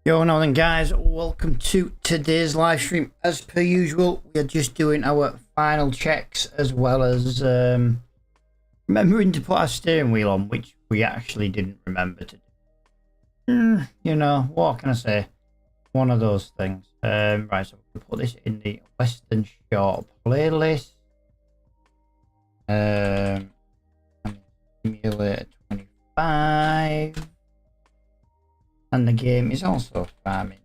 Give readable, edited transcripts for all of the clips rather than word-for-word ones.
Yo, now then, guys, welcome to today's live stream. As per usual, we are just doing our final checks as well as remembering to put our steering wheel on, which we actually didn't remember to do. You know, what can I say? One of those things. Right, so we'll put this in the Western Shore playlist. Simulator 25. And the game is also Farming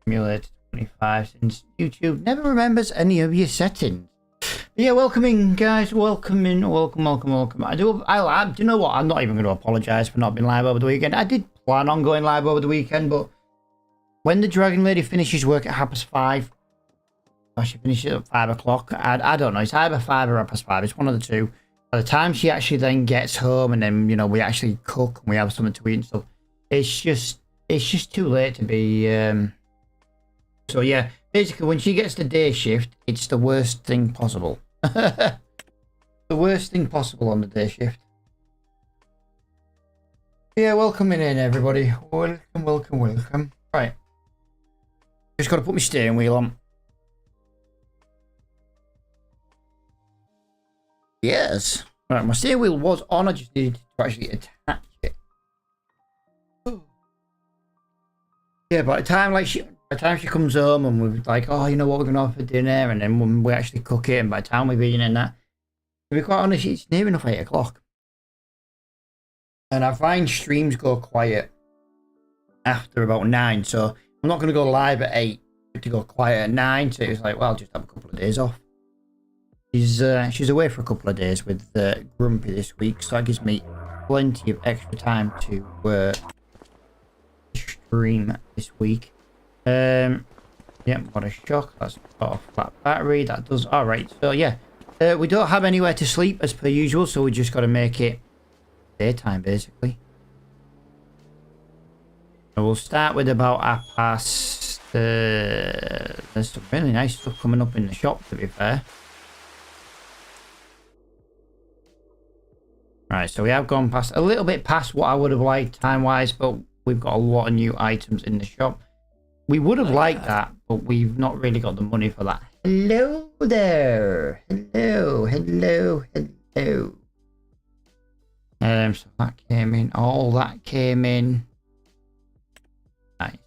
Simulator 25, since YouTube never remembers any of your settings. But yeah, welcome in, guys. Welcome in. Welcome. Do you know what? I'm not even going to apologise for not being live over the weekend. I did plan on going live over the weekend, but when the Dragon Lady finishes work at 5:30, or she finishes at 5 o'clock, I don't know. It's either 5 or 5:30. It's one of the two. By the time she actually then gets home and then, you know, we actually cook and we have something to eat and stuff, it's just too late to be so yeah, basically when she gets the day shift, it's the worst thing possible. The worst thing possible on the day shift. Yeah, welcome in everybody. Welcome. Right, just gotta put my steering wheel on. Yes. Right, my steering wheel was on, I just needed to actually attach it. Yeah, by the time she comes home and we're like, oh, you know what, we're gonna have for dinner, and then when we actually cook it, and by the time we've eaten and that, to be quite honest, it's near enough 8 o'clock. And I find streams go quiet after about 9, so I'm not gonna go live at 8 to go quiet at 9. So it's like, well, I'll just have a couple of days off. She's away for a couple of days with Grumpy this week, so that gives me plenty of extra time to stream this week. Yeah, what a shock. That's got a flat battery. That does alright. So yeah, we don't have anywhere to sleep as per usual, so we just got to make it daytime basically. So we'll start with about 1:30. There's some really nice stuff coming up in the shop, to be fair. Right, so we have gone past a little bit past what I would have liked time wise, but we've got a lot of new items in the shop. We would have liked that, but we've not really got the money for that. Hello there. Hello. So that came in. All that came in. Nice.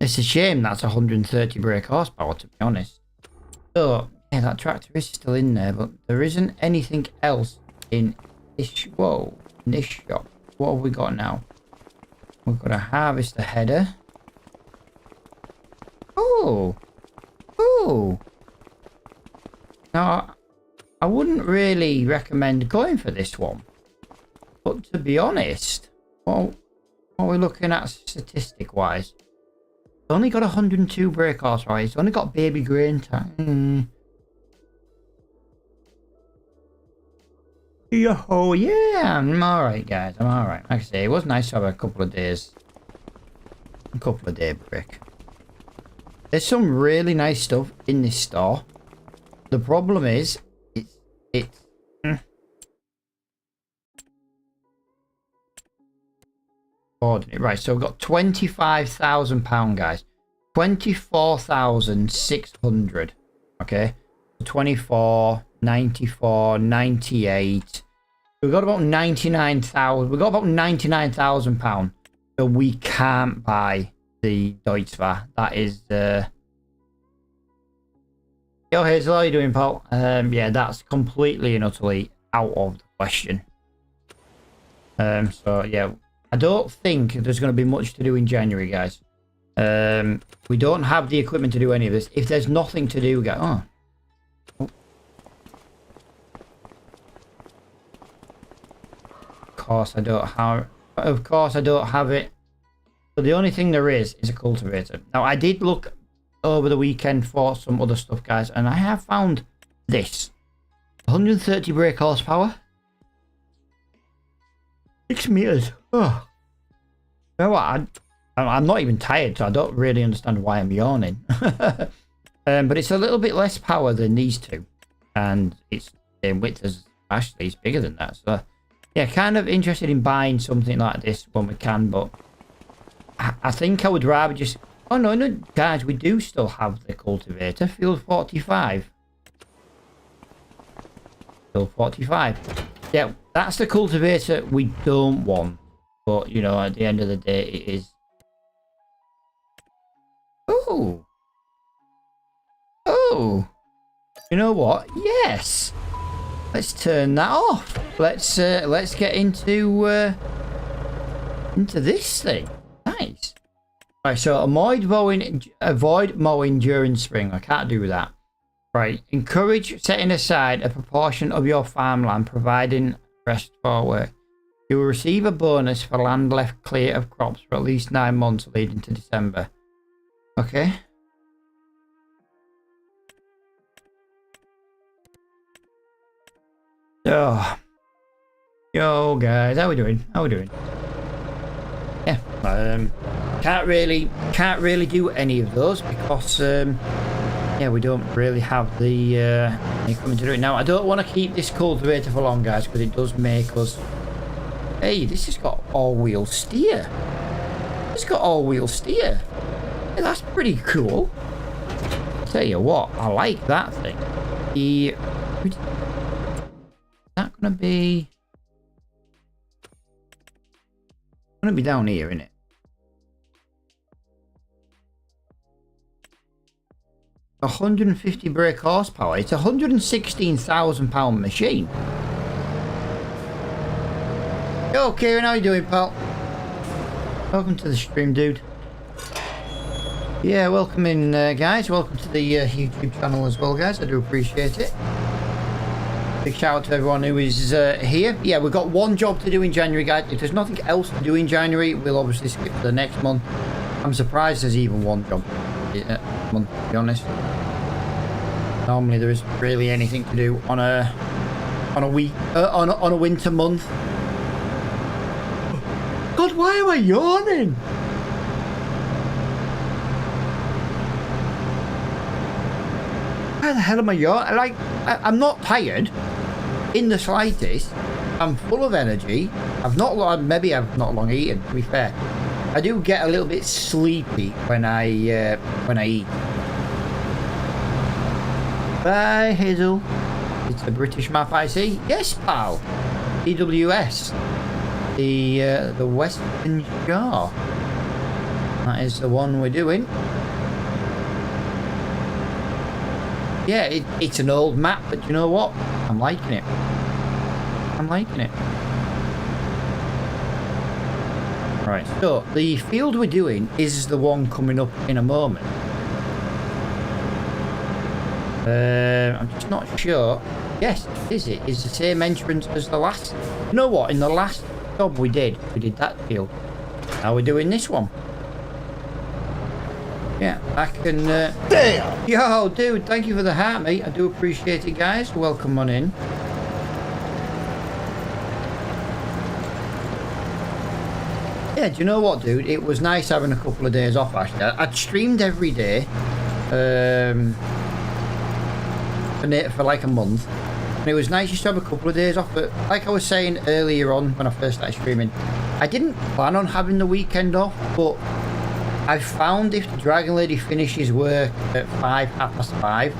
It's a shame that's 130 brake horsepower, to be honest. So, yeah, that tractor is still in there, but there isn't anything else in this. Whoa, in this shop. What have we got now? We've got a harvester header. Oh. Now, I wouldn't really recommend going for this one. But to be honest, what are we looking at statistic-wise? It's only got 102 brake horsepower. It's only got baby grain time. Oh yeah, I'm alright, guys. I'm alright. Like I say, it was nice to have a couple of day break. There's some really nice stuff in this store. The problem is, it's ordinary. Right, so we've got £25,000, guys. 24,600. Okay, 24. 94, 98. We've got about 99,000. We've got about 99,000 pounds. So we can't buy the Deutz-Fahr. That is Yo, Hazel, how are you doing, pal? Yeah, that's completely and utterly out of the question. So yeah, I don't think there's going to be much to do in January, guys. We don't have the equipment to do any of this. If there's nothing to do, guys. Oh. Of course I don't have it. So the only thing there is a cultivator. Now I did look over the weekend for some other stuff, guys, and I have found this. 130 brake horsepower. 6 meters. Oh. You know what? I'm not even tired, so I don't really understand why I'm yawning. But it's a little bit less power than these two, and it's the same width as Ashley's, bigger than that. So yeah, kind of interested in buying something like this when we can, but I think I would rather just... Oh, no, no, guys, we do still have the cultivator. Field 45. Field 45. Yeah, that's the cultivator we don't want. But, you know, at the end of the day, it is... Oh! Oh! You know what? Yes! Let's turn that off. Let's get into this thing. Nice. Right, so avoid mowing during spring. I can't do that. Right, encourage setting aside a proportion of your farmland, providing rest for work. You will receive a bonus for land left clear of crops for at least 9 months leading to December. Okay. Oh. Yo guys, how we doing? How we doing? Yeah. Can't really do any of those because yeah, we don't really have the coming to do it. Now I don't want to keep this cultivator for long, guys, because it does make us... Hey, this has got all-wheel steer. It's got all-wheel steer. Hey, that's pretty cool. Tell you what, I like that thing. Is that gonna be... Gonna be down here, isn't it? £150 brake horsepower. It's a £116,000 machine. Yo, Kieran, how you doing, pal? Welcome to the stream, dude. Yeah, welcome in, guys. Welcome to the YouTube channel as well, guys. I do appreciate it. Big shout out to everyone who is here. Yeah, we've got one job to do in January, guys. If there's nothing else to do in January, we'll obviously skip to the next month. I'm surprised there's even one job month, to be honest. Normally there isn't really anything to do on a week on a winter month. God, why am I yawning? Why the hell am I yawning? I'm not tired in the slightest. I'm full of energy. Maybe I've not long eaten, to be fair. I do get a little bit sleepy when I eat. Bye, Hazel. It's a British map, I see. Yes, pal. EWS. The Western Shore. That is the one we're doing. Yeah, it's an old map, but you know what? I'm liking it. I'm liking it. Right, so the field we're doing is the one coming up in a moment. I'm just not sure. Yes, is it? It's the same entrance as the last. You know what? In the last job we did that field. Now we're doing this one. Yeah, I can... Damn! Yo, dude, thank you for the heart, mate. I do appreciate it, guys. Welcome on in. Yeah, do you know what, dude? It was nice having a couple of days off, actually. I'd streamed every day for like a month. And it was nice just to have a couple of days off. But like I was saying earlier on when I first started streaming, I didn't plan on having the weekend off, but I've found if the Dragon Lady finishes work at 5:30,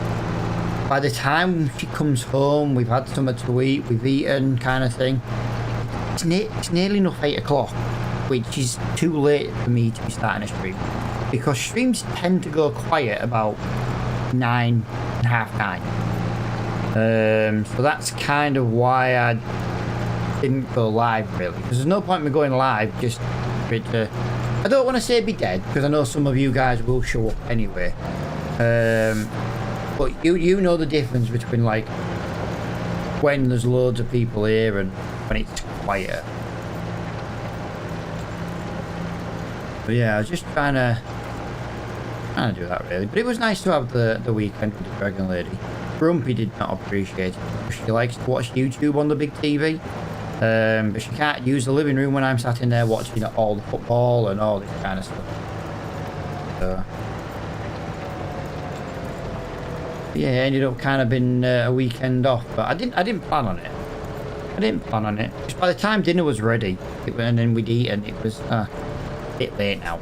by the time she comes home, we've had something to eat, we've eaten, kind of thing. It's nearly enough 8 o'clock, which is too late for me to be starting a stream, because streams tend to go quiet about 9, half 9. So that's kind of why I didn't go live, really, because there's no point in me going live just for it to... I don't want to say be dead, because I know some of you guys will show up anyway. But you know the difference between like when there's loads of people here and when it's quiet. But yeah, I was just trying to do that, really. But it was nice to have the weekend with the Dragon Lady. Grumpy did not appreciate it. She likes to watch YouTube on the big TV. But she can't use the living room when I'm sat in there watching all the football and all this kind of stuff. So, yeah, it ended up kind of being a weekend off, but I didn't plan on it. I didn't plan on it. Just by the time dinner was ready, and then we'd eaten, it was a bit late now.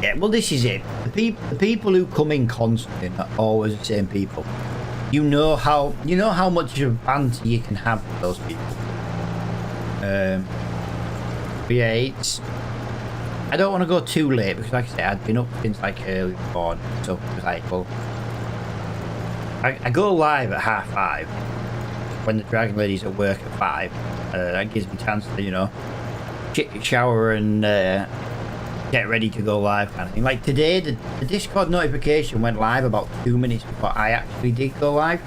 Yeah, well, this is it. The people who come in constantly are always the same people. You know how much of banter you can have with those people. But yeah, it's. I don't want to go too late because, like I said, I'd been up since like early morning, so it was like, well, I go live at 5:30 when the Dragon Lady's at work at 5. That gives me a chance to, you know, shower and get ready to go live kind of thing. Like today, the Discord notification went live about 2 minutes before I actually did go live,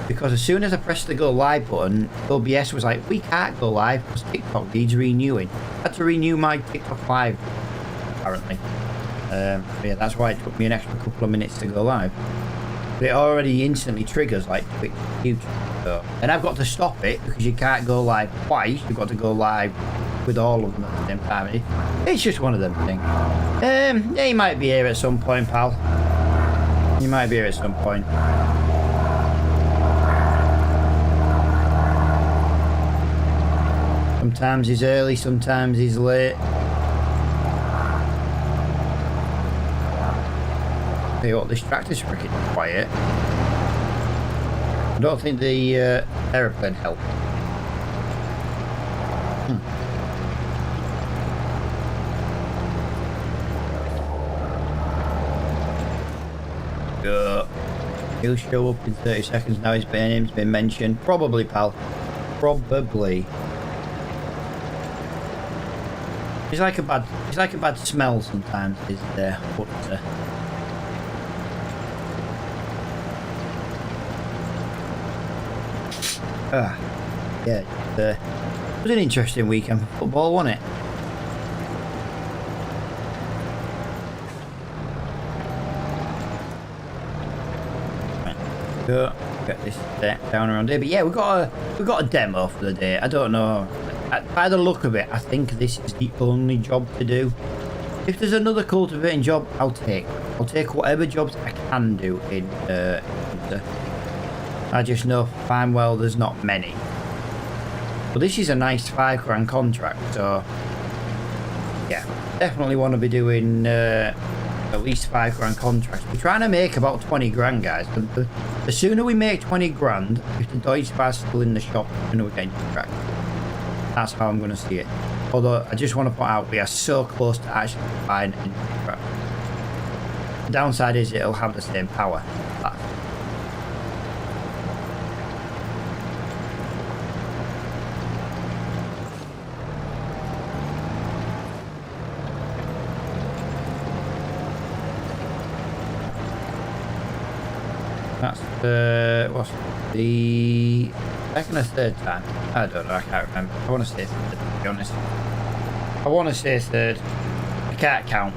because as soon as I pressed the go live button, OBS was like, we can't go live because TikTok needs renewing. I had to renew my TikTok live, apparently. Yeah, that's why it took me an extra couple of minutes to go live. But it already instantly triggers like Twitch, YouTube. So, and I've got to stop it because you can't go live twice. You've got to go live with all of them at the same time. It's just one of them things. Yeah, you might be here at some point, pal. You might be here at some point. Sometimes he's early, sometimes he's late. Tell you what, this tractor's freaking quiet. I don't think the aeroplane helped. He'll show up in 30 seconds now. His name's been mentioned. Probably, pal. Probably. It's like a bad smell sometimes. Is there? But yeah. It was an interesting weekend for football, wasn't it? Get this down around here, but yeah, we got a demo for the day. I don't know, by the look of it, I think this is the only job to do. If there's another cultivating job, I'll take whatever jobs I can do in I just know fine well there's not many, but this is a nice £5 contract, so yeah, definitely want to be doing at least £5 contracts. We're trying to make about 20 grand, guys. The sooner we make 20 grand, if the Deutsche Bahn's still in the shop, the sooner we get contract. That's how I'm going to see it. Although I just want to point out we are so close to actually buying a contract. The downside is it'll have the same power. That's what's the second or third time? I don't know, I can't remember. I want to say third, to be honest. I want to say third. I can't count.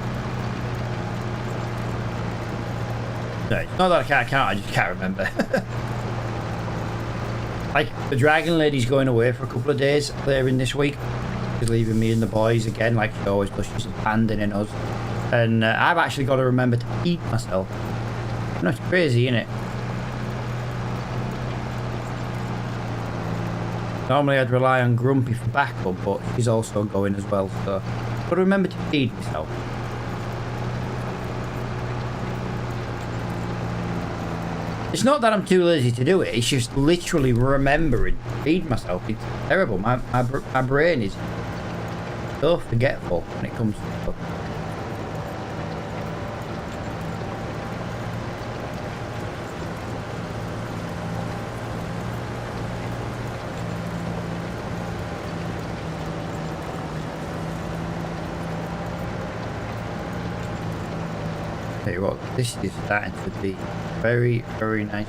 No, it's not that I can't count, I just can't remember. Like, the Dragon Lady's going away for a couple of days later in this week. She's leaving me and the boys again, like she always does. She's abandoning us. And I've actually got to remember to feed myself. I know, it's crazy, isn't it? Normally I'd rely on Grumpy for backup, but she's also going as well, so I've got to remember to feed myself. It's not that I'm too lazy to do it, it's just literally remembering to feed myself. It's terrible. My brain is so forgetful when it comes to stuff. Tell you what, this is starting to be very, very nice.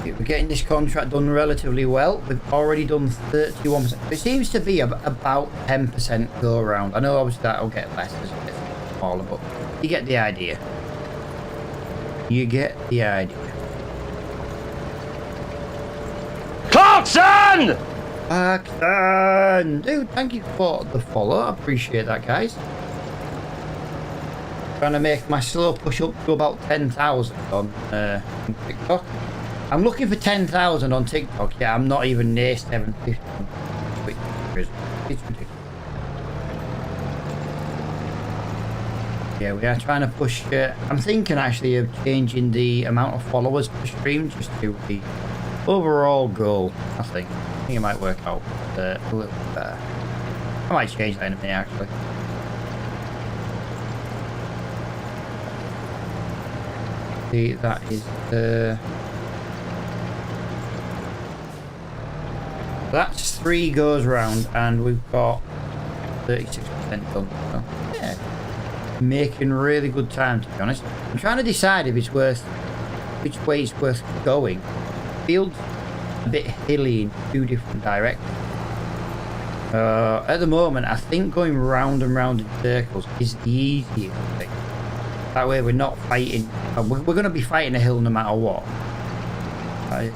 We're getting this contract done relatively well. We've already done 31%. It seems to be about 10% go around. I know obviously that'll get less as it gets smaller, but you get the idea. You get the idea. Clarkson! Clarkson! Dude, thank you for the follow. I appreciate that, guys. trying to make my slow push up to about 10,000 on TikTok. I'm looking for 10,000 on TikTok. Yeah, I'm not even near 750. It's ridiculous. Yeah, we are trying to push. I'm thinking actually of changing the amount of followers per stream just to the overall goal. I think it might work out a little better. I might change that in a minute actually. See, that is that's 3 goes round, and we've got 36% done. So, yeah, making really good time, to be honest. I'm trying to decide if it's worth, which way it's worth going. Field's a bit hilly in 2 different directions. At the moment, I think going round and round in circles is the easiest thing. That way we're not fighting. We're going to be fighting a hill no matter what. A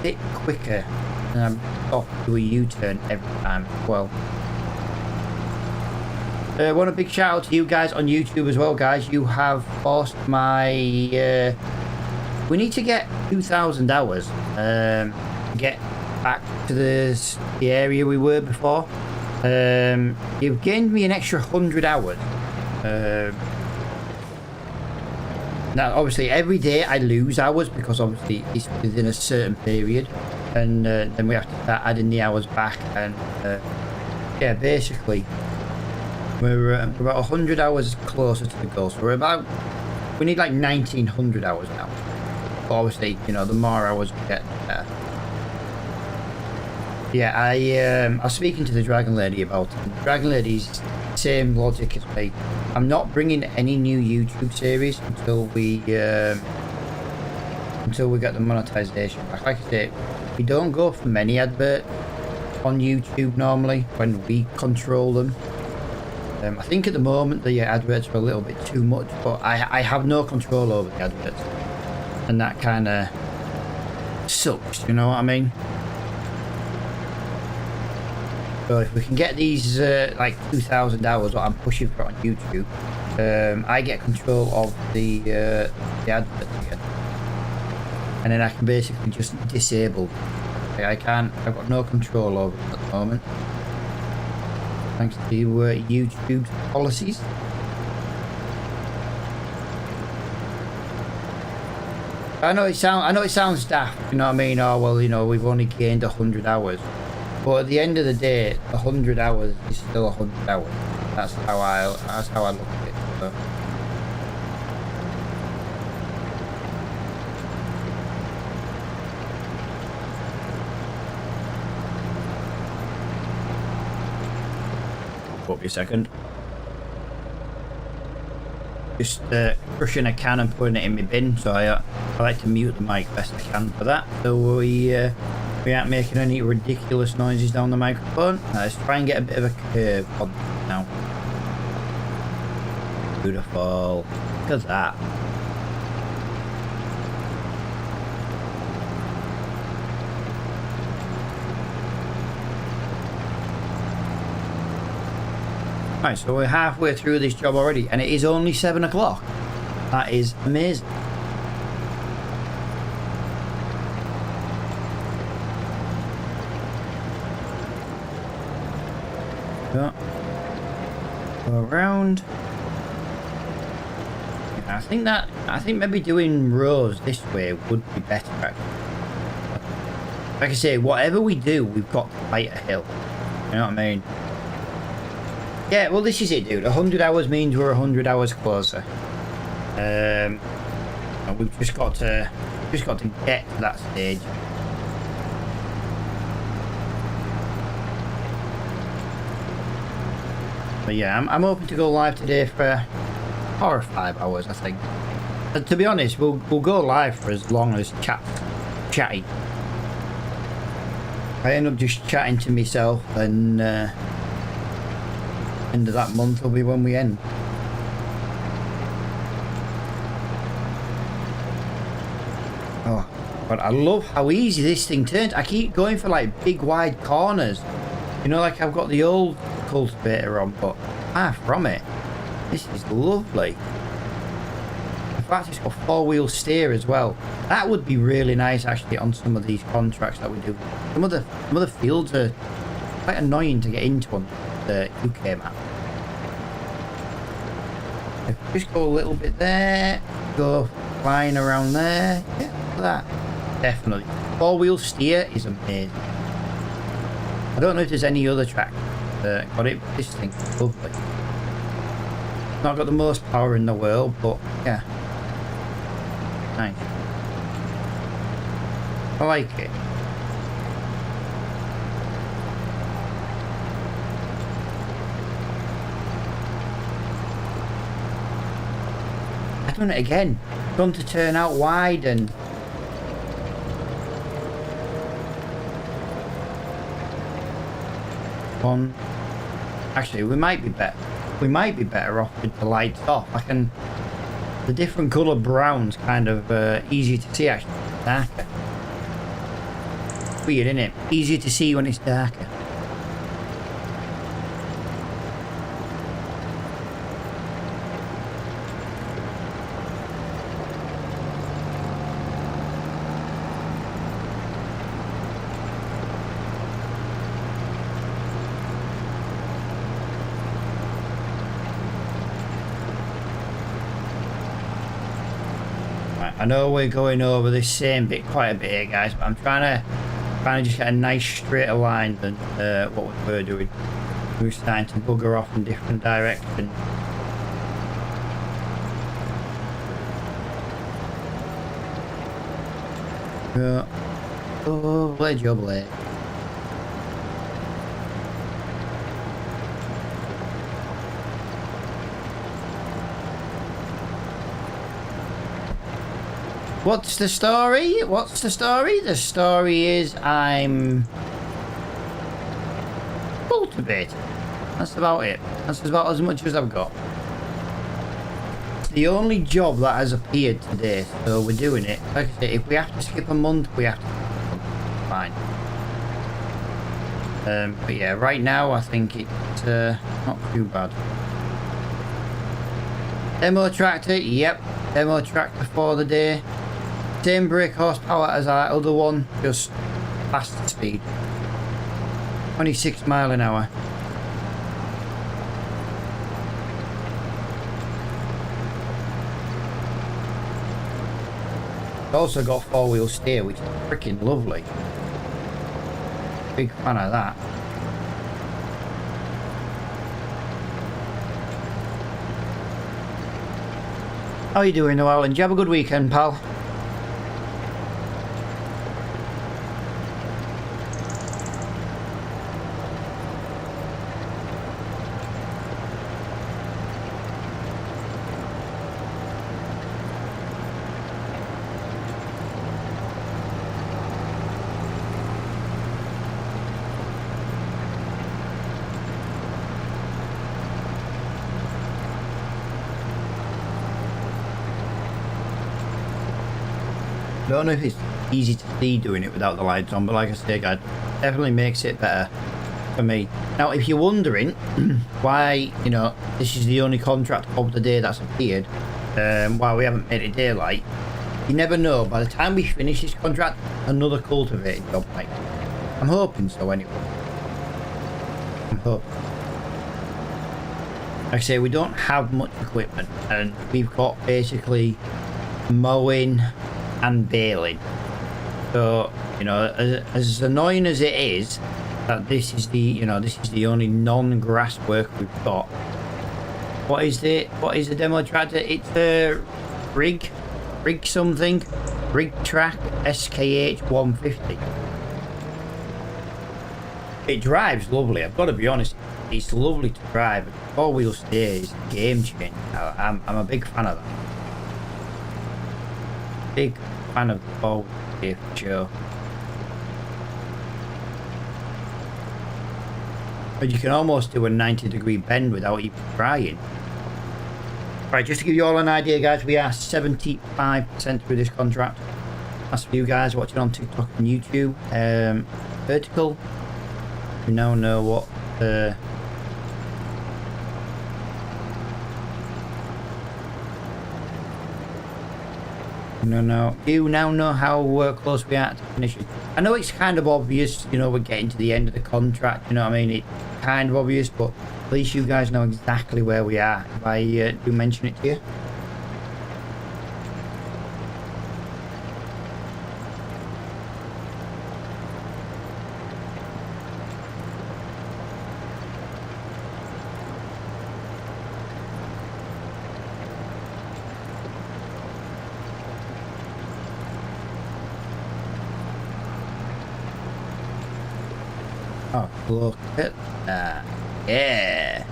bit quicker. And I'm off to a U-turn every time as well. Want a big shout out to you guys on YouTube as well, guys. You have forced my... we need to get 2,000 hours. Get back to the area we were before. You've gained me an extra 100 hours. Now, obviously, every day I lose hours because obviously it's within a certain period, and then we have to start adding the hours back. And yeah, basically, we're about 100 hours closer to the goal. So we need like 1,900 hours now. But obviously, you know, the more hours we get, the better. Yeah, I was speaking to the Dragon Lady about it. The Dragon Lady's same logic as me. I'm not bringing any new YouTube series until we get the monetization back. Like I say, we don't go for many adverts on YouTube normally when we control them. I think at the moment the adverts are a little bit too much, but I have no control over the adverts, and that kind of sucks. You know what I mean? So if we can get these like 2,000 hours, what I'm pushing for on YouTube, I get control of the adverts again, and then I can basically just disable. I've got no control over it at the moment, thanks to YouTube's policies. I know it sounds daft, you know what I mean? Oh well, you know, we've only gained 100 hours. But at the end of the day, 100 hours is still 100 hours. That's how I look at it. So. Wait a second. Just crushing a can and putting it in my bin, so I like to mute the mic best I can for that. So we aren't making any ridiculous noises down the microphone. Let's try and get a bit of a curve on now. Beautiful. Look at that. Right, so we're halfway through this job already, and it is only 7 o'clock. That is amazing. Go around. I think maybe doing rows this way would be better. Like I say, whatever we do, we've got to fight a hill. You know what I mean? Yeah, well, this is it, dude. 100 hours means we're 100 hours closer. And we've just got to get to that stage. But yeah, I'm hoping to go live today for 4 or 5 hours, I think. And to be honest, we'll go live for as long as chatty. I end up just chatting to myself, and end of that month will be when we end. Oh, but I love how easy this thing turns. I keep going for like big wide corners. You know, like I've got the old cultivator on, but far from it. This is lovely. In fact, it's got 4-wheel steer as well. That would be really nice actually on some of these contracts that we do. Some of the fields are quite annoying to get into on the UK map. If we just go a little bit there, go flying around there. Yeah, look at that. Definitely. 4-wheel steer is amazing. I don't know if there's any other track that got it, but this thing's lovely. Not got the most power in the world, but yeah. Nice. I like it. I've done it again. Done to turn out wide and one. Actually, we might be better off with the lights off. The different colour brown's kind of easy to see actually. Darker. Weird, isn't it? Easier to see when it's darker. I know we're going over this same bit quite a bit here, guys, but I'm trying to just get a nice straighter line than what we were doing. We were starting to bugger off in different directions. Yeah. Oh, lovely job, Blake. What's the story? What's the story? The story is I'm cultivating. That's about it. That's about as much as I've got. It's the only job that has appeared today, so we're doing it. Like I say, if we have to skip a month, we have to skip a month. Fine. But yeah, right now I think it's not too bad. Demo tractor, yep. Demo tractor for the day. Same brake horsepower as our other one, just faster speed. 26 mile an hour. It's also got 4-wheel steer, which is freaking lovely. Big fan of that. How are you doing, Noel? And did you have a good weekend, pal? I don't know if it's easy to see doing it without the lights on, but like I say, guys, definitely makes it better for me. Now, if you're wondering why, you know, this is the only contract of the day that's appeared, why we haven't made it daylight, you never know. By the time we finish this contract, another cultivating job might. I'm hoping so anyway. I'm hoping. Like I say, we don't have much equipment, and we've got basically mowing and baling. So, you know, as annoying as it is that this is the only non-grass work we've got. What is the demo tractor? It's a rig something, rig track SKH 150. It drives lovely, I've got to be honest. It's lovely to drive. 4-wheel steer is a game changer. I'm a big fan of that. Big fan of the 4-wheel steer for sure. But you can almost do a 90-degree bend without even trying. Right, just to give you all an idea, guys, we are 75% through this contract. That's for you guys watching on TikTok and YouTube. Vertical. You now know what No. You now know how close we are to finishing. I know it's kind of obvious, you know, we're getting to the end of the contract, you know what I mean? It's kind of obvious, but at least you guys know exactly where we are if I do mention it to you. Oh, look at that. Yeah.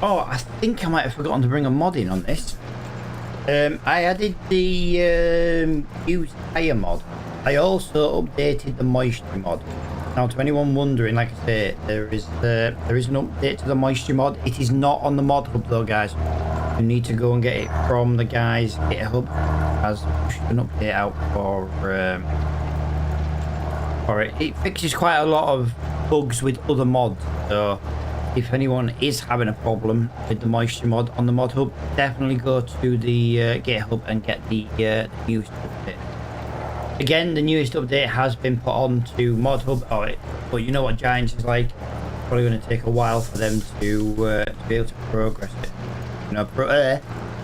Oh, I think I might have forgotten to bring a mod in on this. I added the used tyre mod. I also updated the moisture mod. Now, to anyone wondering, like I say, there is an update to the moisture mod. It is not on the mod hub though, guys. You need to go and get it from the guys GitHub, as pushed an update out for it. It fixes quite a lot of bugs with other mods. So if anyone is having a problem with the moisture mod on the mod hub, definitely go to the GitHub and get the newest update. Again, the newest update has been put on to mod hub, but you know what Giants is like. It's probably going to take a while for them to be able to progress it. You know,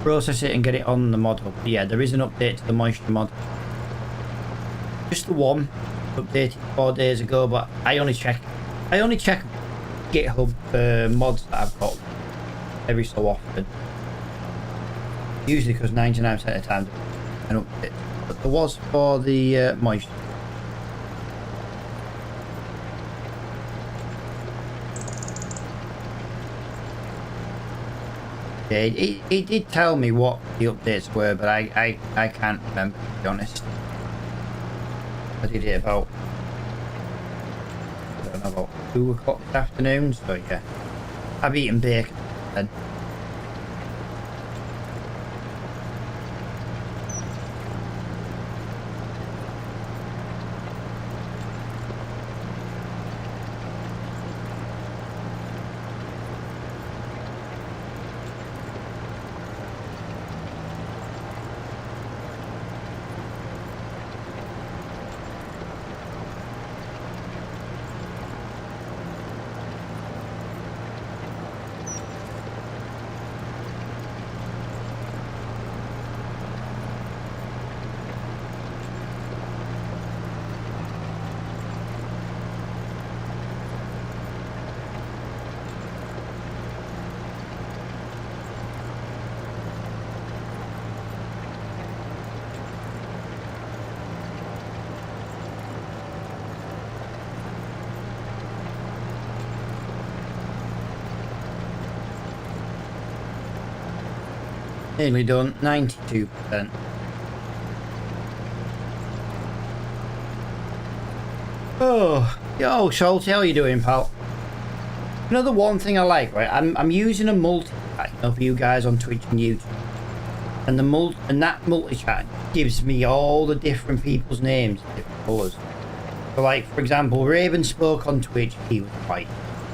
process it and get it on the mod hub. But yeah, there is an update to the moisture mod. Just the one updated 4 days ago, but I only check GitHub mods that I've got every so often. Usually because 99% of the time an update. But there was for the moisture. Yeah, it did tell me what the updates were, but I can't remember, to be honest. I did it about 2 o'clock this afternoon, so yeah. I've eaten bacon then. Nearly done, 92%. Oh, yo, Salty, how are you doing, pal? You know the one thing I like, right? I'm using a multi-chat, you know, for you guys on Twitch and YouTube, and that multi-chat gives me all the different people's names, different colours. So, like for example, Raven spoke on Twitch, he was white.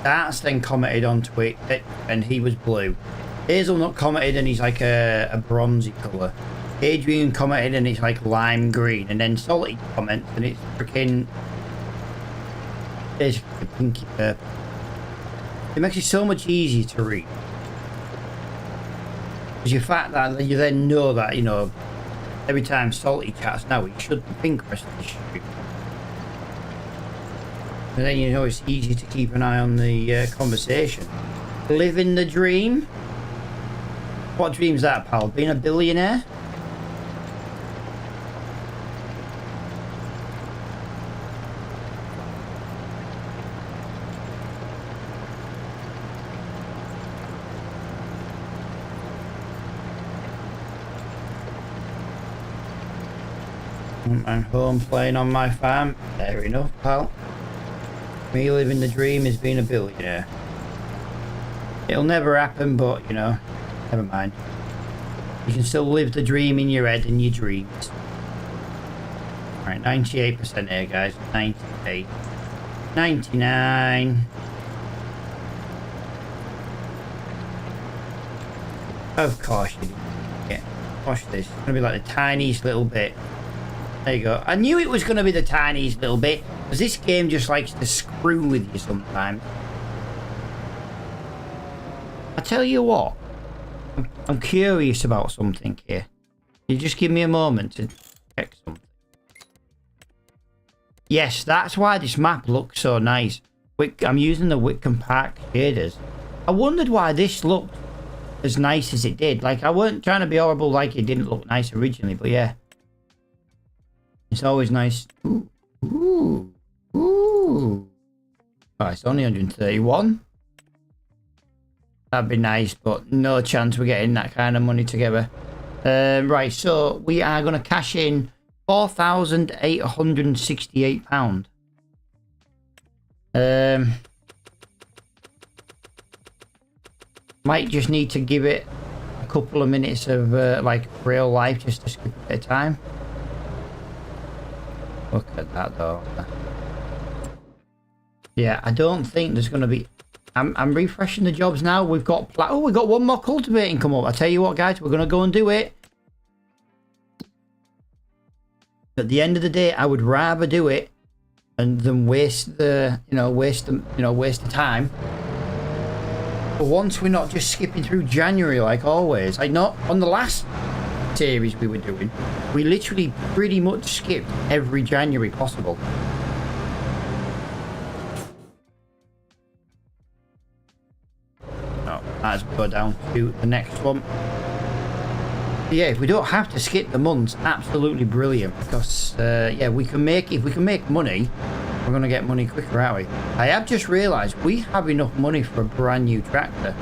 Darts then commented on Twitch, and he was blue. Hazelnut commented and he's like a bronzy colour. Adrian commented and it's like lime green. And then Salty comments and it's freaking basically pinky purple. It makes it so much easier to read. Because the fact that you then know that, you know, every time Salty chats now, it should be pink rest of the stream. And then you know it's easy to keep an eye on the conversation. Living the dream. What dream's that, pal? Being a billionaire? I'm home playing on my farm. Fair enough, pal. Me living the dream is being a billionaire. It'll never happen, but, you know, never mind. You can still live the dream in your head and your dreams. Alright, 98% here, guys. 98. 99. Of course you do. Yeah. Watch this. It's going to be like the tiniest little bit. There you go. I knew it was going to be the tiniest little bit, because this game just likes to screw with you sometimes. I tell you what, I'm curious about something here. You just give me a moment to check something. Yes, that's why this map looks so nice. I'm using the Whitcomb Park shaders. I wondered why this looked as nice as it did. Like, I weren't trying to be horrible like it didn't look nice originally, but yeah. It's always nice. Ooh. Ooh. Ooh. Oh, it's only 131. That'd be nice, but no chance we're getting that kind of money together. Right, so we are going to cash in £4,868. Might just need to give it a couple of minutes of like real life just to skip a bit of time. Look at that though. Yeah, I don't think there's going to be... I'm refreshing the jobs now. We've got... Oh, we've got one more cultivating come up. I tell you what, guys, we're going to go and do it. At the end of the day, I would rather do it than waste the, waste the time. But once we're not just skipping through January like always. I know on the last series we were doing, we literally pretty much skipped every January possible. As we go down to the next one. Yeah, if we don't have to skip the months, absolutely brilliant, because yeah, we can make, if we can make money, we're going to get money quicker, aren't we? I have just realized we have enough money for a brand new tractor,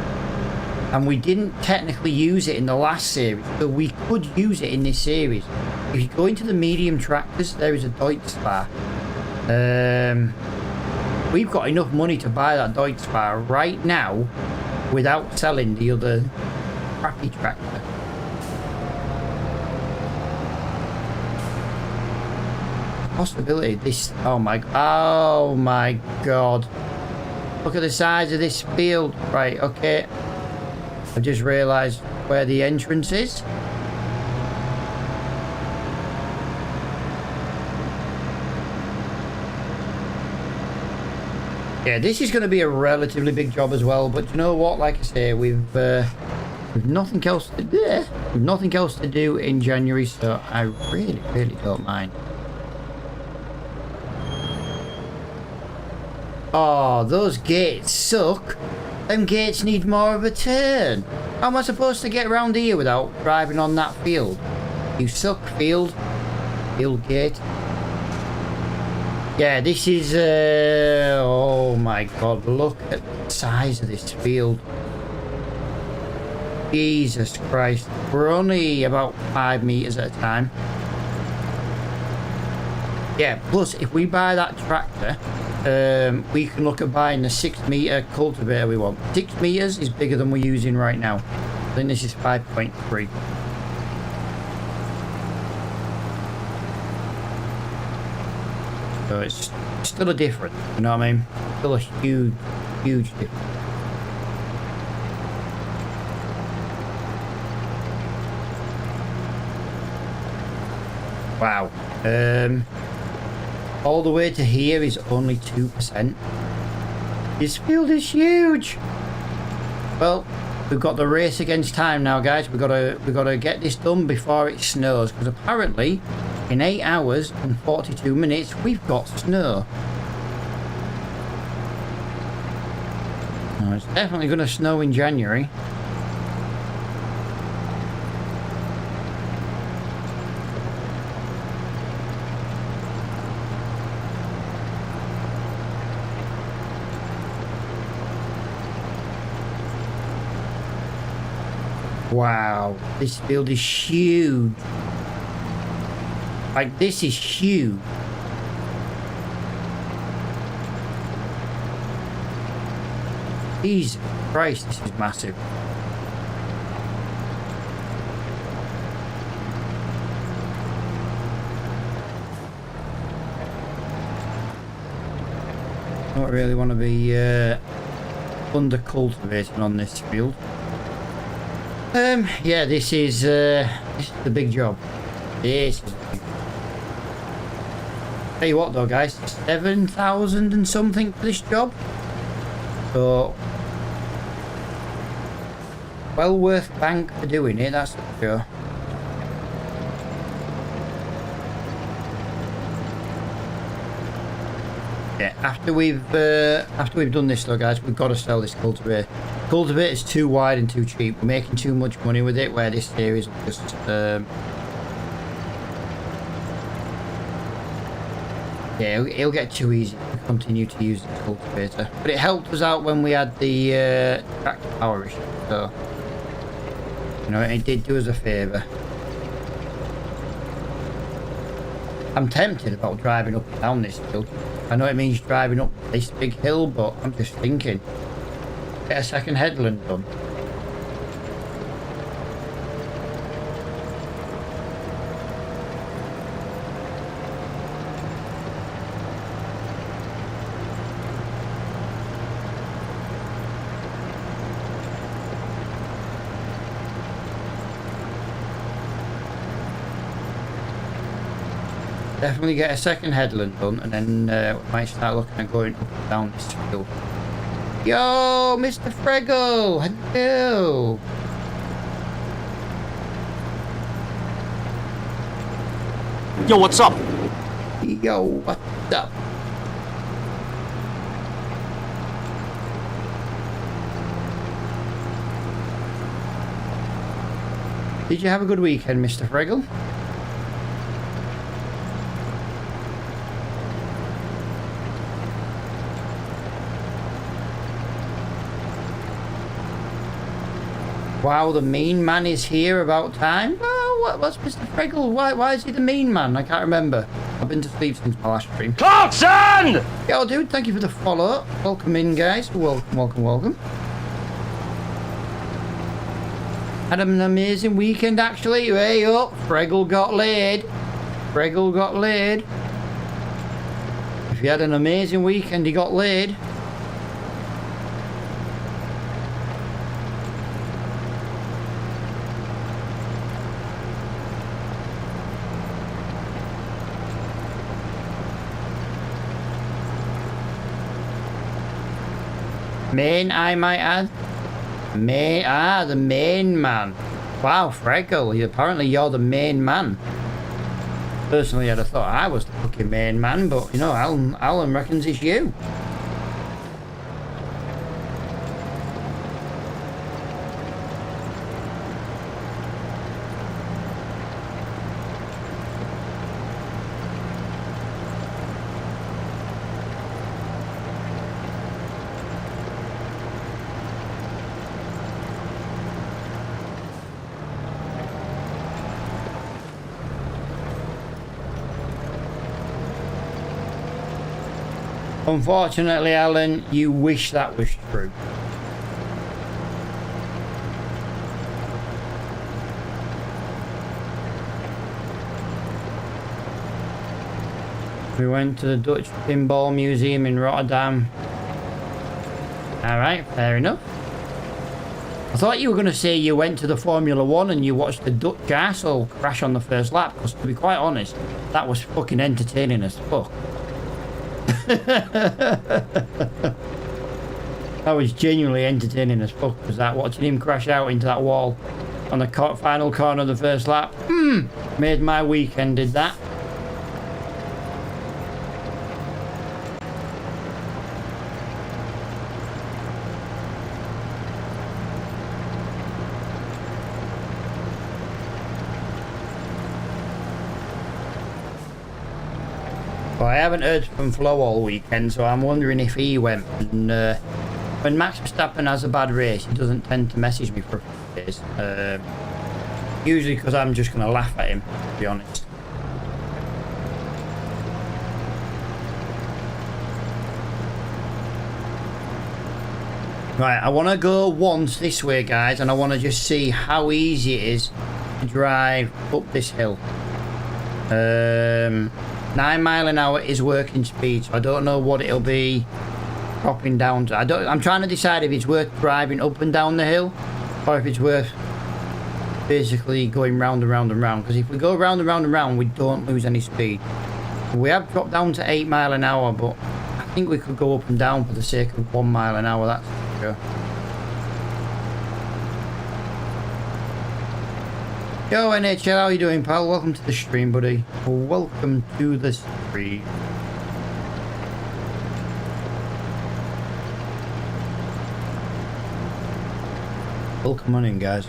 and we didn't technically use it in the last series, so we could use it in this series. If you go into the medium tractors, there is a Deutz-Fahr. We've got enough money to buy that Deutz-Fahr right now without selling the other crappy tractor. Possibility this... oh my god, look at the size of this field. Right, okay, I just realized where the entrance is. Yeah, this is going to be a relatively big job as well, but you know what, like I say, we've nothing else to do. We've nothing else to do in January, so I really don't mind. Oh, those gates suck. Them gates need more of a turn. How am I supposed to get around here without driving on that field? You suck, field. Field gate. Yeah, this is... oh my god, look at the size of this field. Jesus Christ. We're only about 5 meters at a time. Yeah, plus if we buy that tractor, we can look at buying the 6 meter cultivator we want. 6 meters is bigger than we're using right now. I think this is 5.3. So it's still a difference, you know what I mean? Still a huge difference. Wow. All the way to here is only 2%. This field is huge. Well, we've got the race against time now, guys. We've got to get this done before it snows, because apparently in 8 hours and 42 minutes we've got snow. Oh, it's definitely going to snow in January. Wow, this field is huge. Like, this is huge. Jesus Christ, this is massive. I don't really want to be under cultivating on this field. Yeah, this is the big job. This is the big job. Tell you what though, guys, 7,000 and something for this job. So, well worth bank for doing it, that's for sure. Yeah, after we've done this though, guys, we've got to sell this cultivator. Cultivator is too wide and too cheap. We're making too much money with it, where this series will just yeah, it'll get too easy to continue to use the cultivator. But it helped us out when we had the tractor power issue, so you know, it did do us a favour. I'm tempted about driving up and down this hill. I know it means driving up this big hill, but I'm just thinking, get a second headland done. Definitely get a second headland done, and then we might start looking at going up and down this field. Yo, Mr. Frego! Hello! Yo, what's up? Yo, what's up? Did you have a good weekend, Mr. Frego? Wow, the mean man is here about time? Oh, what's Mr. Friggle? Why is he the mean man? I can't remember. I've been to sleep since my last stream. Clarkson! Yo, dude, thank you for the follow. Welcome in, guys. Welcome, welcome, welcome. Had an amazing weekend, actually. Hey, up. Friggle got laid. Friggle got laid. If he had an amazing weekend, he got laid. Main, I might add. The main man. Wow, Frego, apparently you're the main man. Personally, I'd have thought I was the fucking main man, but you know, Alan reckons it's you. Unfortunately, Alan, you wish that was true. We went to the Dutch Pinball Museum in Rotterdam. Alright, fair enough. I thought you were going to say you went to the Formula 1 and you watched the Dutch arsehole crash on the first lap, because to be quite honest, that was fucking entertaining as fuck. That was genuinely entertaining as fuck, was that, watching him crash out into that wall on the final corner of the first lap. Made my weekend, did that. Well, I haven't heard from Flo all weekend, so I'm wondering if he went. And when Max Verstappen has a bad race, he doesn't tend to message me for a few days. Usually because I'm just going to laugh at him, to be honest. Right, I want to go once this way, guys, and I want to just see how easy it is to drive up this hill. 9 mile an hour is working speed, so I don't know what it'll be dropping down to. I'm trying to decide if it's worth driving up and down the hill, or if it's worth basically going round and round and round. Because if we go round and round and round, we don't lose any speed. We have dropped down to 8 mile an hour, but I think we could go up and down for the sake of 1 mile an hour, that's for sure. Yo NHL, how you doing, pal? Welcome to the stream, buddy. Welcome to the stream. Welcome on in, guys.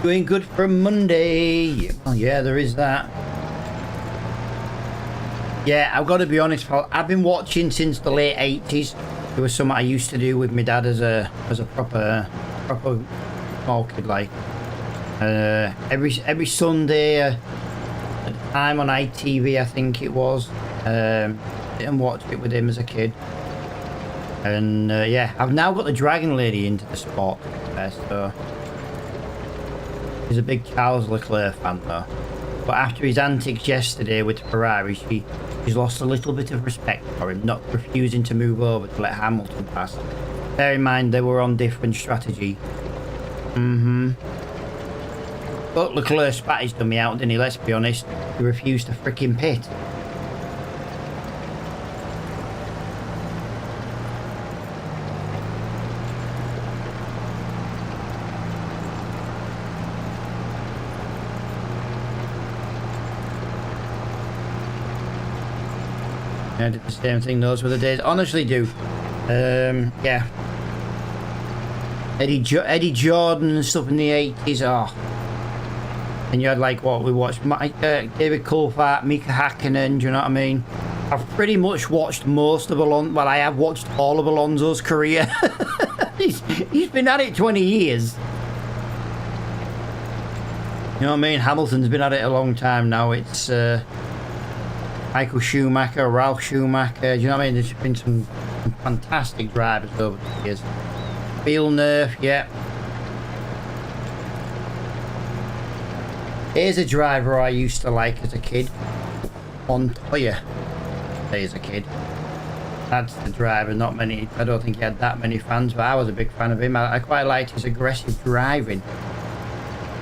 Doing good for Monday. Well, yeah, there is that. Yeah, I've got to be honest, pal. I've been watching since the late 80s. It was something I used to do with my dad as a proper small kid, like. Every Sunday at the time on ITV, I think it was. And watched it with him as a kid. And yeah, I've now got the Dragon Lady into the sport. So he's a big Charles Leclerc fan though. But after his antics yesterday with Ferrari, she's lost a little bit of respect for him, not refusing to move over to let Hamilton pass. Bear in mind they were on different strategy. But Leclerc spat his dummy out, didn't he? Let's be honest. He refused to frickin' pit. I did the same thing, those were the days. Honestly do. Yeah. Eddie Jordan and stuff in the 80s. Oh. And you had like what we watched, David Coulthard, Mika Hakkinen, do you know what I mean? I've pretty much watched most of Alonso. Well, I have watched all of Alonso's career. he's been at it 20 years. You know what I mean? Hamilton's been at it a long time now. It's Michael Schumacher, Ralph Schumacher. Do you know what I mean? There's been some fantastic drivers over the years. Villeneuve, yeah. Here's a driver I used to like as a kid. Montoya. As a kid. That's the driver. Not many. I don't think he had that many fans, but I was a big fan of him. I quite liked his aggressive driving.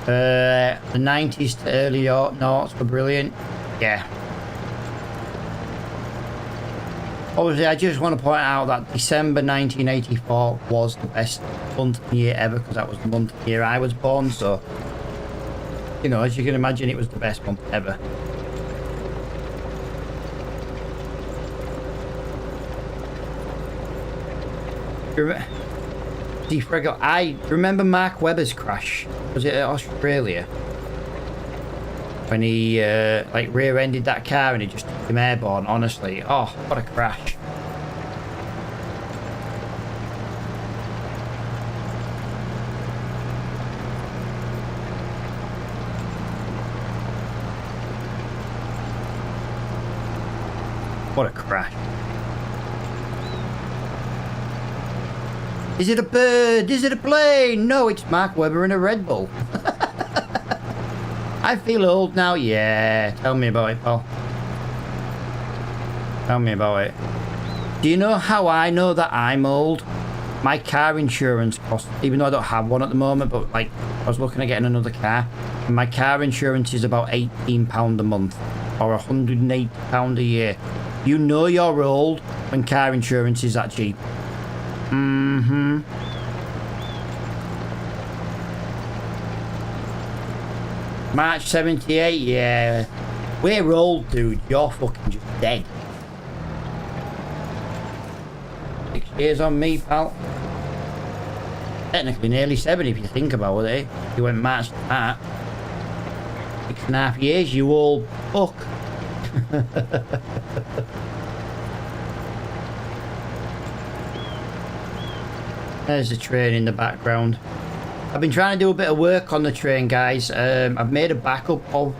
The 90s to early noughts were brilliant. Yeah. Obviously, I just want to point out that December 1984 was the best month and year ever, because that was the month and year I was born, so, you know, as you can imagine, it was the best month ever. I remember Mark Webber's crash. Was it at Australia? When he like rear-ended that car and he just took him airborne. Honestly, oh, what a crash! What a crash! Is it a bird? Is it a plane? No, it's Mark Webber in a Red Bull. I feel old now. Yeah, tell me about it, pal. Tell me about it. Do you know how I know that I'm old? My car insurance costs, even though I don't have one at the moment, but like I was looking at getting another car, and my car insurance is about £18 a month or £180 a year. You know you're old when car insurance is that cheap. March 78, yeah. We're old, dude. You're fucking just dead. 6 years on me, pal. Technically nearly 7 if you think about it. You went March to March. 6.5 years, you old fuck. There's the train in the background. I've been trying to do a bit of work on the train, guys. I've made a backup of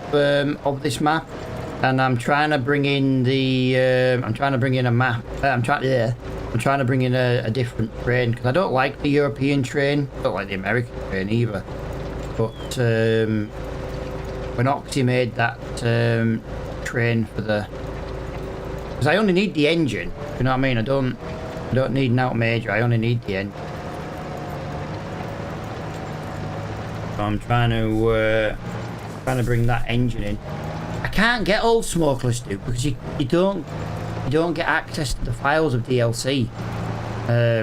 this map, and I'm trying to bring in the. I'm trying to bring in a map. I'm trying to bring in a different train because I don't like the European train. I don't like the American train either. But when Oxy made that train for the, because I only need the engine. You know what I mean? I don't need an out major. I only need the engine. So I'm trying to bring that engine in. I can't get Old Smokeless, dude, because you don't get access to the files of DLC,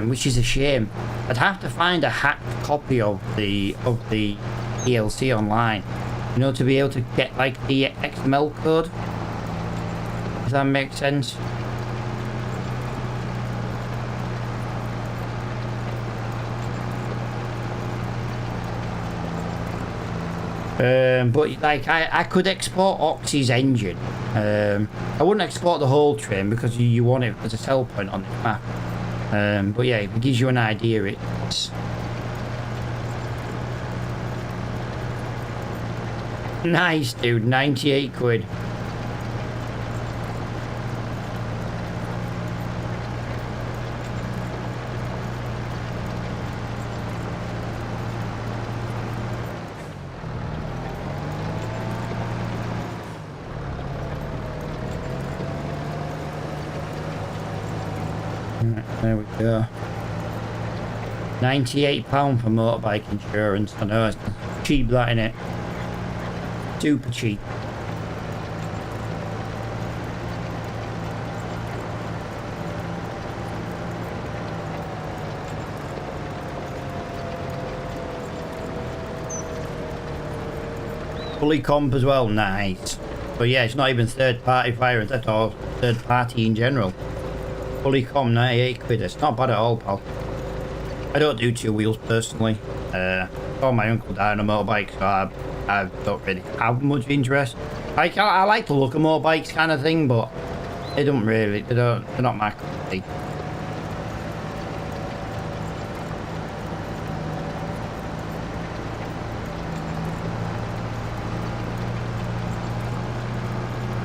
which is a shame. I'd have to find a hacked copy of the DLC online, you know, to be able to get like the XML code. Does that make sense? But like I could export Oxy's engine. I wouldn't export the whole train because you want it as a sell point on the map. But yeah, if it gives you an idea, it's nice, dude. 98 quid. There we go. £98 for motorbike insurance. I know it's cheap, that, innit? Super cheap. Fully comp as well, nice. But yeah, it's not even third party Virens at all. Third party in general. Fully comp, 98 quid. It's not bad at all, pal. I don't do two wheels personally. Saw my uncle die on a motorbike, so I don't really have much interest. I like to look at motorbikes kind of thing, but they're not my cup of tea.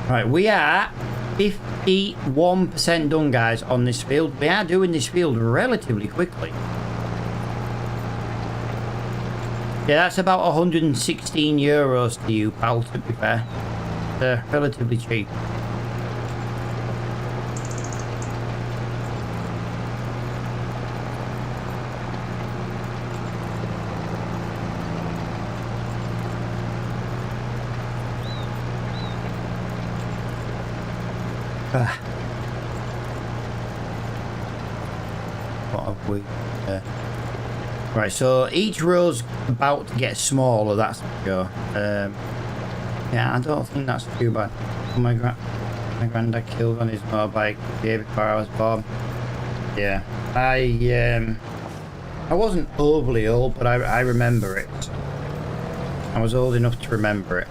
Right, we are 51% done, guys, on this field. We are doing this field relatively quickly. Yeah, that's about 116 euros to you, pal, to be fair. They're relatively cheap. What have we? Right, so each row's about to get smaller, that's for sure. Yeah, I don't think that's too bad. My granddad killed on his motorbike the day before I was born. Yeah, I wasn't overly old, but I remember it. I was old enough to remember it.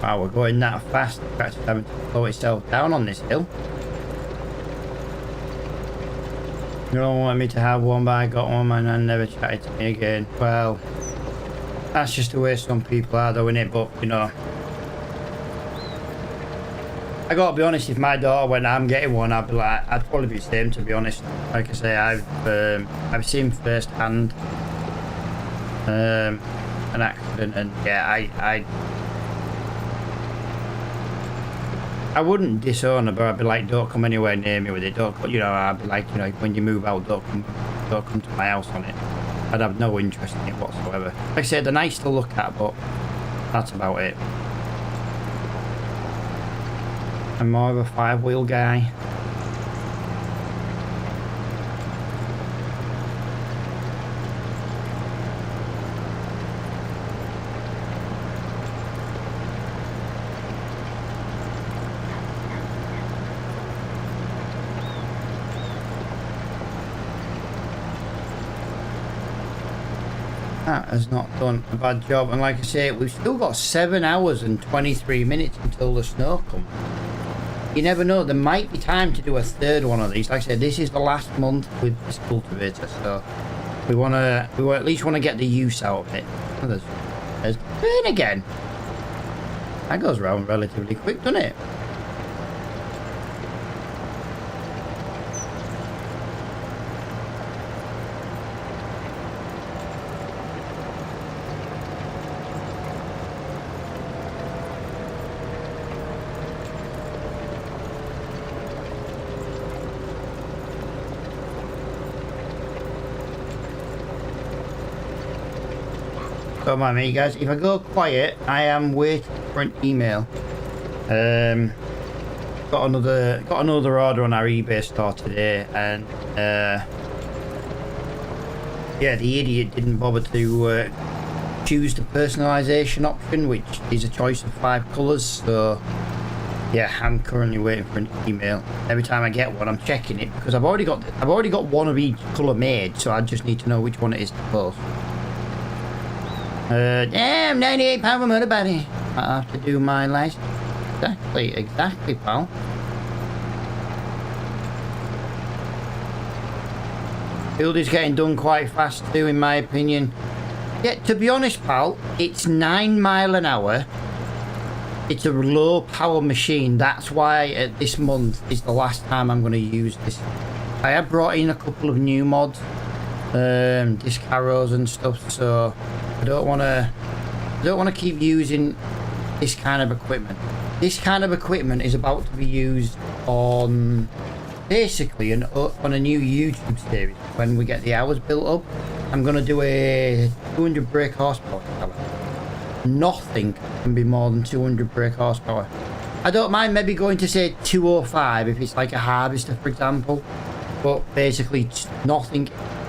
Wow, we're going that fast. It's actually having to slow itself down on this hill. You don't want me to have one, but I got one and I never chatted to me again. Well, that's just the way some people are, though, innit? But, you know, I gotta be honest, if my daughter went, I'm getting one, I'd probably be the same, to be honest. Like I say, I've seen firsthand an accident, and yeah, I wouldn't disown her, but I'd be like, don't come anywhere near me with it. Don't, you know, I'd be like, you know, when you move out, don't come to my house on it. I'd have no interest in it whatsoever. Like I said, they're nice to look at, but that's about it. I'm more of a 5-wheel guy. That has not done a bad job. And like I say, we've still got 7 hours and 23 minutes until the snow comes. You never know, there might be time to do a third one of these. Like I said, this is the last month with this cultivator, so we at least want to get the use out of it. Oh, there's burn again. That goes round relatively quick, doesn't it? Don't mind me, guys. If I go quiet, I am waiting for an email. Got another order on our eBay store today, and yeah, the idiot didn't bother to choose the personalization option, which is a choice of 5 colors. So yeah, I'm currently waiting for an email. Every time I get one, I'm checking it because I've already got one of each color made, so I just need to know which one it is to post. Damn, £98 for motor battery. I have to do my license. Exactly, pal. Build is getting done quite fast too, in my opinion. Yeah, to be honest, pal, it's 9 miles an hour. It's a low power machine. That's why this month is the last time I'm going to use this. I have brought in a couple of new mods, disc arrows and stuff, so I don't want to keep using this kind of equipment. This kind of equipment is about to be used on basically on a new YouTube series. When we get the hours built up, I'm going to do a 200 brake horsepower. Nothing can be more than 200 brake horsepower. I don't mind maybe going to say 205 if it's like a harvester, for example, but basically nothing.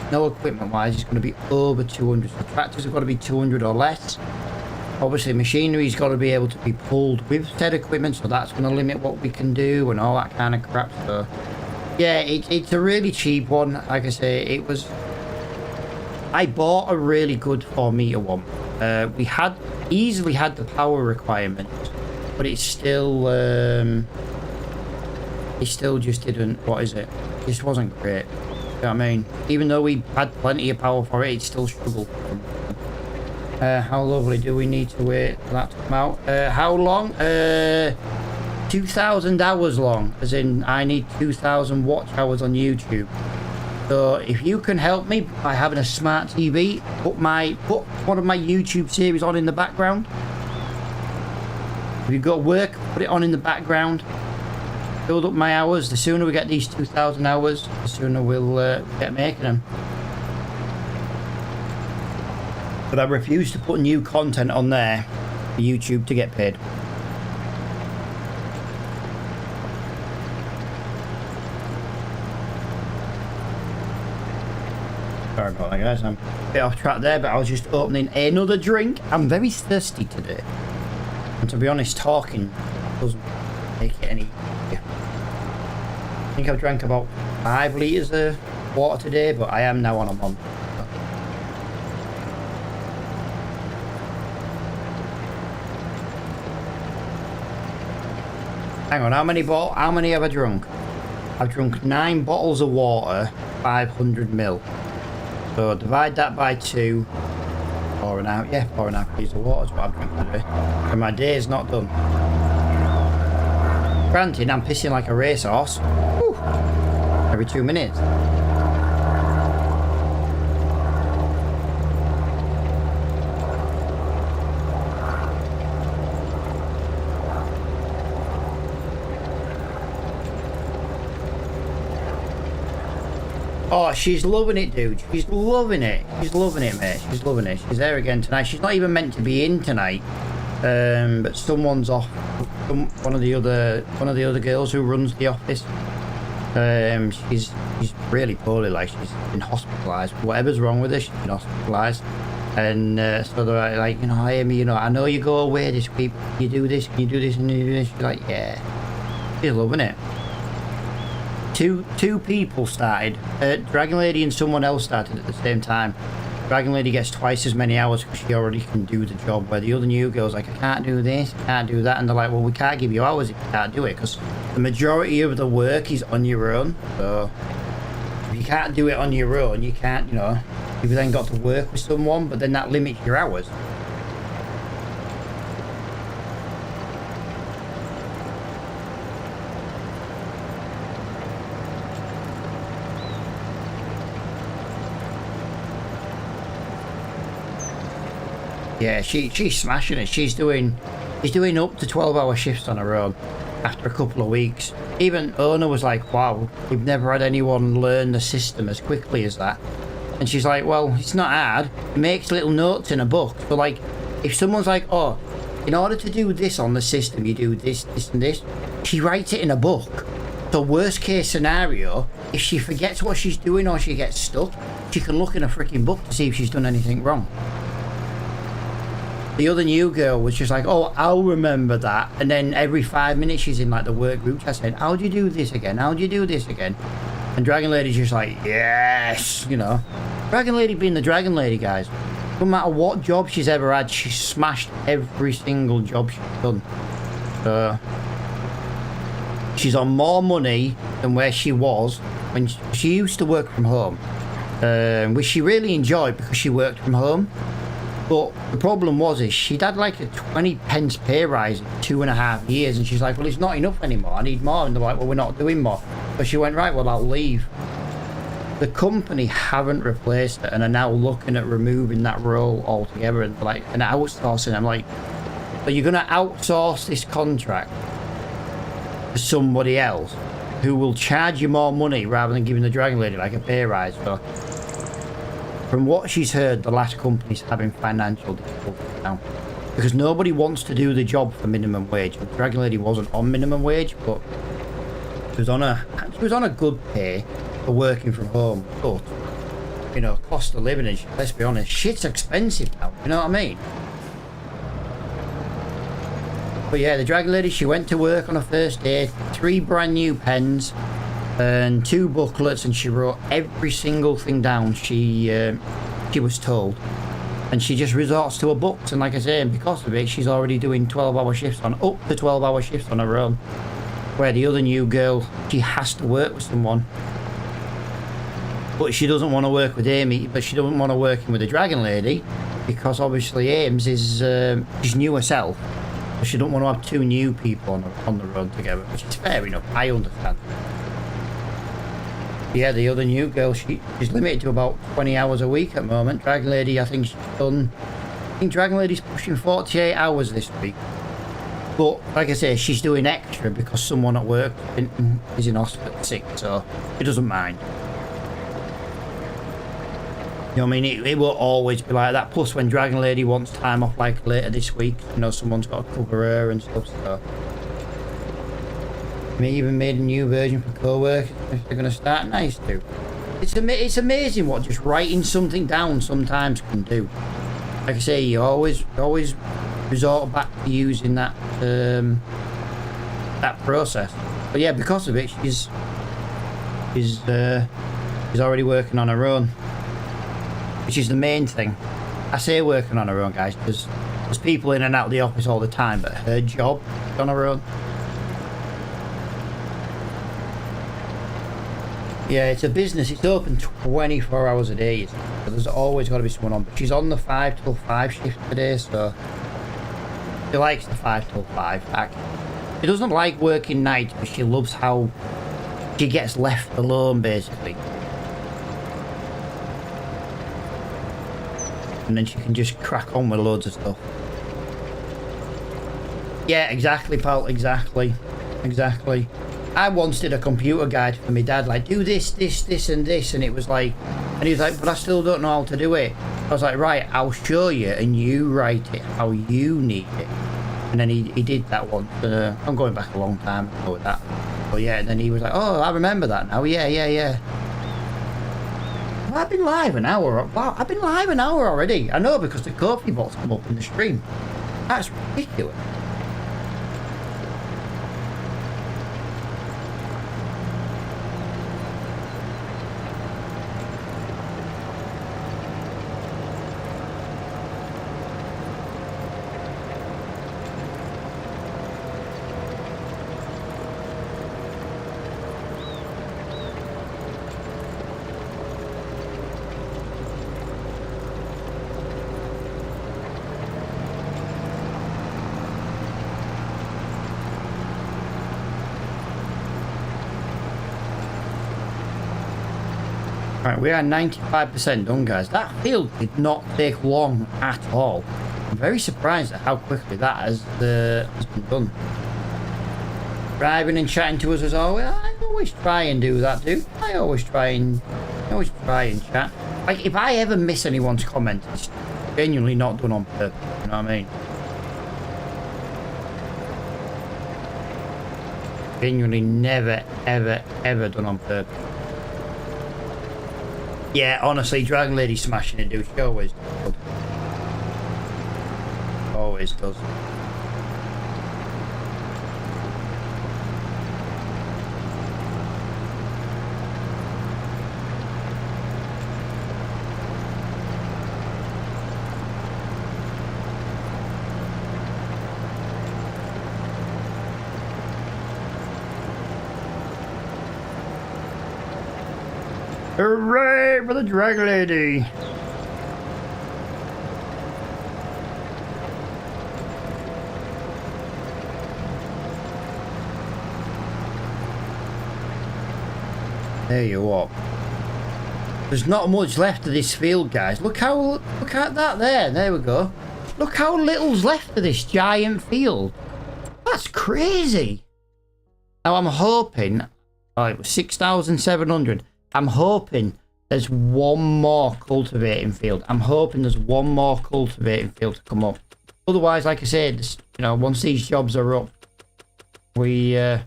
No equipment wise is going to be over 200. So tractors have got to be 200 or less. Obviously machinery's got to be able to be pulled with said equipment, so that's going to limit what we can do and all that kind of crap. So yeah, it's a really cheap one. Like I say, I bought a really good 4-meter one. We easily had the power requirement, but it still just didn't, what is it? It just wasn't great. You know what I mean? Even though we had plenty of power for it, it still struggled. How lovely do we need to wait for that to come out? How long? 2,000 hours long, as in I need 2,000 watch hours on YouTube. So if you can help me by having a smart TV, put one of my YouTube series on in the background. If you've got work, put it on in the background. Build up my hours. The sooner we get these 2,000 hours, the sooner we'll get making them. But I refuse to put new content on there for YouTube to get paid. Sorry about that, guys. I'm a bit off track there, but I was just opening another drink. I'm very thirsty today. And to be honest, talking doesn't make it any easier. I think I've drank about 5 litres of water today, but I am now on a month. Hang on, how many have I drunk? I've drunk 9 bottles of water, 500 ml. So divide that by 2, 4.5, yeah, 4.5 litres of water is what I've drunk today. And my day is not done. Granted, I'm pissing like a racehorse. Whew. Every 2 minutes. Oh, she's loving it, dude. She's loving it. She's loving it, mate. She's loving it. She's there again tonight. She's not even meant to be in tonight. But someone's off. One of the other girls who runs the office. She's really poorly. Like, she's been hospitalised. Whatever's wrong with her, she's been hospitalised. And so they're like, you know, hey, Amy, you know, I know you go away this week. Can you do this? Can you do this? And you do this? She's like, yeah. She's loving it. Two people started. Dragon Lady and someone else started at the same time. Dragon Lady gets twice as many hours because she already can do the job, where the other new girl's like, I can't do this, I can't do that, and they're like, well, we can't give you hours if you can't do it, because the majority of the work is on your own. So if you can't do it on your own, you can't, you know, you've then got to work with someone, but then that limits your hours. Yeah, she's smashing it. She's doing up to 12-hour shifts on her own after a couple of weeks. Even Ona was like, wow, we've never had anyone learn the system as quickly as that. And she's like, well, it's not hard. It makes little notes in a book. So like, if someone's like, oh, in order to do this on the system, you do this, this and this, she writes it in a book. So worst case scenario, if she forgets what she's doing or she gets stuck, she can look in a freaking book to see if she's done anything wrong. The other new girl was just like, oh, I'll remember that. And then every 5 minutes she's in like the work group chat saying, how'd you do this again? How'd you do this again? And Dragon Lady's just like, yes, you know. Dragon Lady being the Dragon Lady, guys. No matter what job she's ever had, she's smashed every single job she's done. So she's on more money than where she was when she used to work from home. Which she really enjoyed because she worked from home. But the problem was she'd had like a 20 pence pay rise in 2.5 years, and she's like, well, it's not enough anymore, I need more. And they're like, well, we're not doing more. So she went, right, well, I'll leave. The company haven't replaced it and are now looking at removing that role altogether and like an outsourcing. I'm like, so you're going to outsource this contract to somebody else who will charge you more money rather than giving the Dragon Lady like a pay rise. So from what she's heard, the last company's having financial difficulties now because nobody wants to do the job for minimum wage. The Dragon Lady wasn't on minimum wage, but she was on a good pay for working from home. But you know, cost of living, and let's be honest, shit's expensive now. You know what I mean? But yeah, the Dragon Lady, she went to work on her first day, 3 brand new pens and 2 booklets, and she wrote every single thing down she was told, and she just resorts to her books. And like I say, because of it, she's already doing 12-hour shifts on up to 12-hour shifts on her own, where the other new girl, she has to work with someone, but she doesn't want to work with Amy, but she doesn't want to work with the Dragon Lady because obviously Ames is she's new herself, so she don't want to have 2 new people on the road together, which is fair enough. I understand. Yeah, the other new girl, she's limited to about 20 hours a week at the moment. Dragon Lady, I think Dragon Lady's pushing 48 hours this week. But like I say, she's doing extra because someone at work is in hospital sick, so she doesn't mind. You know what I mean? It will always be like that. Plus, when Dragon Lady wants time off, like later this week, you know, someone's got to cover her and stuff, so. They even made a new version for co-workers if they're going to start. Nice too. It's amazing what just writing something down sometimes can do. Like I say, you always resort back to using that that process. But yeah, because of it, she's already working on her own, which is the main thing. I say working on her own, guys, because there's people in and out of the office all the time, but her job is on her own. Yeah, it's a business. It's open 24 hours a day, so there's always got to be someone on. But she's on the 5 till 5 shift today, so she likes the 5 till 5. She doesn't like working nights, but she loves how she gets left alone, basically. And then she can just crack on with loads of stuff. Yeah, exactly, pal. Exactly. I once did a computer guide for my dad, like, do this, and this, and it was like, and he was like, but I still don't know how to do it. I was like, right, I'll show you, and you write it how you need it. And then he did that once. I'm going back a long time ago with that. But yeah, and then he was like, oh, I remember that now. Yeah. Well, I've been live an hour. Wow, I've been live an hour already. I know, because the coffee bots come up in the stream. That's ridiculous. Right, we are 95% done, guys. That field did not take long at all. I'm very surprised at how quickly that has been done. Driving and chatting to us as always. I always try and do that, dude. I always try and chat. Like, if I ever miss anyone's comment, it's genuinely not done on purpose. You know what I mean? Genuinely never, ever, ever done on purpose. Yeah, honestly, Dragon Lady smashing it, dude. She always does. Always does. Hooray for the Dragon Lady! There you are. There's not much left of this field, guys. Look at that there. There we go. Look how little's left of this giant field. That's crazy. Now I'm hoping. Oh, it was 6,700. I'm hoping there's one more cultivating field. I'm hoping there's one more cultivating field to come up. Otherwise, like I said, you know, once these jobs are up, we not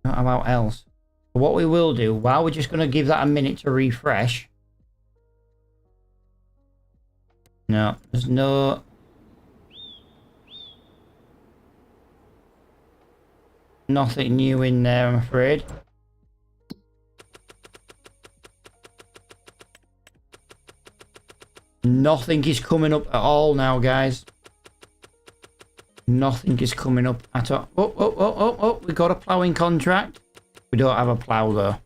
about else. But what we will do, while we're just going to give that a minute to refresh. No, there's no. Nothing new in there, I'm afraid. Nothing is coming up at all now, guys. Nothing is coming up at all. Oh, we got a ploughing contract. We don't have a plough, though.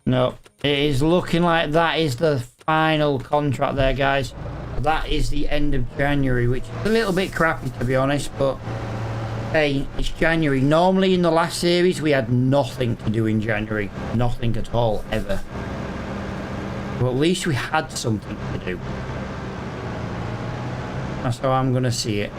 No, it is looking like that is the final contract there, guys. That is the end of January, which is a little bit crappy, to be honest, but hey, it's January. Normally in the last series we had nothing to do in January, nothing at all, ever. But at least we had something to do. That's how I'm gonna see it.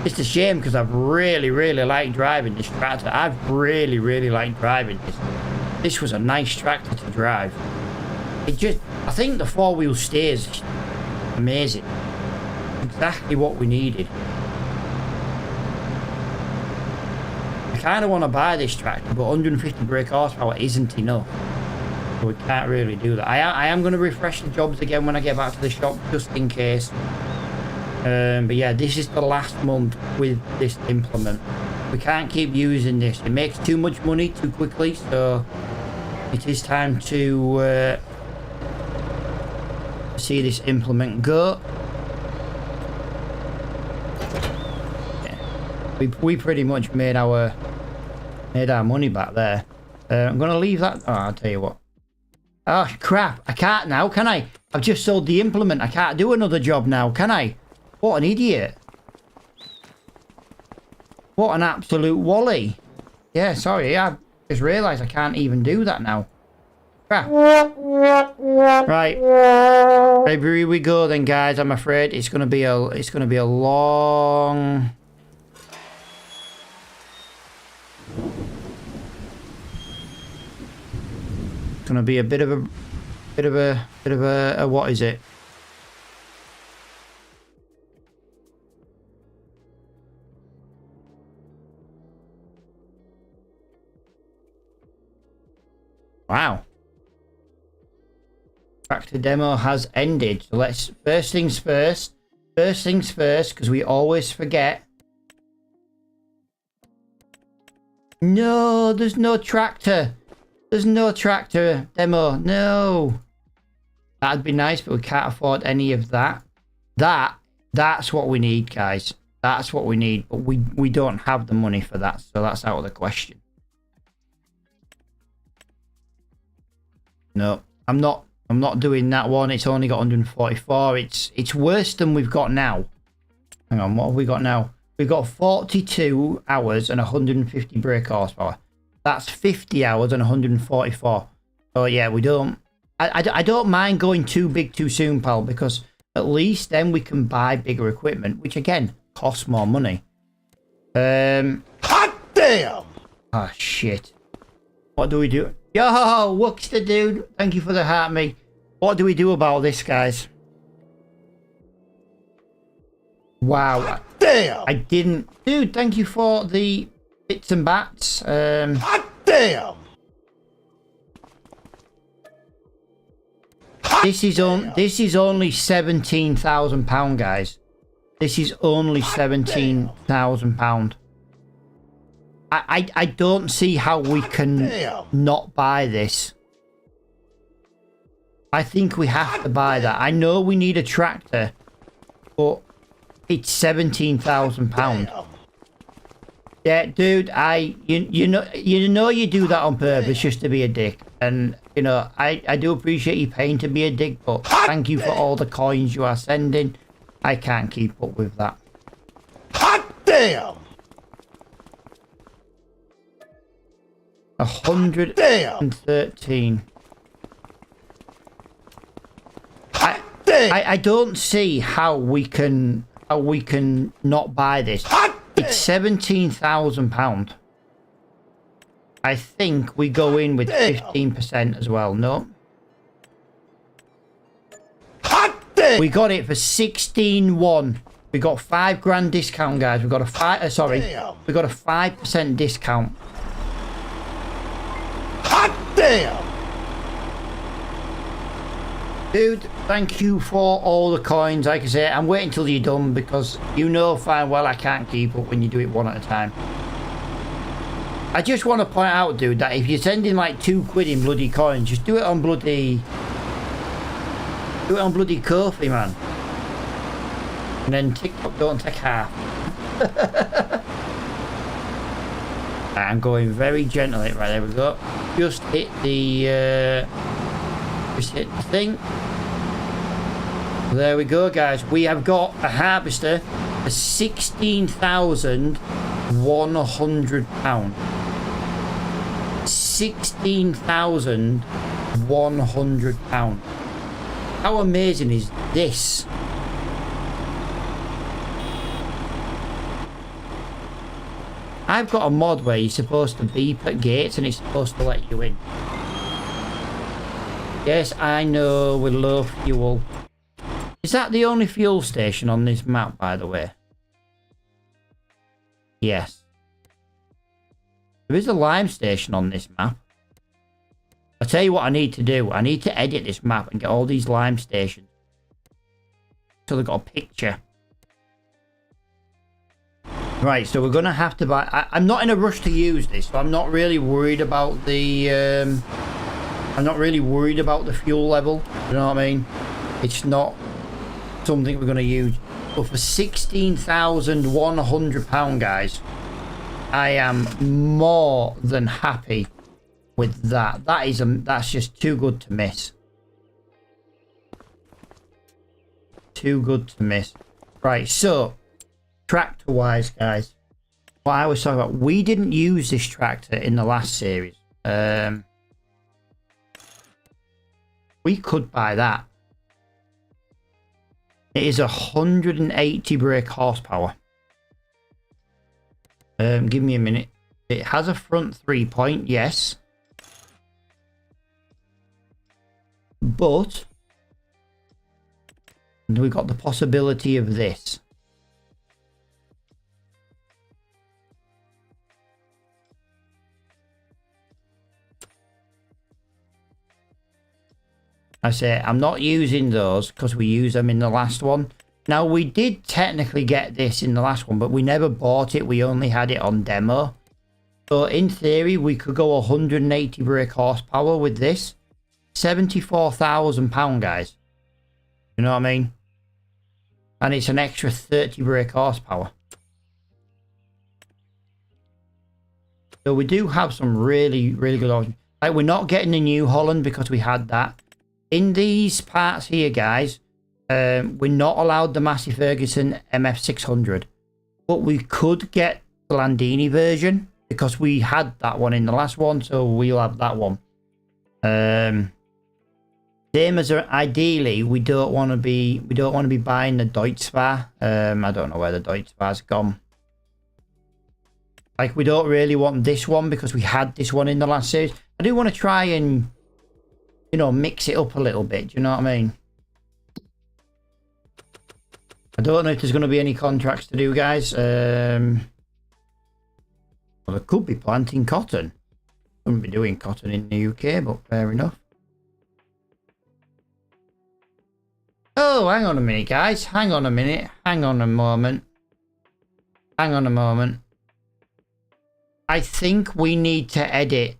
It's a shame because I've really liked driving this tractor. I've really liked driving this. This was a nice tractor to drive. I think the four-wheel steers is amazing. Exactly what we needed. I kind of want to buy this tractor, but 150 brake horsepower isn't enough. So we can't really do that. I am going to refresh the jobs again when I get back to the shop, just in case. But yeah, this is the last month with this implement. We can't keep using this. It makes too much money too quickly, so it is time to see this implement go. Yeah. We pretty much made our money back there. I'm gonna leave that. Oh, I'll tell you what. Oh crap! I can't now, can I? I've just sold the implement. I can't do another job now, can I? What an idiot. What an absolute wally. Yeah, sorry. I just realised I can't even do that now. Crap. Right. Here we go then, guys. I'm afraid it's gonna be a long. It's gonna be a bit of a what is it? Wow. Tractor demo has ended. So let's first things first, because we always forget. No, there's no tractor. There's no tractor demo. No. That'd be nice, but we can't afford any of that. That's what we need, guys. That's what we need, but we don't have the money for that, so that's out of the question. No, I'm not doing that one. It's only got 144. It's worse than we've got now. Hang on, what have we got now? We've got 42 hours and 150 brake horsepower. That's 50 hours and 144. Oh yeah, we don't. I don't mind going too big too soon, pal, because at least then we can buy bigger equipment, which again costs more money. Hot damn! Ah, shit. What do we do? Yo, Wookster dude, thank you for the heart, me. What do we do about this, guys? Wow. Damn! I didn't. Dude, thank you for the bits and bats. Hot damn! This is only £17,000, guys. This is only £17,000. I don't see how we can not buy this. I think we have to buy that. I know we need a tractor, but it's £17,000. Yeah, dude, you know you do that on purpose just to be a dick. And, you know, I do appreciate you paying to be a dick, but thank you for all the coins you are sending. I can't keep up with that. Hot damn! 113. I don't see how we can not buy this. It's £17,000. I think we go in with 15% as well. No. We got it for 16.1. We got £5,000 discount, guys. We got a we got a 5% discount. Hot damn! Dude, thank you for all the coins. Like I say, I'm waiting till you're done because you know fine well I can't keep up when you do it one at a time. I just want to point out, dude, that if you're sending like £2 in bloody coins, just do it on bloody Ko-fi, man. And then TikTok don't take half. I'm going very gently. Right, there we go. Just hit the thing. There we go, guys. We have got a harvester for £16,100. £16,100. How amazing is this? I've got a mod where you're supposed to beep at gates and it's supposed to let you in. Yes, I know, with low fuel. Is that the only fuel station on this map, by the way? Yes. There is a lime station on this map. I'll tell you what I need to do. I need to edit this map and get all these lime stations. So they've got a picture. Right, so we're going to have to buy... I'm not in a rush to use this, so I'm not really worried about the... I'm not really worried about the fuel level. You know what I mean? It's not something we're going to use. But for £16,100, guys, I am more than happy with that. That's just too good to miss. Too good to miss. Right, so tractor wise, guys, what I was talking about, we didn't use this tractor in the last series. We could buy that. It is 180 brake horsepower. Give me a minute. It has a front 3-point, yes. But we got the possibility of this. I say I'm not using those because we use them in the last one. Now, we did technically get this in the last one, but we never bought it. We only had it on demo. So in theory, we could go 180 brake horsepower with this. £74,000, guys. You know what I mean? And it's an extra 30 brake horsepower. So we do have some really, really good options. Like, we're not getting the New Holland because we had that. In these parts here, guys, we're not allowed the Massey Ferguson MF600. But we could get the Landini version because we had that one in the last one, so we'll have that one. Same as ideally, we don't want to be buying the Deutz-Fahr. I don't know where the Deutz-Fahr's gone. Like, we don't really want this one because we had this one in the last series. I do want to try and, you know, mix it up a little bit. Do you know what I mean? I don't know if there's going to be any contracts to do, guys. Well, there could be planting cotton. Wouldn't be doing cotton in the UK, but fair enough. Oh, hang on a minute, guys. Hang on a minute. Hang on a moment. Hang on a moment. I think we need to edit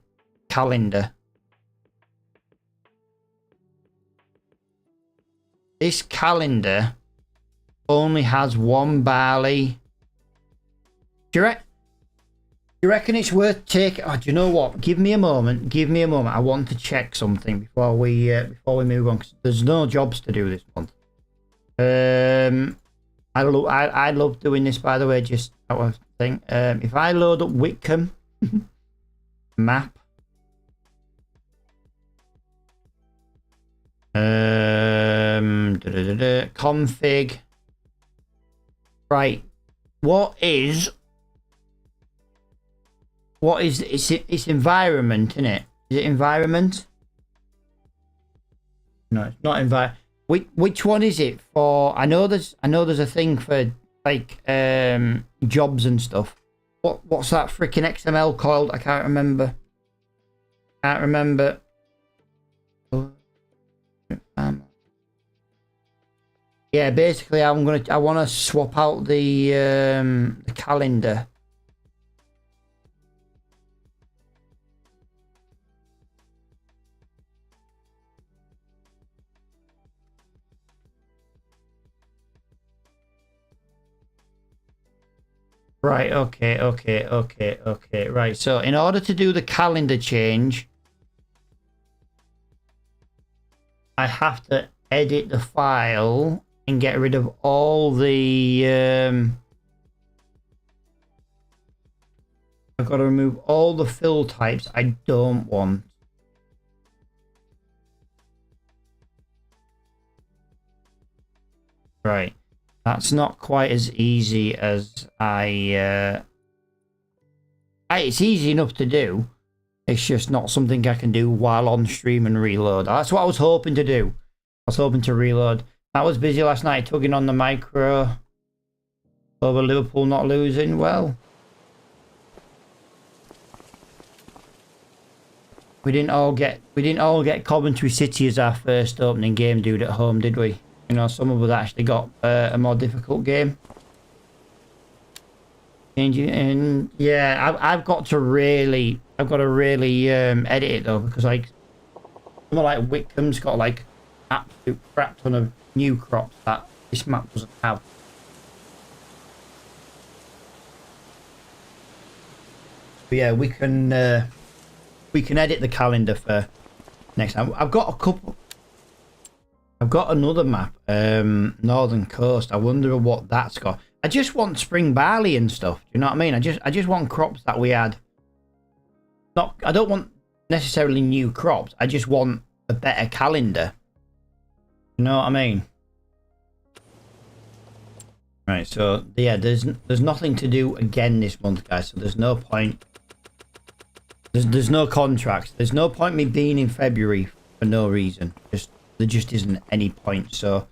calendar. This calendar only has one barley. Do you reckon it's worth taking? Oh, do you know what? Give me a moment. Give me a moment. I want to check something before we move on, because there's no jobs to do this month. I love doing this, by the way. Just that was thing. If I load up Whitcomb map, config. Right, what is it's environment, isn't it? Is it environment? No, it's not environment. Which one is it for? I know there's a thing for like jobs and stuff. What's that freaking XML called? I can't remember. Yeah, basically I want to swap out the calendar. Right, okay. Right, so in order to do the calendar change, I have to edit the file and get rid of all the I've got to remove all the fill types I don't want. Right. That's not quite as easy as it's easy enough to do. It's just not something I can do while on stream and reload. That's what I was hoping to do. I was hoping to reload. I was busy last night tugging on the micro over Liverpool not losing. Well, we didn't all get Coventry City as our first opening game, dude, at home, did we? You know, some of us actually got a more difficult game. And yeah, I've got to really edit it though, because like something like Whitcomb's got like absolute crap ton of new crops that this map doesn't have. But yeah, we can edit the calendar for next time. I've got another map, Northern Coast. I wonder what that's got. I just want spring barley and stuff. Do you know what I mean? I just want crops that we had. I don't want necessarily new crops. I just want a better calendar. You know what I mean? Right. So yeah, there's nothing to do again this month, guys. So there's no point. There's no contracts. There's no point me being in February for no reason. There just isn't any point. So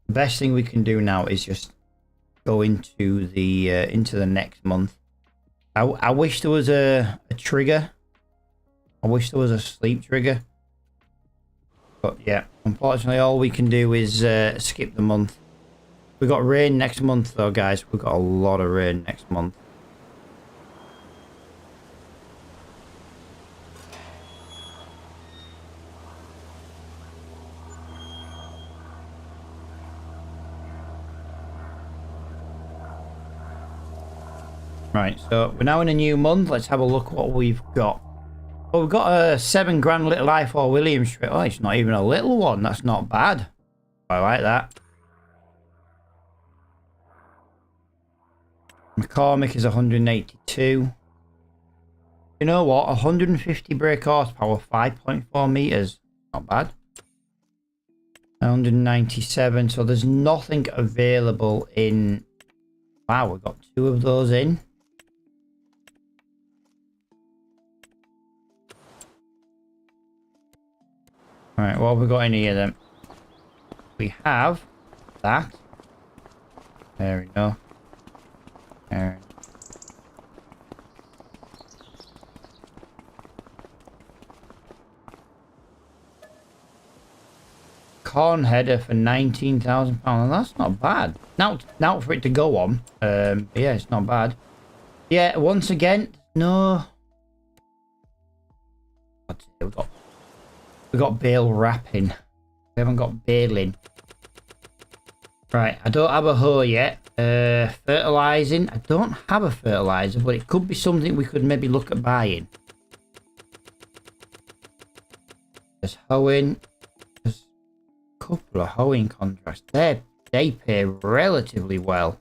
the best thing we can do now is just go into the next month. I wish there was a trigger. I wish there was a sleep trigger. But yeah, unfortunately all we can do is skip the month. We got rain next month though, guys. We've got a lot of rain next month. Right, so we're now in a new month. Let's have a look what we've got. Well, we've got a 7 grand little i4 Williams strip. Oh, it's not even a little one. That's not bad. I like that. McCormick is 182. You know what? 150 brake horsepower, 5.4 meters. Not bad. 197. So there's nothing available in... Wow, we've got 2 of those in. Alright, what have we got in here then? We have that. There we go. There. Corn header for £19,000. That's not bad. Now for it to go on. Yeah, it's not bad. Yeah, once again, no. We got bale wrapping. We haven't got baling. Right, I don't have a hoe yet. Fertilizing. I don't have a fertilizer, but it could be something we could maybe look at buying. There's hoeing. There's a couple of hoeing contracts. They pay relatively well.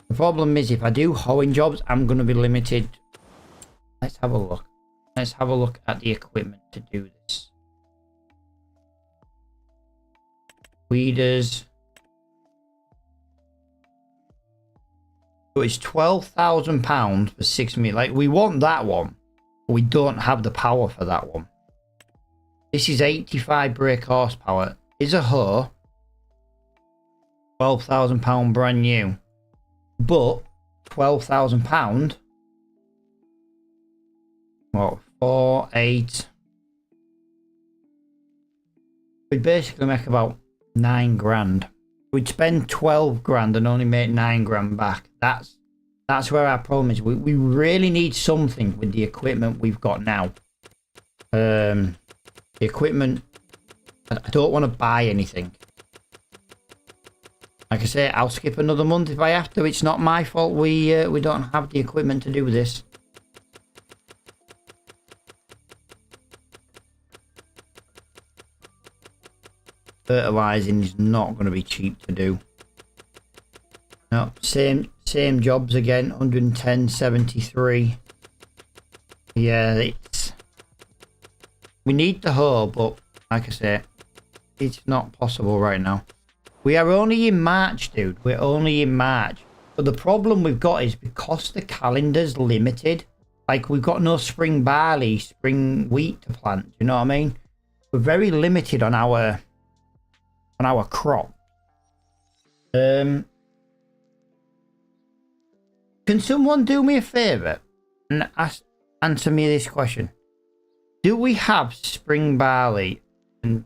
The problem is if I do hoeing jobs, I'm going to be limited. Let's have a look. Let's have a look at the equipment to do this. Weeders. So it's £12,000 for 6 meters. Like, we want that one, but we don't have the power for that one. This is 85 brake horsepower. Is a hoe. £12,000 brand new. But £12,000. What? 4, 8. We'd basically make about 9 grand. We'd spend 12 grand and only make 9 grand back. That's where our problem is. We really need something with the equipment we've got now. The equipment, I don't want to buy anything. Like I say, I'll skip another month if I have to. It's not my fault we don't have the equipment to do this. Fertilizing is not going to be cheap to do. No, same jobs again. 110.73. Yeah, we need the hoe, but like I say, it's not possible right now. We are only in March, dude. We're only in March. But the problem we've got is because the calendar's limited. Like, we've got no spring barley, spring wheat to plant. You know what I mean? We're very limited on our crop. Can someone do me a favor and answer me this question? Do we have spring barley and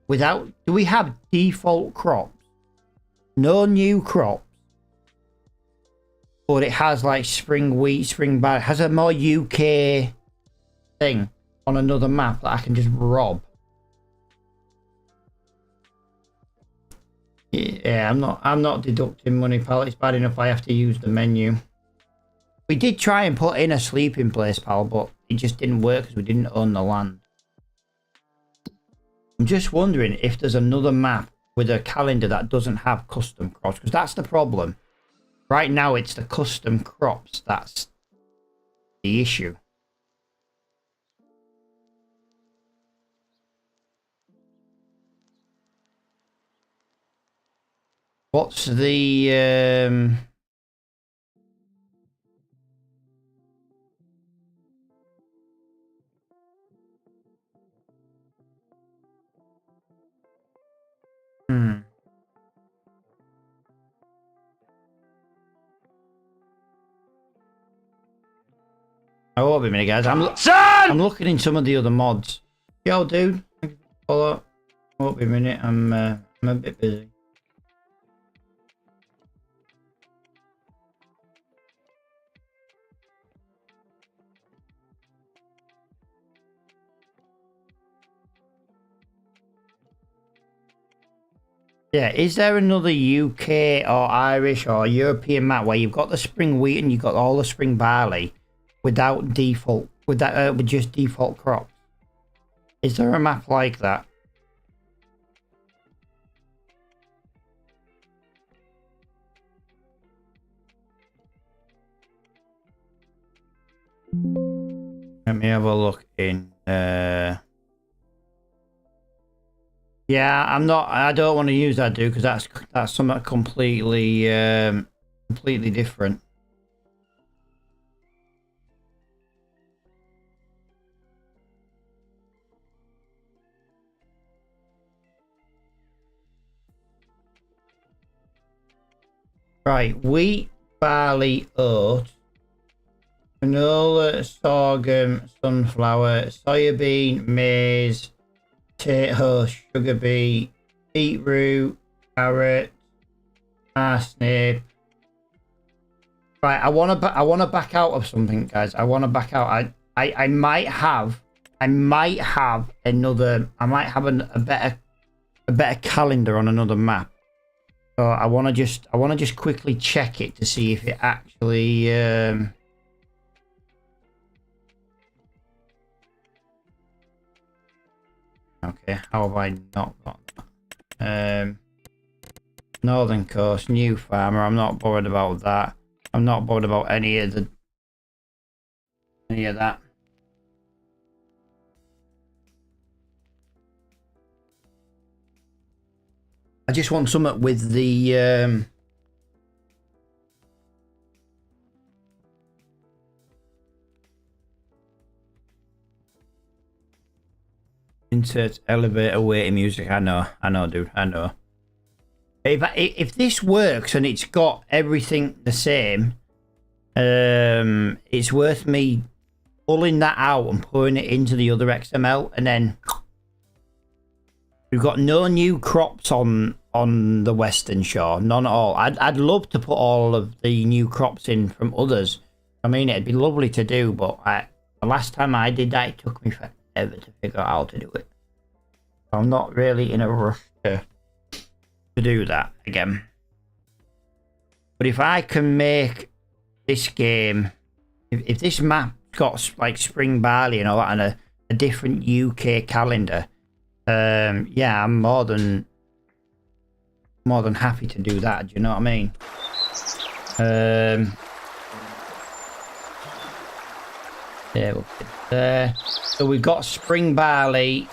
do we have default crops? No new crops. But it has like spring wheat, spring barley. It has a more UK thing on another map that I can just rob. Yeah, I'm not deducting money, pal. It's bad enough I have to use the menu. We did try and put in a sleeping place, pal, but it just didn't work because we didn't own the land. I'm just wondering if there's another map with a calendar that doesn't have custom crops, because that's the problem. Right now, it's the custom crops that's the issue. What's the I won't be a minute, guys. I'm looking in some of the other mods. Yo, dude. Thank you for the follow. I won't be a minute. I'm a bit busy. Yeah, is there another UK or Irish or European map where you've got the spring wheat and you've got all the spring barley without default, with just default crops? Is there a map like that? Let me have a look in. Yeah, I don't want to use that, dude, because that's something completely completely different. Right, wheat, barley, oat, canola, sorghum, sunflower, soybean, maize, potato, sugar beet, beetroot, carrot, parsnip. Right, I want to back out of something, guys. I want to back out. I might have another. I might have a better calendar on another map. So I want to just quickly check it to see if it actually. Okay, how have I not got that? Northern Coast, New Farmer. I'm not bothered about that. I'm not bothered about any of that. I just want something with the insert elevator waiting music. I know, dude. I know. If this works and it's got everything the same, it's worth me pulling that out and putting it into the other XML, and then we've got no new crops on the Western Shore, none at all. I'd love to put all of the new crops in from others. I mean, it'd be lovely to do, but the last time I did that, it took me forever to figure out how to do it. I'm not really in a rush to do that again. But if I can make this game, if this map got like spring barley and all that, and a different UK calendar, yeah, I'm more than happy to do that. Do you know what I mean? Yeah, we'll put it there. So we've got spring barley,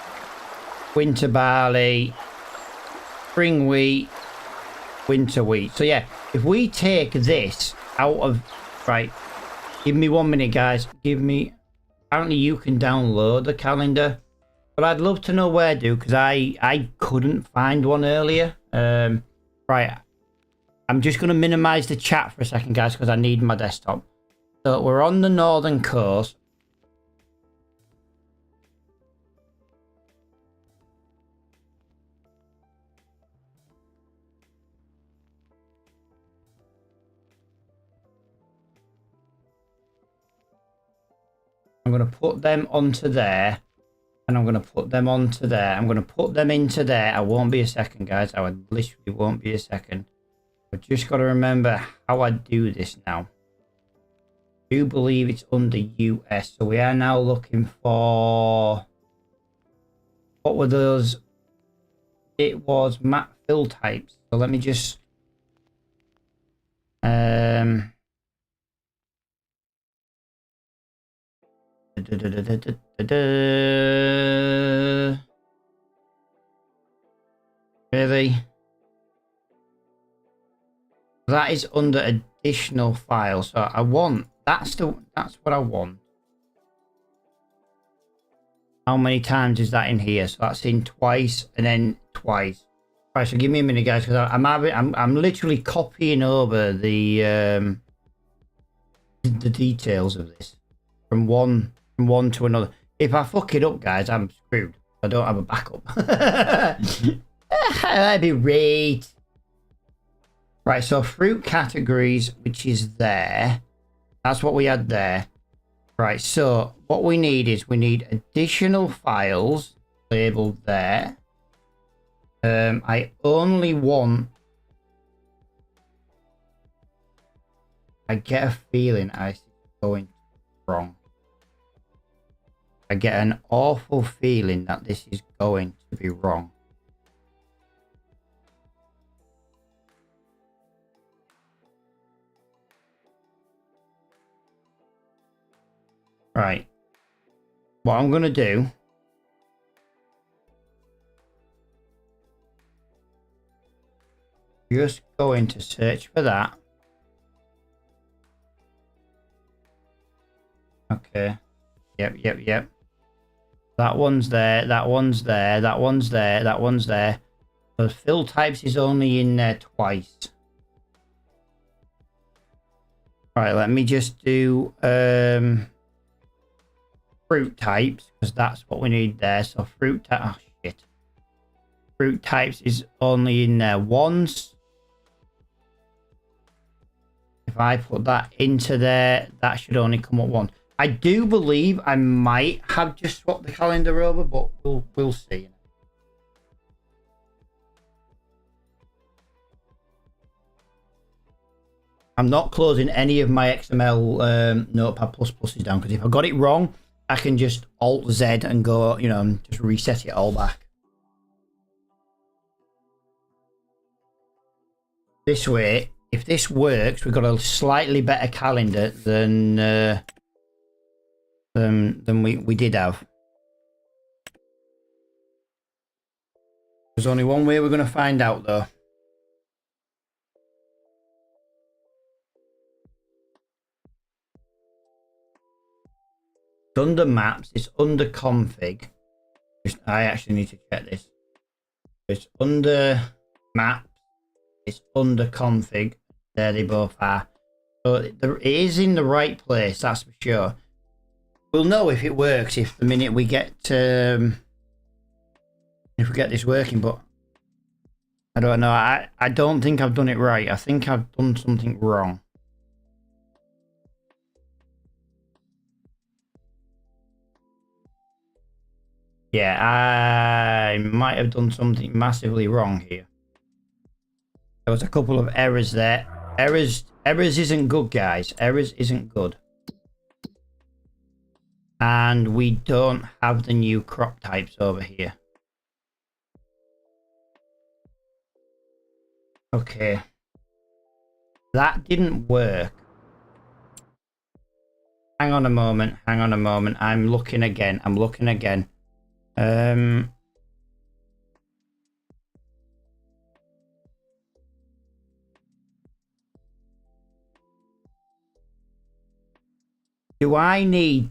winter barley, spring wheat, winter wheat. So yeah, if we take this out of, right, give me 1 minute, guys. Apparently you can download the calendar, but I'd love to know where to, because I couldn't find one earlier. Right, I'm just going to minimize the chat for a second, guys, because I need my desktop. So we're on the Northern Coast. I'm going to put them onto there, and I'm going to put them onto there. I'm going to put them into there. I won't be a second, guys. I literally won't be a second. I've just got to remember how I do this now. I do believe it's under US. So we are now looking for... What were those? It was map fill types. So let me just... Really? That is under additional files. So I want that's what I want. How many times is that in here? So that's in twice and then twice. Right, so give me a minute, guys, because I'm literally copying over the details of this from one to another. If I fuck it up, guys, I'm screwed. I don't have a backup. That'd be great. Right, so fruit categories, which is there. That's what we had there. Right, so what we need is we need additional files labeled there. I only want... I get a feeling I see it going wrong. I get an awful feeling that this is going to be wrong. Right. What I'm going to do... Just going to search for that. Okay. Yep. That one's there, that one's there, that one's there, that one's there. So fill types is only in there twice. Right, let me just do fruit types, because that's what we need there. So fruit type, oh shit. Fruit types is only in there once. If I put that into there, that should only come up one. I do believe I might have just swapped the calendar over, but we'll see. I'm not closing any of my XML Notepad++ down, because if I got it wrong, I can just Alt Z and go, you know, and just reset it all back. This way, if this works, we've got a slightly better calendar than we did have. There's only one way we're going to find out, though. It's under maps. It's under config. I actually need to check this. It's under maps. It's under config. There they both are. So it is in the right place, that's for sure. We'll know if it works if the minute we get if we get this working, but I don't know. I don't think I've done it right. I think I've done something wrong. Yeah, I might have done something massively wrong here. There was a couple of errors there. Errors isn't good, guys. Errors isn't good. And we don't have the new crop types over here. Okay. That didn't work. Hang on a moment. I'm looking again. Do I need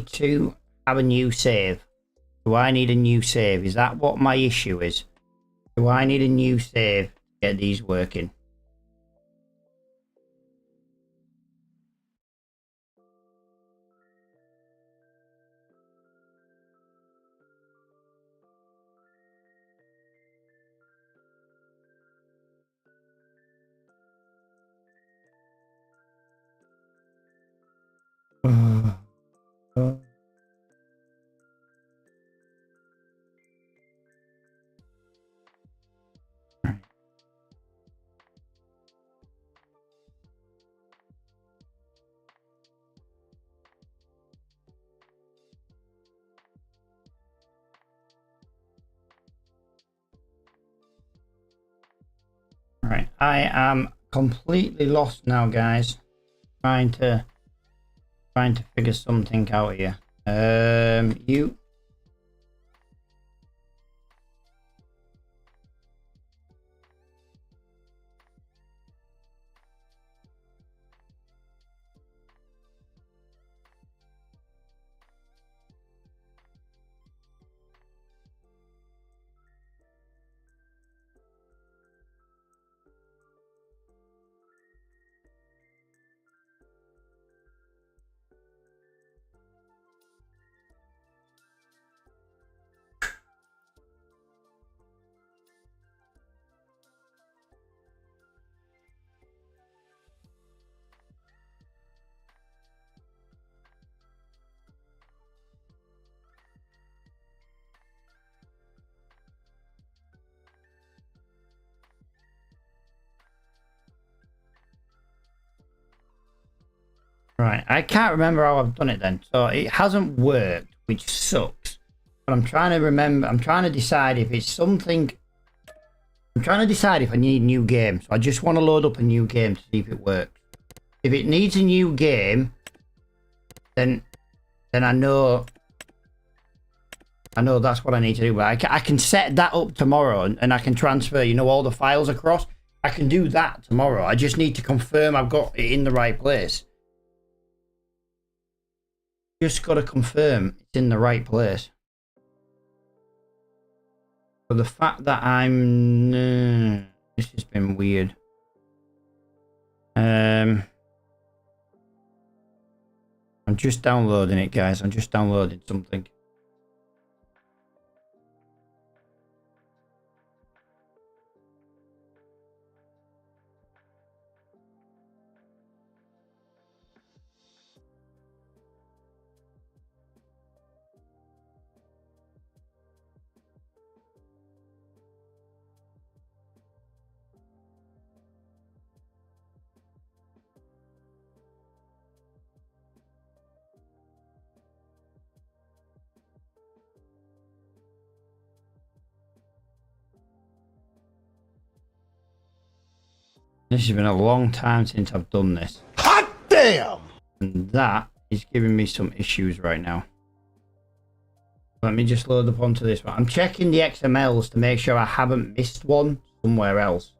to have a new save? Do I need a new save? Is that what my issue is? Do I need a new save to get these working? Right, I am completely lost now, guys. Trying to figure something out here. You. Right, I can't remember how I've done it then. So it hasn't worked, which sucks. But I'm trying to remember, I'm trying to decide if it's something... I'm trying to decide if I need a new game. So I just want to load up a new game to see if it works. If it needs a new game, then I know that's what I need to do. But I can set that up tomorrow and I can transfer, you know, all the files across. I can do that tomorrow. I just need to confirm I've got it in the right place. Just got to confirm it's in the right place. So the fact that I'm... this has been weird. I'm just downloading it, guys. I'm just downloading something. This has been a long time since I've done this. Hot damn! And that is giving me some issues right now. Let me just load up onto this one. I'm checking the XMLs to make sure I haven't missed one somewhere else.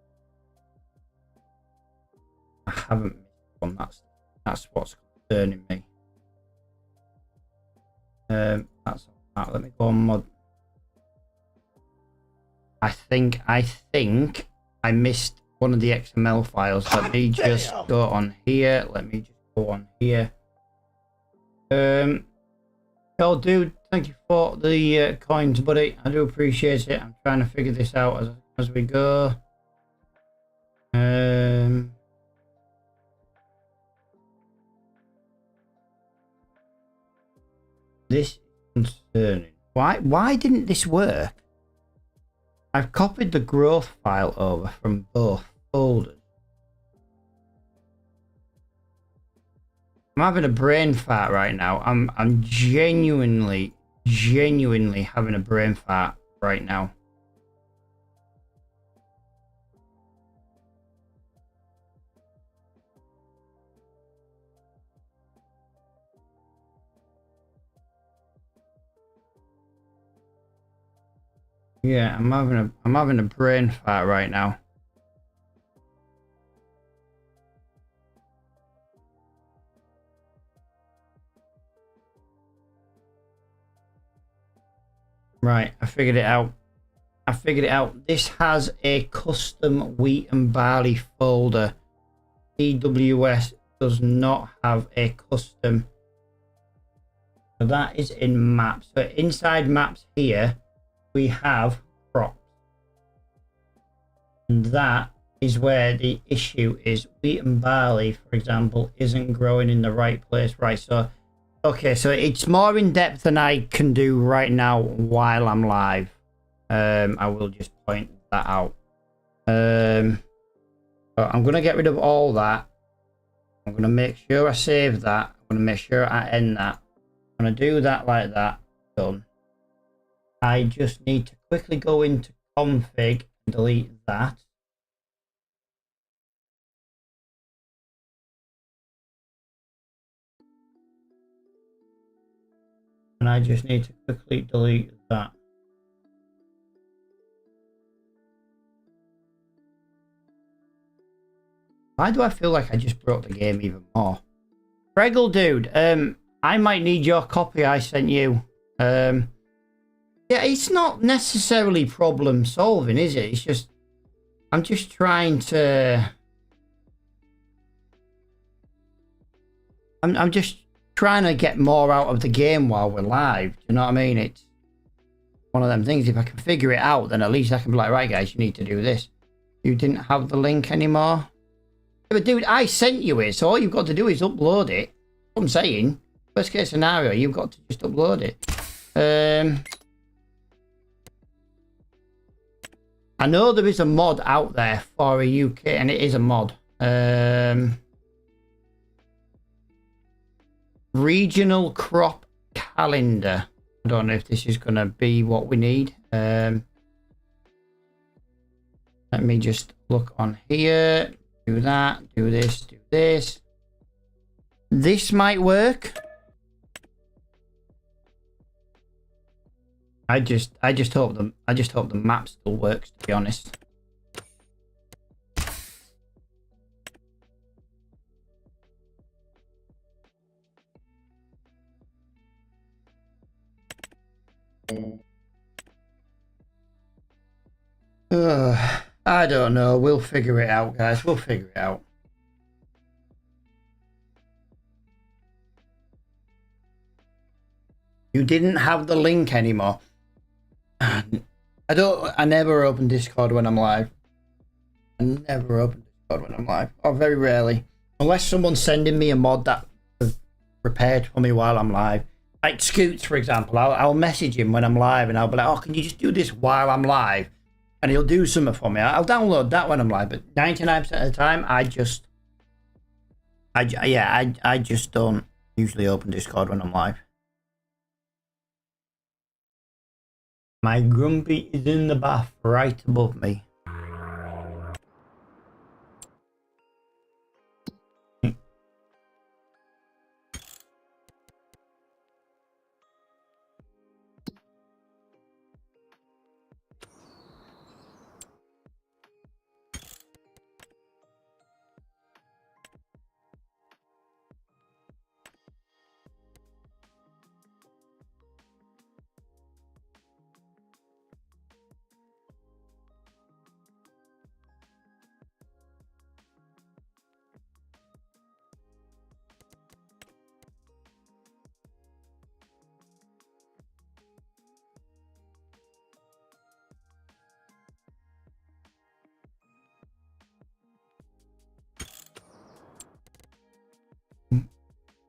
I haven't missed one. That's what's concerning me. That's that. Let me go on mod. I think I missed one of the XML files. Let me just go on here. Let me just go on here. Oh, dude, thank you for the coins, buddy. I do appreciate it. I'm trying to figure this out as we go. This is concerning. Why didn't this work? I've copied the growth file over from both folders. I'm having a brain fart right now. I'm genuinely having a brain fart right now. Yeah, I'm having a brain fart right now. Right, I figured it out. This has a custom wheat and barley folder. TWS does not have a custom. So that is in maps. So inside maps here, we have crops. And that is where the issue is. Wheat and barley, for example, isn't growing in the right place. Right, so okay, so it's more in depth than I can do right now while I'm live. I will just point that out. So I'm going to get rid of all that. I'm going to make sure I save that. I'm going to make sure I end that. I'm going to do that like that. Done. I just need to quickly go into config and delete that. And I just need to quickly delete that. Why do I feel like I just broke the game even more? Reggle dude, I might need your copy I sent you. Yeah, it's not necessarily problem solving, is it? It's just, I'm just trying to... I'm just trying to get more out of the game while we're live. Do you know what I mean? It's one of them things. If I can figure it out, then at least I can be like, right, guys, you need to do this. You didn't have the link anymore? Yeah, but dude, I sent you it, so all you've got to do is upload it. That's what I'm saying. Worst case scenario, you've got to just upload it. I know there is a mod out there for a UK, and it is a mod. regional crop calendar. I don't know if this is going to be what we need. Let me just look on here. Do that. Do this. Do this. This might work. I just hope the map still works, to be honest. I don't know. We'll figure it out, guys. We'll figure it out. You didn't have the link anymore. I never open Discord when I'm live. I never open Discord when I'm live. Or very rarely. Unless someone's sending me a mod that was prepared for me while I'm live. Like Scoots, for example. I'll message him when I'm live and I'll be like, oh, can you just do this while I'm live? And he'll do something for me. I'll download that when I'm live. But 99% of the time, I just don't usually open Discord when I'm live. My Grumpy is in the bath right above me.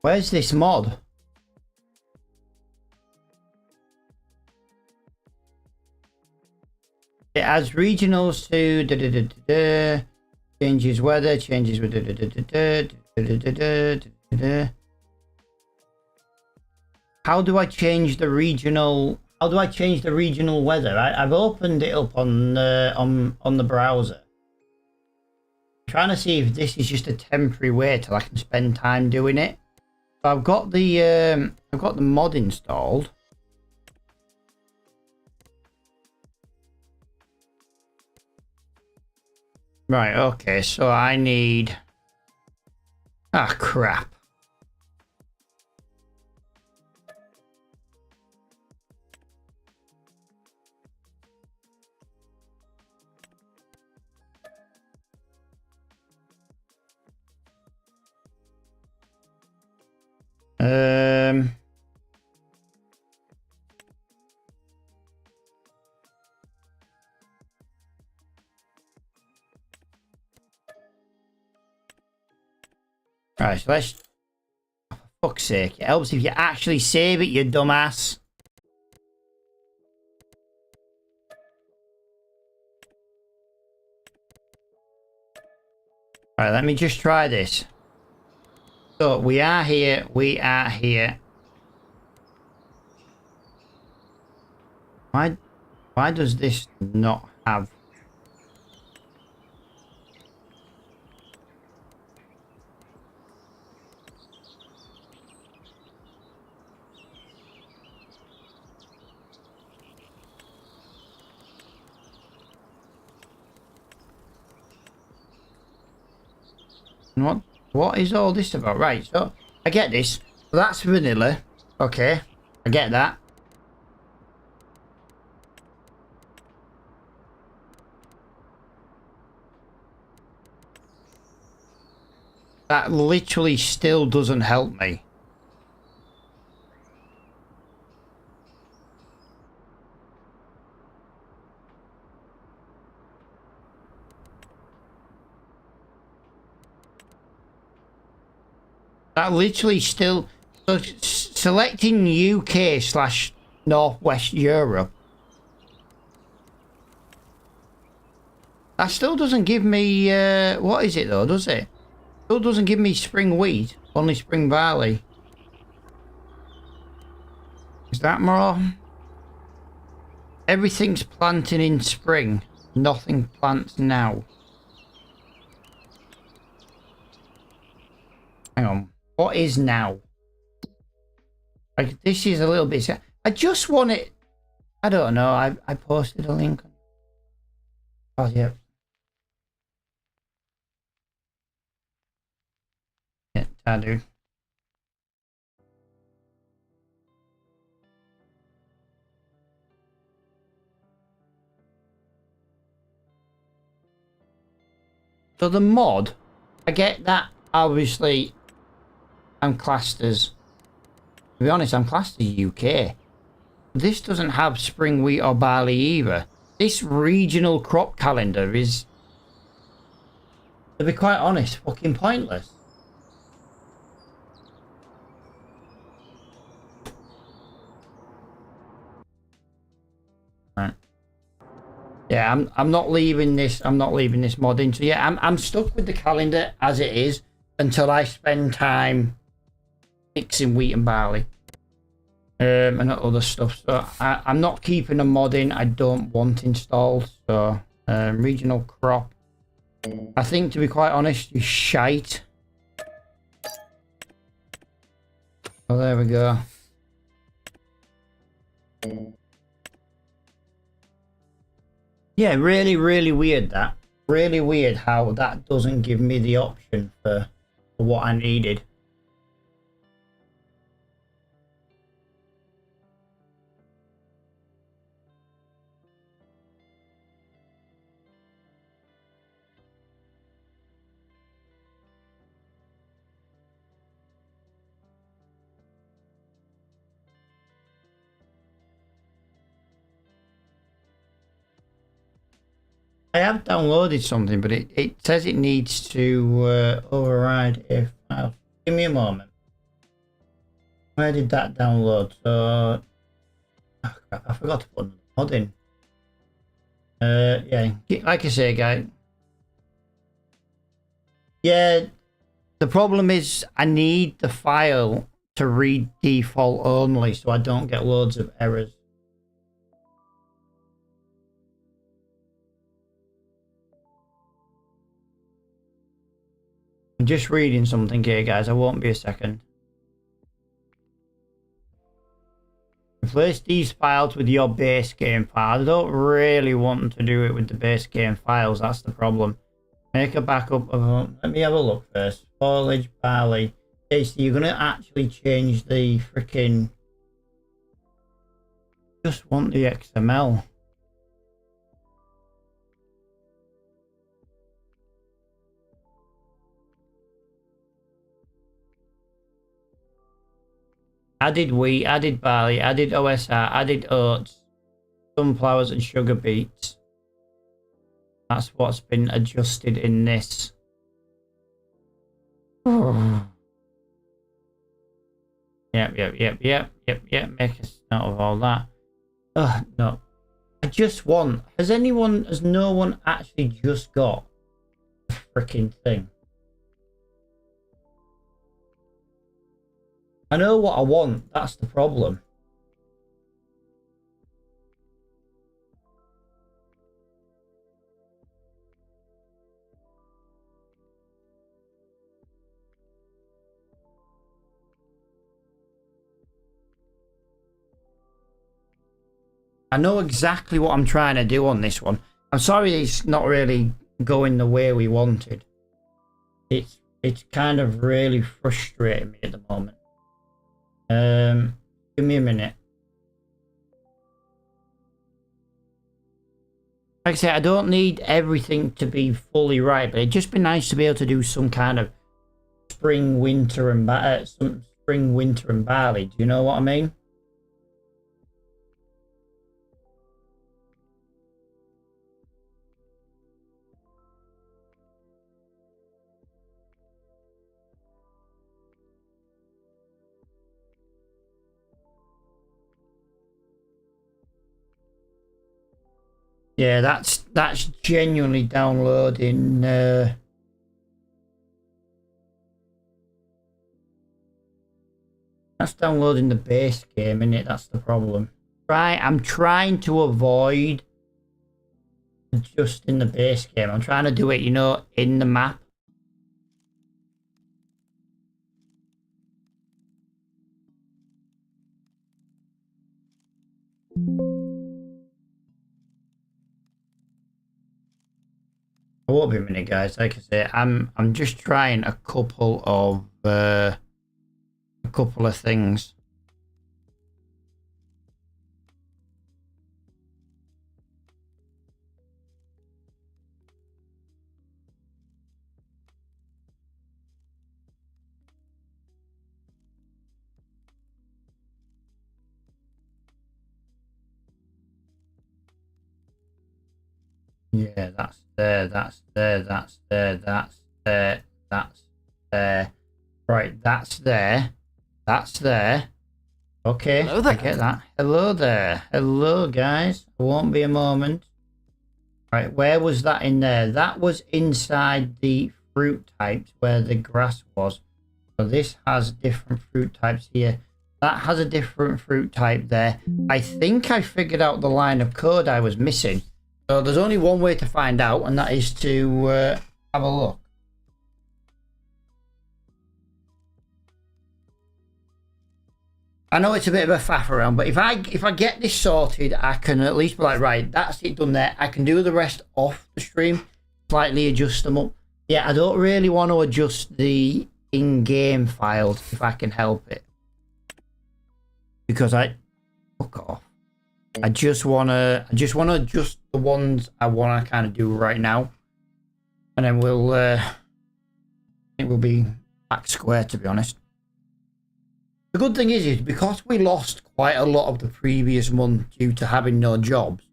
Where's this mod? It adds regionals to changes weather, changes with How do I change the regional? How do I change the regional weather? I've opened it up on the browser. I'm trying to see if this is just a temporary way till I can spend time doing it. I've got the mod installed. Right, okay, so I need... Ah, crap. Right, so let's... For fuck's sake, it helps if you actually save it, you dumbass. Alright, let me just try this. So, we are here. Why does this not have... What is all this about? Right, so I get this. So that's vanilla. Okay, I get that. That literally still doesn't help me. That literally still... So selecting UK / Northwest Europe. That still doesn't give me... what is it though, does it? Still doesn't give me spring wheat, only spring barley. Is that more? Everything's planting in spring. Nothing plants now. Hang on. What is now? Like, this is a little bit... I just want it... I don't know. I posted a link. Oh, yeah. Yeah, I do. So the mod, I get that, obviously, I'm classed as, to be honest, I'm classed as UK. This doesn't have spring wheat or barley either. This regional crop calendar is, to be quite honest, fucking pointless. Right. Yeah, I'm not leaving this. I'm not leaving this mod in. So yeah, I'm stuck with the calendar as it is until I spend time mixing wheat and barley, and other stuff. So I'm not keeping a mod in. I don't want installed. So regional crop. I think, to be quite honest, is shite. Oh, there we go. Yeah, really, really weird that. Really weird how that doesn't give me the option for what I needed. I have downloaded something, but it says it needs to override a file. Give me a moment. Where did that download? So, oh crap, I forgot to put the mod in. Yeah, like I say, guys. Yeah, the problem is I need the file to read default only, so I don't get loads of errors. I'm just reading something here, guys. I won't be a second. Replace these files with your base game file. I don't really want to do it with the base game files. That's the problem. Make a backup of... Let me have a look first. Foliage, barley. Okay, so you're going to actually change the freaking... Just want the XML. Added wheat, added barley, added OSR, added oats, sunflowers and sugar beets. That's what's been adjusted in this. Yep. Make a note of all that. No. I just want... Has no one actually just got the freaking thing? I know what I want, that's the problem. I know exactly what I'm trying to do on this one. I'm sorry it's not really going the way we wanted. It's kind of really frustrating me at the moment. Give me a minute. Like I say, I don't need everything to be fully right, but it'd just be nice to be able to do some kind of spring, winter, and barley. Do you know what I mean? Yeah, that's genuinely downloading. That's downloading the base game, isn't it? That's the problem. Right, I'm trying to avoid adjusting the base game. I'm trying to do it, you know, in the map. I won't be a minute, guys. Like I say, I'm just trying a couple of things. Yeah, that's there, that's there, that's there, that's there, that's there. Right, that's there. That's there. Okay, Hello there. I get that. Hello there. Hello, guys. It won't be a moment. Right, where was that in there? That was inside the fruit types where the grass was. So this has different fruit types here. That has a different fruit type there. I think I figured out the line of code I was missing. So there's only one way to find out, and that is to have a look. I know it's a bit of a faff around, but if I get this sorted, I can at least be like, right, that's it done there. I can do the rest off the stream, slightly adjust them up. Yeah, I don't really want to adjust the in-game files if I can help it, because fuck off. I just wanna adjust the ones I wanna kind of do right now, and then it will be back square, to be honest. The good thing is because we lost quite a lot of the previous month due to having no jobs,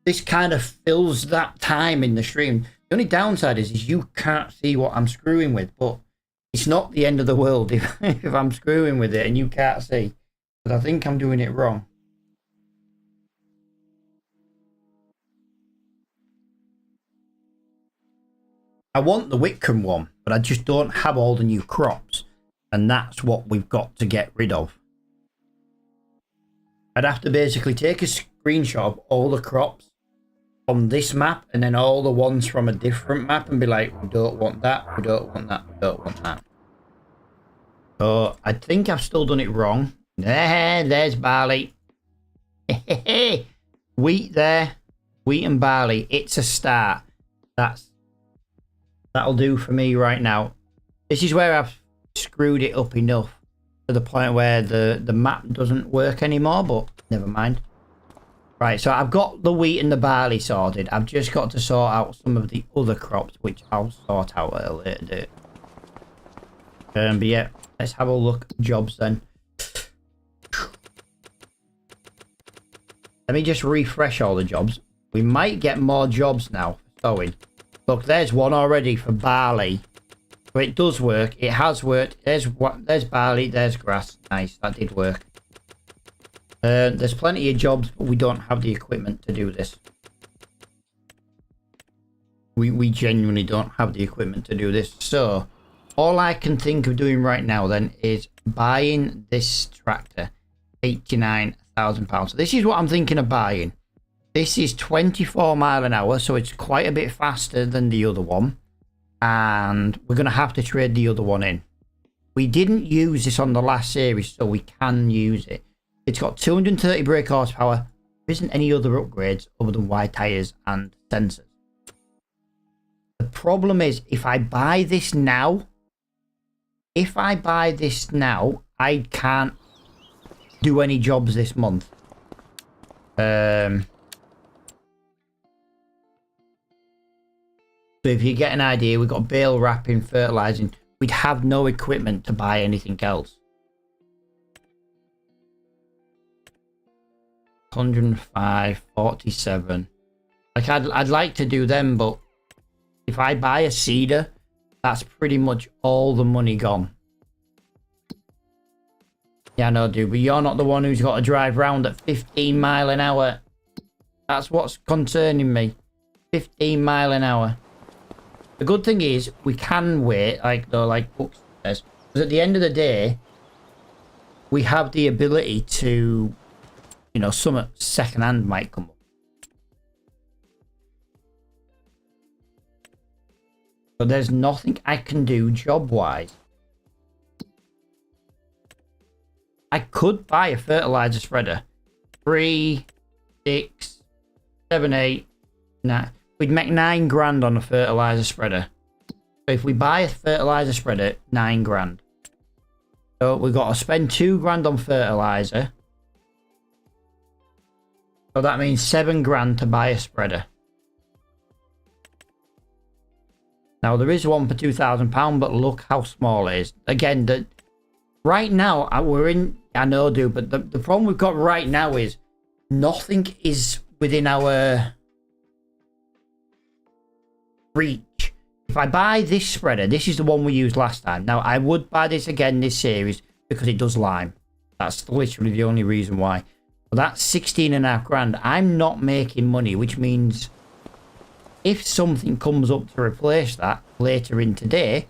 this kind of fills that time in the stream. The only downside is you can't see what I'm screwing with, but it's not the end of the world if I'm screwing with it and you can't see, but I think I'm doing it wrong. I want the Whitcomb one, but I just don't have all the new crops. And that's what we've got to get rid of. I'd have to basically take a screenshot of all the crops on this map and then all the ones from a different map and be like, we don't want that, we don't want that, we don't want that. So I think I've still done it wrong. There's barley. Wheat there. Wheat and barley. It's a start. That'll do for me right now. This is where I've screwed it up enough to the point where the map doesn't work anymore, but never mind. Right, so I've got the wheat and the barley sorted. I've just got to sort out some of the other crops, which I'll sort out at a later date. But yeah, let's have a look at jobs then. Let me just refresh all the jobs. We might get more jobs now for sowing. Look, there's one already for barley. So it does work. It has worked. There's barley. There's grass. Nice. That did work. There's plenty of jobs, but we don't have the equipment to do this. We genuinely don't have the equipment to do this. So all I can think of doing right now then is buying this tractor. £89,000. So this is what I'm thinking of buying. This is 24 mile an hour, so it's quite a bit faster than the other one. And we're going to have to trade the other one in. We didn't use this on the last series, so we can use it. It's got 230 brake horsepower. There isn't any other upgrades other than wide tyres and sensors. The problem is, if I buy this now, I can't do any jobs this month. So if you get an idea, we've got bale wrapping, fertilising. We'd have no equipment to buy anything else. 105, 47. Like I'd like to do them, but if I buy a seeder, that's pretty much all the money gone. Yeah, no, dude, but you're not the one who's got to drive round at 15 mile an hour. That's what's concerning me. 15 mile an hour. The good thing is, we can wait, like Book says, because at the end of the day, we have the ability to, you know, some second hand might come up. So there's nothing I can do job wise. I could buy a fertilizer spreader. 3, 6, 7, 8, 9. We'd make 9 grand on a fertilizer spreader. So if we buy a fertilizer spreader, 9 grand. So we've got to spend 2 grand on fertilizer. So that means 7 grand to buy a spreader. Now there is one for £2,000, but look how small it is. Again, right now we're in. I know, dude, but the problem we've got right now is nothing is within our reach. If I buy this spreader, this is the one we used last time. Now, I would buy this again this series because it does lime. That's literally the only reason why. But that's 16.5 grand. I'm not making money, which means if something comes up to replace that later in today,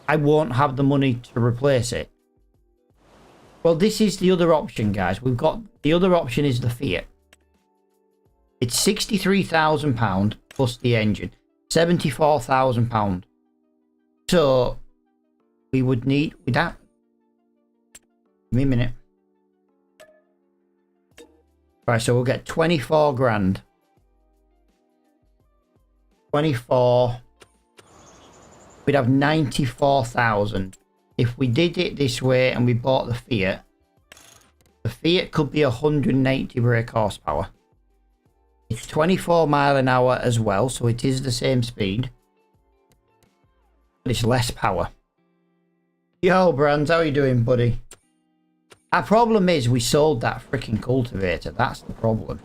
I won't have the money to replace it. Well, this is the other option, guys. We've got the other option is the Fiat. It's £63,000 plus the engine, £74,000. So we would need with that. Give me a minute. Right, so we'll get 24 grand. 24. We'd have 94,000. If we did it this way and we bought the Fiat could be 180 brake horsepower. It's 24 mile an hour as well, so it is the same speed. But it's less power. Yo, Brands, how you doing, buddy? Our problem is we sold that freaking cultivator. That's the problem.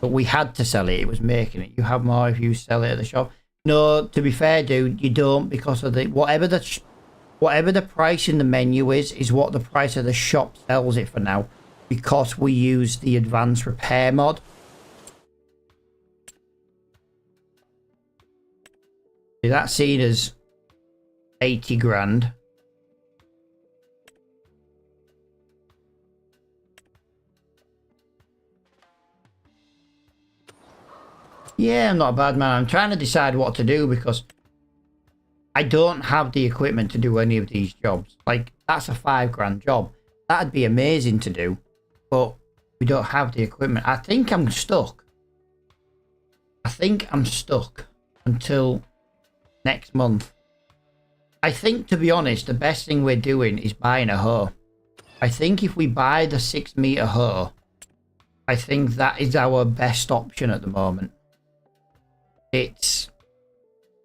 But we had to sell it. It was making it. You have more if you sell it at the shop. No, to be fair, dude, you don't, because of the whatever the price in the menu is what the price of the shop sells it for now, because we use the advanced repair mod. See, that's seen as 80 grand. Yeah, I'm not a bad man. I'm trying to decide what to do because I don't have the equipment to do any of these jobs. Like, that's a 5 grand job. That'd be amazing to do, but we don't have the equipment. I think I'm stuck. I think I'm stuck until next month. I think, to be honest, the best thing we're doing is buying a hoe. I think if we buy the 6 meter hoe, I think that is our best option at the moment. It's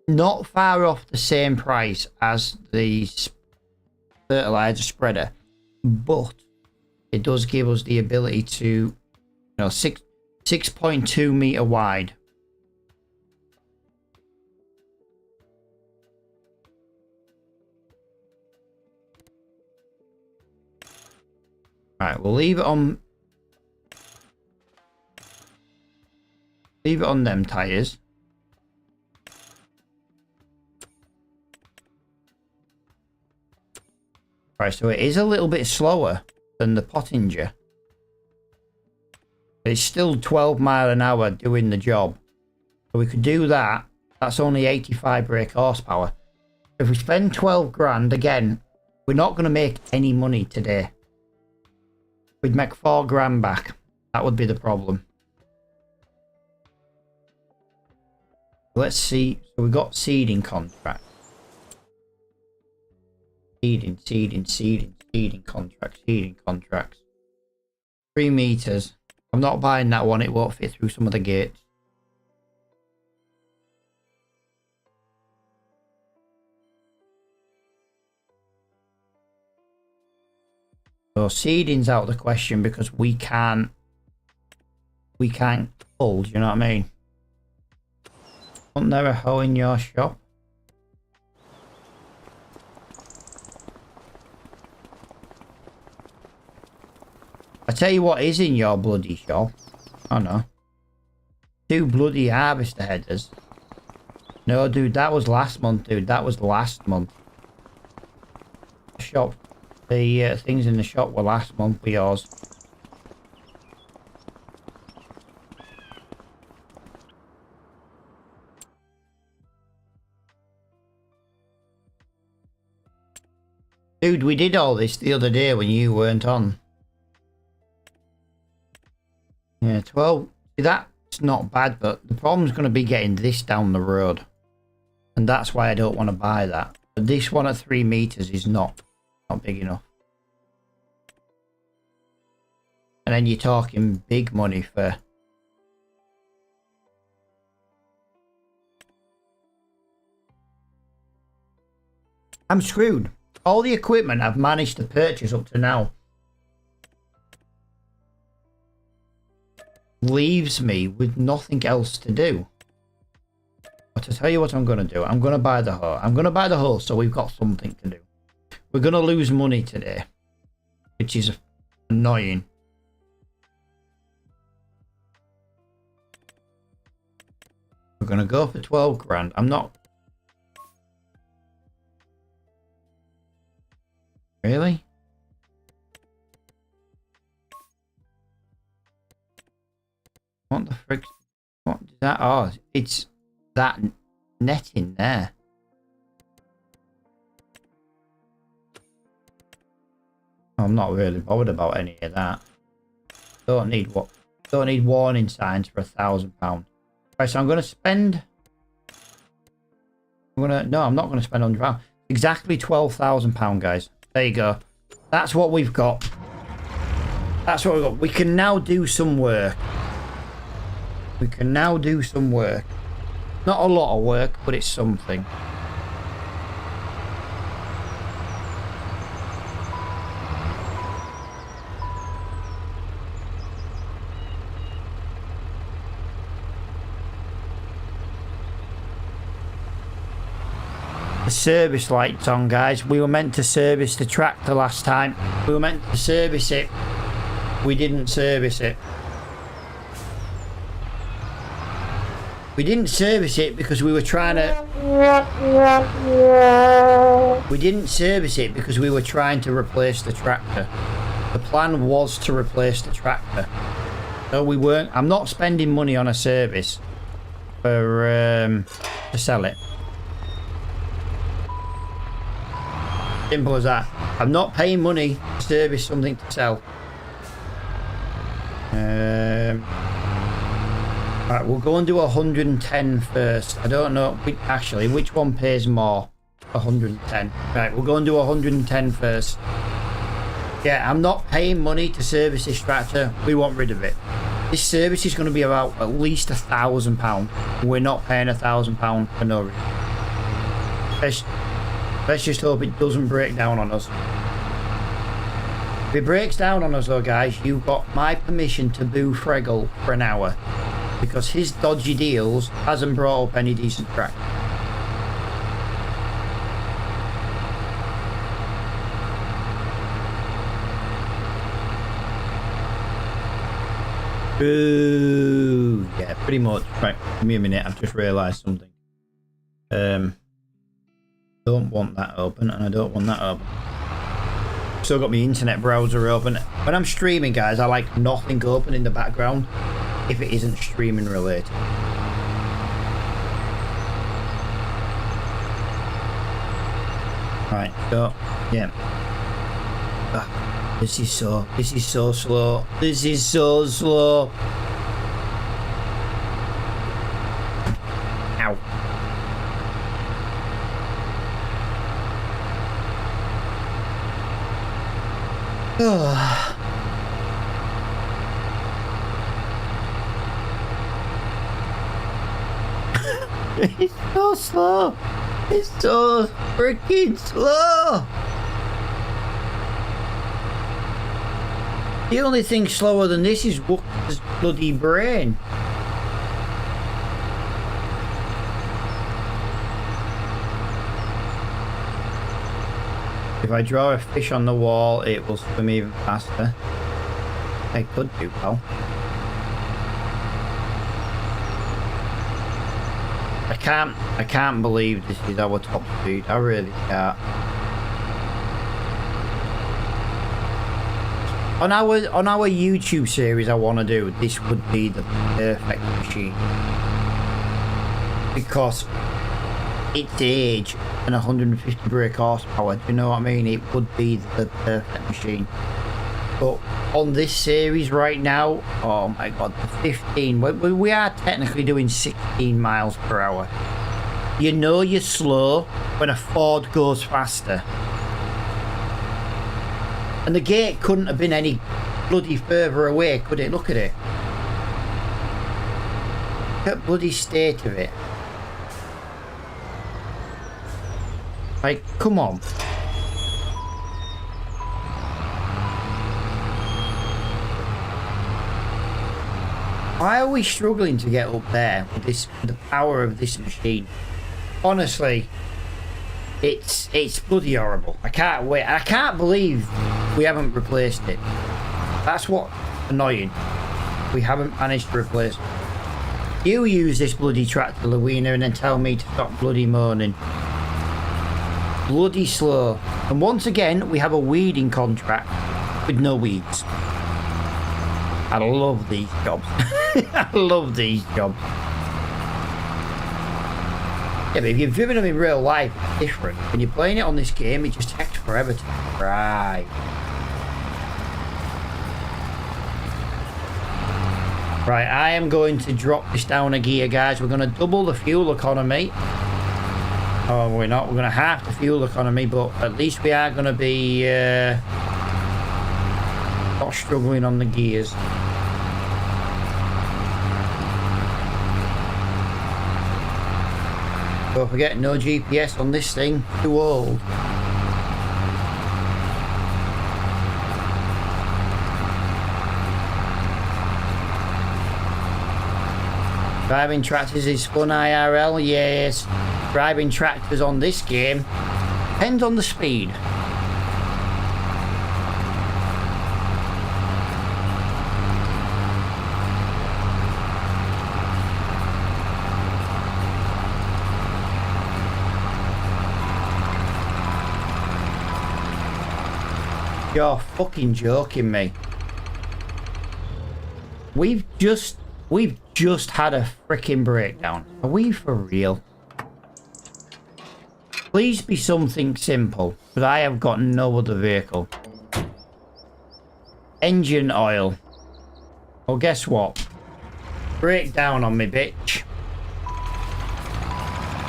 not far off the same price as the fertilizer spreader, but it does give us the ability to, you know, 6.2 meter wide. Right, we'll leave it on them tires. Right, so it is a little bit slower than the Pottinger. But it's still 12 mile an hour doing the job. So we could do that. That's only 85 brake horsepower. If we spend 12 grand, again, we're not going to make any money today. We'd make 4 grand back. That would be the problem. Let's see. So we got seeding contract. Seeding contracts. 3 meters. I'm not buying that one. It won't fit through some of the gates. So seeding's out of the question because we can't pull, do you know what I mean? Wasn't there a hoe in your shop? I tell you what is in your bloody shop. Oh no. 2 bloody harvester headers. No, dude, that was last month, dude. That was last month. Shop. the things in the shop were last month for yours. Dude, we did all this the other day when you weren't on. Yeah, 12. See, that's not bad, but the problem's going to be getting this down the road. And that's why I don't want to buy that. But this one at 3 meters is not big enough. And then you're talking big money for... I'm screwed. All the equipment I've managed to purchase up to now leaves me with nothing else to do. But to tell you what I'm going to do, I'm going to buy the hoe. I'm going to buy the hoe so we've got something to do. We're going to lose money today, which is annoying. We're going to go for 12 grand. I'm not... Really? What the frick? What is that? Oh, it's that net in there. I'm not really bothered about any of that. Don't need what? Don't need warning signs for £1,000. Right, so I'm going to spend. No, I'm not going to spend £100. Exactly £12,000, guys. There you go. That's what we've got. That's what we've got. We can now do some work. We can now do some work. Not a lot of work, but it's something. The service light's on, guys. We were meant to service the tractor last time. We were meant to service it. We didn't service it. We didn't service it because we were trying to... We didn't service it because we were trying to replace the tractor. The plan was to replace the tractor. So we weren't... I'm not spending money on a service for to sell it. Simple as that. I'm not paying money to service something to sell. Right, we'll go and do 110 first. I don't know. Actually, which one pays more? 110. Right, we'll go and do 110 first. Yeah, I'm not paying money to service this tractor. We want rid of it. This service is going to be about at least £1,000. We're not paying £1,000 for no reason. Let's just hope it doesn't break down on us. If it breaks down on us though, guys, you've got my permission to boo Fregel for an hour. Because his dodgy deals hasn't brought up any decent track. Boo! Yeah, pretty much. Right, give me a minute, I've just realised something. Don't want that open, and I don't want that open. Still got my internet browser open. When I'm streaming, guys, I like nothing open in the background if it isn't streaming related. Right, so yeah. This is so slow. This is so slow. Ow. It's so slow. It's so freaking slow. The only thing slower than this is Wooker's bloody brain. If I draw a fish on the wall, it will swim even faster. I could do, pal. I can't believe this is our top speed. I really can't. On our YouTube series I want to do, this would be the perfect machine. Because its age and 150 brake horsepower, do you know what I mean? It would be the perfect machine. But on this series right now, oh my god, the 15, we are technically doing 16 miles per hour. You know you're slow when a Ford goes faster. And the gate couldn't have been any bloody further away, could it? Look at it. Look at the bloody state of it. Like, come on. Why are we struggling to get up there with this, the power of this machine? Honestly, it's bloody horrible. I can't wait. I can't believe we haven't replaced it. That's what's annoying. We haven't managed to replace it. You use this bloody tractor, Louina, and then tell me to stop bloody moaning. Bloody slow. And once again, we have a weeding contract with no weeds. I love these jobs. I love these jobs. Yeah, but if you've driven them in real life, it's different. When you're playing it on this game, it just takes forever to drive. Right, I am going to drop this down a gear, guys. We're going to double the fuel economy. Oh, we're not. We're going to half the fuel economy, but at least we are going to be not struggling on the gears. Don't forget, no GPS on this thing. Too old. Driving tractors is fun IRL, yes. Driving tractors on this game depends on the speed. You're fucking joking me. We've just had a freaking breakdown. Are we for real? Please be something simple, but I have got no other vehicle. Engine oil. Well, guess what? Break down on me, bitch.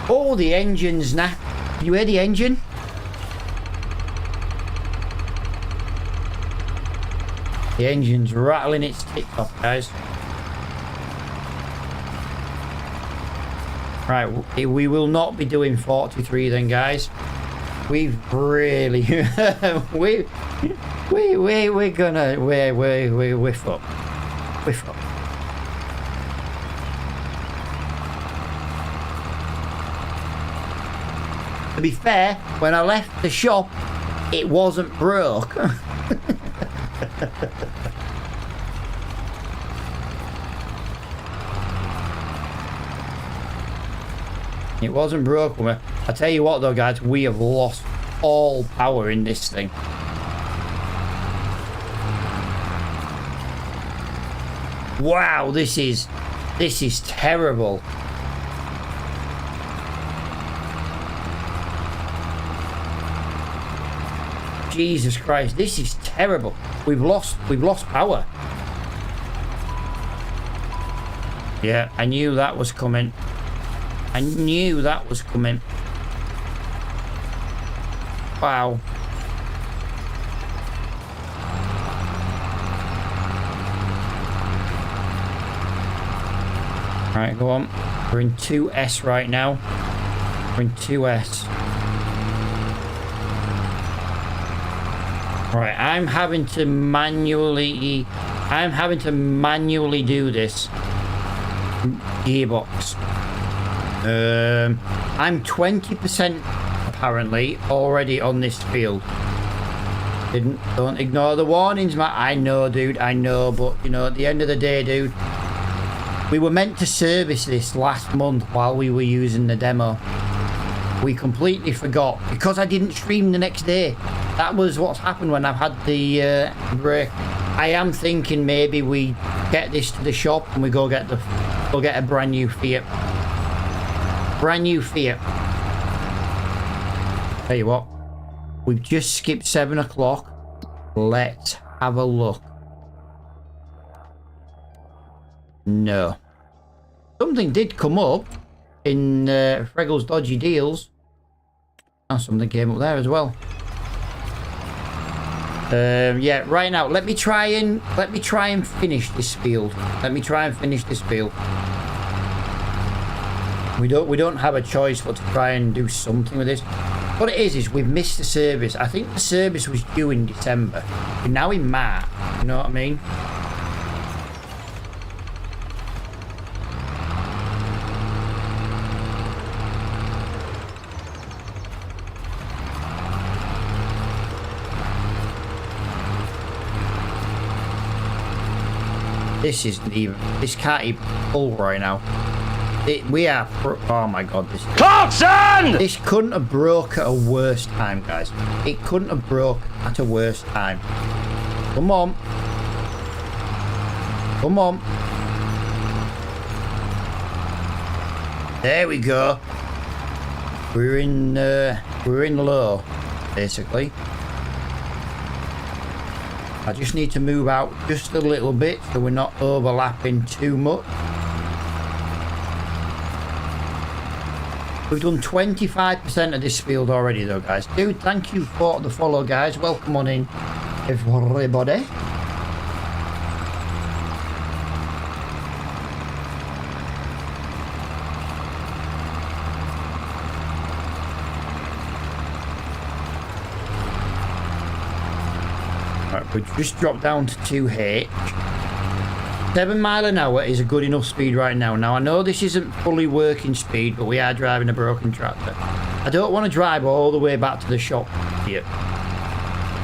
Oh, the engine's now. You hear the engine? The engine's rattling its tits off, guys. Right, we will not be doing 43 then, guys. We've really we're fucked. We're fucked. To be fair, when I left the shop, it wasn't broke. It wasn't broken. I tell you what though, guys, we have lost all power in this thing. Wow, this is terrible. Jesus Christ, this is terrible. We've lost power. Yeah, I knew that was coming. I knew that was coming. Wow. Right, go on. We're in 2S right now. We're in 2S. Right, I'm having to manually do this gearbox. I'm 20% apparently already on this field. Don't ignore the warnings, Matt. I know, dude, I know, but you know, at the end of the day, dude, we were meant to service this last month while we were using the demo. we completely forgot because I didn't stream the next day. That was what's happened when I've had the break. I am thinking maybe we get this to the shop and we go get a brand new Fiat. Brand new Fiat. Tell you what, we've just skipped 7 o'clock. Let's have a look. No. Something did come up in Freggle's Dodgy Deals. And something came up there as well. Yeah, right now, let me try and finish this field. We don't have a choice but to try and do something with this. What it is we've missed the service. I think the service was due in December. We're now in March. You know what I mean? This can't even pull right now. Oh my god, Clarkson! This couldn't have broke at a worse time, guys. It couldn't have broke at a worse time. Come on. Come on. There we go. We're in low, basically. I just need to move out just a little bit so we're not overlapping too much. We've done 25% of this field already though, guys. Dude, thank you for the follow, guys. Welcome on in, everybody. Right, we just dropped down to 2H. 7 mile an hour is a good enough speed right now. Now, I know this isn't fully working speed, but we are driving a broken tractor. I don't want to drive all the way back to the shop here.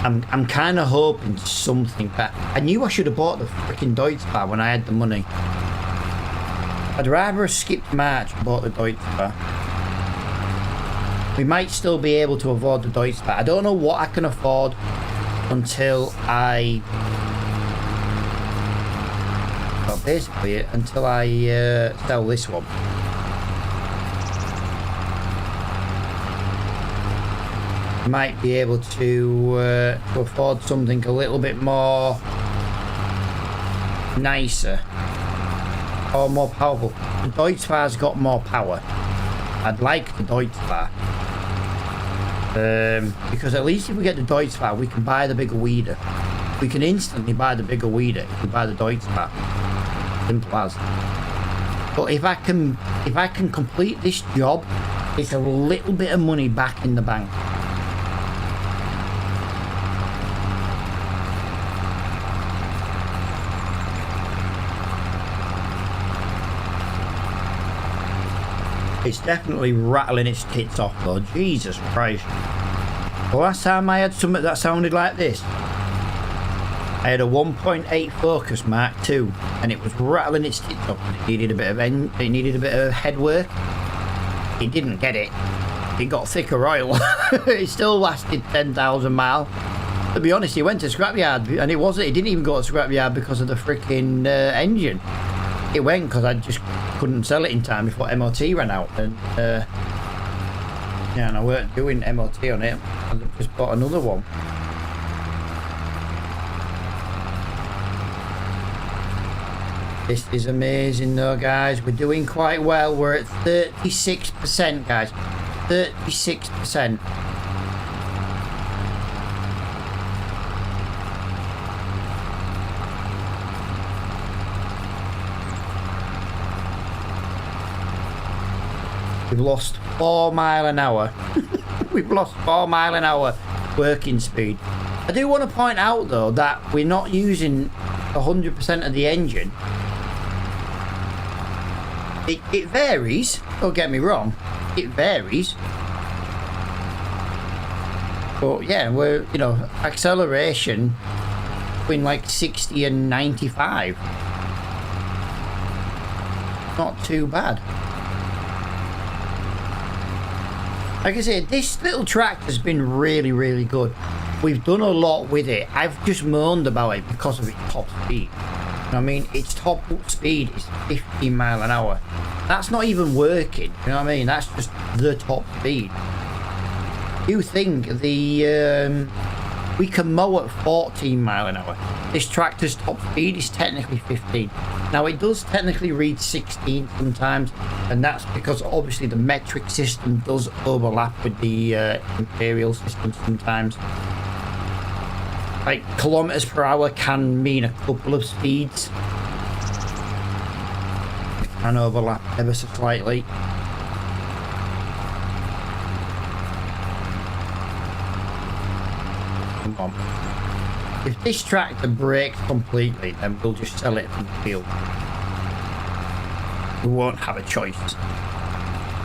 I'm kind of hoping something back. I knew I should have bought the freaking Deutz-Fahr when I had the money. I'd rather have skipped March and bought the Deutz-Fahr. We might still be able to afford the Deutz-Fahr. I don't know what I can afford until I... Well, basically, until I sell this one. Might be able to afford something a little bit more nicer or more powerful. The Deutz-Fahr's got more power. I'd like the Deutz-Fahr. Because at least if we get the Deutz-Fahr, we can buy the bigger weeder. We can instantly buy the bigger weeder if we buy the Deutz-Fahr. Simple as. But if I can complete this job, it's a little bit of money back in the bank. It's definitely rattling its tits off though, Jesus Christ. The last time I had something that sounded like this, I had a 1.8 Focus Mark II and it was rattling its tits off. It needed a bit of head work. It didn't get it. It got thicker oil. It still lasted 10,000 miles. To be honest, it went to scrapyard and it didn't even go to scrapyard because of the freaking engine. It went because I just couldn't sell it in time before MOT ran out, and yeah, and I weren't doing MOT on it. I just bought another one. This is amazing though, guys. We're doing quite well. We're at 36%, guys. 36%. We've lost 4 miles an hour. We've lost 4 miles an hour working speed. I do want to point out though that we're not using 100% of the engine. It varies, don't get me wrong, it varies. But yeah, we're, you know, acceleration between like 60 and 95. Not too bad. Like I said, this little tractor's been really, really good. We've done a lot with it. I've just moaned about it because of its top speed. I mean, its top speed is 15 mile an hour. That's not even working. You know what I mean? That's just the top speed. You think the we can mow at 14 mile an hour. This tractor's top speed is technically 15. Now it does technically read 16 sometimes, and that's because obviously the metric system does overlap with the imperial system sometimes. Like kilometers per hour can mean a couple of speeds. It can overlap ever so slightly. Come on. If this tractor breaks completely, then we'll just sell it from the field. We won't have a choice.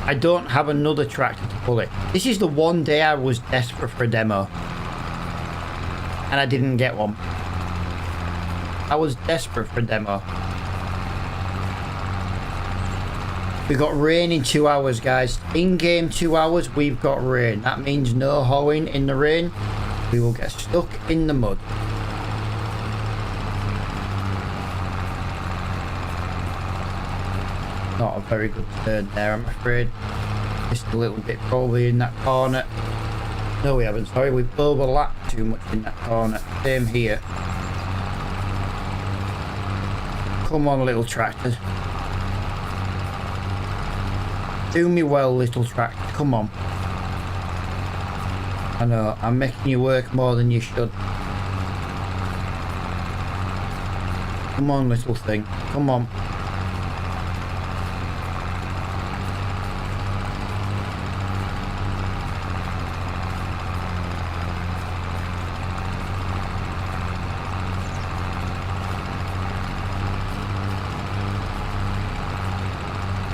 I don't have another tractor to pull it. This is the one day I was desperate for a demo. And I didn't get one. I was desperate for a demo. We got rain in 2 hours, guys. In-game 2 hours, we've got rain. That means no hoeing in the rain. We will get stuck in the mud. Not a very good turn there, I'm afraid. Just a little bit probably in that corner. No, we haven't. Sorry, we've overlapped too much in that corner. Same here. Come on, little tractor. Do me well, little tractor. Come on. I know, I'm making you work more than you should. Come on, little thing. Come on.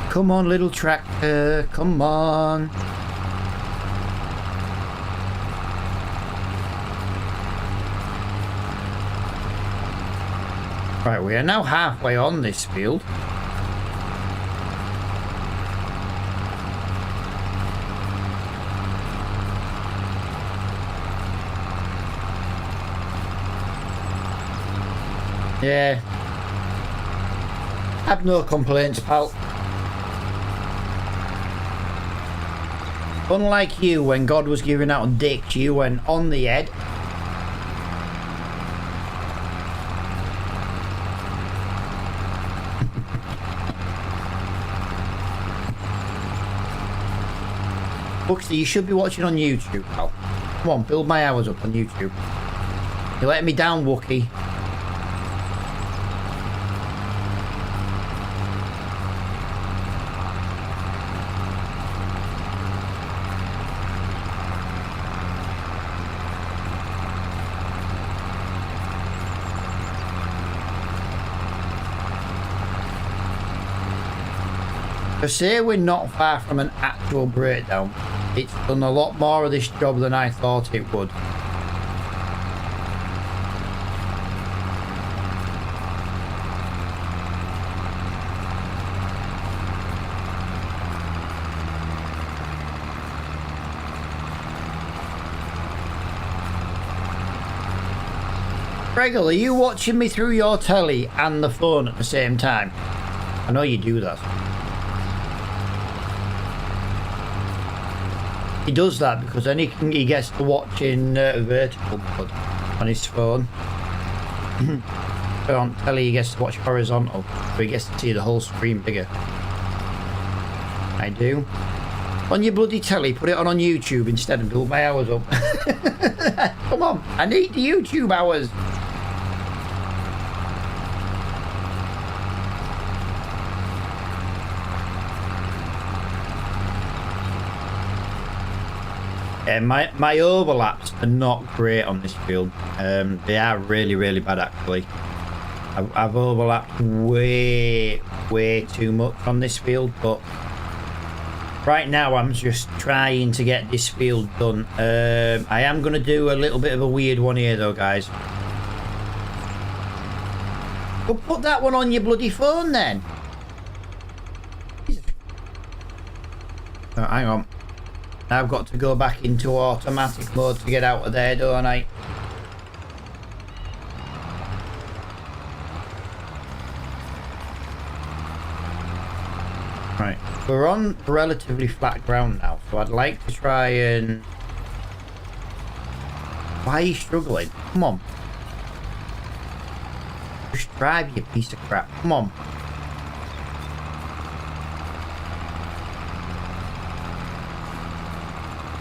Come on, little tractor. Come on. Right, we are now halfway on this field. Yeah. Have no complaints, pal. Unlike you, when God was giving out dicks, you went on the head. Buxty, you should be watching on YouTube, pal. Come on, build my hours up on YouTube. You're letting me down, Wookie. To say we're not far from an actual breakdown, it's done a lot more of this job than I thought it would. Regal, are you watching me through your telly and the phone at the same time? I know you do that. He does that because then he gets to watch in vertical mode on his phone. But on telly he gets to watch horizontal, so he gets to see the whole screen bigger. I do. On your bloody telly, put it on YouTube instead and build my hours up. Come on, I need the YouTube hours. Yeah, my overlaps are not great on this field. They are really, really bad actually. I've overlapped way too much on this field, but right now I'm just trying to get this field done. I am going to do a little bit of a weird one here though, guys. Well, put that one on your bloody phone then. Oh, hang on. I've got to go back into automatic mode to get out of there, don't I? Right, we're on relatively flat ground now, so I'd like to try and... Why are you struggling? Come on. Just drive, you piece of crap. Come on.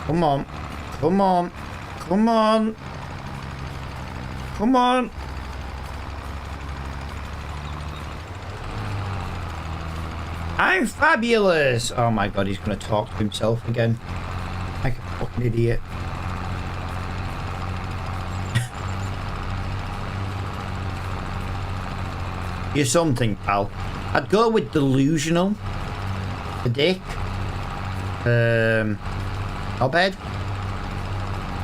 Come on. Come on. Come on. Come on. I'm fabulous. Oh my god, he's going to talk to himself again. Like a fucking idiot. You're something, pal. I'd go with delusional. The dick. Not bad.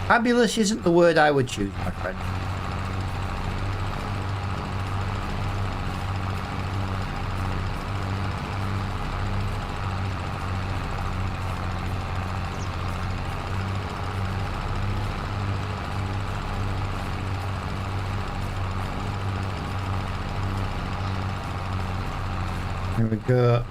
Fabulous isn't the word I would choose, my friend. Here we go.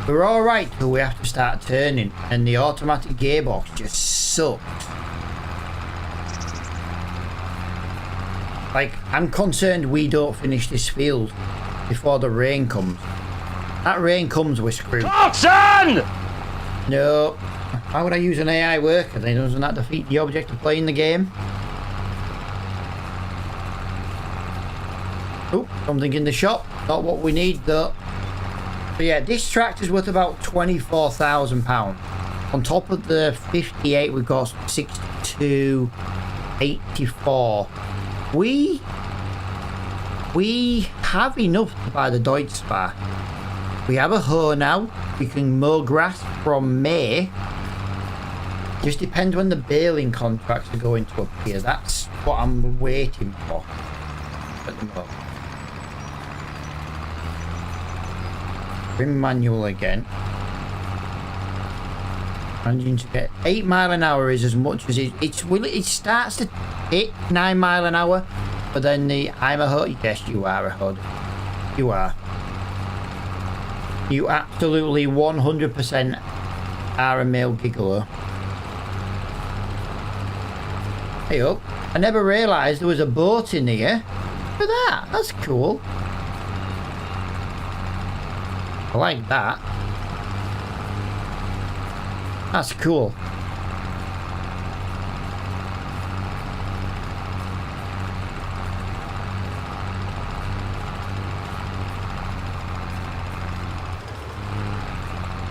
We're alright till we have to start turning, and the automatic gearbox just sucked. Like, I'm concerned we don't finish this field before the rain comes. That rain comes, we're screwed. Clarkson! No. Why would I use an AI worker? Then doesn't that defeat the object of playing the game? Oh, something in the shop. Not what we need though. But yeah, this tractor's worth about £24,000. On top of the 58, we've got 62.84. We have enough to buy the Deutz-Spar. We have a hoe now. We can mow grass from May. Just depends when the baling contracts are going to appear. That's what I'm waiting for at the moment. In manual again. Managing to get 8 mile an hour is as much as it starts to hit 9 mile an hour, but then I'm a HUD. Yes, you are a HUD. You are. You absolutely 100% are a male gigolo. Hey up. I never realised there was a boat in here. Look at that. That's cool. I like that. That's cool.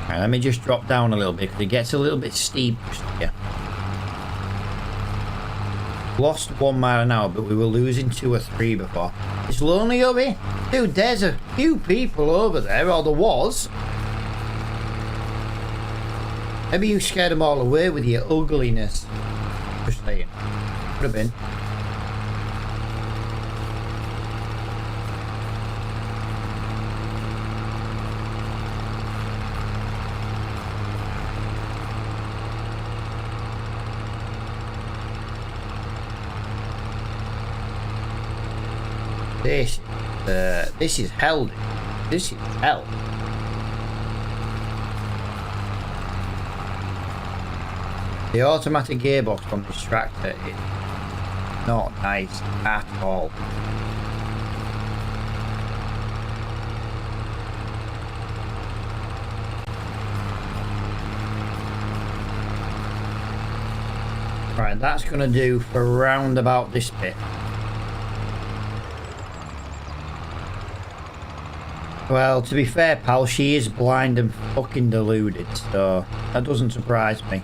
Right, let me just drop down a little bit because it gets a little bit steep. Yeah. Lost 1 mile an hour, but we were losing 2 or 3 before. It's lonely over here. Dude, there's a few people over there, or there was. Maybe you scared them all away with your ugliness. Just saying. Could have been. This is hell. This is hell. The automatic gearbox on this tractor is not nice at all. Right, that's gonna do for round about this bit. Well, to be fair, pal, she is blind and fucking deluded, so that doesn't surprise me.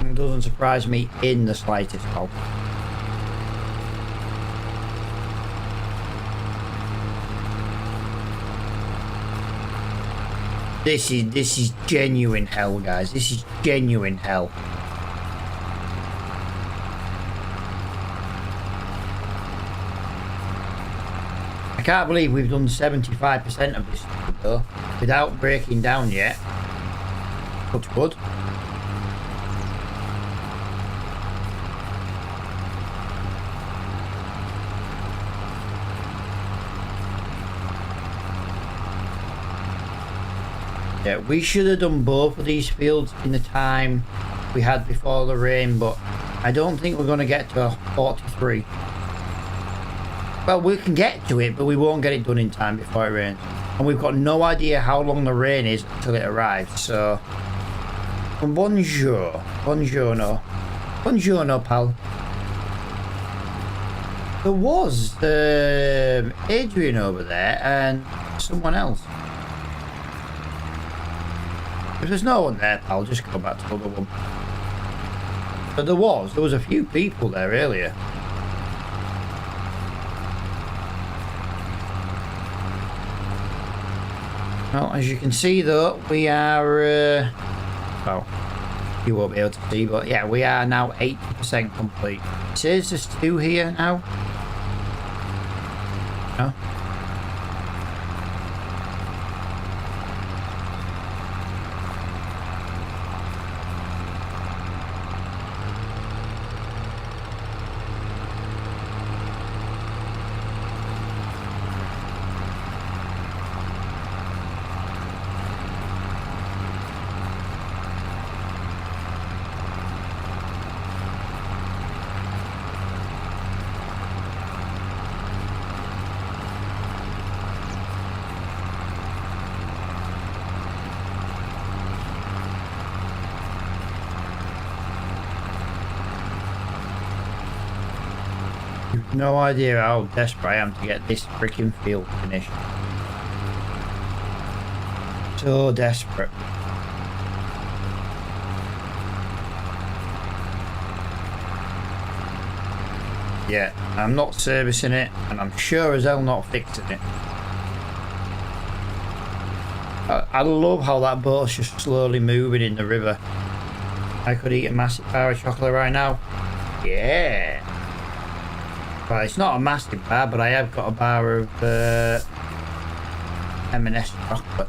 It doesn't surprise me in the slightest, pal. This is genuine hell, guys. This is genuine hell. can't believe we've done 75% of this though without breaking down yet. Looks good. Yeah, we should have done both of these fields in the time we had before the rain, but I don't think we're going to get to 43. Well, we can get to it, but we won't get it done in time before it rains. And we've got no idea how long the rain is until it arrives, so... Bonjour. Buongiorno. Buongiorno, pal. There was Adrian over there and someone else. If there's no one there, pal, just go back to the other one. But there was a few people there earlier. Well, as you can see though, we are, well, you won't be able to see, but yeah, we are now 80% complete. It says there's 2 here now. No? No idea how desperate I am to get this freaking field finished. So desperate. Yeah, I'm not servicing it, and I'm sure as hell not fixing it. I love how that boat's just slowly moving in the river. I could eat a massive bar of chocolate right now. Yeah. Well, it's not a massive bar, but I have got a bar of M&S chocolate.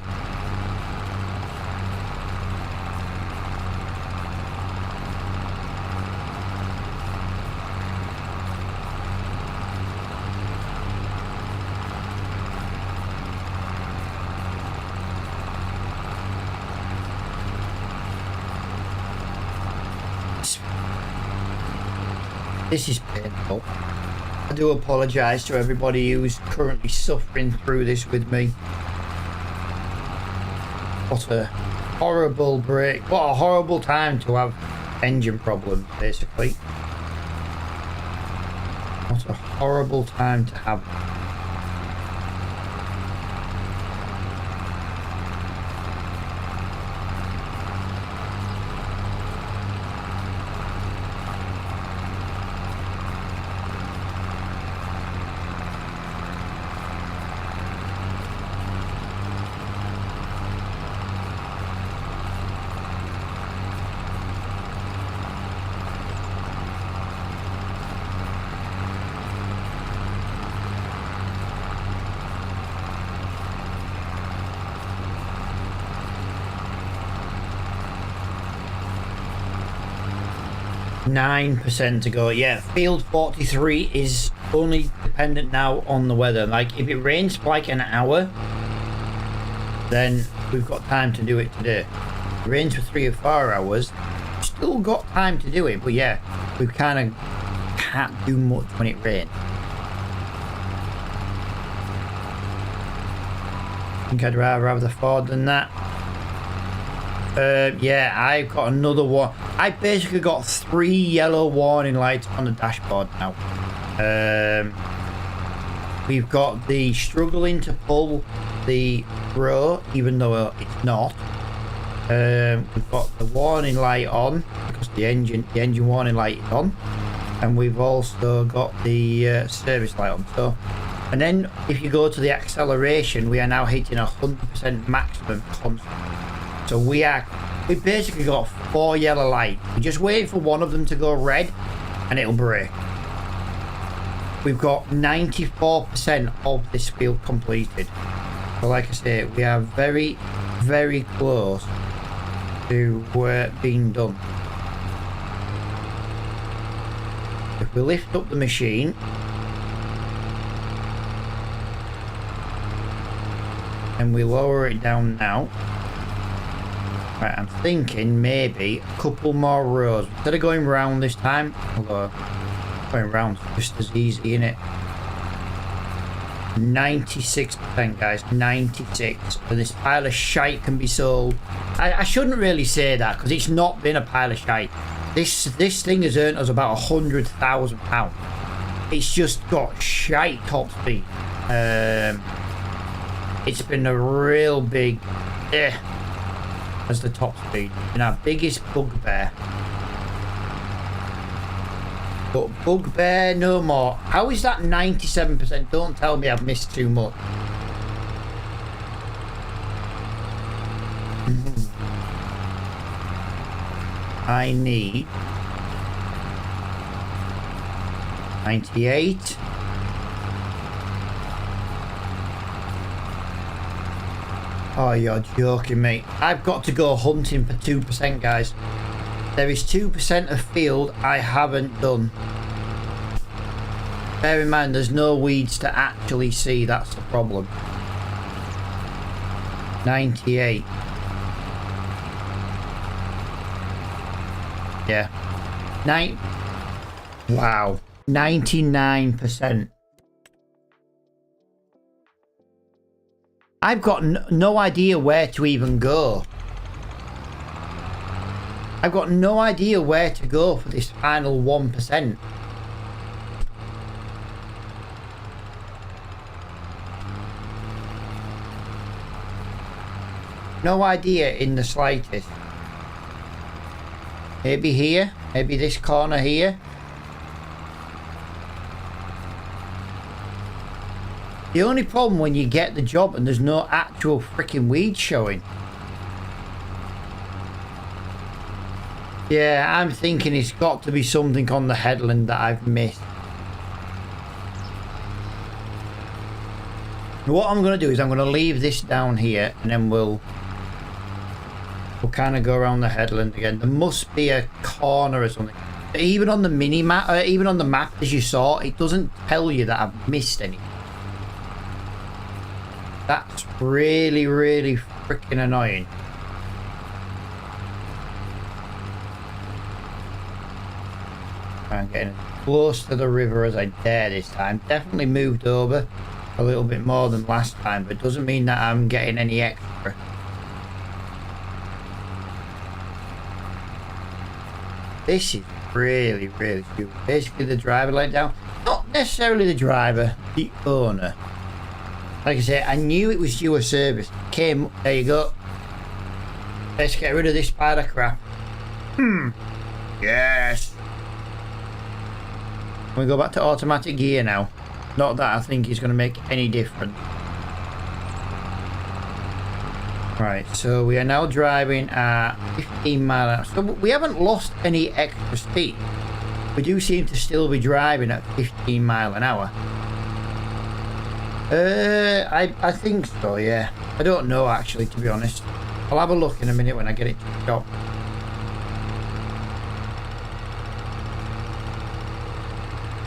This is painful. I do apologise to everybody who's currently suffering through this with me. What a horrible break. What a horrible time to have engine problems, basically. What a horrible time to have. 9% to go. Yeah, field 43 is only dependent now on the weather. Like, if it rains for like an hour, then we've got time to do it today. If it rains for 3 or 4 hours, still got time to do it, but yeah, we kind of can't do much when it rains. I think I'd rather have the Ford than that. Yeah, I've got another one. I basically got 3 yellow warning lights on the dashboard now. We've got the struggling to pull the Pro, even though it's not. We've got the warning light on because the engine warning light is on, and we've also got the service light on. So, and then if you go to the acceleration, we are now hitting 100% maximum constant. So we basically got 4 yellow lights. We just wait for one of them to go red and it'll brake. we've got 94% of this field completed. So like I say, we are very, very close to being done. If we lift up the machine, and we lower it down now. Right, I'm thinking maybe a couple more rows. Instead of going round this time, although going round's just as easy, innit? 96%, guys, 96. And this pile of shite can be sold. I shouldn't really say that because it's not been a pile of shite. This thing has earned us about £100,000. It's just got shite top speed. It's been a real big as the top speed. Been our biggest bugbear. But bugbear no more. How is that 97%? Don't tell me I've missed too much. I need 98. Oh, you're joking me. I've got to go hunting for 2%, guys. There is 2% of field I haven't done. Bear in mind, there's no weeds to actually see. That's the problem. 98. Yeah. Wow. 99%. I've got no idea where to even go. I've got no idea where to go for this final 1%. No idea in the slightest. Maybe here, maybe this corner here. The only problem when you get the job and there's no actual freaking weed showing. Yeah, I'm thinking it's got to be something on the headland that I've missed. What I'm going to do is I'm going to leave this down here and then we'll kind of go around the headland again. There must be a corner or something. Even on the mini map, even on the map as you saw, it doesn't tell you that I've missed anything. That's really, really freaking annoying. I'm getting as close to the river as I dare this time. Definitely moved over a little bit more than last time, but it doesn't mean that I'm getting any extra. This is really, really stupid. Basically, the driver let down. Not necessarily the driver, the owner. Like I say, I knew it was due a service. Came, there you go. Let's get rid of this pile of crap. Yes. We go back to automatic gear now. Not that I think it's going to make any difference. Right, so we are now driving at 15 miles an hour. So we haven't lost any extra speed. We do seem to still be driving at 15 miles an hour. I think so, yeah. I don't know actually, to be honest. I'll have a look in a minute when I get it to the shop.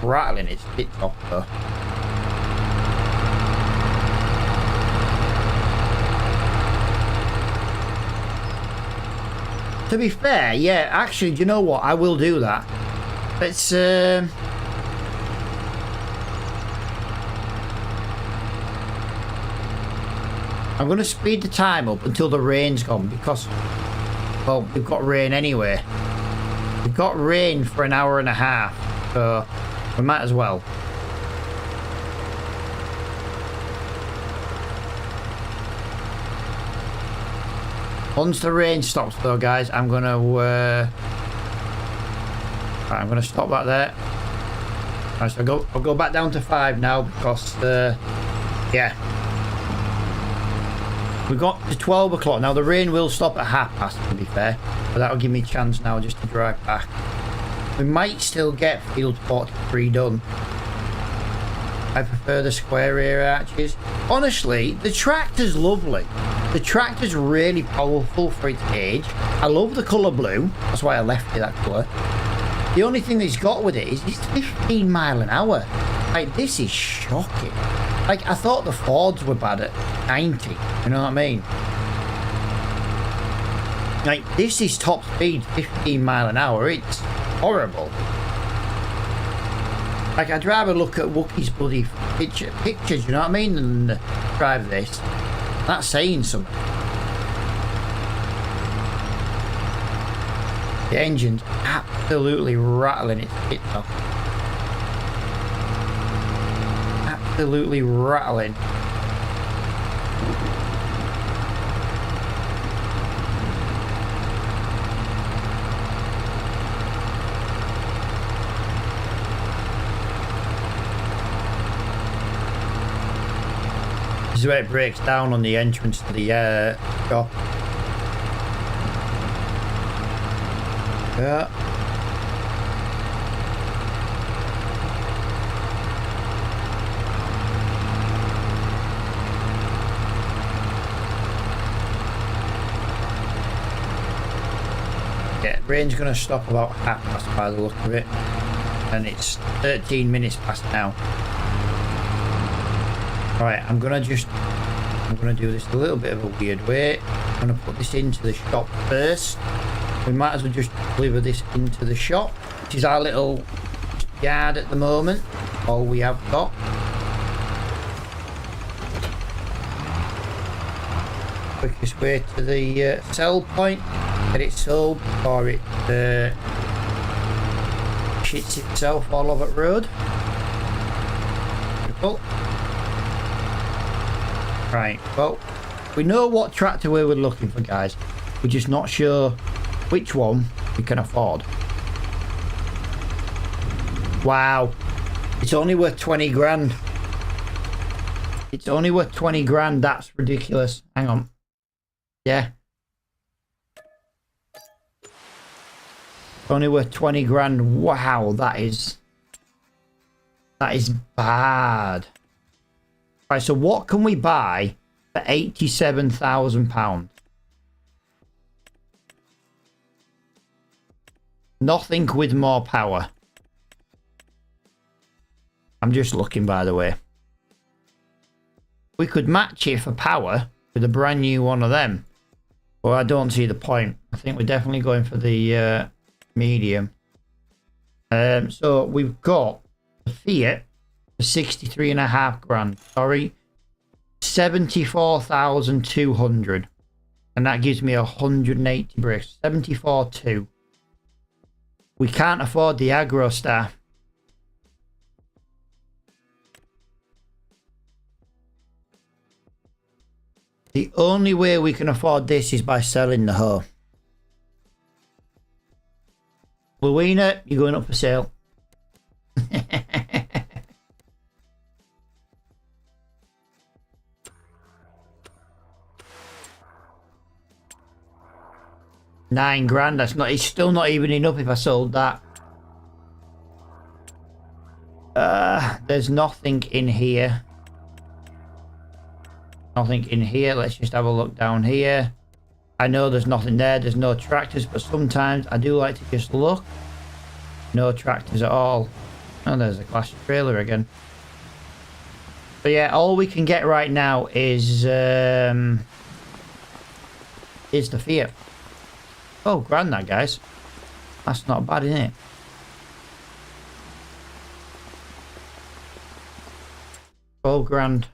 Rattling its bits off though. To be fair, yeah, actually, do you know what? I will do that. Let's I'm going to speed the time up until the rain's gone because, well, we've got rain anyway. We've got rain for an hour and a half, so we might as well. Once the rain stops though, guys, I'm going to right, I'm going to stop that there. Right, so I'll go back down to 5 now because, yeah. We got to 12 o'clock. Now the rain will stop at past, to be fair, but that'll give me a chance now just to drive back. We might still get field 43 done. I prefer the square rear arches. Honestly, the tractor's lovely. The tractor's really powerful for its age. I love the colour blue. That's why I left it that colour. The only thing that he's got with it is it's 15 mile an hour. Like, this is shocking. Like, I thought the Fords were bad at 90. You know what I mean? Like, this is top speed, 15 mile an hour. It's horrible. Like, I'd rather look at Wookiee's bloody pictures, you know what I mean, than drive this. That's saying something. The engine's absolutely rattling its bits off. Absolutely rattling. This is where it breaks down on the entrance to the shop. Yeah. Yeah, rain's gonna stop about 1:30 by the look of it. And it's 13 minutes past now. Right, I'm gonna do this a little bit of a weird way. I'm gonna put this into the shop first. We might as well just deliver this into the shop, which is our little yard at the moment. All we have got. Quickest way to the sell point. Get it sold before it shits itself all over the road. Beautiful. Right, well, we know what tractor we were looking for, guys. We're just not sure which one we can afford. Wow, it's only worth 20 grand. It's only worth 20 grand, that's ridiculous. Hang on. Yeah. Only worth 20 grand. Wow, that is bad. Right, so what can we buy for £87,000? Nothing with more power. I'm just looking, by the way. We could match it for power with a brand new one of them. Well, I don't see the point. I think we're definitely going for the medium. So we've got the Fiat for 63.5 grand. Sorry, 74,200, and that gives me 180 bricks. 74.2. We can't afford the Agro Star. The only way we can afford this is by selling the hoe. Luina, you're going up for sale. £9 grand, that's not, it's still not even enough if I sold that. There's nothing in here. Nothing in here. Let's just have a look down here. I know there's nothing there. There's no tractors, but sometimes I do like to just look. No tractors at all. Oh, there's a Clash trailer again. But yeah, all we can get right now is the Fiat. Oh, grand that, guys. That's not bad, isn't it? Oh, grand.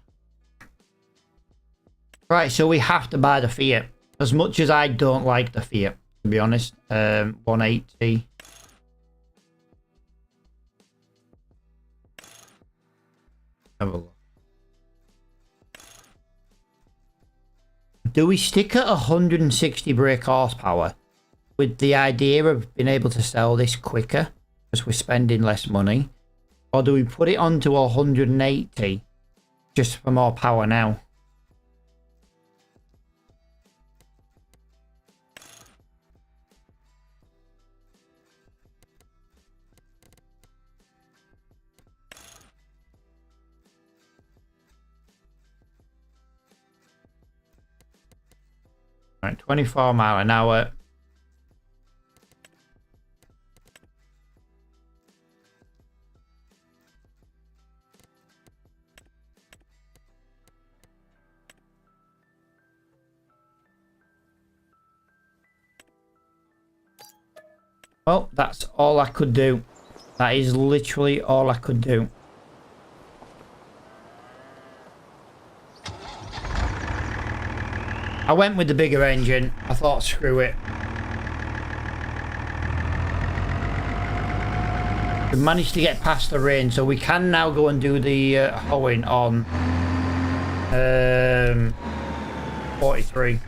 Right, so we have to buy the Fiat. As much as I don't like the Fiat, to be honest. 180. Have a look. Do we stick at 160 brake horsepower with the idea of being able to sell this quicker because we're spending less money? Or do we put it onto 180 just for more power now? Right, 24 mile an hour. Well, that's all I could do. That is literally all I could do. I went with the bigger engine. I thought, screw it. We managed to get past the rain, so we can now go and do the hoeing on 43.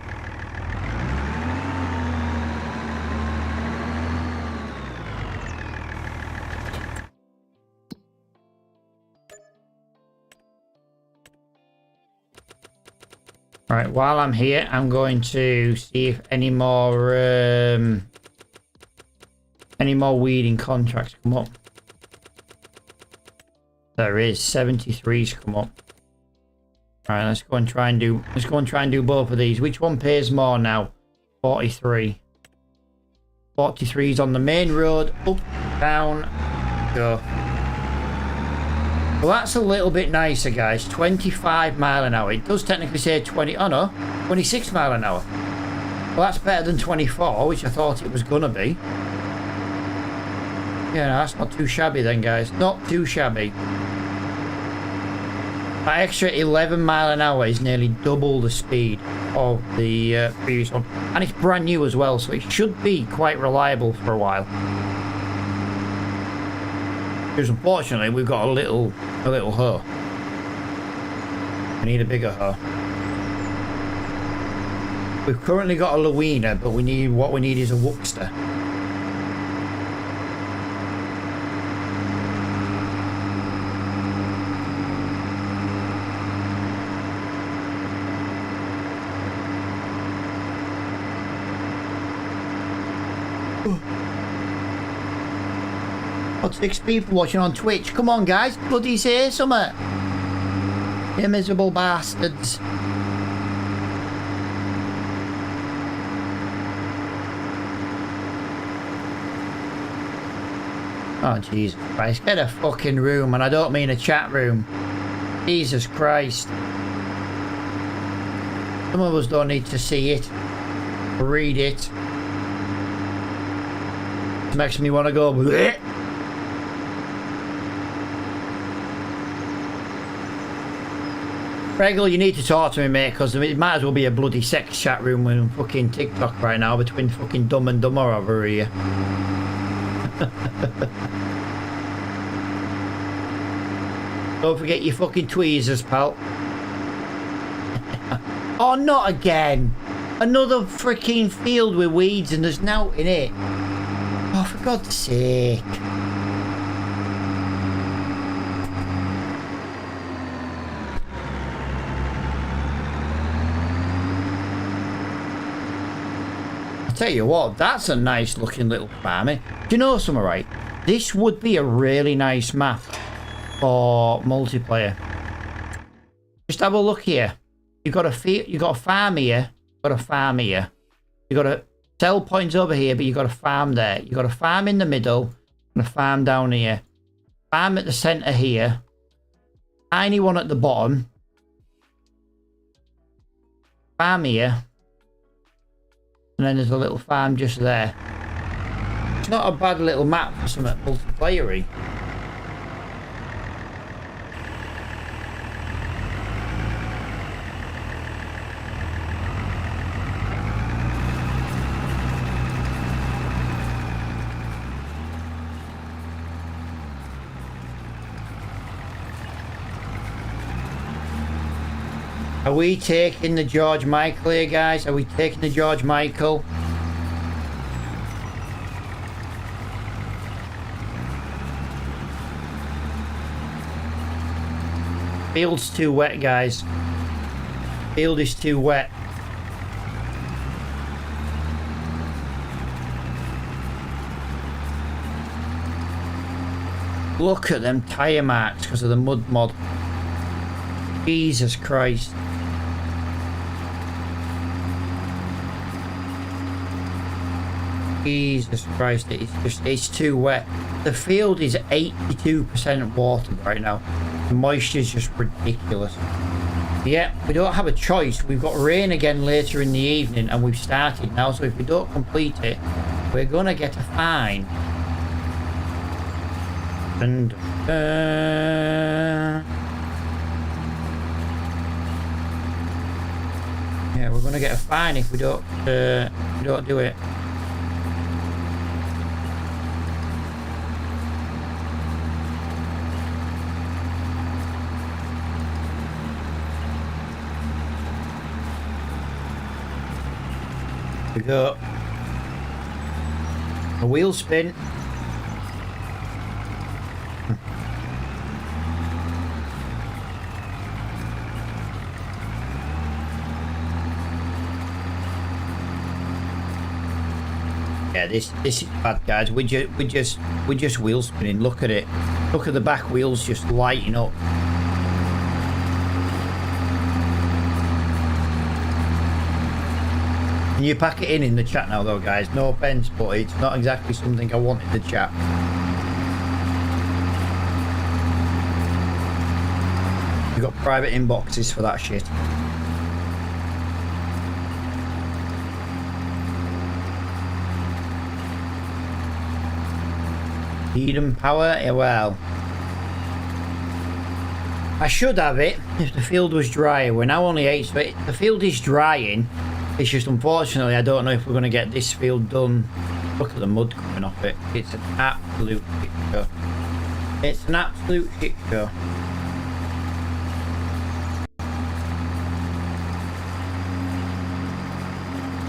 Right, while I'm here, I'm going to see if any more weeding contracts come up. There is 73's come up. Alright, let's go and try and do both of these. Which one pays more now? 43. 43's on the main road, up, down, go. Well, that's a little bit nicer, guys. 25 mile an hour. It does technically say 20. Oh no, 26 mile an hour. Well, that's better than 24, which I thought it was gonna be. Yeah, no, that's not too shabby then, guys. Not too shabby. That extra 11 mile an hour is nearly double the speed of the previous one, and it's brand new as well, so it should be quite reliable for a while. Because unfortunately, we've got a little hoe. We need a bigger hoe. We've currently got a Luina, but what we need is a Wuxter. Got 6 people watching on Twitch. Come on, guys. Bloody say something. You miserable bastards. Oh, Jesus Christ. Get a fucking room, and I don't mean a chat room. Jesus Christ. Some of us don't need to see it. Read it. It makes me want to go bleh. Regal, you need to talk to me, mate, because it might as well be a bloody sex chat room with fucking TikTok right now between fucking Dumb and Dumber over here. Don't forget your fucking tweezers, pal. Oh, not again. Another freaking field with weeds and there's no in it. Oh, for God's sake. Tell you what, that's a nice looking little farm. Do you know something, right? This would be a really nice map for multiplayer. Just have a look here. You've got a farm here. You've got a farm here. You've got a sell points over here, but you've got a farm there. You've got a farm in the middle and a farm down here. Farm at the centre here. Tiny one at the bottom. Farm here. And then there's a little farm just there. It's not a bad little map for something multiplayer-y. Are we taking the George Michael here, guys? Are we taking the George Michael? Field's too wet, guys. Field is too wet. Look at them tyre marks because of the mud mod. Jesus Christ. Jesus Christ, it's too wet. The field is 82% water right now. The moisture is just ridiculous. Yeah, we don't have a choice. We've got rain again later in the evening and we've started now, so if we don't complete it, we're gonna get a fine. And yeah, we're gonna get a fine if we don't do it. We go. A wheel spin. Yeah, this is bad, guys. We're just wheel spinning. Look at it. Look at the back wheels just lighting up. Can you pack it in the chat now, though, guys? No offense, but it's not exactly something I want in the chat. You've got private inboxes for that shit. Heat and power? Yeah, well, I should have it if the field was drier. We're now only 8, so the field is drying. It's just, unfortunately, I don't know if we're going to get this field done. Look at the mud coming off it. It's an absolute shit show. It's an absolute shit show.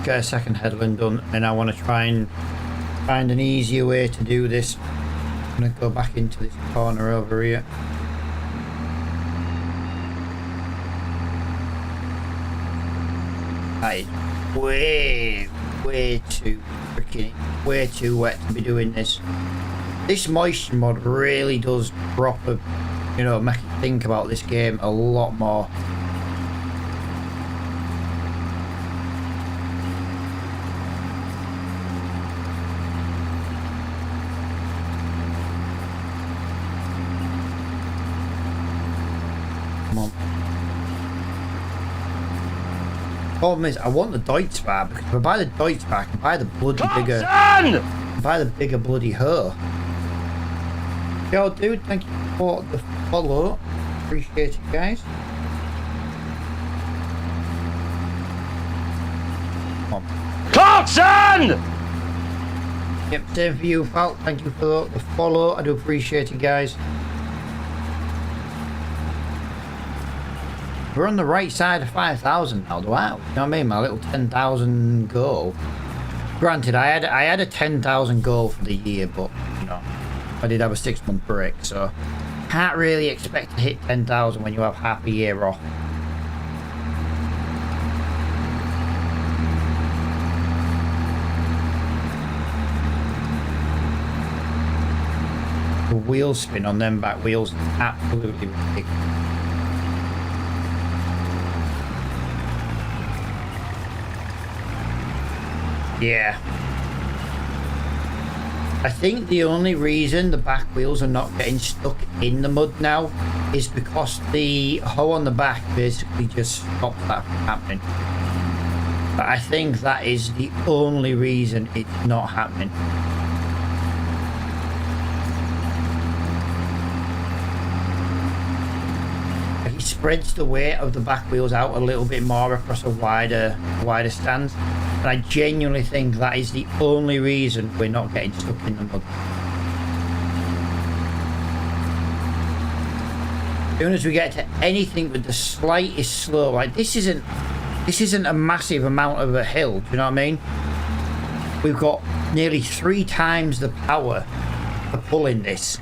Get a second headland done, and I want to try and find an easier way to do this. I'm going to go back into this corner over here. That is way too freaking, way too wet to be doing this. This moisture mod really does proper, you know, make you think about this game a lot more. Come on. Problem is, I want the Deutz-Bar, because if I buy the Deutz-Bar, I can buy the bloody bigger bloody hoe. Yo, dude, thank you for the follow. Appreciate it, guys. Come on. Clarkson! Yep, same for you, pal. Thank you for the follow. I do appreciate it, guys. We're on the right side of 5,000 now, wow. You know what I mean? My little 10,000 goal. Granted, I had a 10,000 goal for the year, but you know, I did have a 6-month break, so can't really expect to hit 10,000 when you have half a year off. The wheel spin on them back wheels is absolutely ridiculous. Yeah. I think the only reason the back wheels are not getting stuck in the mud now is because the hoe on the back basically just stops that from happening. But I think that is the only reason it's not happening. It spreads the weight of the back wheels out a little bit more across a wider stance. And I genuinely think that is the only reason we're not getting stuck in the mud. As soon as we get to anything with the slightest slope, like this isn't a massive amount of a hill, do you know what I mean? We've got nearly 3 times the power for pulling this.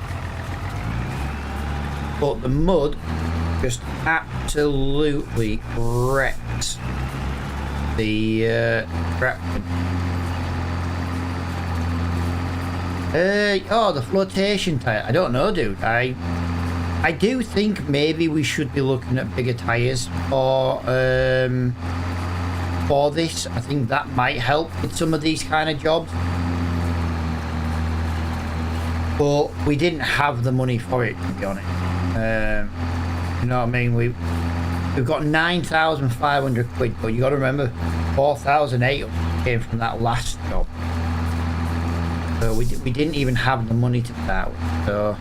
But the mud just absolutely wrecks the traction. Oh, the flotation tire. I don't know, dude. I do think maybe we should be looking at bigger tires for this. I think that might help with some of these kind of jobs. but we didn't have the money for it, to be honest. You know what I mean? We've got 9,500 quid, but you got to remember 4,800 came from that last job. So we didn't even have the money to start with. So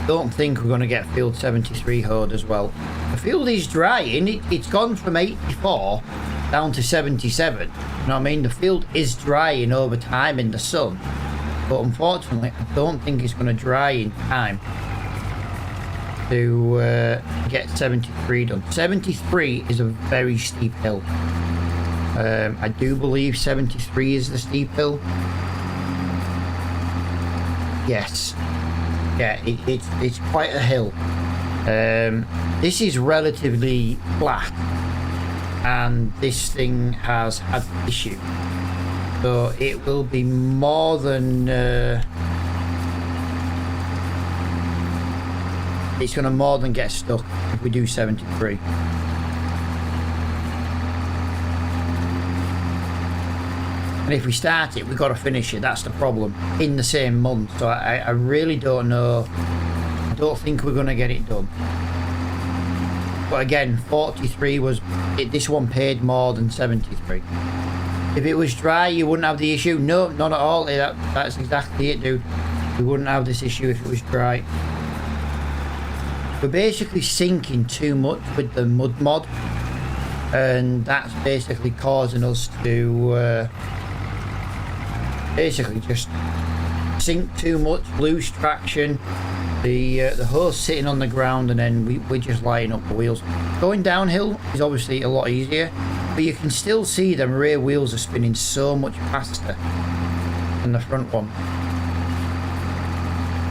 don't think we're going to get field 73 hoed as well. The field is drying. It's gone from 84 down to 77. You know what I mean? The field is drying over time in the sun, but unfortunately I don't think it's going to dry in time to get 73 done. 73 is a very steep hill. I do believe 73 is the steep hill. Yes. Yeah, it's quite a hill. This is relatively flat, and this thing has had issue, so it will be more than it's going to more than get stuck if we do 73. And if we start it, we've got to finish it. That's the problem. In the same month. So I really don't know. I don't think we're going to get it done. But again, 43 was... this one paid more than 73. If it was dry, you wouldn't have the issue. No, not at all. That's exactly it, dude. We wouldn't have this issue if it was dry. We're basically sinking too much with the mud mod. And that's basically causing us to... basically just sink too much, lose traction, the hose sitting on the ground, and then we're just lighting up the wheels. Going downhill is obviously a lot easier, but you can still see them rear wheels are spinning so much faster than the front one.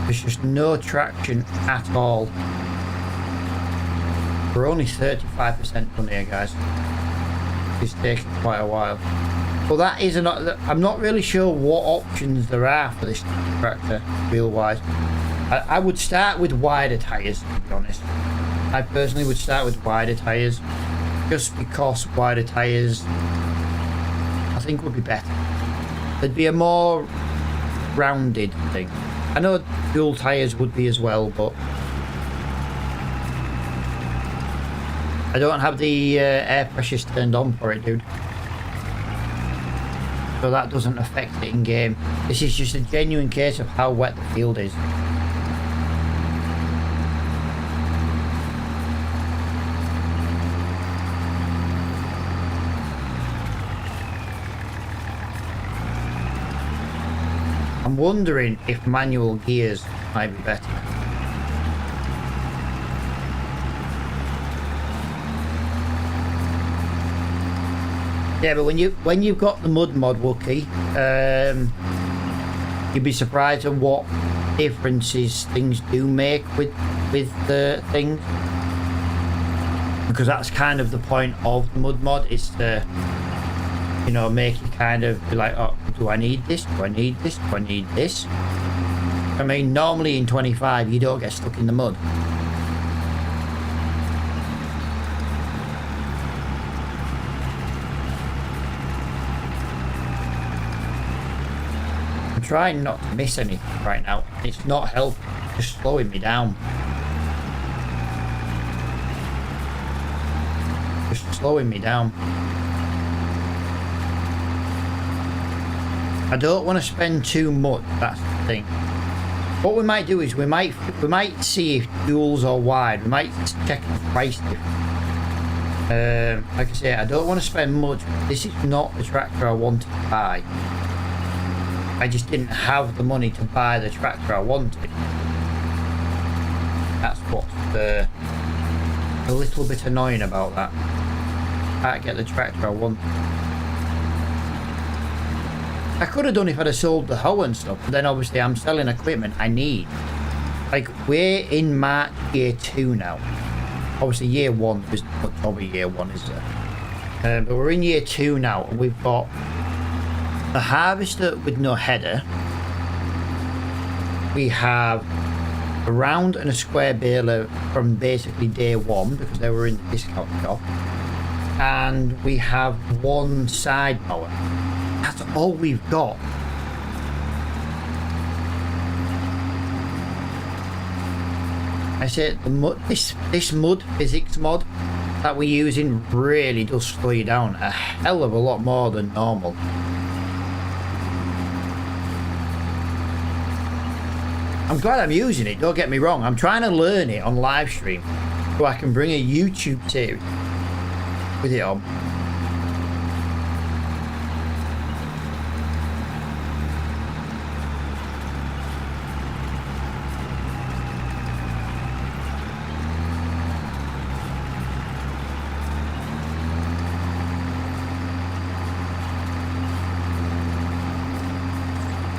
There's just no traction at all. We're only 35% done here, guys. It's taking quite a while. Well, that is I'm not really sure what options there are for this tractor, wheel-wise. I would start with wider tyres, to be honest. I personally would start with wider tyres, just because wider tyres, I think, would be better. There'd be a more rounded thing. I know dual tyres would be as well, but I don't have the air pressures turned on for it, dude. So that doesn't affect it in game. This is just a genuine case of how wet the field is. I'm wondering if manual gears might be better. Yeah, but when you've got the mud mod, Wookie, you'd be surprised at what differences things do make with the things, because that's kind of the point of the mud mod, is to, you know, make you kind of be like, oh, do I need this? Do I need this? Do I need this? I mean, normally in 25 you don't get stuck in the mud. Trying not to miss anything right now. It's not helping, it's just slowing me down. Just slowing me down. I don't want to spend too much, that's the thing. What we might do is we might see if duals or wide. We might check the price difference. Like I say, I don't want to spend much. This is not the tractor I wanted to buy. I just didn't have the money to buy the tractor I wanted. That's what's a little bit annoying about that. I can't get the tractor I want. I could have done if I'd have sold the hoe and stuff, but then obviously I'm selling equipment I need. Like, we're in March year 2 now. Obviously year 1 isn't much of a year 1, is there? But we're in year 2 now, and we've got a harvester with no header. We have a round and a square baler from basically day 1, because they were in the discount shop, and we have one side mower. That's all we've got. I said the mud, this mud physics mod that we're using really does slow you down a hell of a lot more than normal. I'm glad I'm using it, don't get me wrong. I'm trying to learn it on live stream so I can bring a YouTube series with it on.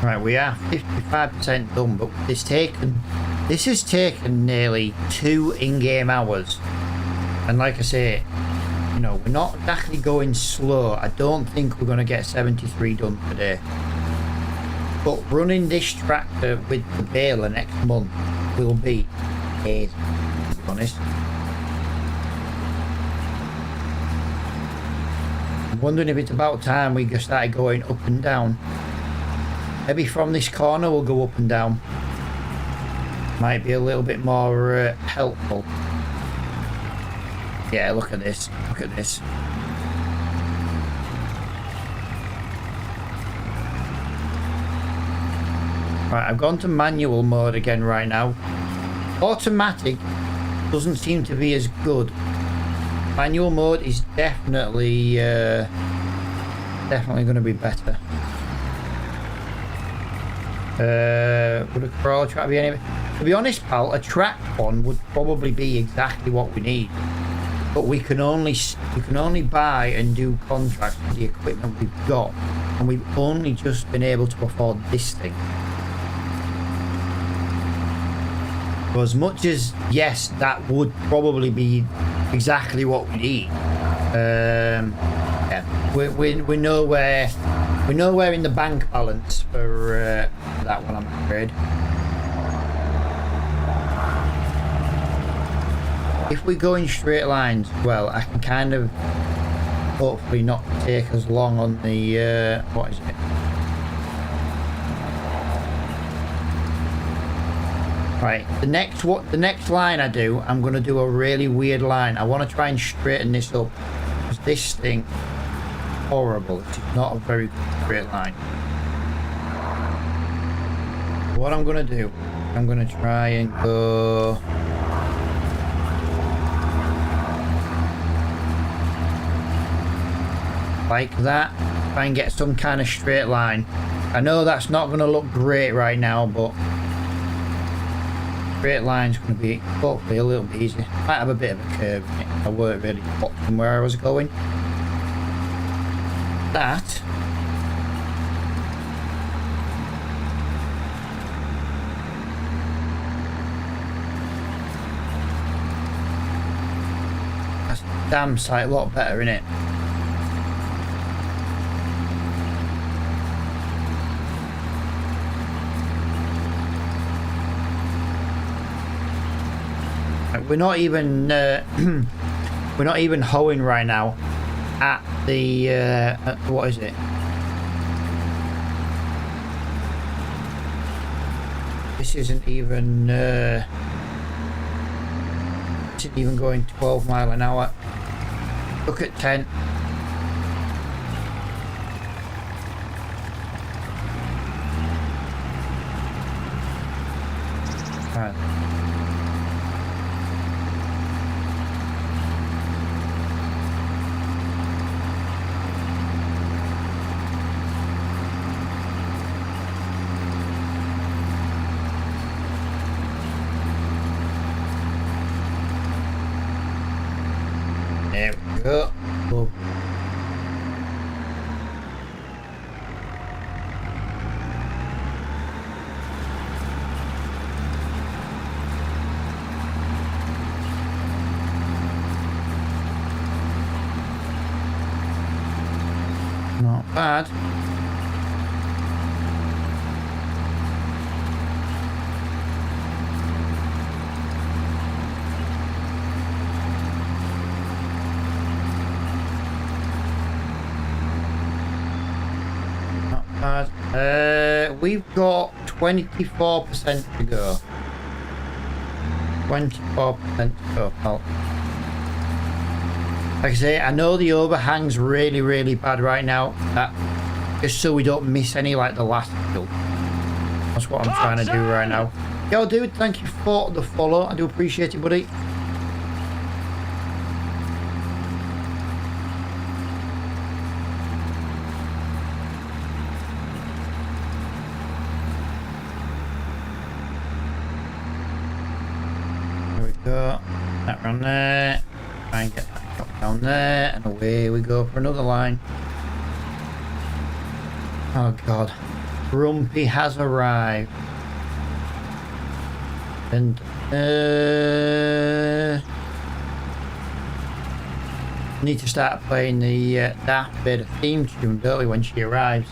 Right, we are 55% done, but this has taken nearly 2 in-game hours. And like I say, you know, we're not exactly going slow. I don't think we're going to get 73 done today. But running this tractor with the baler next month will be amazing, to be honest. I'm wondering if it's about time we just started going up and down. Maybe from this corner we'll go up and down. Might be a little bit more helpful. Yeah, look at this. Look at this. Right, I've gone to manual mode again right now. Automatic doesn't seem to be as good. Manual mode is definitely going to be better. Would a crawl track be any? To be honest, pal, a track one would probably be exactly what we need. But we can only buy and do contracts with the equipment we've got, and we've only just been able to afford this thing. So as much as yes, that would probably be exactly what we need. Yeah, we're nowhere. We're nowhere in the bank balance for that one, I'm afraid. If we go in straight lines, well, I can kind of hopefully not take as long on the what is it? Right, the next line I do, I'm going to do a really weird line. I want to try and straighten this up because this thing is horrible. It's not a very good straight line. What I'm going to do, I'm going to try and go like that, try and get some kind of straight line. I know that's not going to look great right now, but straight line's going to be hopefully a little bit easier. Might have a bit of a curve in it. I weren't really watching where I was going. That's a damn sight a lot better, innit? We're not even we're not even hoeing right now at the what is it? This isn't even going 12 mile an hour. Look at 10. Right. There we go. Oh. Not bad. We've got 24% to go. 24% to go, pal. Like I say, I know the overhang's really, really bad right now. Just so we don't miss any like the last kill. That's what I'm trying to do right now. Yo, dude, thank you for the follow. I do appreciate it, buddy. There we go. That round there. Try and get that shot down there, and away we go for another line. Oh god, Grumpy has arrived, and need to start playing the Darth Vader theme tune, don't we, when she arrives?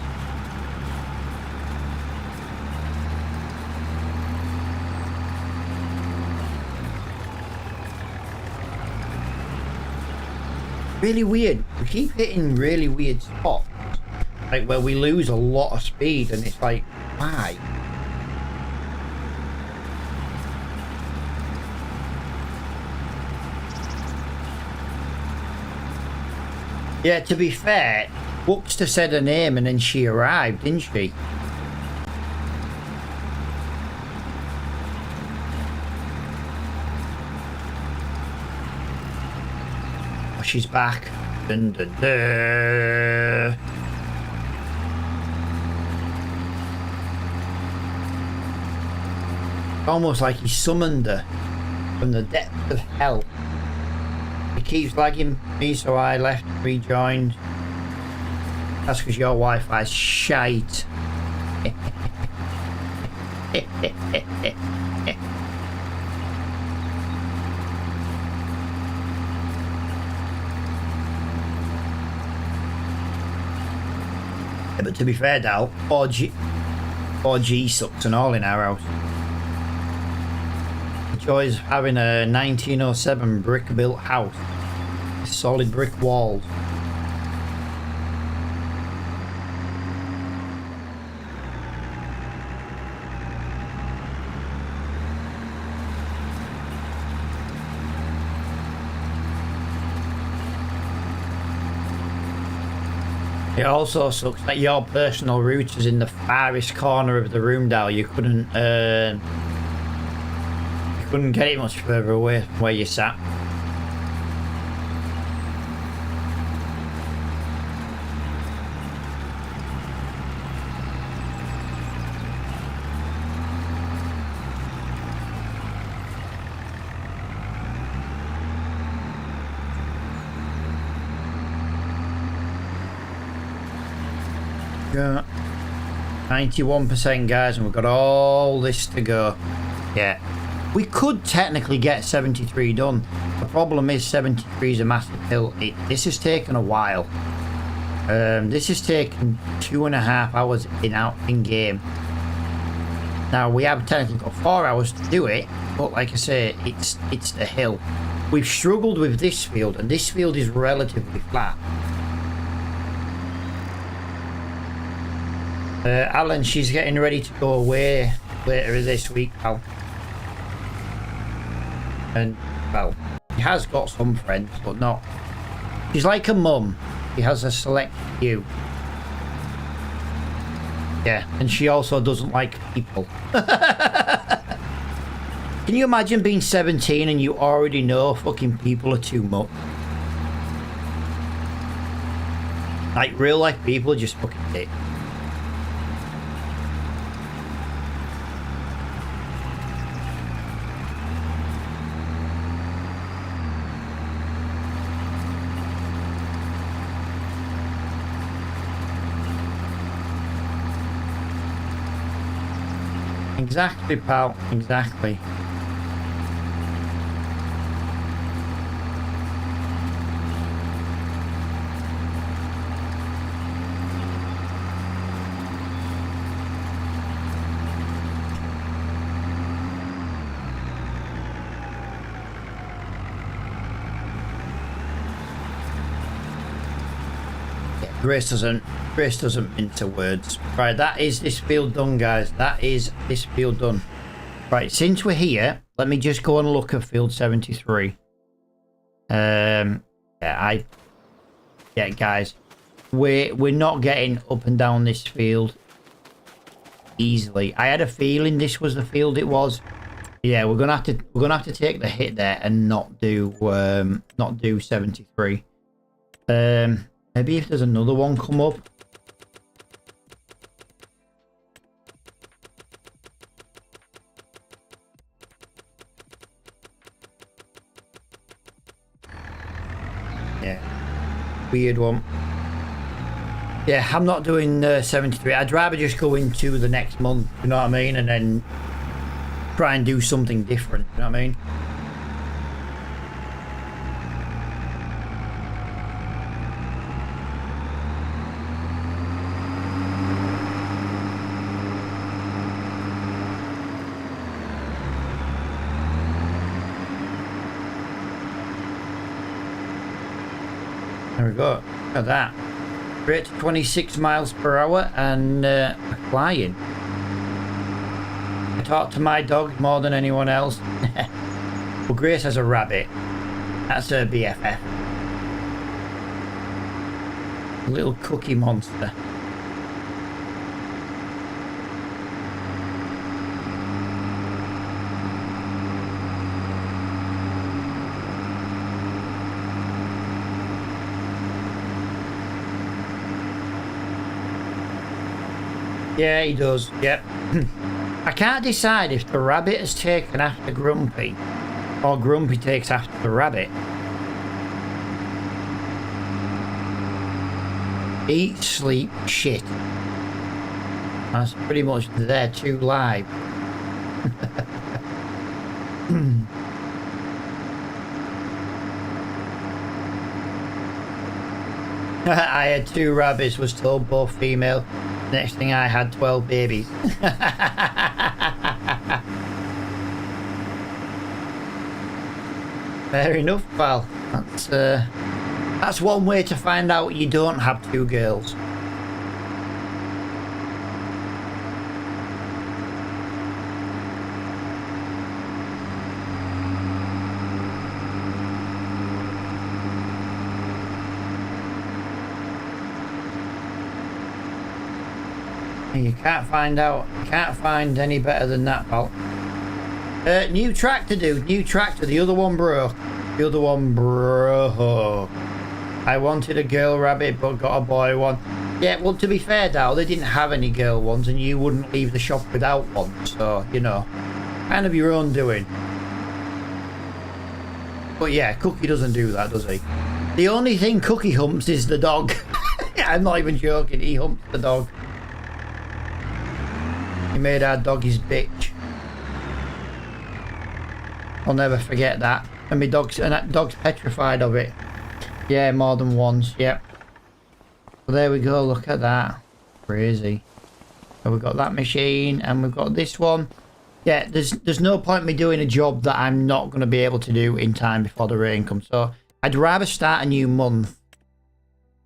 Really weird. We keep hitting really weird spots, like where we lose a lot of speed, and it's like, why? Yeah, to be fair, Wookster said her name and then she arrived, didn't she? She's back. Dun, dun, dun. Almost like he summoned her from the depths of hell. He keeps lagging me, so I left and rejoined. That's because your Wi-Fi's shite. But to be fair, Dal, 4G sucks and all in our house. The joys of having a 1907 brick-built house with solid brick walls. It also sucks that your personal router's in the farthest corner of the room, Dal. You couldn't get it much further away from where you sat. Yeah, 91% guys, and we've got all this to go. Yeah, we could technically get 73 done. The problem is 73 is a massive hill. This has taken a while. This has taken 2.5 hours in game. Now we have technically got 4 hours to do it, but like I say, it's the hill. We've struggled with this field, and this field is relatively flat. Alan, she's getting ready to go away later this week, pal. And, well, she has got some friends, but not. She's like a mum. She has a select few. Yeah, and she also doesn't like people. Can you imagine being 17 and you already know fucking people are too much? Like, real life people are just fucking dicks. Exactly, pal. Exactly. Grace doesn't mince words. Right, that is this field done, guys. That is this field done. Right, since we're here, Let me just go and look at field 73. Yeah, guys, we're not getting up and down this field easily. I had a feeling this was the field it was. Yeah, we're gonna have to take the hit there and not do 73. Maybe if there's another one come up. Yeah, weird one. Yeah, I'm not doing 73. I'd rather just go into the next month, you know what I mean, and then try and do something different, you know what I mean? There we go. Look at that. Rate 26 miles per hour and flying. I talk to my dog more than anyone else. Well, Grace has a rabbit. That's her BFF. A little cookie monster. Yeah, he does. Yep. I can't decide if the rabbit has taken after Grumpy or Grumpy takes after the rabbit. Eat, sleep, shit. That's pretty much their two lives. I had 2 rabbits, was told both female. Next thing I had 12 babies. Fair enough, pal. That's one way to find out you don't have 2 girls. You can't find any better than that, pal. New tractor, dude. New tractor. The other one broke. I wanted a girl rabbit, but got a boy one. Yeah, well, to be fair, Dow, they didn't have any girl ones, and you wouldn't leave the shop without one. So, you know, kind of your own doing. But yeah, Cookie doesn't do that, does he? The only thing Cookie humps is the dog. I'm not even joking. He humps the dog. He made our dog his bitch. I'll never forget that. And my dog's petrified of it. Yeah, more than once. Yep. Well, there we go. Look at that. Crazy. So we've got that machine and we've got this one. Yeah, there's no point me doing a job that I'm not going to be able to do in time before the rain comes. So I'd rather start a new month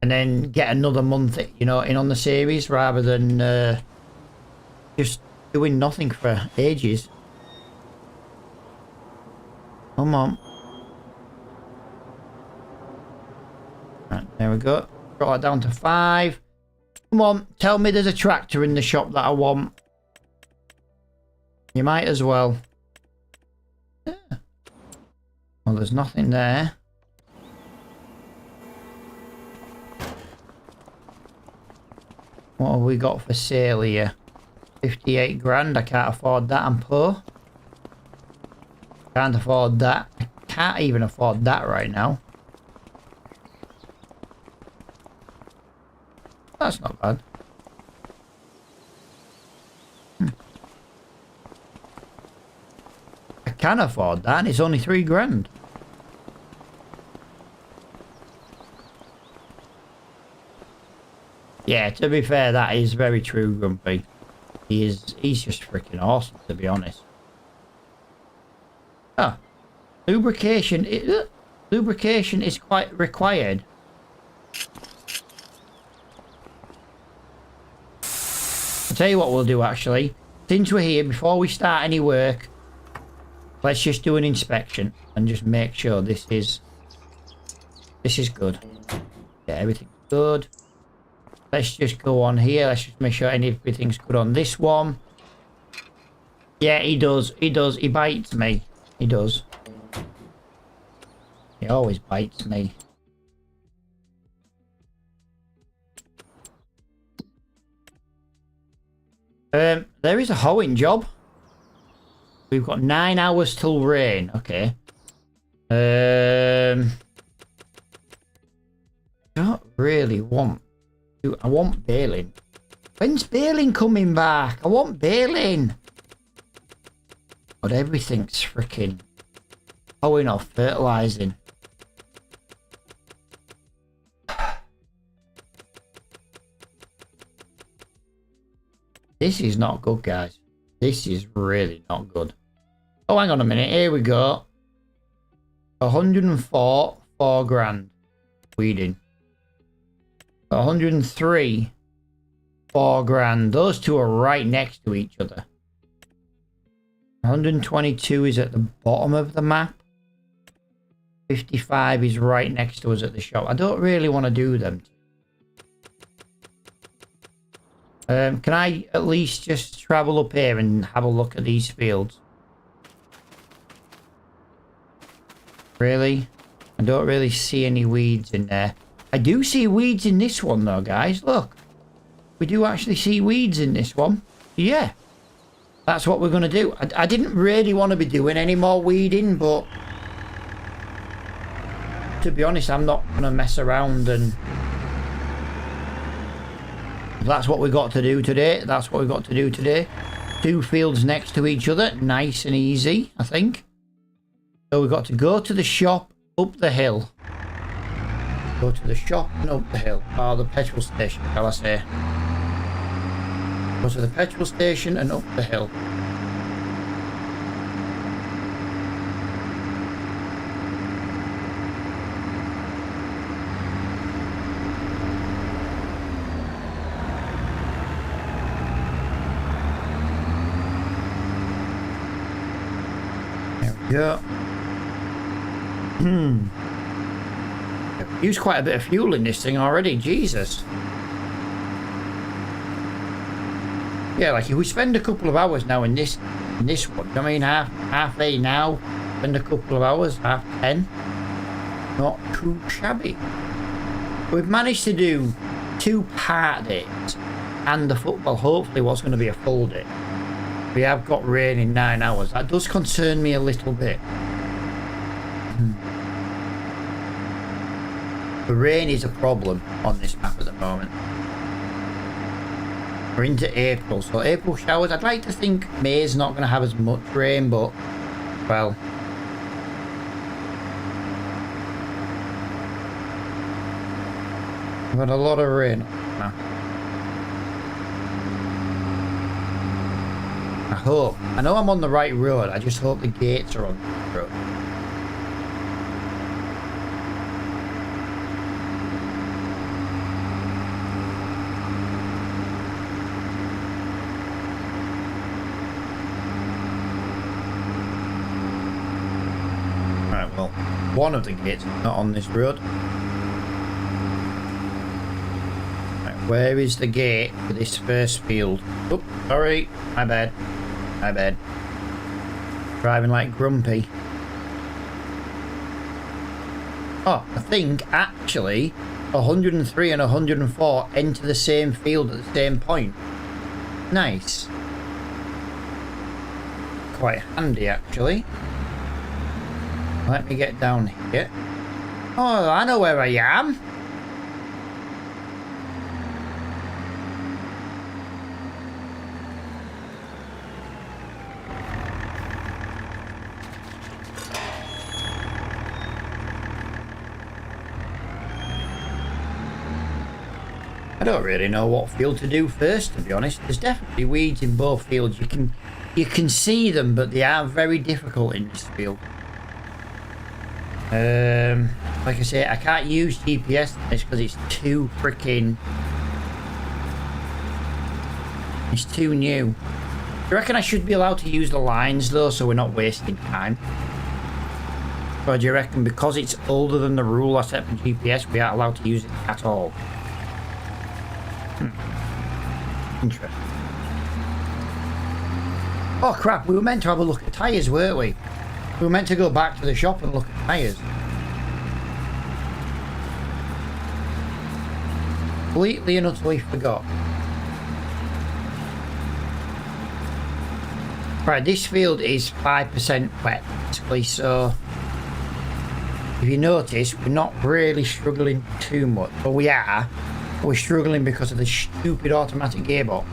and then get another month, you know, in on the series rather than just doing nothing for ages. Come on. Right, there we go. Brought it down to 5. Come on, tell me there's a tractor in the shop that I want. You might as well. Yeah. Well, there's nothing there. What have we got for sale here? 58 grand. I can't afford that. I'm poor. Can't afford that. I can't even afford that right now. That's not bad. I can afford that, and it's only 3 grand. Yeah, to be fair, that is very true, Grumpy. He's just freaking awesome, to be honest. Oh, lubrication is quite required. I'll tell you what we'll do, actually. Since we're here, before we start any work, let's just do an inspection and just make sure this is good. Yeah, everything's good. Let's just go on here. Let's just make sure everything's good on this one. Yeah, he does. He does. He bites me. He does. He always bites me. There is a hoeing job. We've got 9 hours till rain. Okay. Don't really want to. I want baling. When's baling coming back? I want baling. But everything's freaking hoeing off, fertilizing. This is not good, guys. This is really not good. Oh, hang on a minute. Here we go. 104, 4 grand. Weeding. 103, 4 grand. Those two are right next to each other. 122 is at the bottom of the map. 55 is right next to us at the shop. I don't really want to do them. Can I at least just travel up here and have a look at these fields? Really? I don't really see any weeds in there. I do see weeds in this one though, guys. Look. We do actually see weeds in this one. Yeah. That's what we're going to do. I didn't really want to be doing any more weeding, but to be honest, I'm not going to mess around, and that's what we got to do today. That's what we got to do today. 2 fields next to each other. Nice and easy, I think. So we've got to go to the shop, up the hill. Go to the shop and up the hill. Or the petrol station, shall I say. Go to the petrol station and up the hill. Yeah. Used quite a bit of fuel in this thing already. Jesus. Yeah, like if we spend a couple of hours now in this one, I mean half 8 now, spend a couple of hours, half 10. Not too shabby. We've managed to do 2 part days and the football, hopefully what's going to be a full day. We have got rain in 9 hours. That does concern me a little bit. The rain is a problem on this map at the moment. We're into April, so April showers. I'd like to think May's not going to have as much rain, but, well. We've had a lot of rain. I hope. I know I'm on the right road. I just hope the gates are on the road. Right, well, one of the gates is not on this road. Right, where is the gate for this first field? Oh, sorry. My bad. My bad. Driving like Grumpy. Oh, I think actually 103 and 104 enter the same field at the same point. Nice. Quite handy actually. Let me get down here. Oh, I know where I am. I don't really know what field to do first, to be honest. There's definitely weeds in both fields. You can see them, but they are very difficult in this field. Like I say, I can't use GPS on this because it's too freaking... It's too new. You reckon I should be allowed to use the lines though, so we're not wasting time? Or do you reckon because it's older than the rule I set for GPS, we aren't allowed to use it at all? Interesting. Oh crap, we were meant to have a look at tyres, weren't we? We were meant to go back to the shop and look at tyres. Completely and utterly forgot. Right, this field is 5% wet, basically, so if you notice, we're not really struggling too much. Well, we are, but we're struggling because of the stupid automatic gearbox.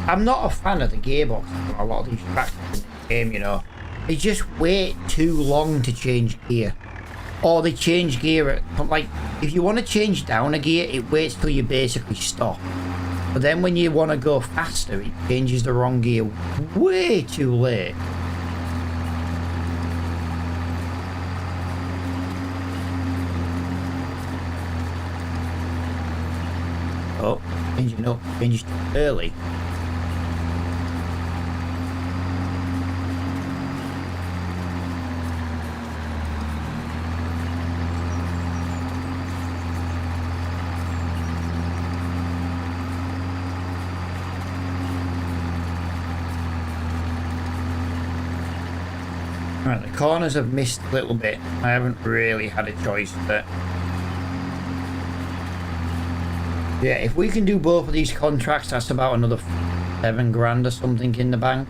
I'm not a fan of the gearbox on a lot of these tracks in the game, you know. They just wait too long to change gear. Or they change gear at, like, if you want to change down a gear, it waits till you basically stop. But then when you want to go faster, it changes the wrong gear way too late. Oh, changing up, changes too early. Right, the corners have missed a little bit. I haven't really had a choice, but yeah, if we can do both of these contracts, that's about another 7 grand or something in the bank,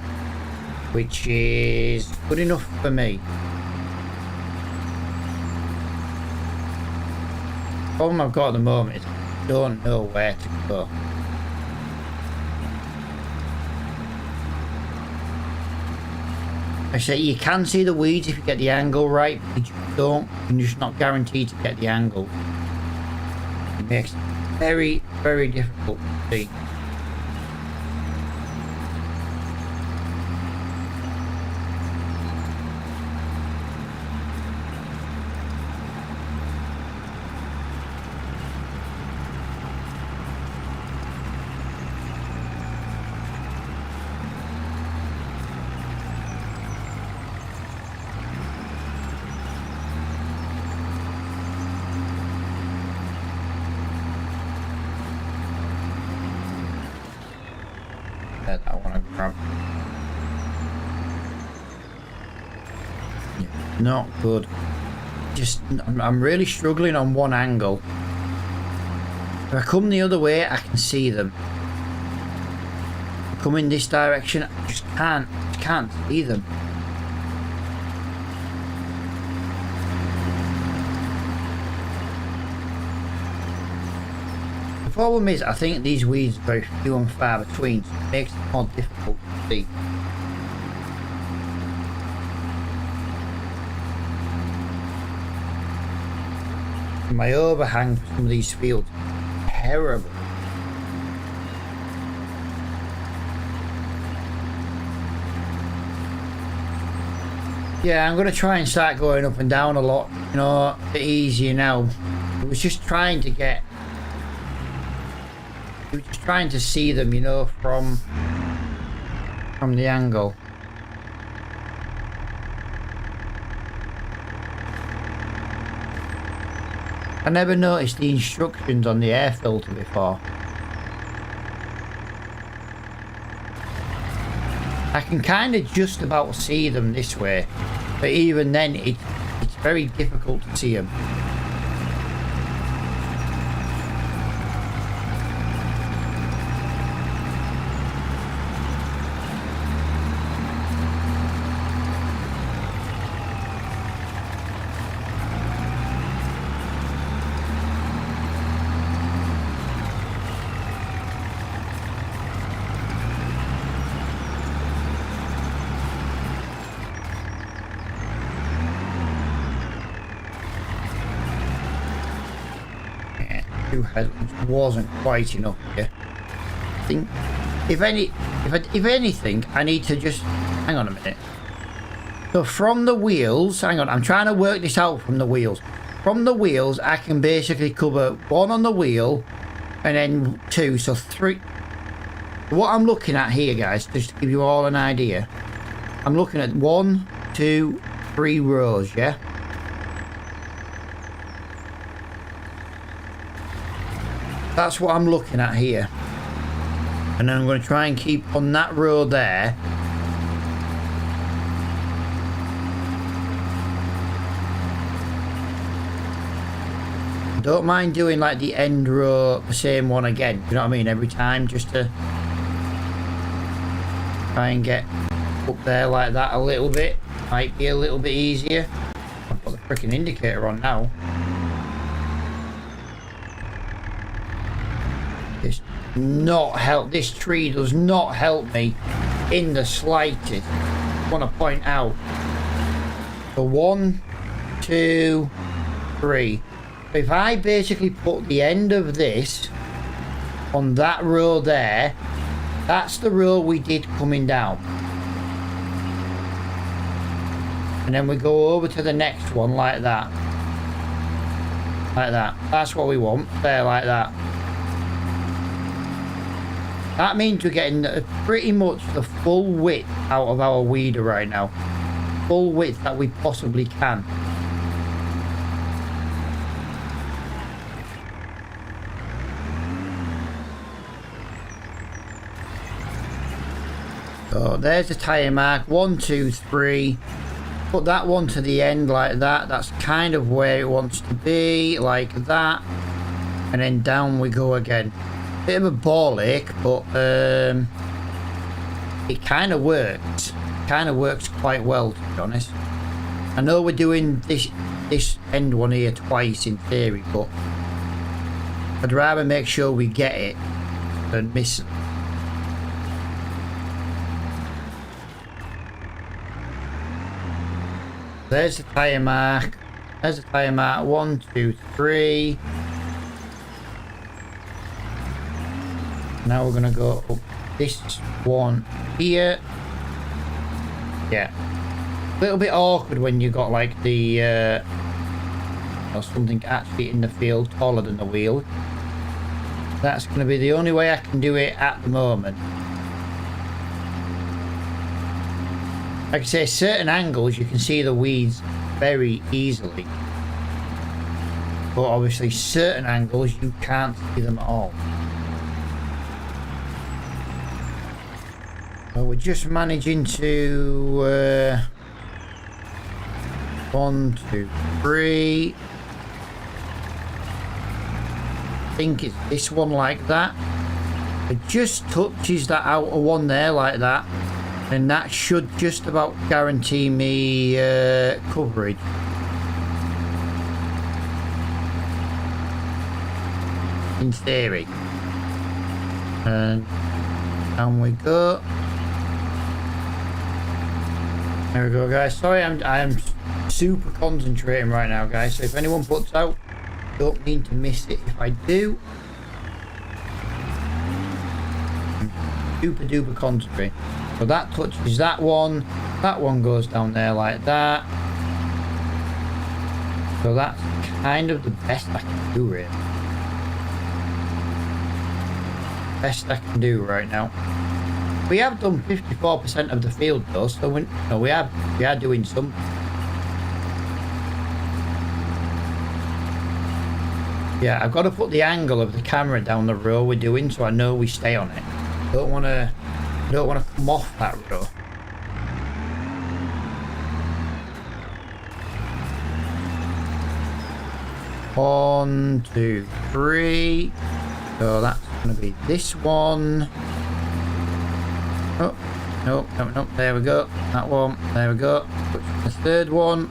which is good enough for me. The problem I've got at the moment is I don't know where to go. I say you can see the weeds if you get the angle right, but you don't, you're just not guaranteed to get the angle. It makes it very, very difficult to see. That I want to grab. Yeah, not good. Just, I'm really struggling on one angle. If I come the other way, I can see them. If I come in this direction, I just can't see them. The problem is, I think these weeds are very few and far between, so it makes it more difficult to see. My overhang for some of these fields is terrible. Yeah, I'm going to try and start going up and down a lot, you know, a bit easier now. I was just trying to get... I was just trying to see them, you know, from the angle. I never noticed the instructions on the air filter before. I can kind of just about see them this way, but even then it's very difficult to see them. Headlamps wasn't quite enough here. I think if anything, I need to just hang on a minute. So from the wheels, hang on, I'm trying to work this out from the wheels. from the wheels, I can basically cover 1 on the wheel and then 2, so 3. What I'm looking at here, guys, just to give you all an idea, I'm looking at 1, 2, 3 rows, yeah? That's what I'm looking at here. And then I'm going to try and keep on that row there. Don't mind doing like the end row, the same one again, you know what I mean, every time, just to try and get up there like that a little bit. Might be a little bit easier. I've got the freaking indicator on now. This not help. This tree does not help me in the slightest. I want to point out. So 1, 2, 3. If I basically put the end of this on that row there, that's the row we did coming down. And then we go over to the next one like that. Like that. That's what we want. There, like that. That means we're getting pretty much the full width out of our weeder right now. Full width that we possibly can. So there's the tyre mark. 1, 2, 3. Put that one to the end like that. That's kind of where it wants to be, like that. And then down we go again. Bit of a ball ache, but it kind of works. Kind of works quite well, to be honest. I know we're doing this end one here twice in theory, but I'd rather make sure we get it than miss it. There's the tyre mark. There's the tyre mark. 1, 2, 3. Now we're gonna go up this one here. Yeah. A little bit awkward when you got like the something actually in the field taller than the wheel. That's gonna be the only way I can do it at the moment. Like I say, certain angles you can see the weeds very easily, but obviously certain angles you can't see them at all. So we're just managing to 1, 2, 3. I think it's this one like that. It just touches that outer one there like that. And that should just about guarantee me coverage. In theory. And down we go. There we go, guys. Sorry, I'm super concentrating right now, guys. So if anyone puts out, don't mean to miss it if I do. I'm super duper concentrating. So that touches that one goes down there like that. So that's kind of the best I can do, really. Best I can do right now. We have done 54% of the field though, so we are doing some. Yeah, I've got to put the angle of the camera down the row we're doing so I know we stay on it. Don't want to come off that row. One, 2, 3. So that's going to be this one. Oh, no, there we go. That one, there we go. The third one.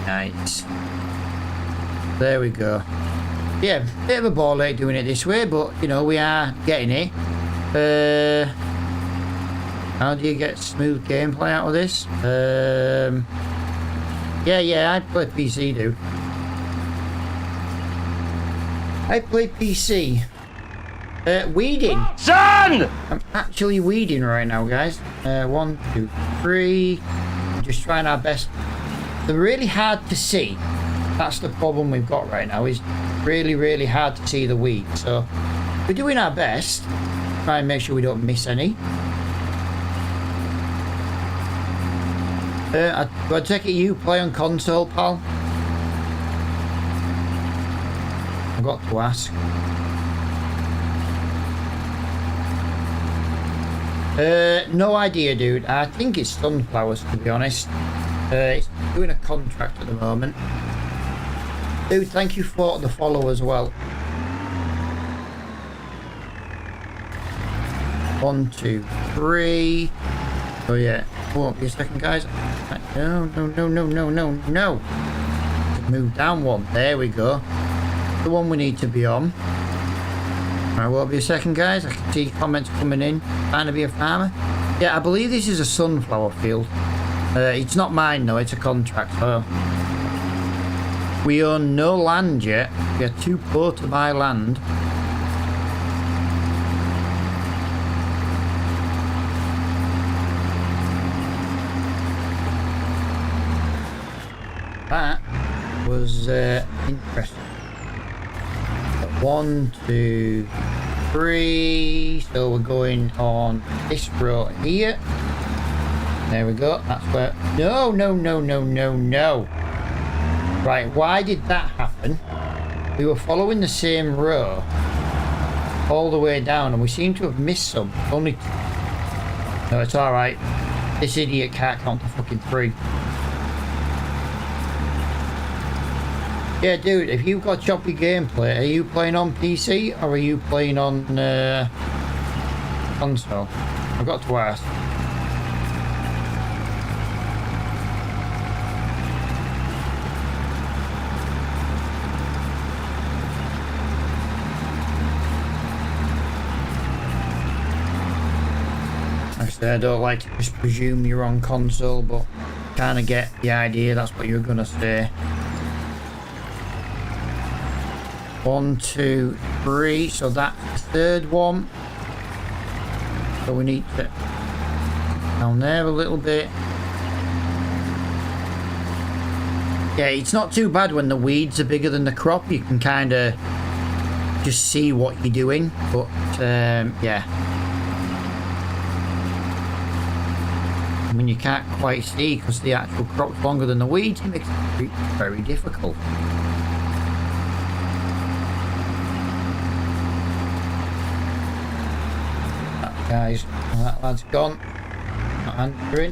Nice. There we go. Yeah, bit of a ball ache doing it this way, but you know, we are getting it. How do you get smooth gameplay out of this? Yeah, I play PC, dude. I play PC. Weeding. Son! I'm actually weeding right now, guys. 1, 2, 3. Just trying our best. They're really hard to see. That's the problem we've got right now, is really, really hard to see the weeds. So we're doing our best. Try and make sure we don't miss any. I take it you play on console, pal? I've got to ask. No idea, dude. I think it's Sunflowers, to be honest. It's doing a contract at the moment. Dude, thank you for the follow as well. 1, 2, 3. Oh yeah. Won't be a second, guys. No. Move down one. There we go. The one we need to be on. I won't be a second, guys. I can see comments coming in. Trying to be a farmer. Yeah, I believe this is a sunflower field. It's not mine though. It's a contract. So we own no land yet. We are too poor to buy land. That was interesting. 1, 2, 3. So we're going on this row here. There we go. That's where. No. Right, why did that happen? We were following the same row all the way down, and we seem to have missed some. Only. No, it's all right. This idiot can't count to fucking 3. Yeah, dude, if you've got choppy gameplay, are you playing on PC or are you playing on console? I've got to ask. Actually, I don't like to just presume you're on console, but kind of get the idea that's what you're going to say. 1, 2, 3. So that's the third one. So we need to down there a little bit. Yeah, it's not too bad when the weeds are bigger than the crop. You can kind of just see what you're doing. But yeah, I mean, you can't quite see because the actual crop's longer than the weeds. It makes it very difficult. Guys, that lad's gone. Not answering.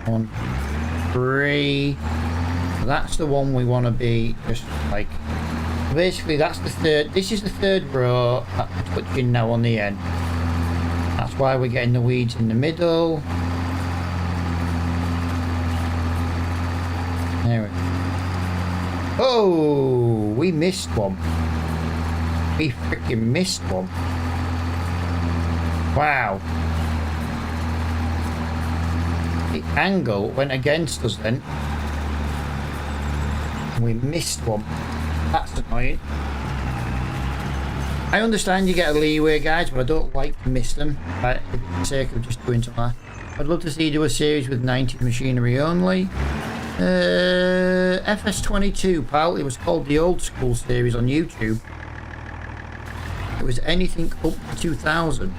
One, 3. So that's the one we want to be. Just like, basically, that's the third. This is the third row. That's touching now on the end. That's why we're getting the weeds in the middle. There we go. Oh, we missed one. We freaking missed one. Wow. The angle went against us then. We missed one. That's annoying. I understand you get a leeway, guys, but I don't like to miss them. For the sake of just doing something. I'd love to see you do a series with 90s machinery only. FS22, pal. It was called the Old School series on YouTube. It was anything up to 2000.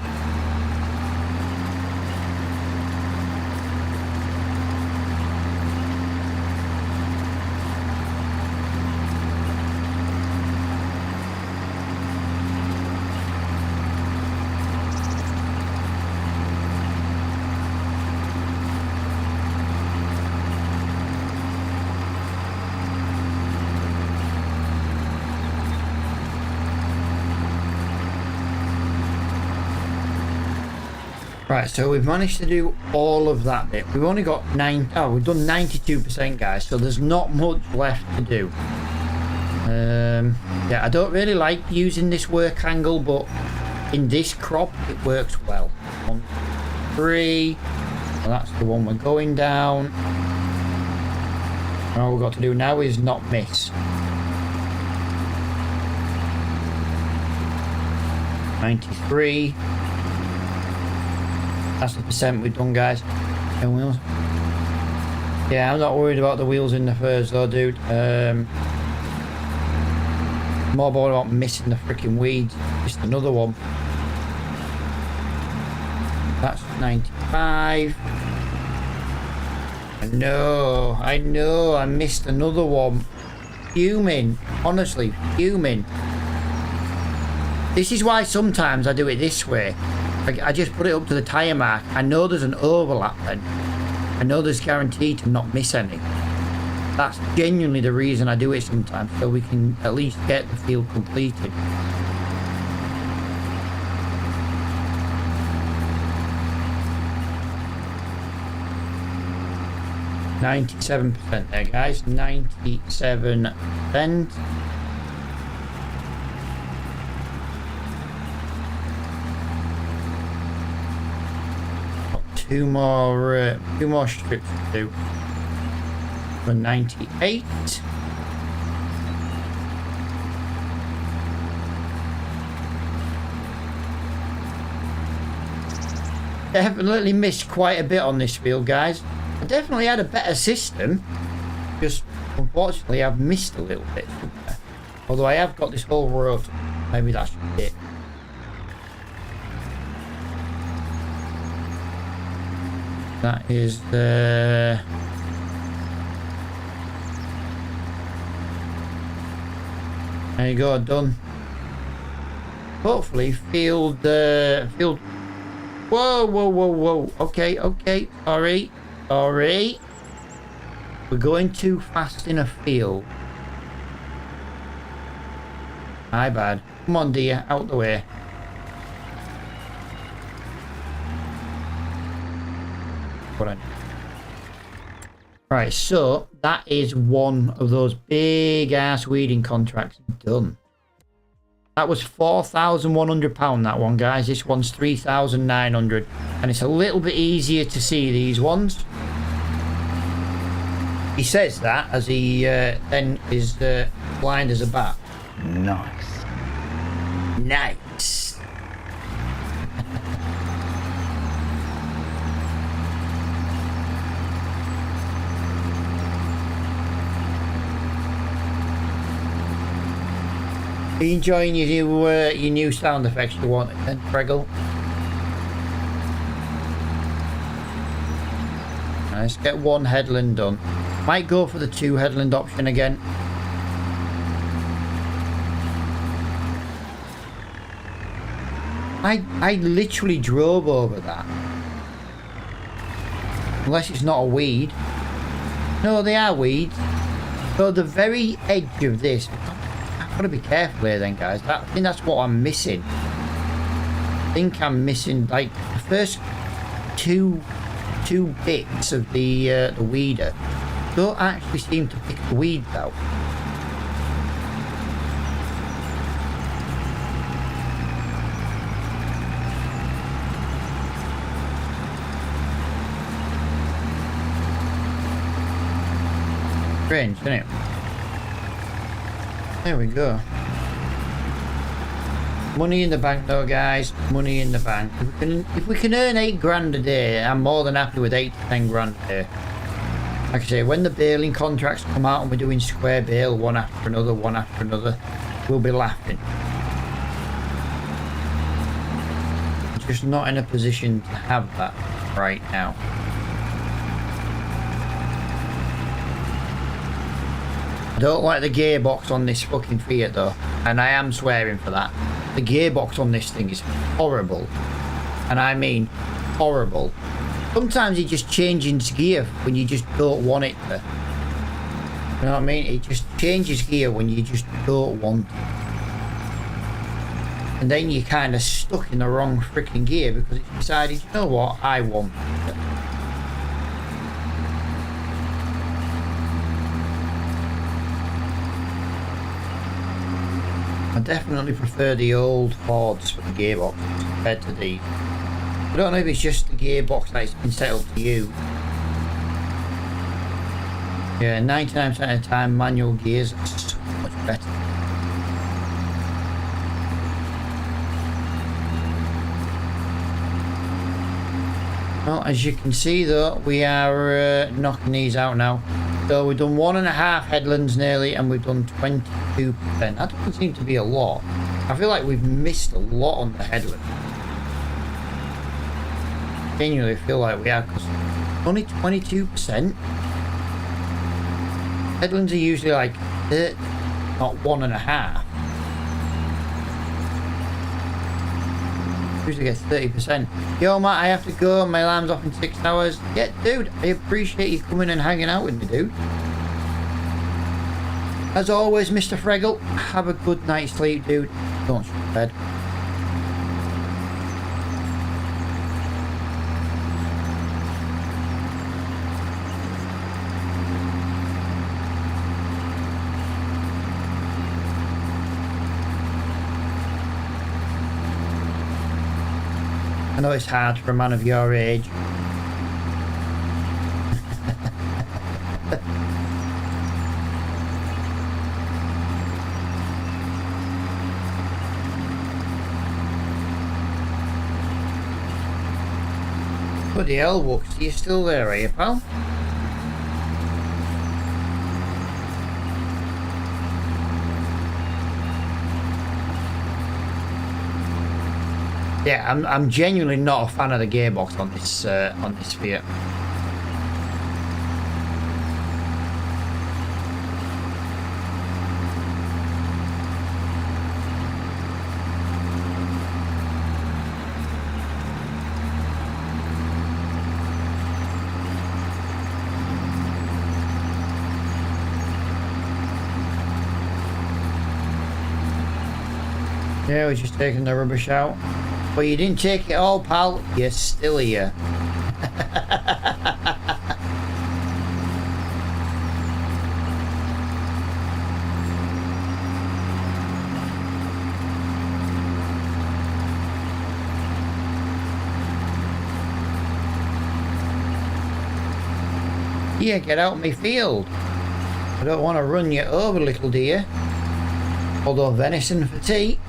Right, so we've managed to do all of that bit. We've only got we've done 92%, guys, so there's not much left to do. Yeah, I don't really like using this work angle, but in this crop it works well. 1, 3. So that's the one we're going down. And all we've got to do now is not miss. 93. That's the percent we've done, guys. 10 wheels. Yeah, I'm not worried about the wheels in the furs though, dude. More bothered about missing the freaking weeds. Just another one. That's 95. I know, I missed another one. Fuming, honestly, fuming. This is why sometimes I do it this way. I just put it up to the tyre mark. I know there's an overlap then. I know there's guaranteed to not miss any. That's genuinely the reason I do it sometimes, so we can at least get the field completed. %, there, guys. 97%. Two more strips to do. For 98. Definitely missed quite a bit on this field, guys. I definitely had a better system. Just unfortunately, I've missed a little bit. Although I have got this whole road. Maybe that's it. That is the... There you go, done. Hopefully, field. Whoa. Okay. Sorry. We're going too fast in a field. My bad. Come on, dear, out the way. Right, so that is one of those big ass weeding contracts done. That was £4,100, that one, guys. This one's 3,900, and it's a little bit easier to see these ones. He says that as he then is blind as a bat. Nice. Are you enjoying your new sound effects you want then, Preggle? Let's get one headland done. Might go for the 2 headland option again. I literally drove over that. Unless it's not a weed. No, they are weeds. So the very edge of this... I've got to be careful here then, guys. I think that's what I'm missing. I think I'm missing like the first two bits of the weeder don't actually seem to pick the weeds out. Strange, isn't it? There we go. Money in the bank though, guys. Money in the bank. If we can earn 8 grand a day, I'm more than happy with 8 to 10 grand a day. Like I say, when the baling contracts come out and we're doing square bale one after another, we'll be laughing. I'm just not in a position to have that right now. I don't like the gearbox on this fucking Fiat though, and I am swearing for that. The gearbox on this thing is horrible, and I mean horrible. Sometimes it just changes gear when you just don't want it to. You know what I mean? It just changes gear when you just don't want it. And then you're kind of stuck in the wrong freaking gear because it's decided, you know what, I want it. I definitely prefer the old Fords for the gearbox compared to these. I don't know if it's just the gearbox that's been set up to you. Yeah, 99% of the time manual gears are so much better. Well, as you can see though, we are knocking these out now. So we've done 1.5 headlands nearly, and we've done 22%. That doesn't seem to be a lot. I feel like we've missed a lot on the headland. Genuinely feel like we are, because only 22%. Headlands are usually like 30, not 1.5. Usually gets 30%. Yo, Matt, I have to go. My alarm's off in 6 hours. Yeah, dude, I appreciate you coming and hanging out with me, dude. As always, Mr. Fregel, have a good night's sleep, dude. Don't shut bed. I know it's hard for a man of your age. Bloody hell, Wooks, are you still there, are you, pal? Yeah, I'm genuinely not a fan of the gearbox on this Fiat. Yeah, we're just taking the rubbish out. But you didn't take it all, pal. You're still here. Yeah, get out my field. I don't want to run you over, little dear. Although venison for tea,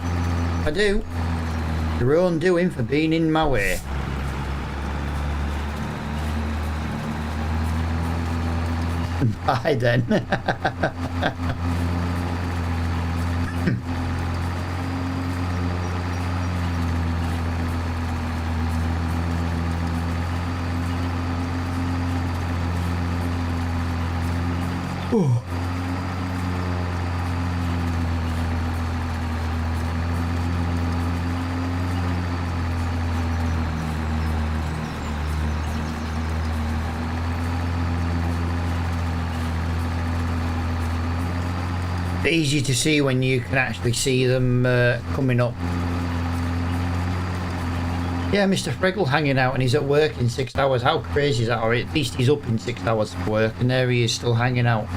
I do. Your own doing for being in my way. Bye then. Oh. Easy to see when you can actually see them coming up. Yeah, Mr. Fregel hanging out and he's at work in 6 hours. How crazy is that? Or at least he's up in 6 hours for work and there he is still hanging out.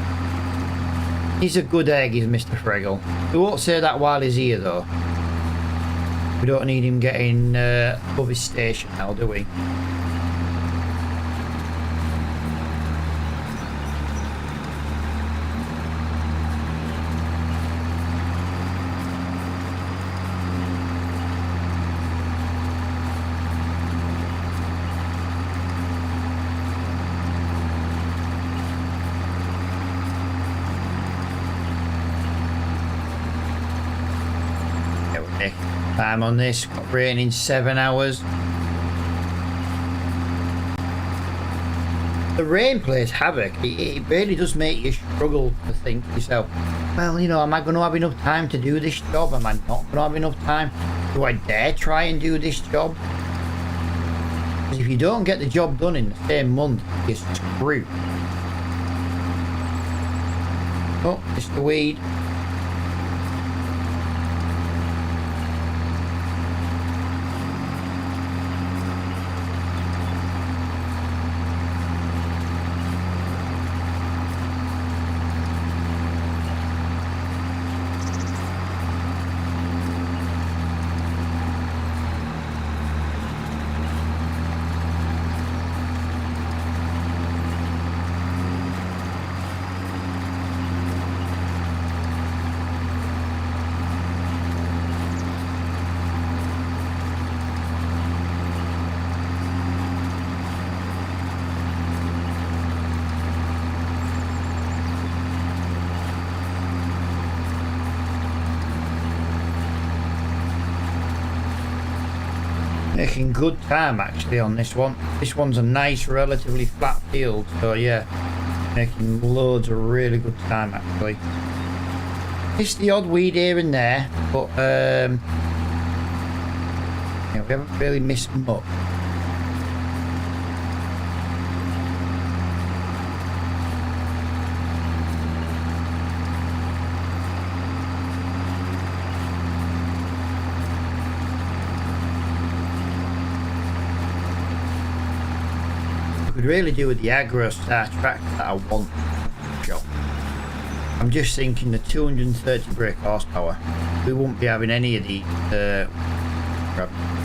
He's a good egg, is Mr. Fregel. We won't say that while he's here though. We don't need him getting above his station now, do we? Time on this, got rain in 7 hours. The rain plays havoc. It really does make you struggle to think to yourself, well, you know, am I going to have enough time to do this job? Am I not going to have enough time? Do I dare try and do this job? Because if you don't get the job done in the same month, you're screwed. Oh, it's the weed. Making good time actually on this one. This one's a nice, relatively flat field, so yeah, making loads of really good time actually. Just the odd weed here and there, but yeah, we haven't really missed much. Could really do with the aggro star track that I want. Sure. I'm just thinking the 230 brake horsepower. We won't be having any of the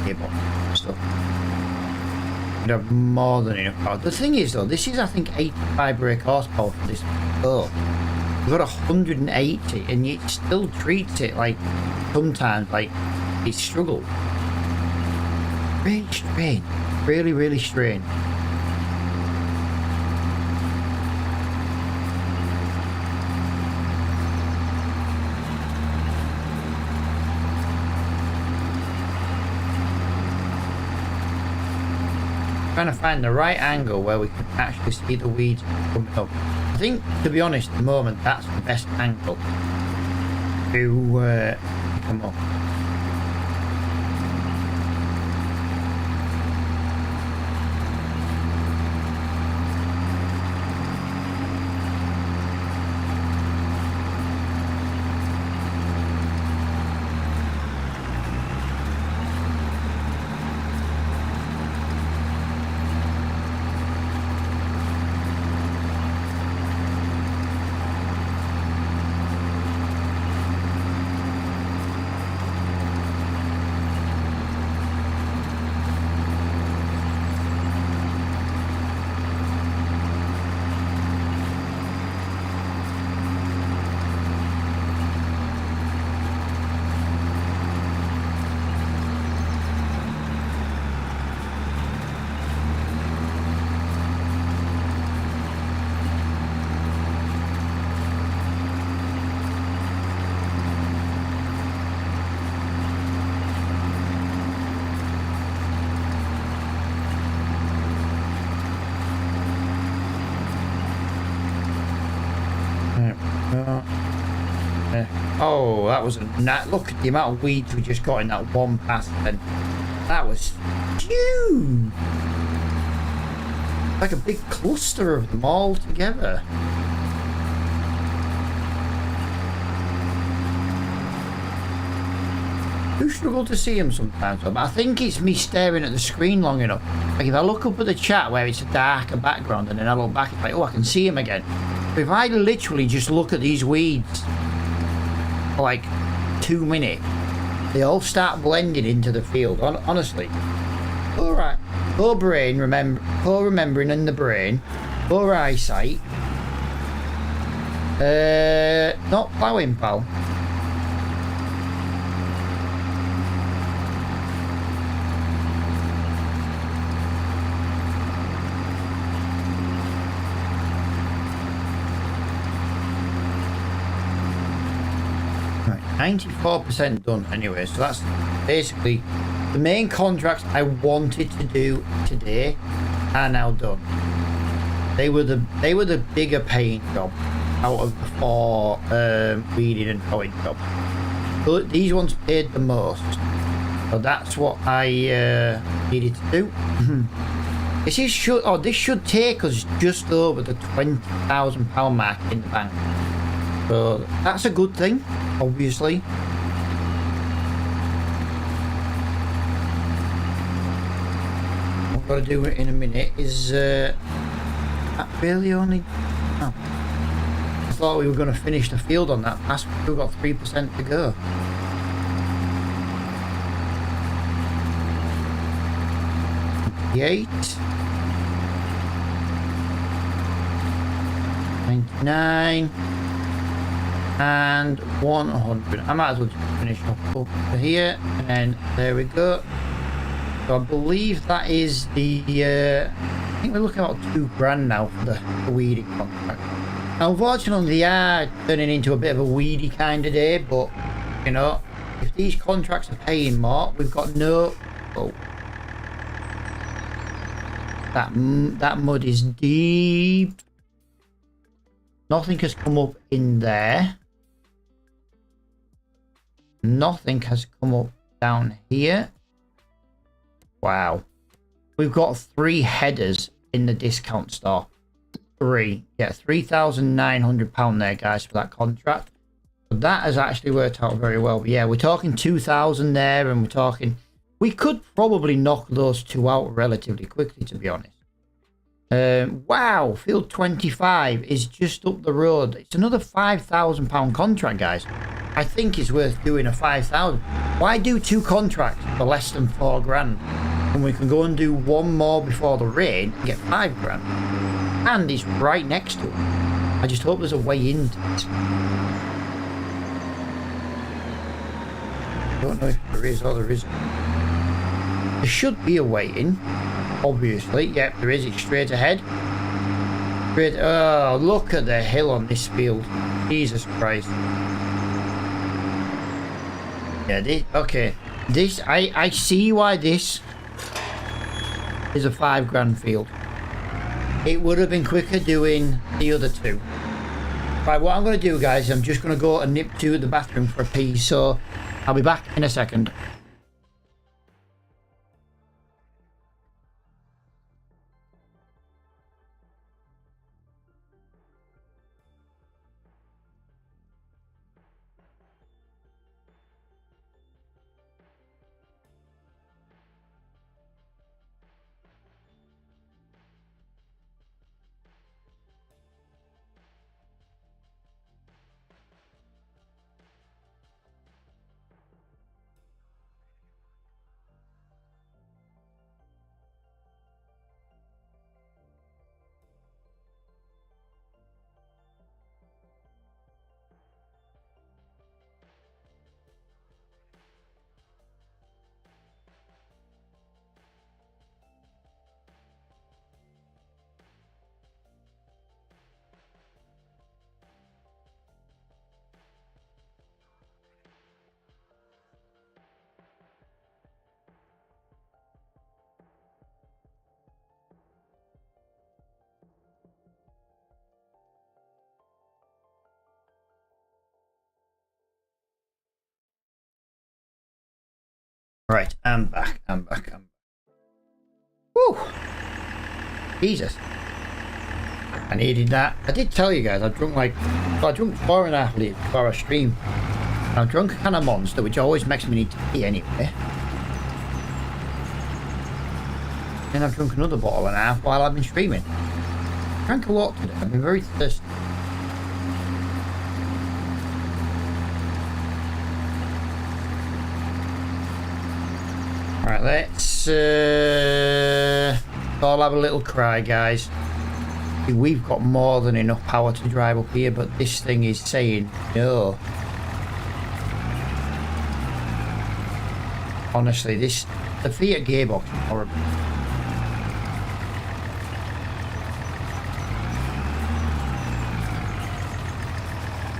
gearbox stuff. We'd have more than enough power. The thing is though, this is I think 85 brake horsepower for this. Oh, we've got 180, and it still treats it like sometimes like it struggles. Really strange. Really strange. Trying to find the right angle where we can actually see the weeds coming up. I think, to be honest, at the moment that's the best angle to come up. Oh, that was a look at the amount of weeds we just got in that one pass then. That was huge. Like a big cluster of them all together. I do struggle to see them sometimes, but I think it's me staring at the screen long enough. Like if I look up at the chat where it's a darker background and then I look back, it's like, oh, I can see him again. But if I literally just look at these weeds for like 2 minutes, they all start blending into the field. Honestly, all right, poor brain, poor remembering in the brain, poor eyesight. Not ploughing, pal. Right, 94% done anyway, so that's basically the main contracts I wanted to do today are now done. They were the bigger paying job out of the 4 weeding and hoeing jobs. But these ones paid the most, so that's what I needed to do. This should take us just over the £20,000 mark in the bank. So that's a good thing, obviously. What I've got to do in a minute is that really only. Oh. I thought we were going to finish the field on that pass. We've still got 3% to go. $98, 99, and 100. I might as well just finish up over here, and then there we go. So I believe that is the. I think we're looking at about £2,000 now for the weeding contract. Now, unfortunately, they are turning into a bit of a weedy kind of day, but you know, if these contracts are paying more, we've got no. Oh, That mud is deep. Nothing has come up in there. Nothing has come up down here. Wow. We've got 3 headers in the discount store. 3. Yeah, £3,900 there, guys, for that contract. So that has actually worked out very well. But yeah, we're talking 2,000 there, and we're talking... We could probably knock those 2 out relatively quickly, to be honest. Wow, field 25 is just up the road. It's another £5,000 contract, guys. I think it's worth doing a 5,000. Why do 2 contracts for less than 4 grand? And we can go and do 1 more before the rain and get 5 grand. And it's right next to it. I just hope there's a way into it. I don't know if there is or there isn't. There should be a way in. Obviously, yep, there is. It's straight ahead. Straight. Oh, look at the hill on this field. Jesus Christ. Yeah, this. Okay, this. I see why this is a 5 grand field. It would have been quicker doing the other 2. Right, what I'm going to do, guys, I'm just going to go and nip to the bathroom for a pee. So I'll be back in a second. Right, I'm back. Woo! Jesus. I needed that. I did tell you guys, I drunk 4.5 litres before I stream. I've drunk a can of Monster, which always makes me need to pee anyway. And I've drunk another bottle and a half while I've been streaming. I drank a lot today. I've been very thirsty. Right, let's all have a little cry, guys. We've got more than enough power to drive up here, but this thing is saying no. Honestly, the Fiat gearbox is horrible.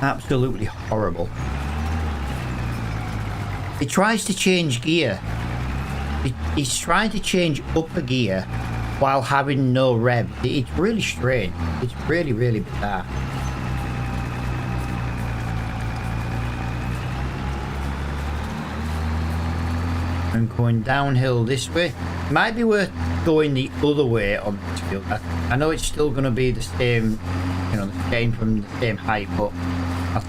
Absolutely horrible. It tries to change gear. It's trying to change up a gear while having no rev. It's really strange. It's really, really bizarre. I'm going downhill this way. It might be worth going the other way on this field. I know it's still going to be the same, you know, the same from the same height, but I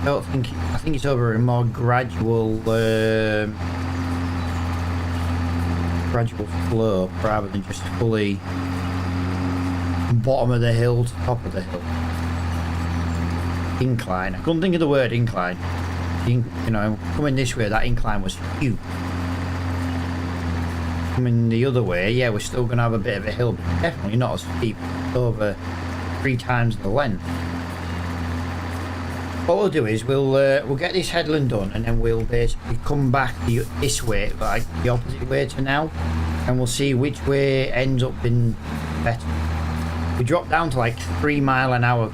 think it's over a more gradual slope rather than just fully bottom of the hill to top of the hill. Incline. I couldn't think of the word incline. You know, coming this way, that incline was huge. Coming the other way, yeah, we're still going to have a bit of a hill, but definitely not as steep. It's over 3 times the length. What we'll do is we'll get this headland done, and then we'll basically come back this way, like the opposite way to now, and we'll see which way ends up being better. We drop down to like 3 mile an hour.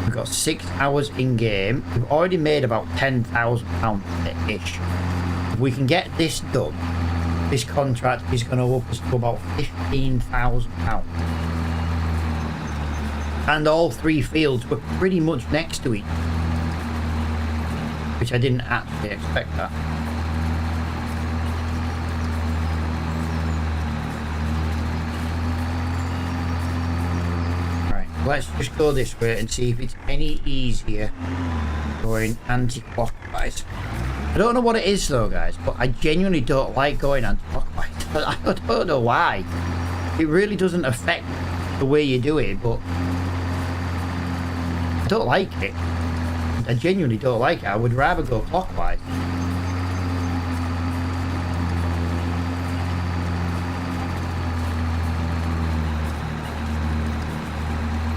We've got 6 hours in game. We've already made about £10,000 ish. If we can get this done, this contract is going to up us to about £15,000. And all 3 fields were pretty much next to each other, which I didn't actually expect that. Right, let's just go this way and see if it's any easier going anti-clockwise. I don't know what it is though, guys, but I genuinely don't like going anti-clockwise. I don't know why. It really doesn't affect the way you do it, but I don't like it. I genuinely don't like it. I would rather go clockwise.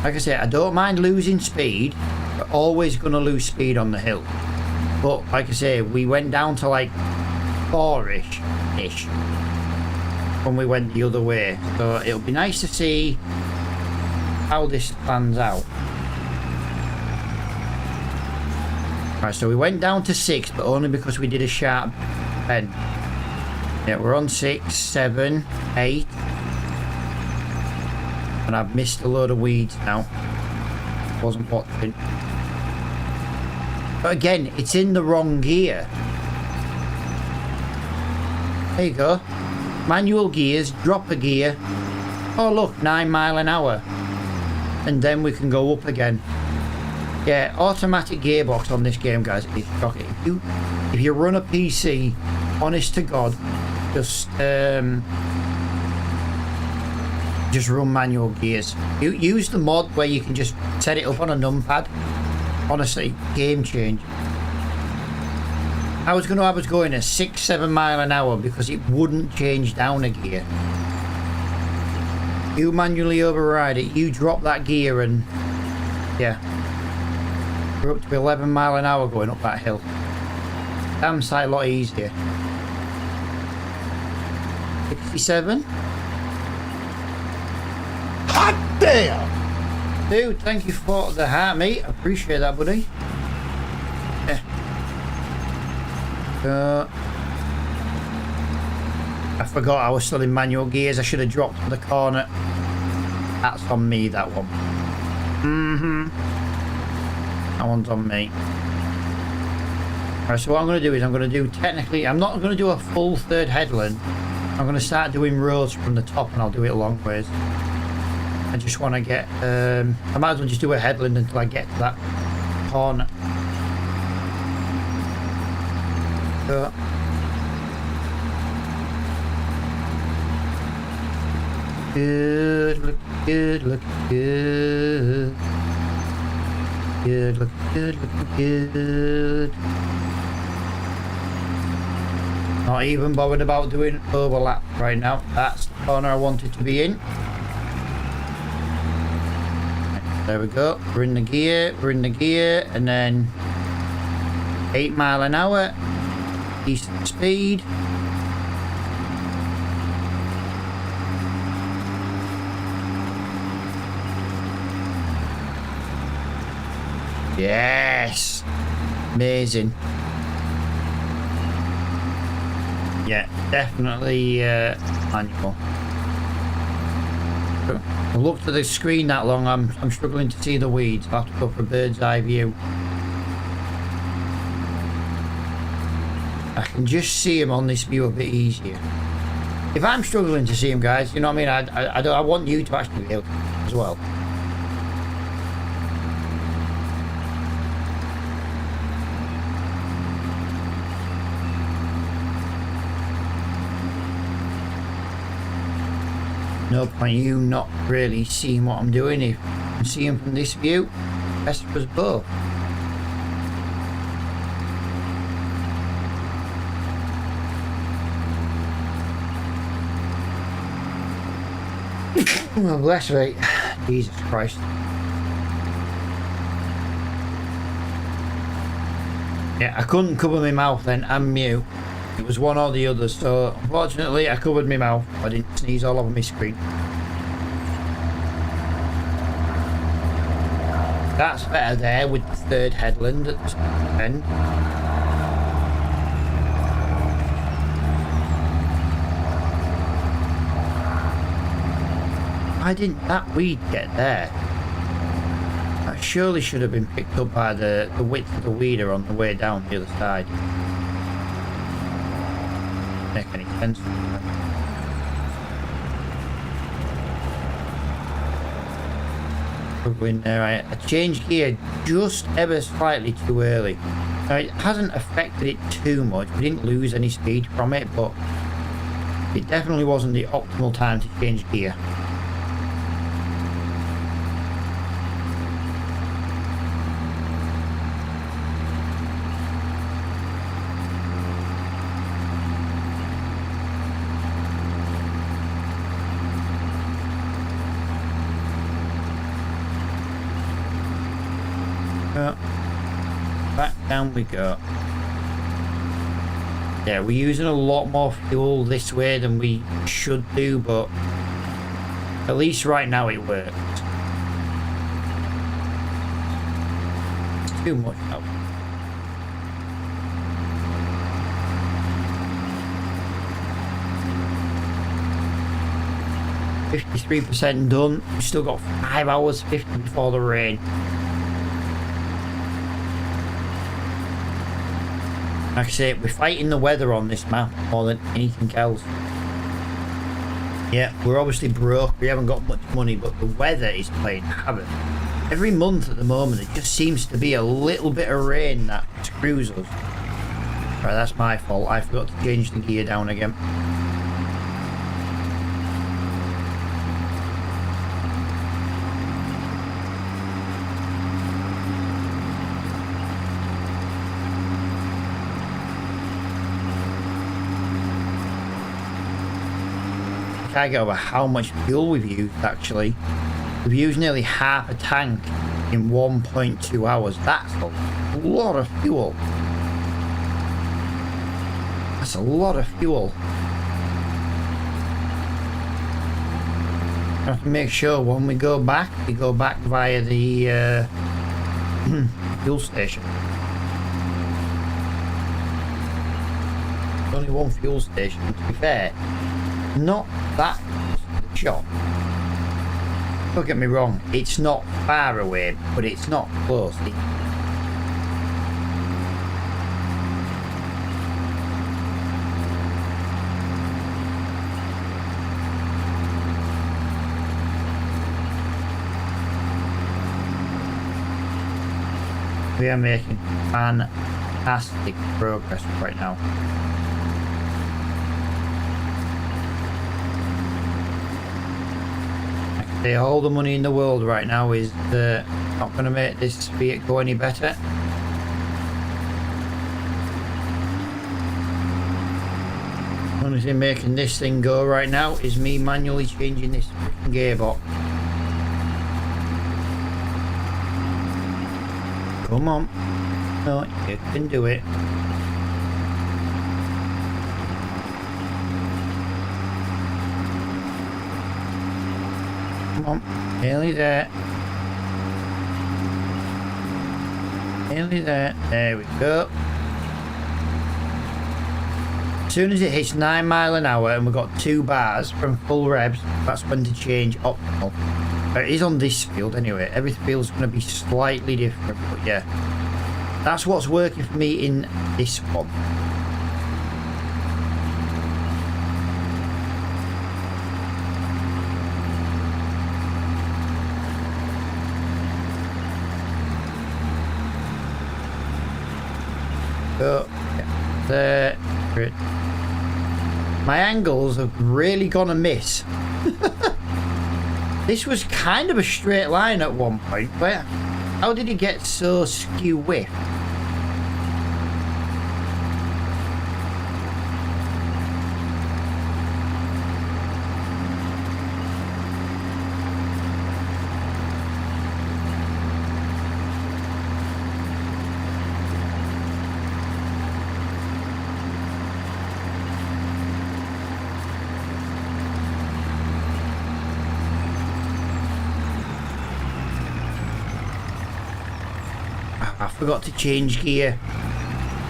Like I said, I don't mind losing speed, but always going to lose speed on the hill. But like I say, we went down to like 4-ish when we went the other way. So it'll be nice to see how this plans out. Right, so we went down to 6, but only because we did a sharp bend. Yeah, we're on 6, 7, 8. And I've missed a load of weeds now. Wasn't watching. But again, it's in the wrong gear. There you go. Manual gears, drop a gear. Oh look, 9 mile an hour. And then we can go up again. Yeah, automatic gearbox on this game, guys, is shocking. If you run a PC, honest to God, just run manual gears. You use the mod where you can just set it up on a numpad. Honestly, game change. I was going a 6-7 mile an hour because it wouldn't change down a gear. You manually override it, you drop that gear and yeah, we're up to 11 mile an hour going up that hill. Damn sight a lot easier. 67. Hot damn! Dude, thank you for the heart, mate. Appreciate that, buddy. Yeah. I forgot I was still in manual gears. I should have dropped to the corner. That's on me, that one. That one's on me. Alright, so what I'm going to do is I'm not going to do a full third headland. I'm going to start doing roads from the top and I'll do it a long ways. I just want to get, I might as well just do a headland until I get to that corner. So. Good, look good, look good. Good, look good, look good. Not even bothered about doing overlap right now. That's the corner I wanted to be in. There we go. We're in the gear, and then 8 mile an hour. Decent speed. Yes! Amazing. Yeah, definitely manual. I looked at the screen that long, I'm struggling to see the weeds. I'll have to go for a bird's eye view. I can just see them on this view a bit easier. If I'm struggling to see them, guys, you know what I mean? I want you to actually be able to as well. No point you not really seeing what I'm doing. If you can see him from this view, best for us both. Well, bless me. Jesus Christ. Yeah, I couldn't cover my mouth then. I'm mute. It was one or the other, so unfortunately I covered my mouth. I didn't sneeze all over my screen. That's better there with the third headland at the end. Why didn't that weed get there? That surely should have been picked up by the width of the weeder on the way down the other side. Make any sense? In there, I changed gear just ever slightly too early. Now, it hasn't affected it too much. We didn't lose any speed from it, but it definitely wasn't the optimal time to change gear. Back down we go. Yeah, we're using a lot more fuel this way than we should do, but at least right now it works. It's too much now. %53 done. We've still got 5 hours 50 before the rain. Like I say, we're fighting the weather on this map more than anything else. Yeah, we're obviously broke, we haven't got much money, but the weather is playing havoc. Every month at the moment, it just seems to be a little bit of rain that screws us. Right, that's my fault. I forgot to change the gear down again. I can't get over how much fuel we've used actually. We've used nearly half a tank in 1.2 hours. That's a lot of fuel. That's a lot of fuel. I have to make sure when we go back via the fuel station. There's only one fuel station, to be fair. Not that shop. Don't get me wrong, it's not far away, but it's not close. We are making fantastic progress right now. All the money in the world right now is not going to make this Fiat go any better. The only thing making this thing go right now is me manually changing this freaking gearbox. Come on. No, you can do it. Come on, nearly there. Nearly there. There we go. As soon as it hits 9 miles an hour and we've got 2 bars from full revs, that's when to change optimal. It is on this field anyway. Every field's going to be slightly different, but yeah. That's what's working for me in this one. So, yeah, there. My angles have really gone amiss. This was kind of a straight line at one point, but how did it get so skew whiff? I forgot to change gear.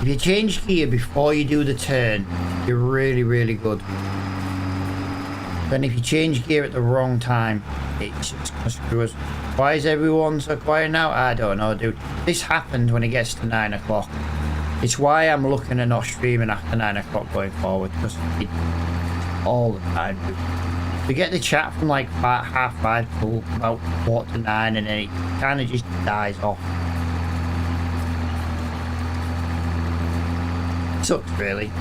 If you change gear before you do the turn, you're really, really good. Then if you change gear at the wrong time, it's just gonna screw us. Why is everyone so quiet now? I don't know, dude. This happens when it gets to 9 o'clock. It's why I'm looking at not streaming after 9 o'clock going forward, because it all the time, dude. We get the chat from like 5:30 till about 8:45, and then it kind of just dies off. Sucks, really.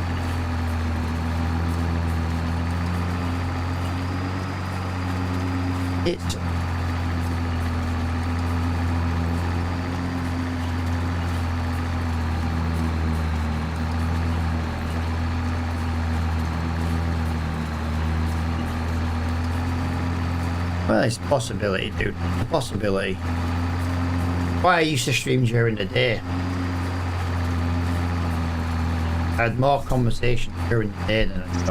It's well, it's a possibility, dude. A possibility. Why I used to stream during the day. I had more conversation during the day than I did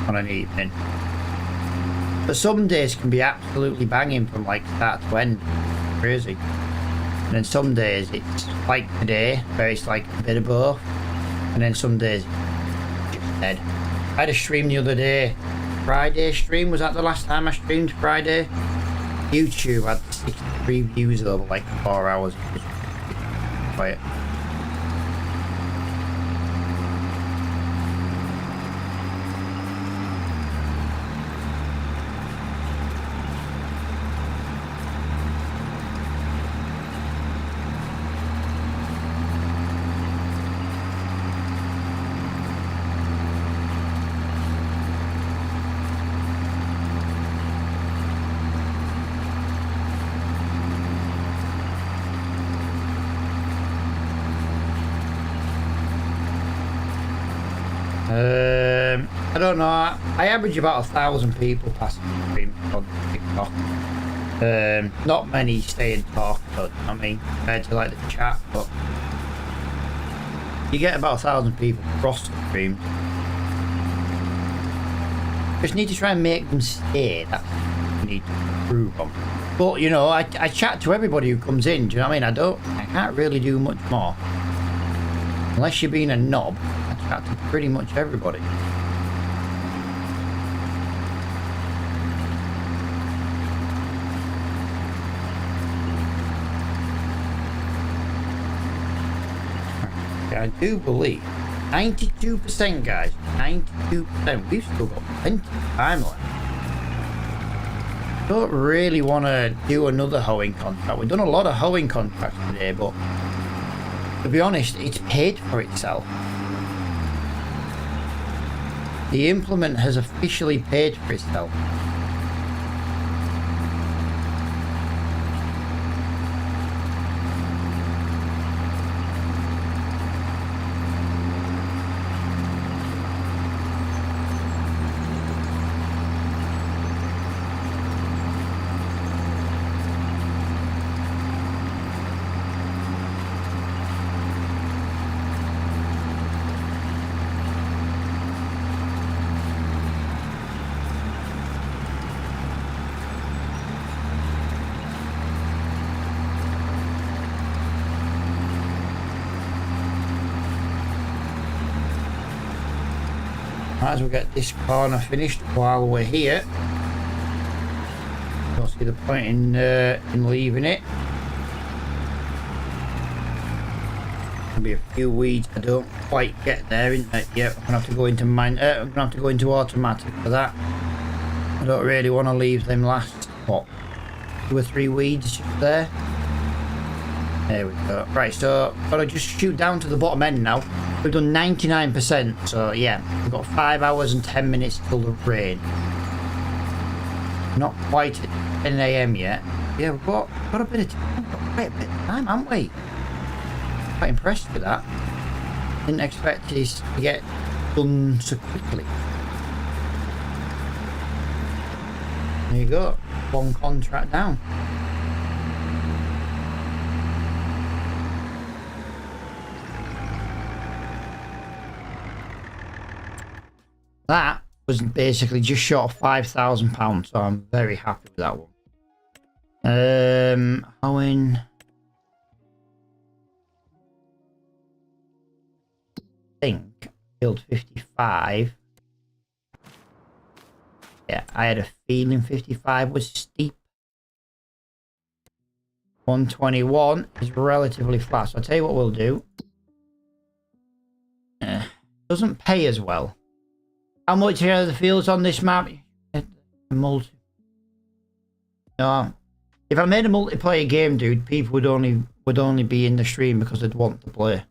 on an evening. But some days can be absolutely banging from like start to end. Crazy. And then some days it's like today, where it's like a bit of both. And then some days it's just dead. I had a stream the other day. Friday stream, was that the last time I streamed Friday? YouTube had 63 views over like 4 hours. It was quiet. I don't know. I average about 1,000 people passing the stream on TikTok. Not many stay and talk, but I mean, compared to like the chat, but you get about 1,000 people across the stream. Just need to try and make them stay. That's what we need to improve on. But you know, I chat to everybody who comes in. Do you know what I mean? I can't really do much more unless you're being a knob. I chat to pretty much everybody. I do believe 92%, guys. 92%. We've still got plenty of time left. Don't really want to do another hoeing contract. We've done a lot of hoeing contracts today, but to be honest, it's paid for itself. The implement has officially paid for itself. Might as well get this corner finished while we're here. Don't see the point in leaving it. There'll be a few weeds I don't quite get there, isn't it? Yep, I'm gonna have to go into I'm gonna have to go into automatic for that. I don't really want to leave them last, what, 2 or 3 weeds just there. There we go. Right, so gotta just shoot down to the bottom end now. We've done 99%, so yeah, we've got 5 hours and 10 minutes till the rain. Not quite at 10 AM yet. Yeah, we've got a bit of time. We've got quite a bit of time, haven't we? Quite impressed with that. Didn't expect this to get done so quickly. There you go. 1 contract down. That was basically just short of £5,000, so I'm very happy with that one. Owen, I think killed 55. Yeah, I had a feeling 55 was steep. 121 is relatively flat. So I'll tell you what we'll do. Doesn't pay as well. How much are the fields on this map? No. If I made a multiplayer game, dude, people would only be in the stream because they'd want to play.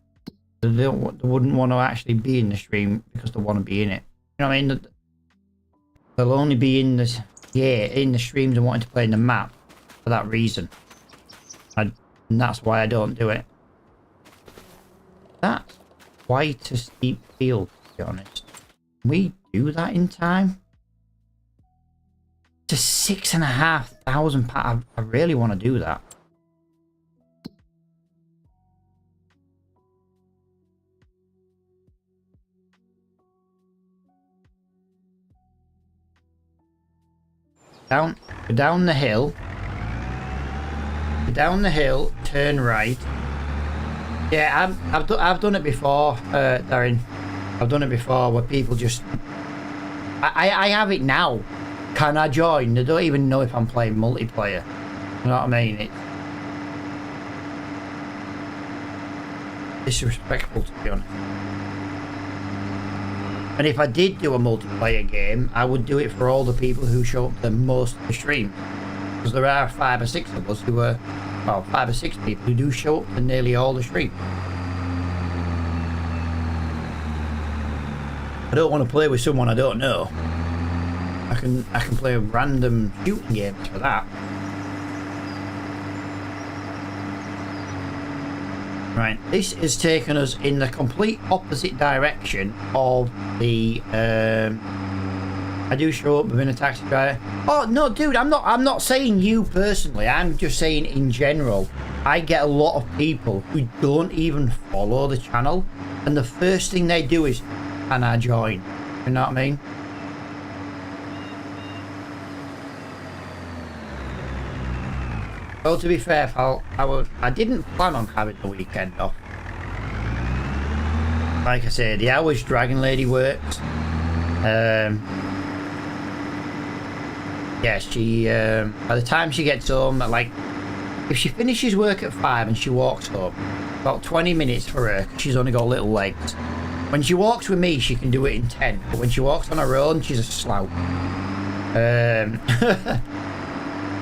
They wouldn't want to actually be in the stream because they want to be in it. You know what I mean? They'll only be in the streams and wanting to play in the map for that reason. And that's why I don't do it. That's quite a steep field, to be honest. Can we do that in time? To 6,500 pounds. I really want to do that. Down the hill. Down the hill, turn right. Yeah, I've done it before, Darren. I've done it before where people just... I have it now. Can I join? They don't even know if I'm playing multiplayer. You know what I mean? It's disrespectful, to be honest. And if I did do a multiplayer game, I would do it for all the people who show up to most of the stream. Because there are 5 or 6 of us who are... Well, 5 or 6 people who do show up to nearly all the stream. I don't want to play with someone I don't know. I can play random shooting games for that. Right, this has taken us in the complete opposite direction of the I do show up within a taxi driver. Oh no, dude, I'm not saying you personally. I'm just saying in general. I get a lot of people who don't even follow the channel, and the first thing they do is, "Can I join?" You know what I mean? Well, to be fair, pal, I didn't plan on having the weekend off. Like I said, the hours Dragon Lady works. Yeah, she by the time she gets home, like, if she finishes work at 5 and she walks home, about 20 minutes for her, 'cause she's only got little legs. When she walks with me, she can do it in 10, but when she walks on her own, she's a slouch.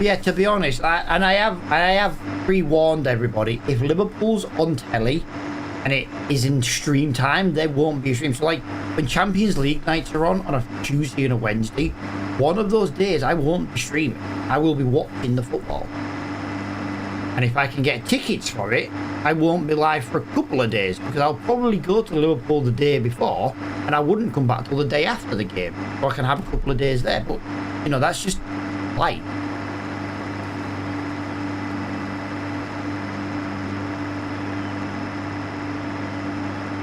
Yeah, to be honest, I have pre-warned everybody, if Liverpool's on telly and it is in stream time, there won't be a stream. So like when Champions League nights are on a Tuesday and a Wednesday, one of those days I won't be streaming. I will be watching the football. And if I can get tickets for it, I won't be live for a couple of days, because I'll probably go to Liverpool the day before and I wouldn't come back till the day after the game. So I can have a couple of days there. But, you know, that's just light.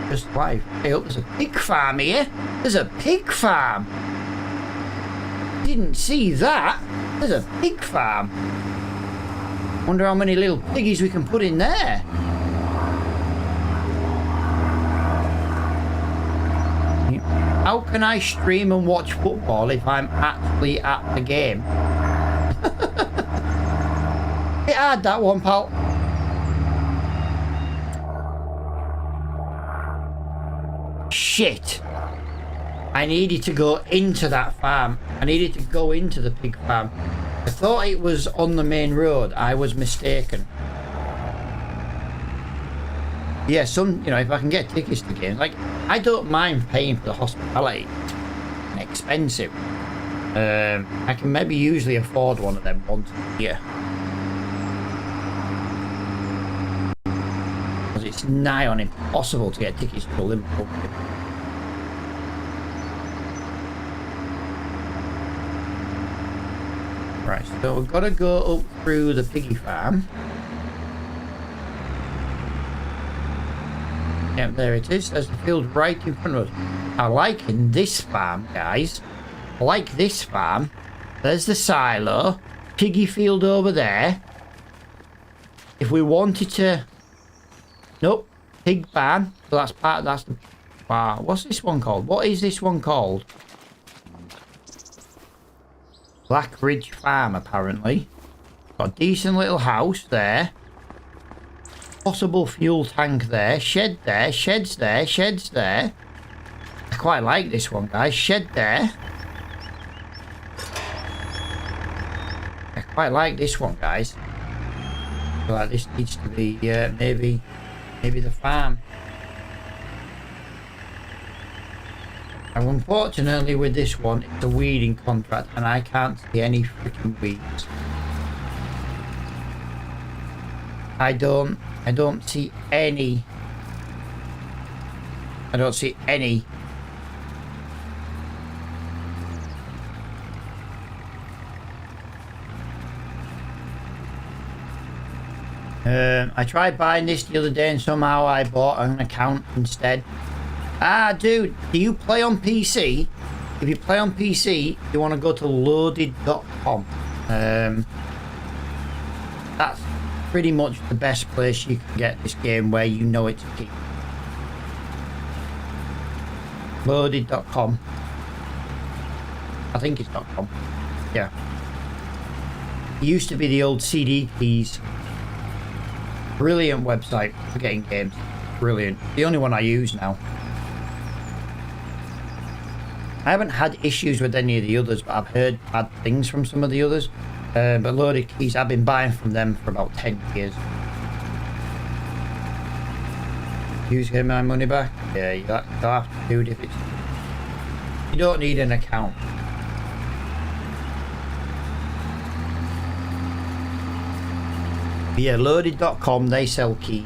Just life. Hey, look, there's a pig farm here. There's a pig farm. Didn't see that. There's a pig farm. Wonder how many little piggies we can put in there. How can I stream and watch football if I'm actually at the game? It had that one, pal. Shit. I needed to go into that farm. I needed to go into the pig farm. I thought it was on the main road. I was mistaken. Yeah, you know, if I can get tickets to games, like, I don't mind paying for the hospitality. It's expensive. I can maybe usually afford one of them once a year. Because it's nigh on impossible to get tickets to Liverpool. Right, so we've got to go up through the piggy farm. Yep, there it is. There's the field right in front of us. I like this farm, guys. I like this farm. There's the silo. Piggy field over there. If we wanted to... Nope. Pig barn. So that's the... Wow. What's this one called? What is this one called? Black Ridge Farm, apparently. Got a decent little house there. Possible fuel tank there. Shed there. Sheds there. Sheds there. I quite like this one, guys. Shed there. I quite like this one, guys. I feel like this needs to be maybe the farm. And unfortunately with this one, it's a weeding contract and I can't see any freaking weeds. I don't see any. I don't see any. I tried buying this the other day and somehow I bought an account instead. Ah, dude, do you play on PC? If you play on PC, you want to go to loaded.com. That's pretty much the best place you can get this game where you know it's a key. Loaded.com. I think it's .com. Yeah. It used to be the old CD keys. Brilliant website for getting games. Brilliant. The only one I use now. I haven't had issues with any of the others, but I've heard bad things from some of the others. But Loaded Keys, I've been buying from them for about 10 years. Who's getting my money back? Yeah, you have to do it if it's... You don't need an account. Yeah, loaded.com, they sell keys.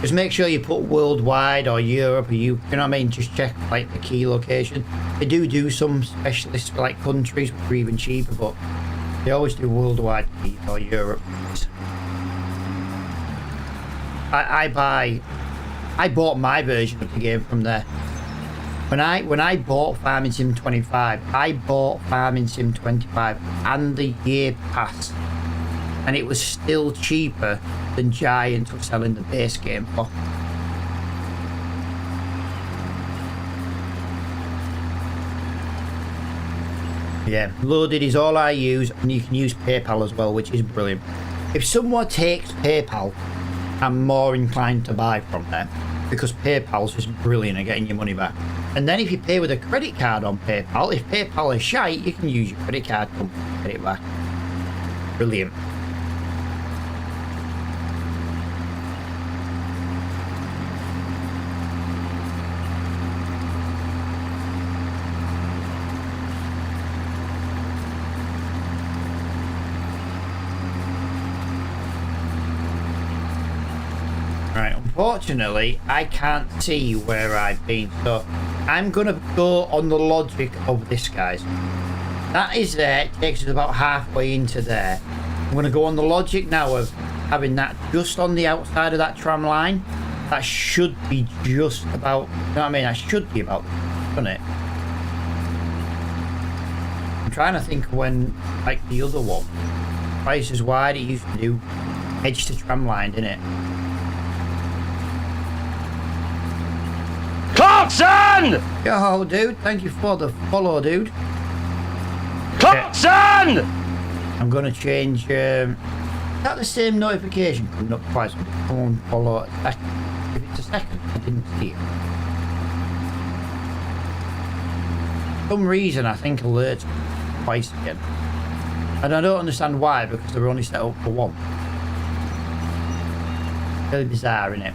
Just make sure you put worldwide or Europe or you know what I mean? Just check like the key location. They do some specialists for like countries which are even cheaper, but they always do worldwide keys or Europe keys. I bought my version of the game from there. When I bought Farming Sim 25, I bought Farming Sim 25 and the year pass. And it was still cheaper than Giant was selling the base game for. Yeah, Loaded is all I use, and you can use PayPal as well, which is brilliant. If someone takes PayPal, I'm more inclined to buy from them, because PayPal's just brilliant at getting your money back. And then if you pay with a credit card on PayPal, if PayPal is shite, you can use your credit card to get it back. Brilliant. Unfortunately, I can't see where I've been, so I'm gonna go on the logic of this, guys. That is there, it takes us about halfway into there. I'm gonna go on the logic now of having that just on the outside of that tram line. That should be just about, you know what I mean? That should be about, shouldn't it? I'm trying to think when, like the other one, Twice as Wide, it used to do edge to tram line, didn't it? Clarkson! Yo, dude, thank you for the follow, dude. Clarkson! I'm gonna change. Is that the same notification coming up twice? Come on, follow. If it's a second, I didn't see it. For some reason, I think alerts twice again, and I don't understand why, because they're only set up for one. Really bizarre, isn't it?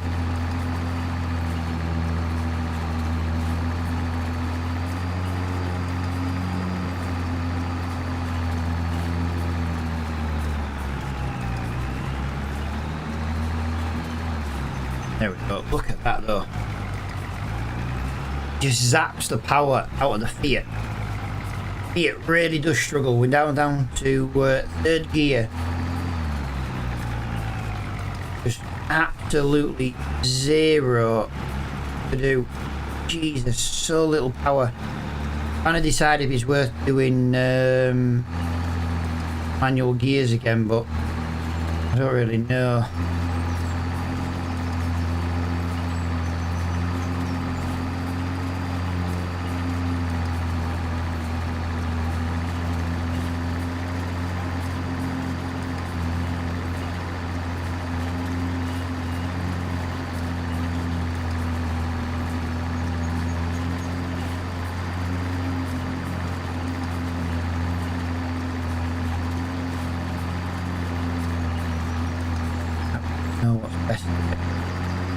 There we go. Look at that though. Just zaps the power out of the Fiat. Fiat really does struggle. We're down to third gear. Just absolutely zero to do. Jesus, so little power. Trying to decide if it's worth doing manual gears again, but I don't really know.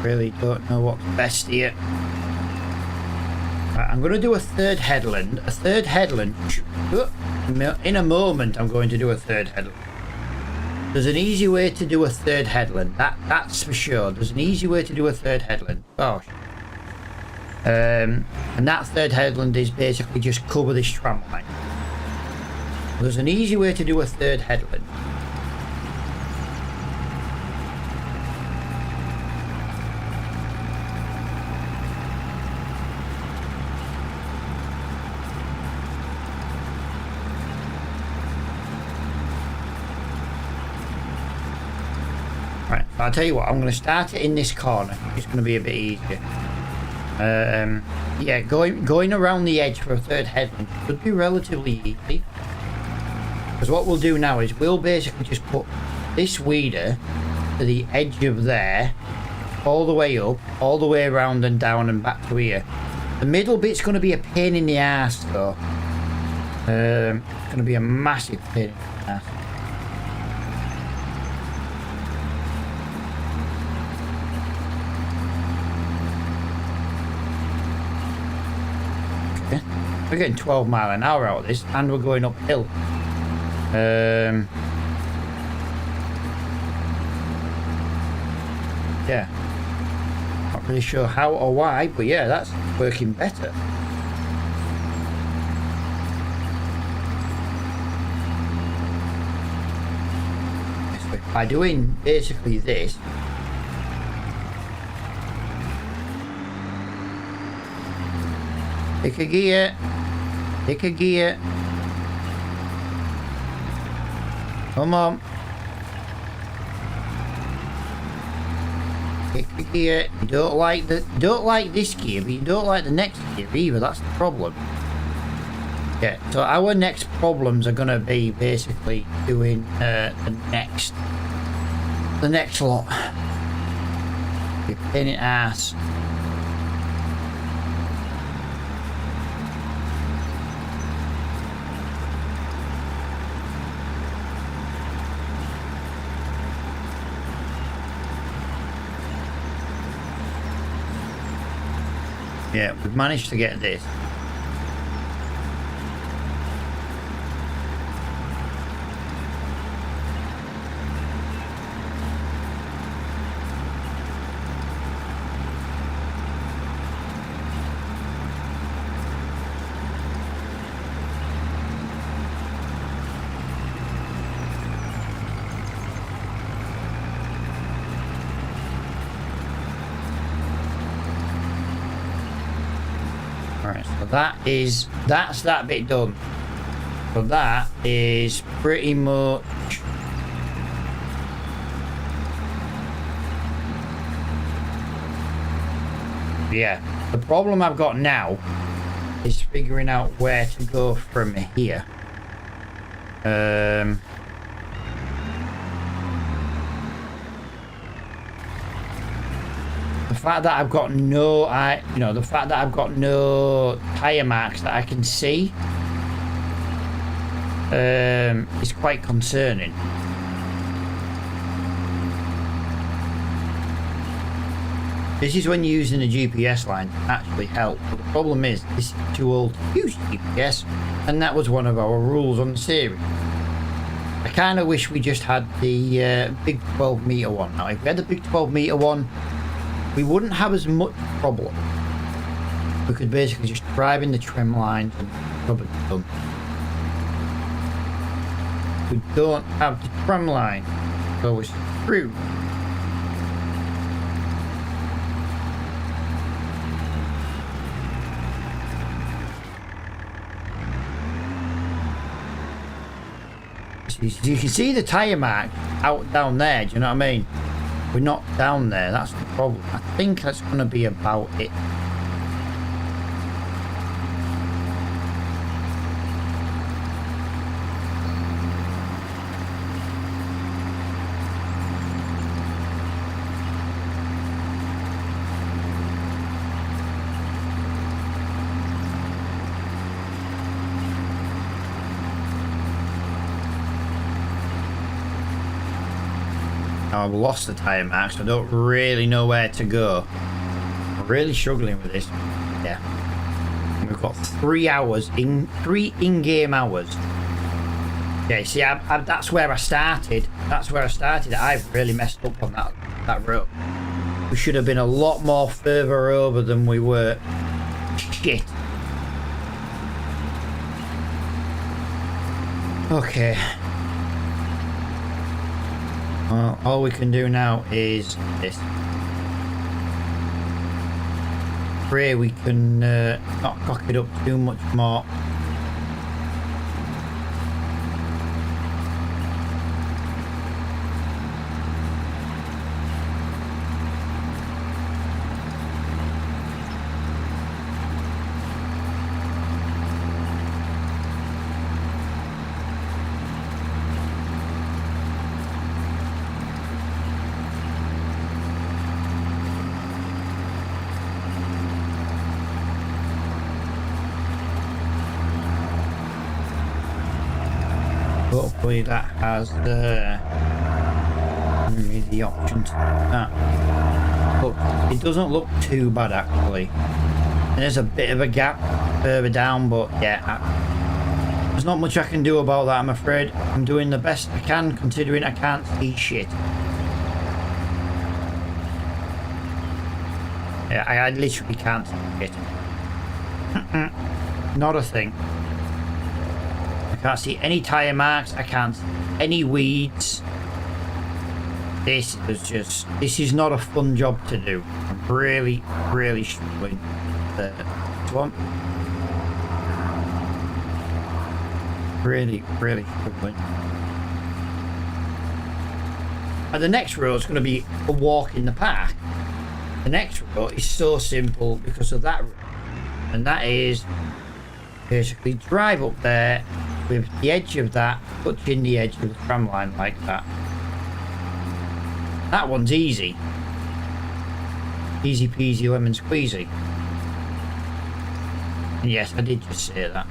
Really don't know what's best here. Right, I'm going to do a third headland. A third headland. In a moment, I'm going to do a third headland. There's an easy way to do a third headland. That's for sure. There's an easy way to do a third headland. Gosh. And that third headland is basically just cover this tram line. There's an easy way to do a third headland. Right, I'll tell you what, I'm going to start it in this corner. It's going to be a bit easier. Yeah, going around the edge for a third headland should be relatively easy. Because what we'll do now is we'll basically just put this weeder to the edge of there, all the way up, all the way around and down and back to here. The middle bit's going to be a pain in the ass though. It's going to be a massive pain in the ass. We're getting 12 mile an hour out of this and we're going uphill. Yeah. Not really sure how or why, but yeah, that's working better. By doing basically this, pick a gear. Pick a gear. Come on. Pick a gear. You don't like this gear, but you don't like the next gear either. That's the problem. Yeah. So our next problems are gonna be basically doing the next lot. You're pain in the ass. Yeah, we've managed to get this. Right, so that's that bit done. So that is pretty much yeah. The problem I've got now is figuring out where to go from here. The fact that I've got no, the fact that I've got no tire marks that I can see, is quite concerning. This is when you're using a GPS line to actually help. But the problem is, this is too old to use GPS, and that was one of our rules on the series. I kind of wish we just had the big 12 meter one. Now, if we had the big 12 meter one, we wouldn't have as much problem. We could basically just drive in the trim lines and probably done. We don't have the trim line, so we're screwed. You can see the tyre mark out down there, do you know what I mean? We're not down there, that's the problem. I think that's going to be about it. Now I've lost the tyre marks. I don't really know where to go. I'm really struggling with this. Yeah. We've got 3 hours, three in-game hours. Yeah, see, that's where I started. That's where I started. I've really messed up on that road. We should have been a lot more further over than we were. Shit. Okay. Well, all we can do now is this. Pray we can not cock it up too much more. Hopefully that has the option to that. But it doesn't look too bad actually. And there's a bit of a gap further down, but yeah, there's not much I can do about that, I'm afraid. I'm doing the best I can considering I can't see shit. Yeah, I literally can't see shit. Not a thing. I can't see any tyre marks, I can't see any weeds. This is not a fun job to do. I'm really, really struggling. This one. Really, really struggling. And the next road is going to be a walk in the park. The next road is so simple because of that road. And that is basically drive up there with the edge of that, touching the edge of the tram line like that. That one's easy. Easy peasy lemon squeezy. And yes, I did just say that.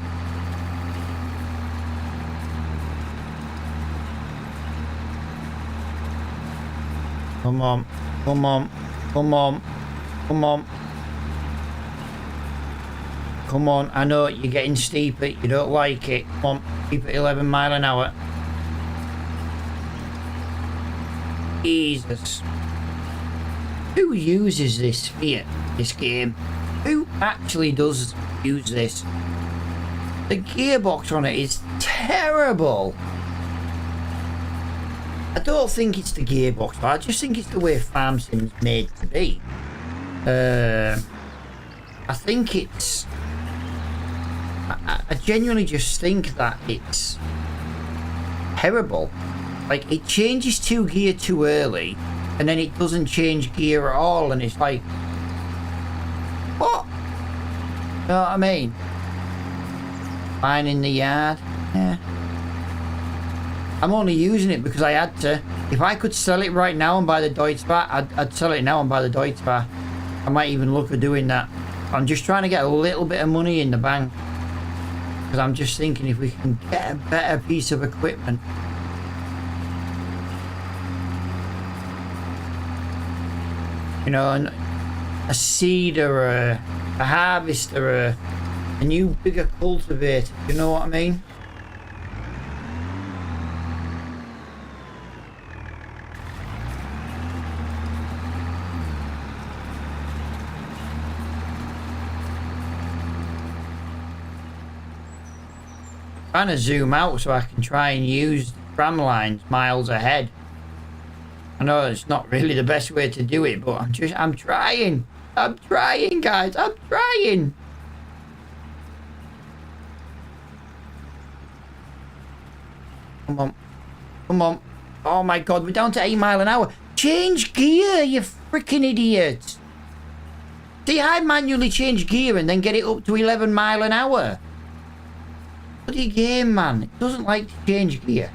Come on, come on, come on, come on. Come on, I know you're getting steeper, you don't like it. Come on, keep it 11 mile an hour. Jesus. Who uses this game? Who actually does use this? The gearbox on it is terrible. I don't think it's the gearbox, but I just think it's the way Farm Sim's made to be. I think it's... I genuinely just think that it's terrible. Like, it changes to gear too early, and then it doesn't change gear at all, and it's like... What? You know what I mean? Fine in the yard. Yeah. I'm only using it because I had to. If I could sell it right now and buy the Deutz-Fahr, I'd sell it now and buy the Deutz-Fahr. I might even look at doing that. I'm just trying to get a little bit of money in the bank. Because I'm just thinking if we can get a better piece of equipment. You know, a seeder, a harvester, a new bigger cultivator. You know what I mean? Trying to zoom out so I can try and use tram lines miles ahead. I know it's not really the best way to do it, but I'm trying. I'm trying, guys. I'm trying. Come on. Come on. Oh my god, we're down to 8 mile an hour. Change gear, you freaking idiot. See, I manually change gear and then get it up to 11 mile an hour. Bloody game, man. It doesn't like to change gear.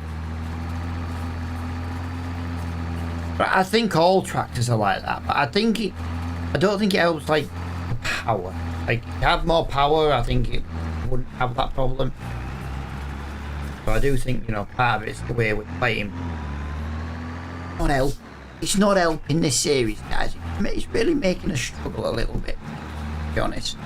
But I think all tractors are like that. But I don't think it helps, like, the power. Like, if you have more power, I think it wouldn't have that problem. So I do think, you know, part of it's the way we're playing. Come on, help. it's not helping this series, guys. It's really making us struggle a little bit, to be honest.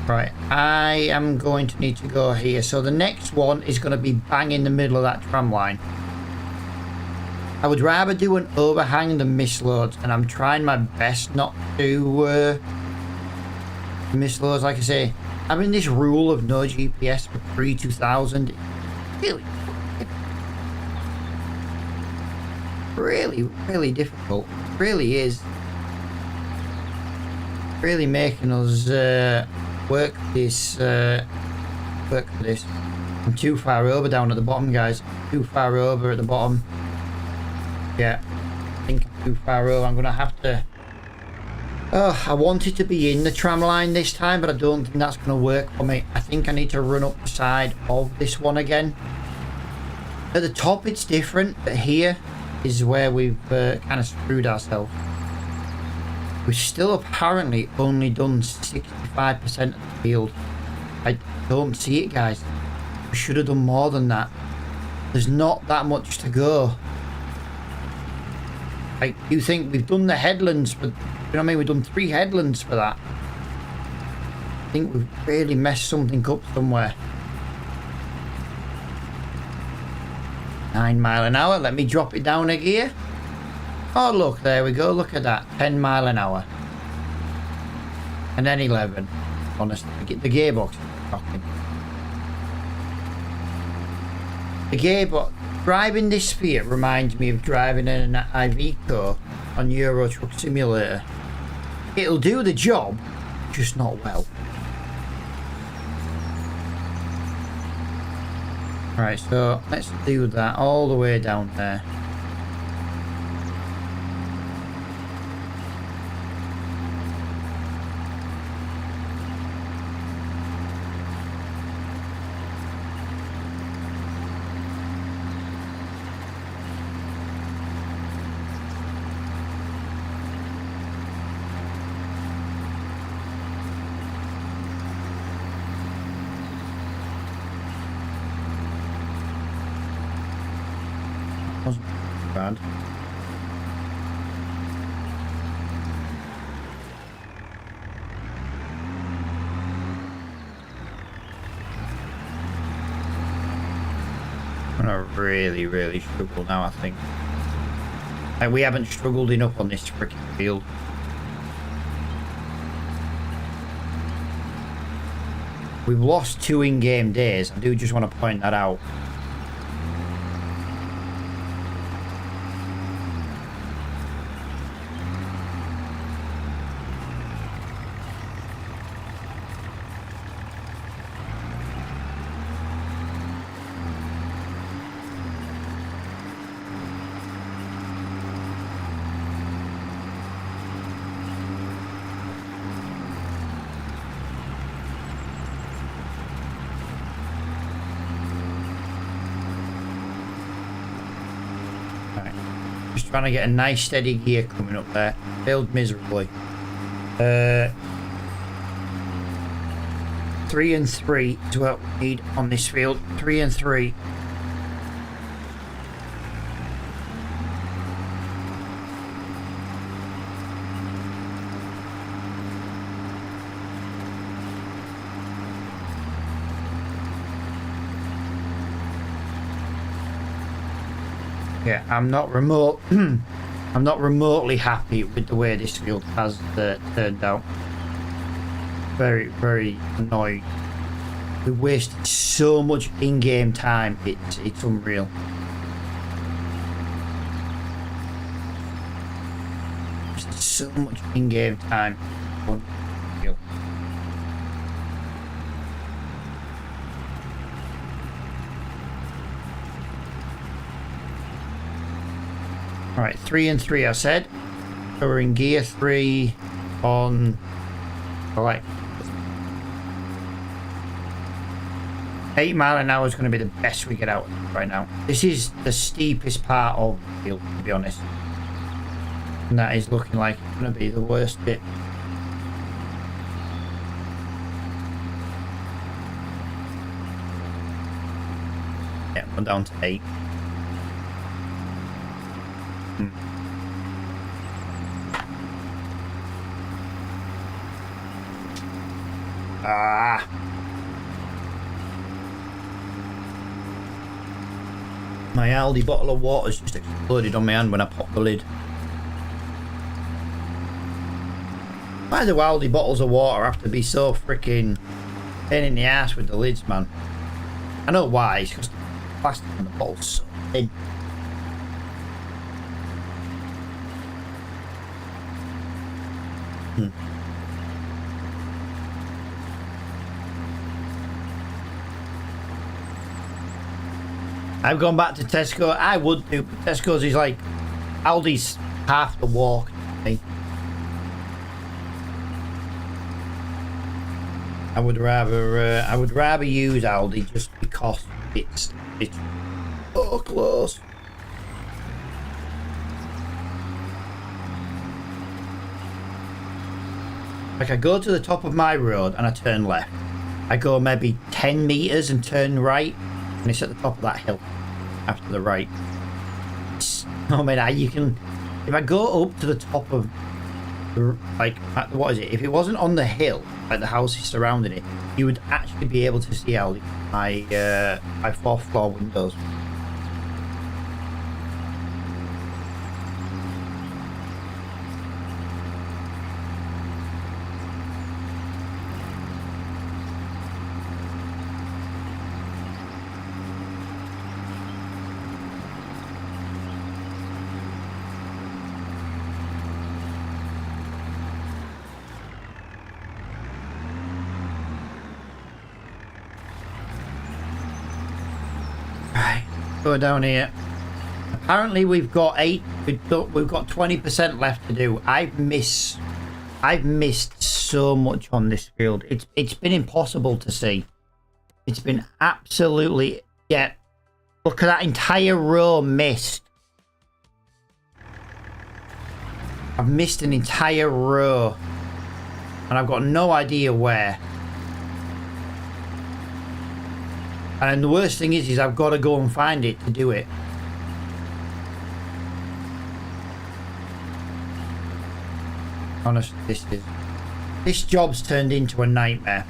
Right, I am going to need to go here. So the next one is going to be bang in the middle of that tram line. I would rather do an overhang than miss loads, and I'm trying my best not to miss loads. Like I say, having this rule of no GPS for pre-2000, really difficult. It really is. Really making us work for this. I'm too far over down at the bottom, guys. Too far over at the bottom. Yeah, I think I'm too far over. I'm gonna have to. Oh, I wanted to be in the tram line this time, but I don't think that's gonna work for me. I think I need to run up the side of this one again. At the top, it's different, but here is where we've kind of screwed ourselves. We've still apparently only done 65% of the field. I don't see it, guys. We should have done more than that. There's not that much to go. Like, you think we've done the headlands, but you know what I mean? We've done 3 headlands for that. I think we've really messed something up somewhere. 9 mile an hour. Let me drop it down a gear. Oh, look, there we go. Look at that. 10 mile an hour. And then 11. Honestly, the gearbox is shocking. The gearbox. Driving this Sphere reminds me of driving in an Iveco on Euro Truck Simulator. It'll do the job, just not well. Right, so let's do that all the way down there. Wasn't bad. I'm gonna really struggle now, I think. Like, we haven't struggled enough on this freaking field. We've lost 2 in-game days. I do just want to point that out. Trying to get a nice steady gear coming up there. Failed miserably. 3 and 3 is what we need on this field. 3 and 3. Yeah, I'm not remotely happy with the way this field has turned out. Very annoyed. We wasted so much in-game time. It's unreal. So much in-game time. Unreal. Alright, 3 and 3 I said. So we're in gear 3 on... Alright. 8 mile an hour is going to be the best we get out right now. This is the steepest part of the field, to be honest. And that is looking like it's going to be the worst bit. Yeah, we're down to 8. Ah. My Aldi bottle of water's just exploded on my hand when I popped the lid. Why do Aldi bottles of water have to be so freaking pain in the ass with the lids, man? I know why, it's because the plastic on the bottle's so thin. I've gone back to Tesco. I would do, but Tesco's is like Aldi's half the walk to me. I would rather use Aldi just because it's so close. Like I go to the top of my road and I turn left. I go maybe 10 meters and turn right, and it's at the top of that hill after the right. I mean, you can, if I go up to the top of the, like, what is it? If it wasn't on the hill, like the houses surrounding it, you would actually be able to see Aldi, my fourth floor windows. Go down here. Apparently we've got 20% left to do. I've missed so much on this field. It's been impossible to see. It's been absolutely, yeah. Look at that entire row missed. I've missed an entire row, and I've got no idea where. And the worst thing is I've got to go and find it to do it. Honestly, this job's turned into a nightmare.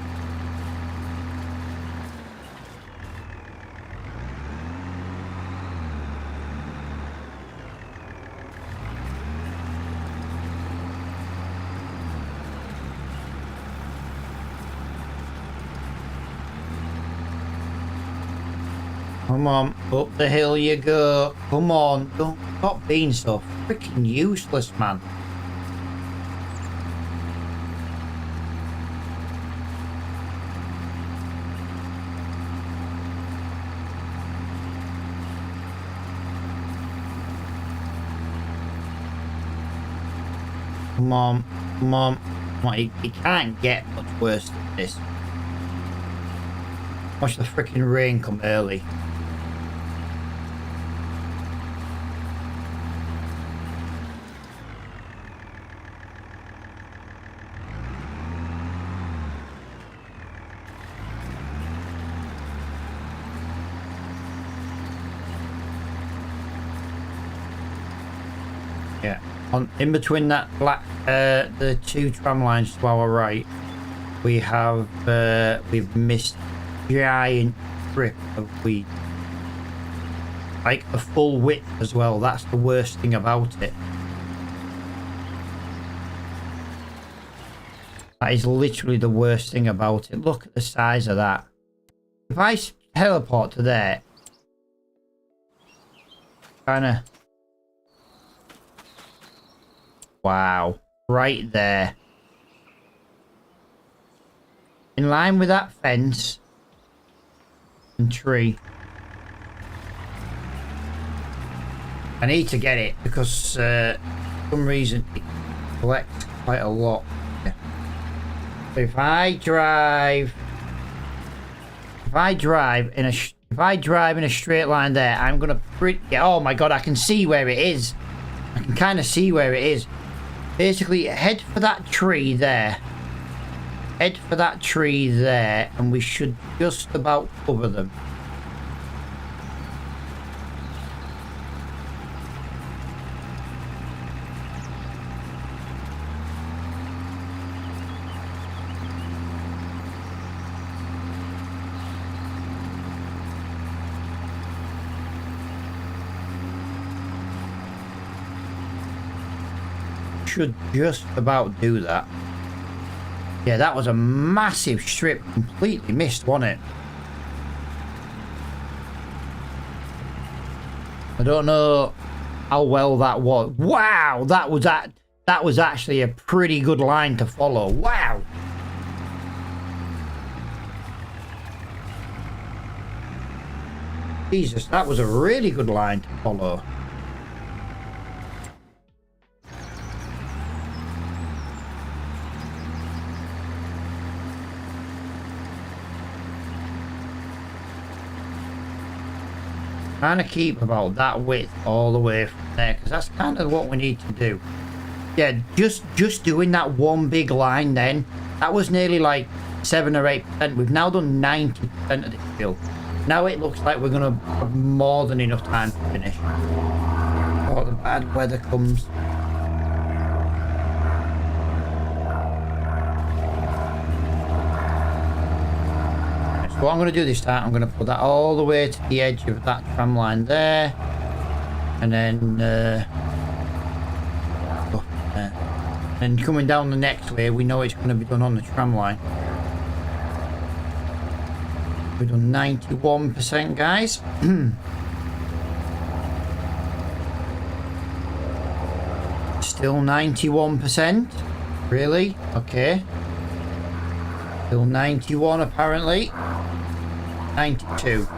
Come on, up the hill you go. Come on, don't stop being so freaking useless, man. Come on, come on. Come on, it can't get much worse than this. Watch the freaking rain come early. Yeah, in between that black, the two tram lines to our right, we have we've missed a giant strip of weed, like a full width as well. That's the worst thing about it. That is literally the worst thing about it. Look at the size of that. If I teleport to there, kinda. Wow, right there. In line with that fence and tree. I need to get it because for some reason it collects quite a lot. Yeah. So if I drive in a straight line there, I'm gonna oh my god, I can see where it is. I can kind of see where it is. Basically, head for that tree there. Head for that tree there, and we should just about cover them. should just about do that. Yeah, that was a massive strip. Completely missed, wasn't it? I don't know how well that was. Wow, that was actually a pretty good line to follow. Wow. Jesus, that was a really good line to follow. Trying to keep about that width all the way from there, because that's kind of what we need to do. Yeah, just doing that one big line then, that was nearly like 7 or 8%. We've now done 90% of this field. Now it looks like we're going to have more than enough time to finish. Before the bad weather comes. So what I'm going to do this time, I'm going to put that all the way to the edge of that tram line there. And then... up there. And coming down the next way, we know it's going to be done on the tram line. We've done 91%, guys. Still 91%. Really? Okay. Still 91 apparently. 92.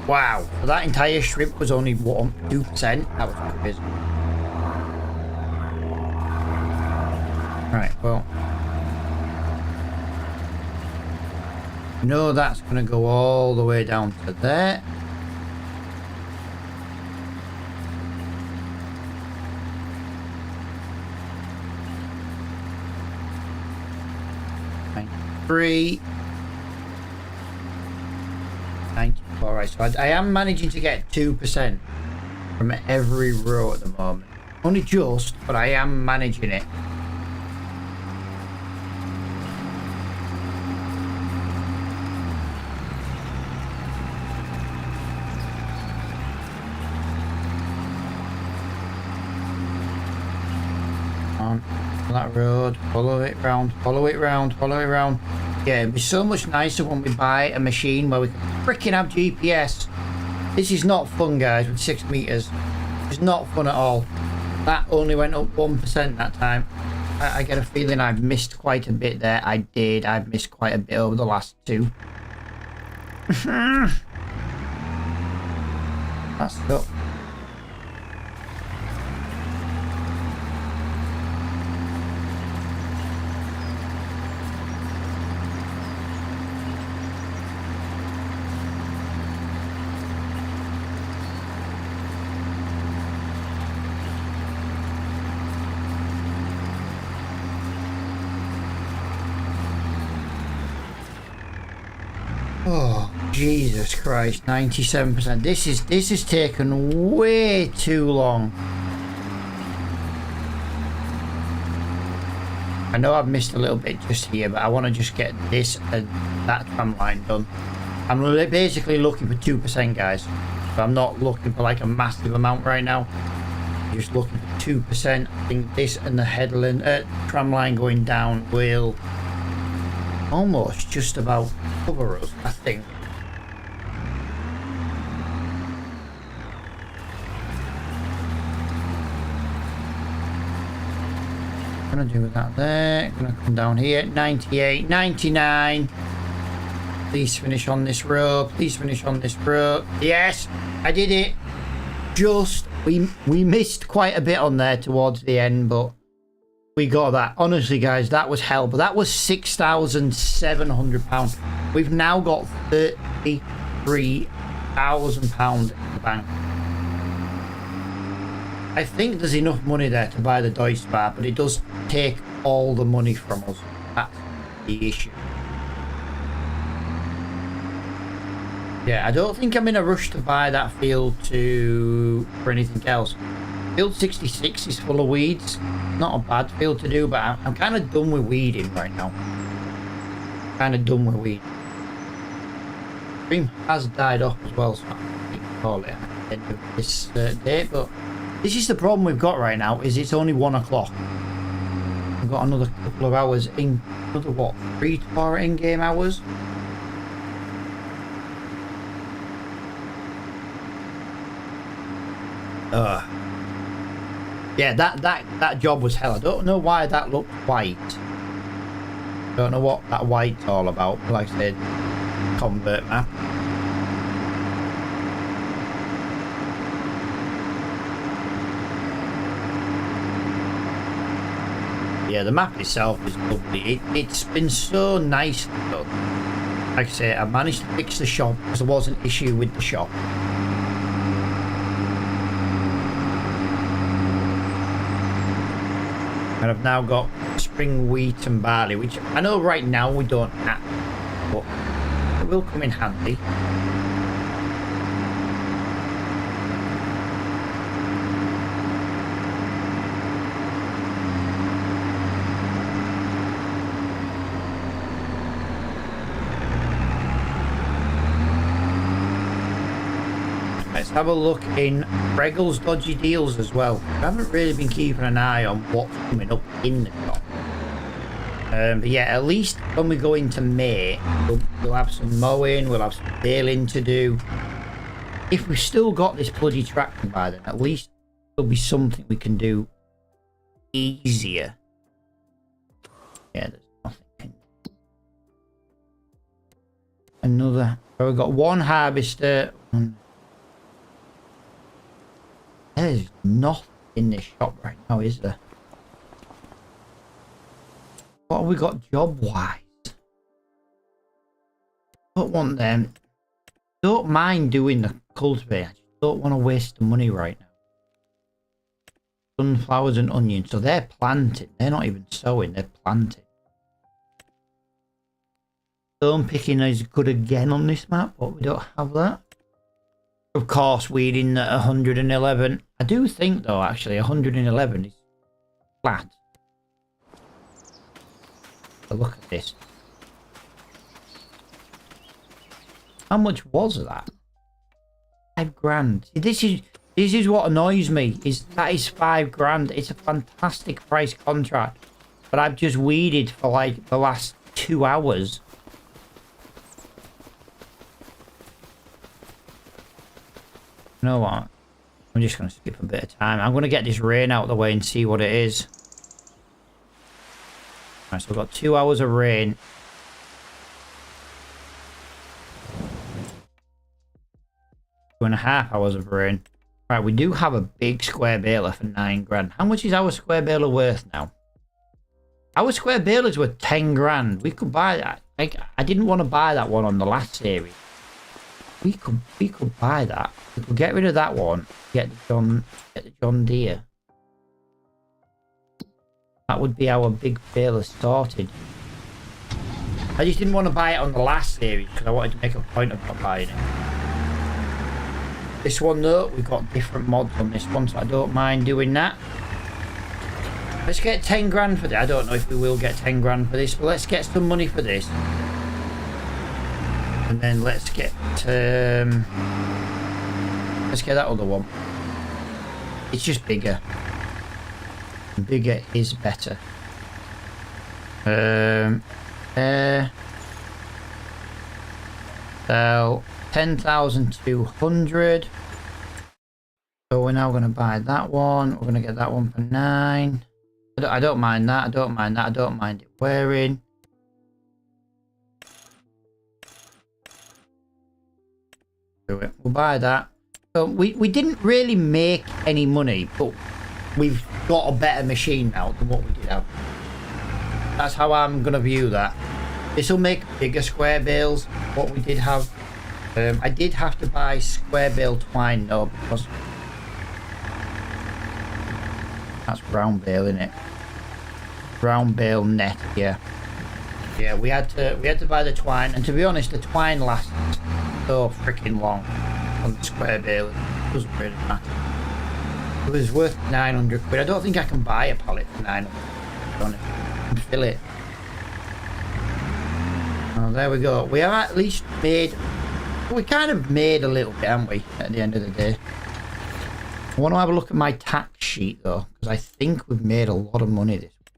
Wow. So that entire strip was only 2%. That was crazy. Right, well. No, that's going to go all the way down to there. Three. 94. Right, so I am managing to get 2% from every row at the moment. Only just, but I am managing it. On that road, follow it round, follow it round, follow it round. Yeah, it'd be so much nicer when we buy a machine where we can freaking have GPS. This is not fun, guys, with 6 meters. It's not fun at all. That only went up 1% that time. I get a feeling I've missed quite a bit there. I did. I've missed quite a bit over the last 2. That's up. Oh, Jesus Christ, 97%. This has taken way too long. I know I've missed a little bit just here, but I want to just get this and that tram line done. I'm basically looking for 2%, guys. So I'm not looking for like a massive amount right now. Just looking for 2%. I think this and the headland tram line going down will almost just about cover us, I think. Gonna do that there. Gonna come down here. 98, 99. Please finish on this row. Please finish on this row. Yes, I did it. Just we missed quite a bit on there towards the end, but we got that. Honestly, guys, that was hell. But that was £6,700. We've now got £33,000 in the bank. I think there's enough money there to buy the Deutsche Bar, but it does take all the money from us. That's the issue. Yeah, I don't think I'm in a rush to buy that field for anything else. Field 66 is full of weeds. Not a bad field to do, but I'm kind of done with weeding right now. Kind of done with weed. Stream has died off as well, so I can call it at the end of this day. But this is the problem we've got right now: is it's only 1 o'clock. I've got another couple of hours in, another what, 3 to 4 in-game hours. Yeah, that job was hell. I don't know why that looked white. Don't know what that white's all about. Like I said, convert map. Yeah, the map itself is lovely. It's been so nicely done. Like I say, I managed to fix the shop because there was an issue with the shop. And I've now got spring wheat and barley, which I know right now we don't have, but it will come in handy. Let's have a look in Regal's Dodgy Deals as well. I haven't really been keeping an eye on what's coming up in the shop. But yeah, at least when we go into May, we'll have some mowing, we'll have some baling to do. If we've still got this bloody tractor by then, at least there'll be something we can do easier. Yeah, there's nothing. Another. So we've got one harvester. There's nothing in this shop right now, is there? What have we got job-wise? Don't want them. Don't mind doing the cultivator. I just don't want to waste the money right now. Sunflowers and onions. So they're planting. They're not even sowing. They're planting. Stone picking is good again on this map, but we don't have that. Of course, weeding at 111. I do think, though, actually, 111 is flat. But look at this. How much was that? £5,000. This is what annoys me. That is £5,000. It's a fantastic price contract, but I've just weeded for like the last 2 hours. You know what? I'm just going to skip a bit of time. I'm going to get this rain out of the way and see what it is. Right, so we've got 2 hours of rain. Two and a half hours of rain. Right, we do have a big square baler for £9,000. How much is our square baler worth now? Our square baler's worth £10,000. We could buy that. Like, I didn't want to buy that one on the last series. We could buy that. We could get rid of that one. Get the John Deere. That would be our big baler sorted. I just didn't want to buy it on the last series because I wanted to make a point of not buying it. This one though, we've got different mods on this one, so I don't mind doing that. Let's get £10,000 for this. I don't know if we will get £10,000 for this, but let's get some money for this. And then let's get that other one. It's just bigger. Bigger is better. So 10,200. So we're now going to buy that one. We're going to get that one for 9. I don't mind that. I don't mind that. I don't mind it wearing. Do it. We'll buy that. So we didn't really make any money, but we've got a better machine now than what we did have. That's how I'm going to view that. This will make bigger square bales, what we did have. I did have to buy square bale twine though, because that's brown bale, isn't it? Brown bale net, yeah. Yeah, we had to buy the twine, and to be honest, the twine lasts so freaking long on the square bale. It doesn't really matter. It was worth 900 quid. I don't think I can buy a pallet for 900 quid and fill it. Oh, there we go. We have at least made... We kind of made a little bit, haven't we, at the end of the day? I want to have a look at my tax sheet, though, because I think we've made a lot of money this week.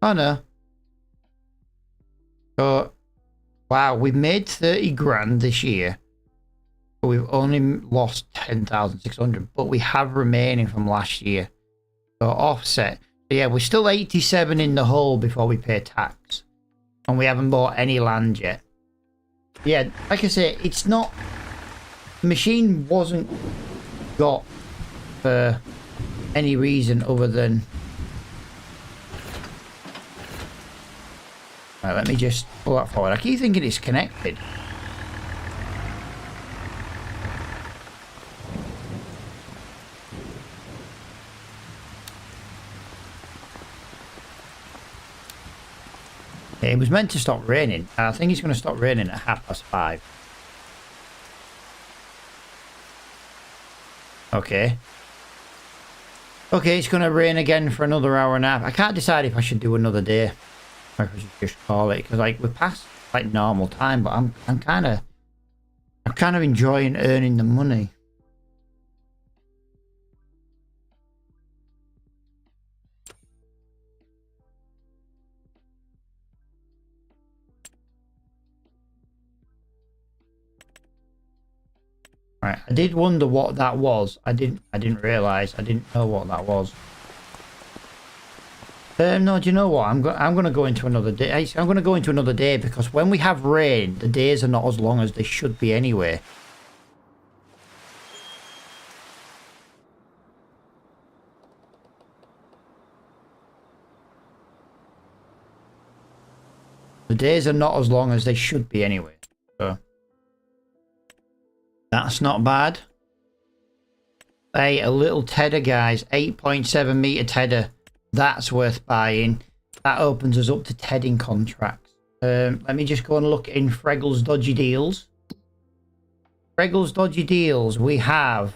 Oh no. So, wow, we've made 30 grand this year. But we've only lost 10,600. But we have remaining from last year. So offset. So yeah, we're still 87 in the hole before we pay tax. And we haven't bought any land yet. Yeah, like I say, it's not... The machine wasn't got for any reason other than... Right, let me just pull that forward. I keep thinking it's connected. It was meant to stop raining. I think it's going to stop raining at 5:30. Okay. Okay, it's going to rain again for another hour and a half. I can't decide if I should do another day. Or if I should just call it. Because like we're past like normal time, but I'm kind of enjoying earning the money. Right, I did wonder what that was. I didn't realise. I didn't know what that was. No, do you know what? I'm going to go into another day. I'm going to go into another day because when we have rain, the days are not as long as they should be anyway. The days are not as long as they should be anyway. So that's not bad. Hey, a little tedder, guys. 8.7 meter tedder. That's worth buying. That opens us up to tedding contracts. Let me just go and look in Freggle's Dodgy Deals. Freggle's Dodgy Deals, we have...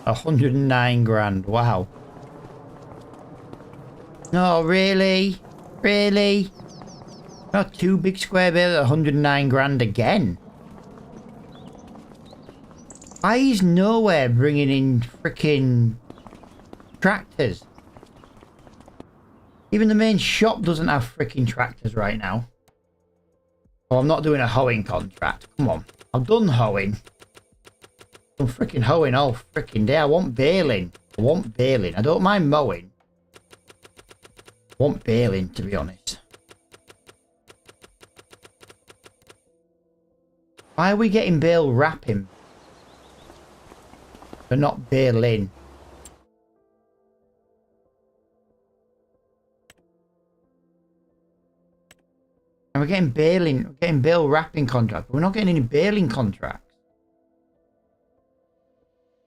$109 grand. Wow. No, really? Really? Not two big square bales at 109 grand again. Why is nowhere bringing in freaking tractors? Even the main shop doesn't have freaking tractors right now. Oh, I'm not doing a hoeing contract. Come on. I've done hoeing. I'm freaking hoeing all freaking day. I want baling. I want baling. I don't mind mowing. I want baling, to be honest. Why are we getting bale wrapping? But not baling. And we're getting baling. We're getting bale wrapping contracts. But we're not getting any baling contracts.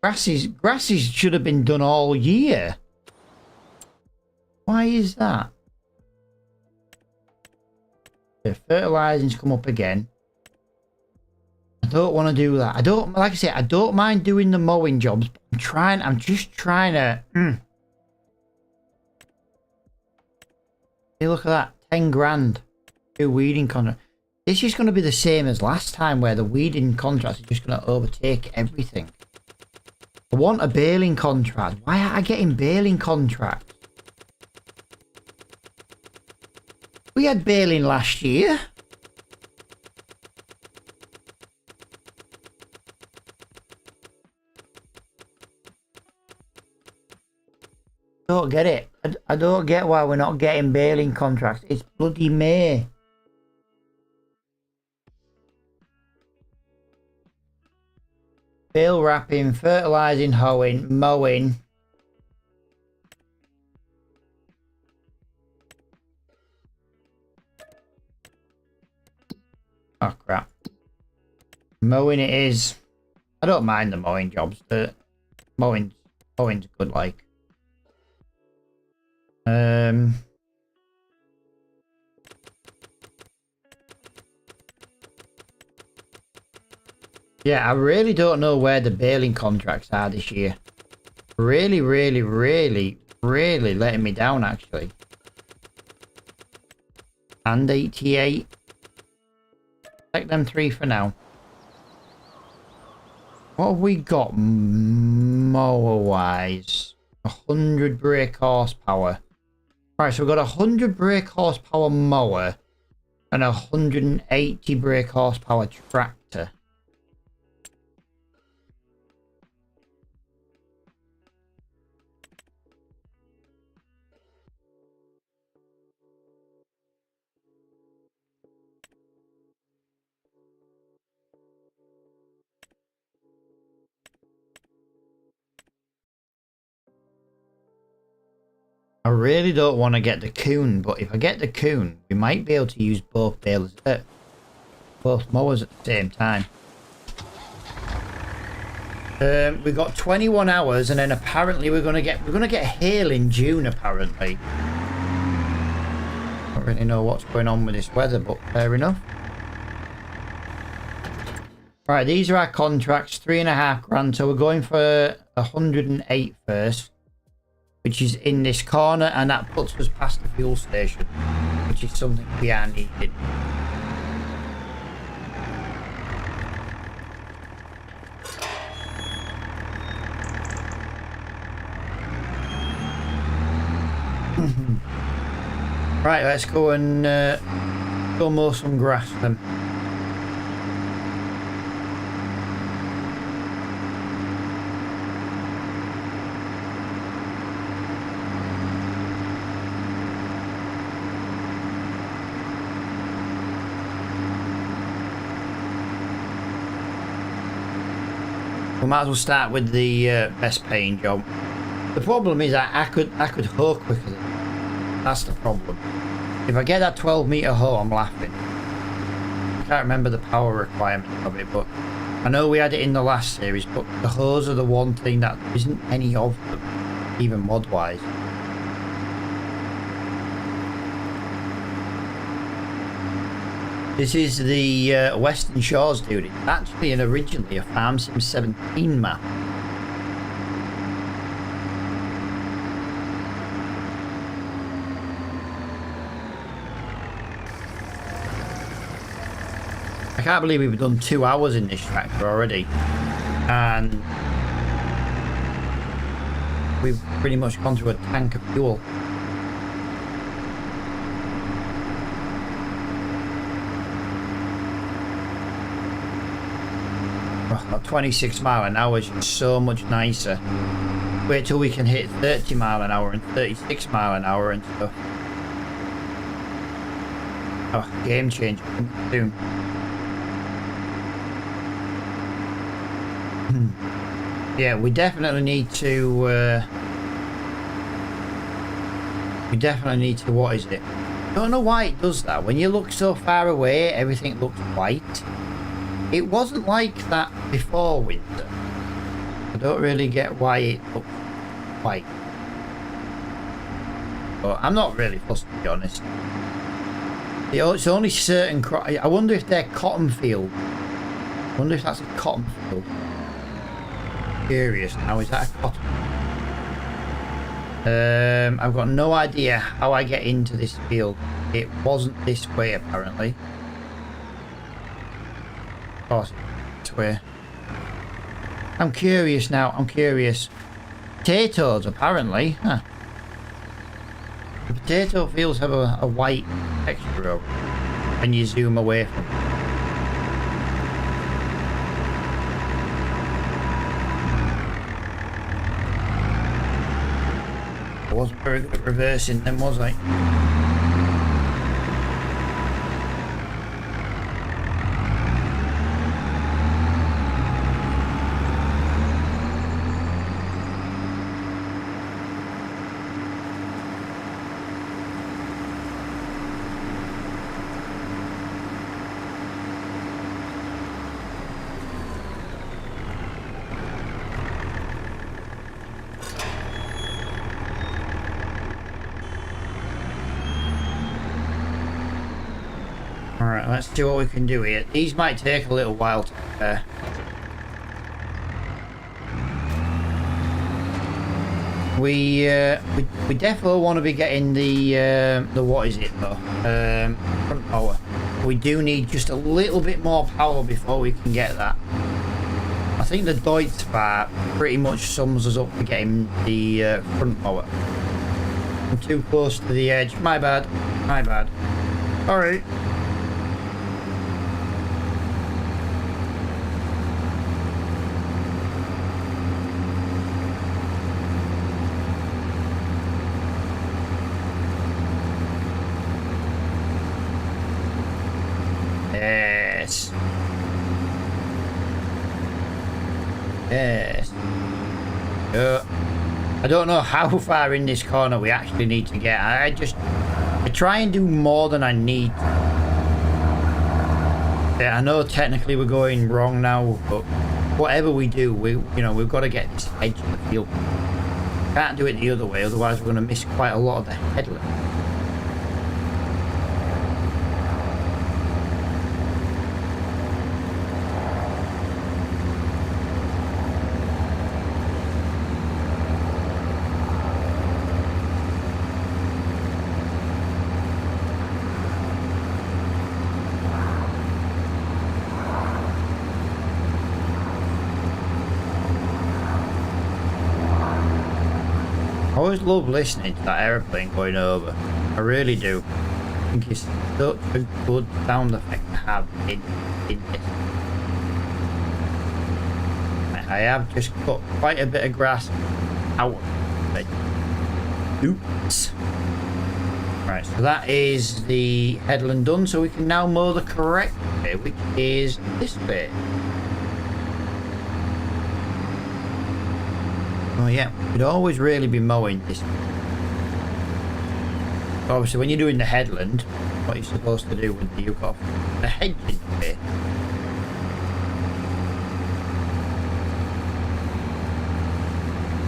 Grasses should have been done all year. Why is that? The fertilizing's come up again. I don't want to do that. I don't, like I say, I don't mind doing the mowing jobs. But I'm just trying to. Hey, look at that. 10 grand. Two weeding contracts. This is going to be the same as last time where the weeding contracts are just going to overtake everything. I want a baling contract. Why aren't I getting baling contracts? We had baling last year. Don't get it. I don't get why we're not getting baling contracts. It's bloody May. Bale wrapping, fertilizing, hoeing, mowing. Oh crap. Mowing it is. I don't mind the mowing jobs. The mowing's good, like. Yeah, I really don't know where the baling contracts are this year. Really letting me down, actually. And 88. Take them 3 for now. What have we got mower-wise? 100 brake horsepower. Right, so we've got 100 brake horsepower mower and 180 brake horsepower tractor. I really don't want to get the Kuhn, but if I get the Kuhn, we might be able to use both balers, both mowers at the same time. We've got 21 hours, and then apparently we're gonna get hail in June. Apparently, I don't really know what's going on with this weather, but fair enough. Right, these are our contracts, 3.5 grand. So we're going for 108 first, which is in this corner, and that puts us past the fuel station, which is something we are needed. Right, let's go and go mow some grass then. We might as well start with the best paying job. The problem is I could hoe quicker. That's the problem. If I get that 12-meter hoe, I'm laughing. I can't remember the power requirement of it, but I know we had it in the last series. But the hoes are the one thing that there isn't any of them, even mod-wise. This is the Western Shores, dude. It's actually originally a Farm Sim 17 map. I can't believe we've done 2 hours in this tractor already. And we've pretty much gone through a tank of fuel. Oh, 26 mile an hour is just so much nicer. Wait till we can hit 30 mile an hour and 36 mile an hour and stuff. Oh, game changer soon. Yeah, we definitely need to what is it? I don't know why it does that. When you look so far away, everything looks white. It wasn't like that before winter. I don't really get why it looks white. But I'm not really fussed, to be honest. It's only certain I wonder if they're cotton field. I wonder if that's a cotton field. Curious now, is that a cotton? I've got no idea how I get into this field. It wasn't this way apparently. Of course, it's this way. I'm curious now. I'm curious. Potatoes apparently, huh? The potato fields have a white texture over it when you zoom away from it. I wasn't very good at reversing them, was I? Alright, let's see what we can do here. These might take a little while to prepare. We definitely want to be getting the what is it though? Front power. We do need just a little bit more power before we can get that. I think the Deutz-Fahr pretty much sums us up for getting the front mower. I'm too close to the edge. My bad. My bad. Alright. Yes. Yes. I don't know how far in this corner we actually need to get. I try and do more than I need. Yeah, I know technically we're going wrong now, but whatever we do, we've got to get this edge of the field. Can't do it the other way, otherwise we're going to miss quite a lot of the headland. I always love listening to that aeroplane going over. I really do. I think it's such a good sound effect to have in this. I have just cut quite a bit of grass out of it. Oops. Right, so that is the headland done, so we can now mow the correct way, which is this bit. Oh yeah, you'd always really be mowing this. Obviously, when you're doing the headland, what you're supposed to do with you've got the hedging bit.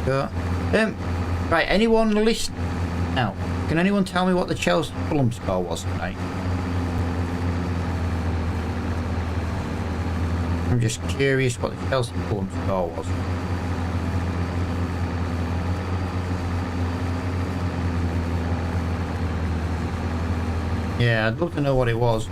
So, right, anyone listening now? Can anyone tell me what the Chelsea Fulham score was tonight? I'm just curious what the Chelsea Fulham score was. Yeah, I'd love to know what it was.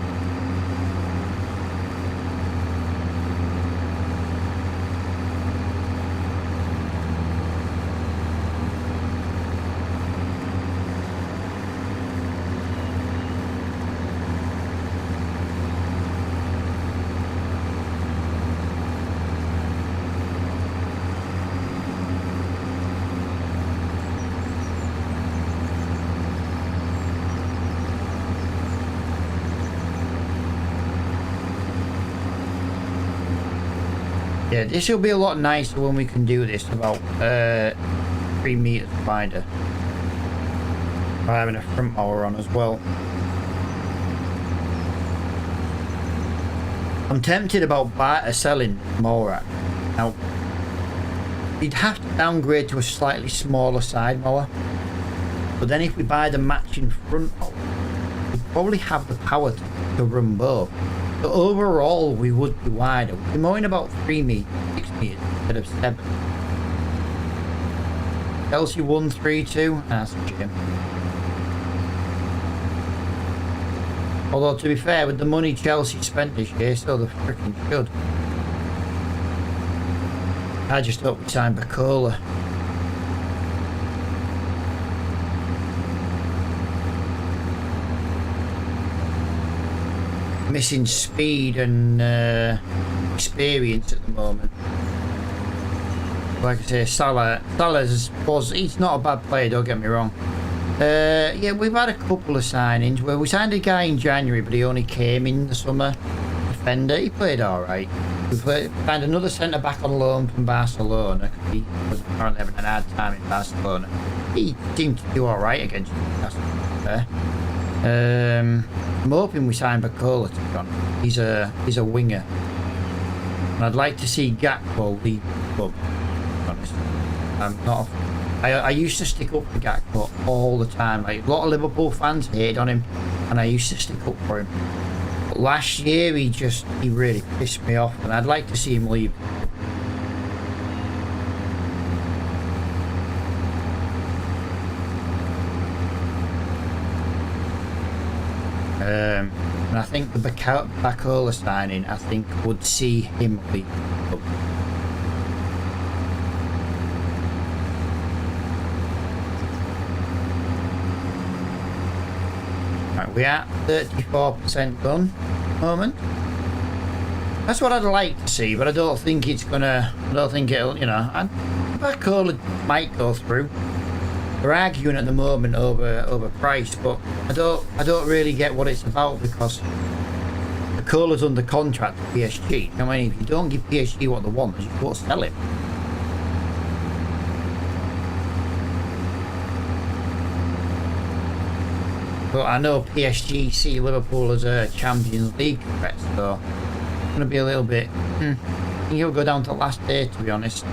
Yeah, this will be a lot nicer when we can do this about 3 meters wider. By having a front mower on as well. I'm tempted about selling mower. Now, we'd have to downgrade to a slightly smaller side mower. But then if we buy the matching front mower, we'd probably have the power to run both. So overall, we would be wider. We'd be mowing about 3 meters, 6 meters instead of 7. Chelsea 1-3-2. That's a shame. Although, to be fair, with the money Chelsea spent this year, so they freaking should. I just hope we sign Bacola. Missing speed and experience at the moment. Like I say, he's not a bad player, don't get me wrong. Yeah, we've had a couple of signings where we signed a guy in January, but he only came in the summer. Defender, he played alright. We signed another centre back on loan from Barcelona. He was apparently having an hard time in Barcelona. He seemed to do alright against Barcelona. I'm hoping we sign Bacola, to be honest. He's a winger. And I'd like to see Gakpo leave the club, to be honest. I'm not. I used to stick up for Gakpo all the time. Like, a lot of Liverpool fans hated on him, and I used to stick up for him. But last year, he really pissed me off, and I'd like to see him leave. And I think the Bacola signing, would see him leave. Right, we're at 34% done at the moment. That's what I'd like to see, but I don't think it's gonna. I don't think it'll. You know, Coca-Cola might go through. We're arguing at the moment over price, but I don't really get what it's about because the Cola's under contract to PSG. I mean, if you don't give PSG what they want, you can't sell it. But I know PSG see Liverpool as a Champions League threat, so it's going to be a little bit... I think he'll go down to the last day, to be honest.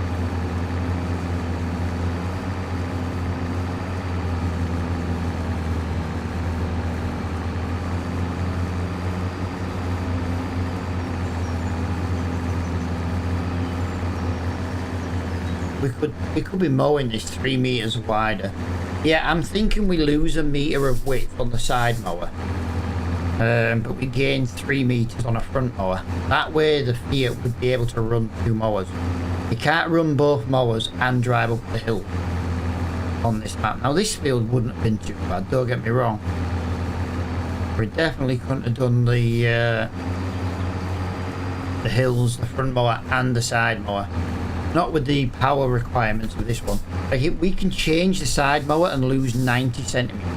We could be mowing this 3 meters wider. Yeah, I'm thinking we lose a meter of width on the side mower, but we gain 3 meters on a front mower. That way the Fiat would be able to run 2 mowers. You can't run both mowers and drive up the hill on this map. Now this field wouldn't have been too bad, don't get me wrong. We definitely couldn't have done the hills, the front mower and the side mower. Not with the power requirements of this one. Like we can change the side mower and lose 90 centimeters,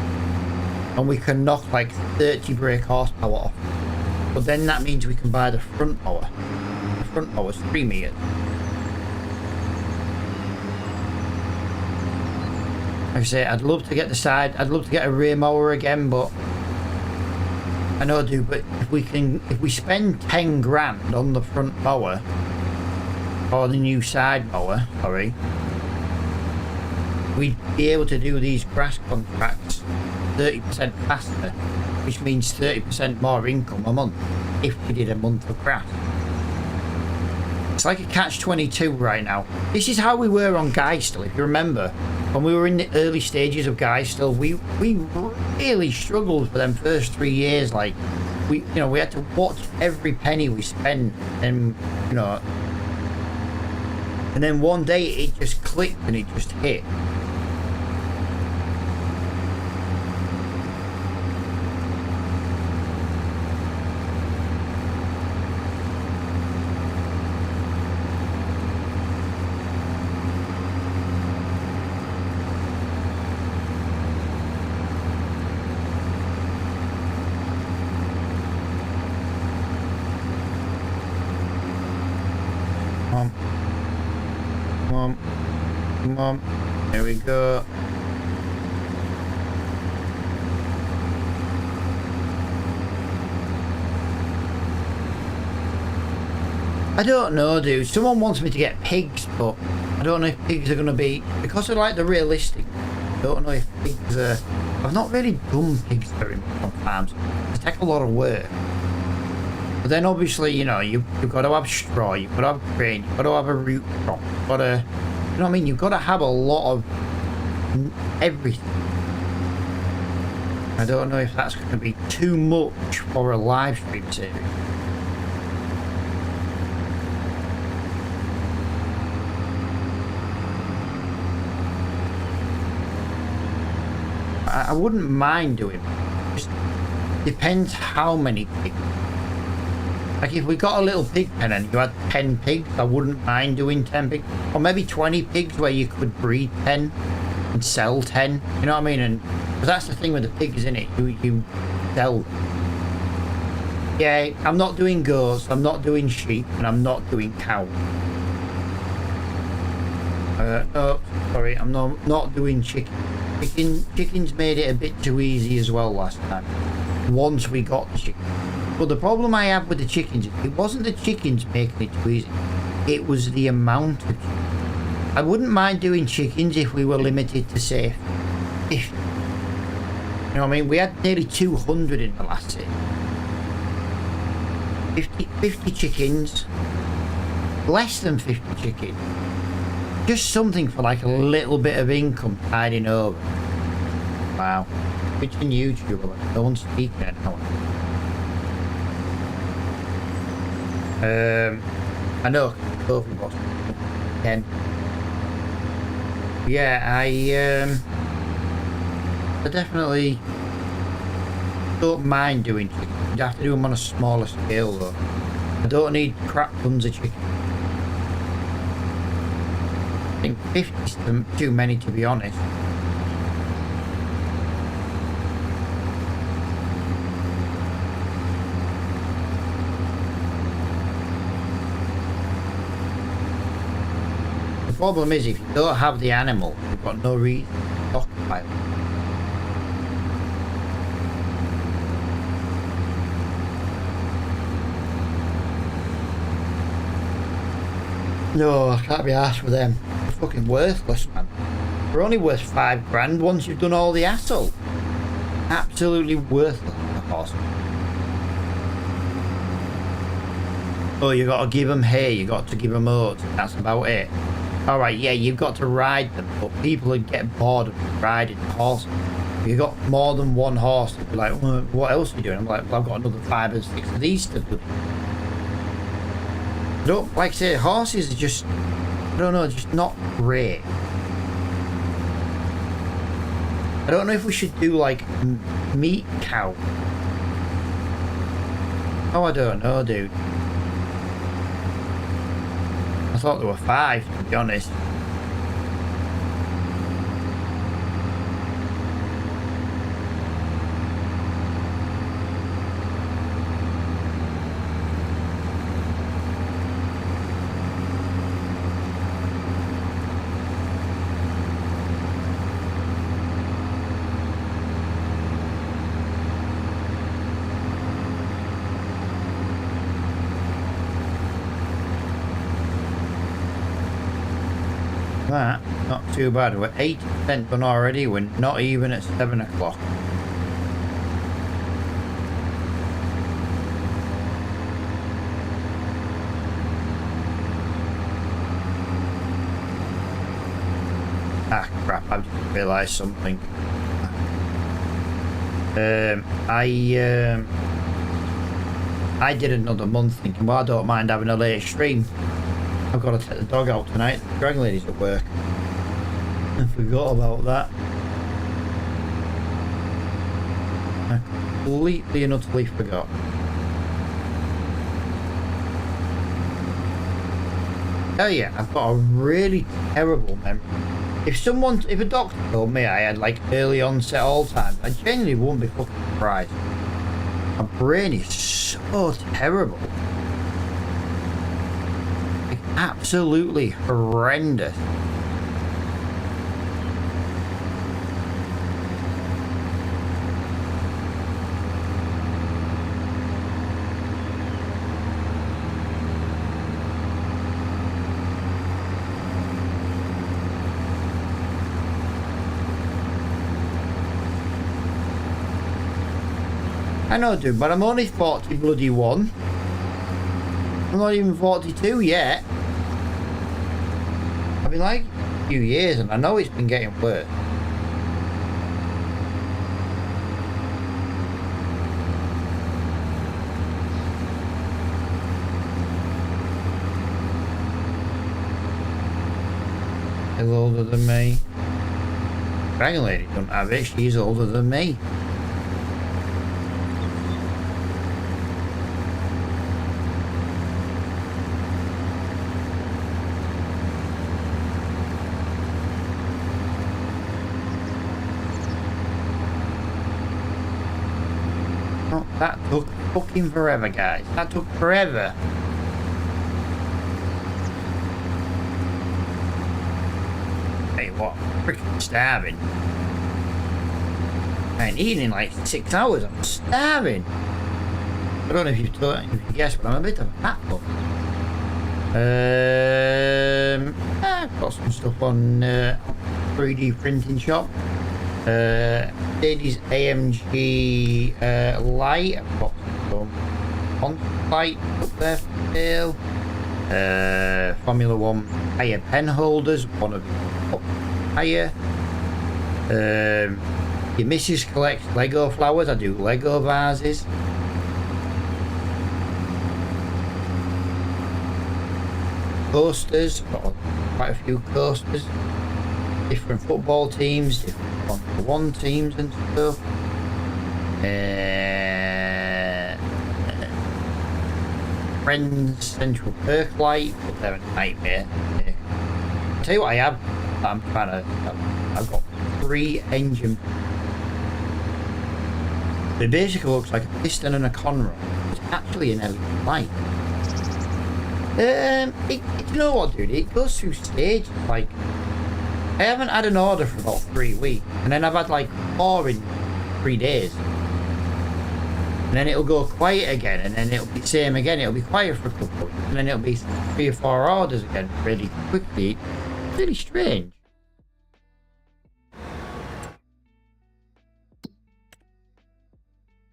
and we can knock like 30 brake horsepower off. But then that means we can buy the front mower. The front mower's 3 meters. Like I say, I'd love to get the side. I'd love to get a rear mower again, but I know I do. But if we spend 10 grand on the front mower. Or the new side mower, sorry, we'd be able to do these grass contracts 30% faster, which means 30% more income a month if we did a month of grass. It's like a catch-22 right now. This is how we were on Geistel, if you remember. When we were in the early stages of Geistel, we really struggled for them first 3 years. Like, we had to watch every penny we spent, and and then one day it just clicked and it just hit. Come on, there we go. I don't know, dude. Someone wants me to get pigs, but I don't know if pigs are going to be... Because I like the realistic, I don't know if pigs are... I've not really done pigs very much on farms. They take a lot of work. But then obviously, you've got to have straw, you've got to have grain, you've got to have a root crop, you've got to... You know what I mean? You've got to have a lot of everything. I don't know if that's going to be too much for a live stream series. I wouldn't mind doing it. Just depends how many pigs. Like if we got a little pig pen and you had 10 pigs, I wouldn't mind doing 10 pigs. Or maybe 20 pigs where you could breed 10 and sell 10. You know what I mean? And because that's the thing with the pigs, isn't it? You sell. Yeah, I'm not doing goats, I'm not doing sheep, and I'm not doing cows. No, sorry, I'm not doing chicken. Chickens made it a bit too easy as well last time. Once we got the chicken. But the problem I have with the chickens, it wasn't the chickens making it too easy. It was the amount of chickens. I wouldn't mind doing chickens if we were limited to, say, 50. You know what I mean? We had nearly 200 in the last set. 50 chickens. Less than 50 chickens. Just something for like a little bit of income tiding over. Wow. Twitch and YouTube, like, no one's speaking now. I know both of us can. Yeah, I definitely don't mind doing chicken. You'd have to do them on a smaller scale though. I don't need crap tons of chicken. I think 50 is too many, to be honest. The problem is, if you don't have the animal, you've got no reason to stockpile. No, I can't be arsed with them. They're fucking worthless, man. They're only worth 5 grand once you've done all the hassle. Absolutely worthless, the horse. Oh, you got to give them hay, you got to give them oats. That's about it. Alright, yeah, you've got to ride them, but people would get bored of riding horses. If you got more than one horse, they'd be like, well, what else are you doing? I'm like, well, I've got another 5 or 6 of these to do. I don't, like I say, horses are just, I don't know, just not great. I don't know if we should do like meat cow. Oh, I don't know, dude. I thought there were 5, to be honest. That, not too bad. We're 80% done already. We're not even at 7 o'clock. Ah, crap, I've just realised something. I did another month thinking, well, I don't mind having a late stream. I've got to take the dog out tonight. The Dragon Lady's at work. I forgot about that. I completely and utterly forgot. Oh yeah, I've got a really terrible memory. If a doctor told me I had like early onset Alzheimer's, I genuinely wouldn't be fucking surprised. My brain is so terrible. Absolutely horrendous. I know, dude, but I'm only 40 bloody 1. I'm not even 42 yet. I've been like a few years and I know it's been getting worse. She's older than me. Dragon Lady don't have it, she's older than me. That took fucking forever, guys. That took forever. Hey, what? Freaking starving. I ain't eating in like 6 hours. I'm starving. I don't know if you guessed, but I'm a bit of a fat fuck. I've got some stuff on 3D printing shop. Mercedes AMG light. I've got some light up there for sale. Formula 1 tyre pen holders, one of them up higher. Your missus collects Lego flowers. I do Lego vases. Coasters, got quite a few coasters. Different football teams, different Formula 1 teams and stuff. Friends Central Perk Light, but they're a nightmare. I'll tell you what I have. I'm trying to. I've got 3 engine. It basically looks like a piston and a conroy. It's actually an LED light. You know what, dude? It goes through stages. Like, I haven't had an order for about 3 weeks, and then I've had like 4 in 3 days. And then it'll go quiet again, and then it'll be same again. It'll be quiet for a couple of weeks, and then it'll be 3 or 4 orders again really quickly. It's really strange.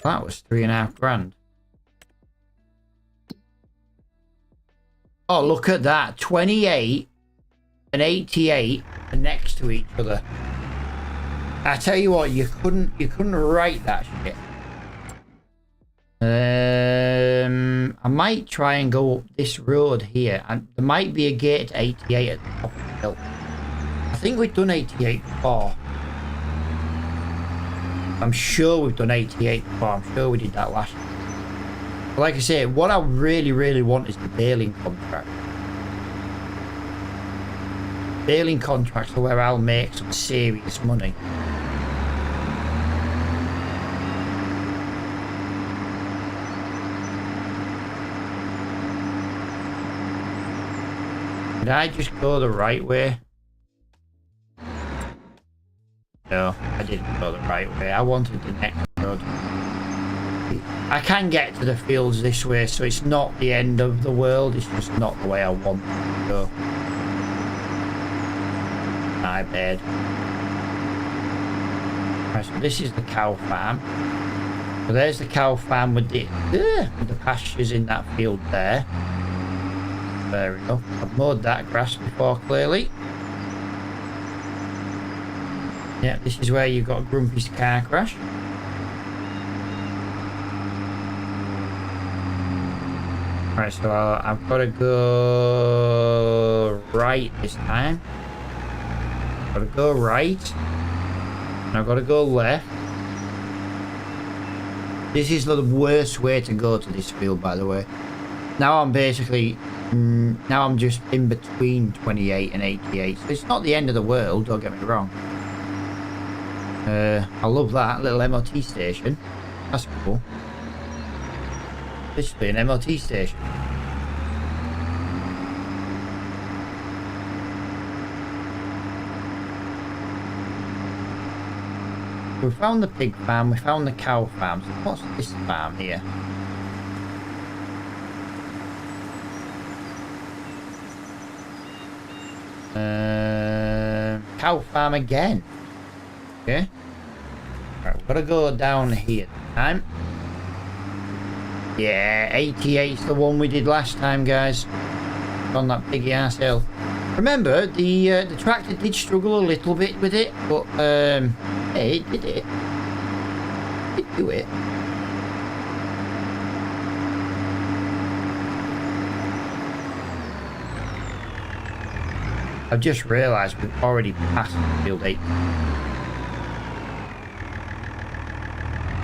That was 3.5 grand. Oh, look at that. 28 and 88 are next to each other. I tell you what, you couldn't write that shit. I might try and go up this road here, and there might be a gate to 88 at the top of the hill. I think we've done 88 before. I'm sure we've done 88 before. I'm sure we did that last year. But like I say, what I really want is the baling contract. Baling contracts are where I'll make some serious money. Did I just go the right way? No, I didn't go the right way. I wanted the next road. I can get to the fields this way, so it's not the end of the world. It's just not the way I want to go. My bad. Right, so this is the cow farm. So there's the cow farm with the pastures in that field there. Fair enough. I've mowed that grass before, clearly. Yeah, this is where you got Grumpy's car crash. Right, so I've got to go right this time. I've got to go right. And I've got to go left. This is the worst way to go to this field, by the way. Now I'm basically... now I'm just in between 28 and 88. So it's not the end of the world, don't get me wrong. I love that little MOT station. That's cool. This should be an MOT station. We found the pig farm, we found the cow farm. So what's this farm here? Cow farm again. Okay. Right, we've got to go down here this time. Yeah, 88's the one we did last time, guys. On that big ass hill. Remember, the tractor did struggle a little bit with it, but hey, it did it. It did do it. I've just realised we've already passed field 8.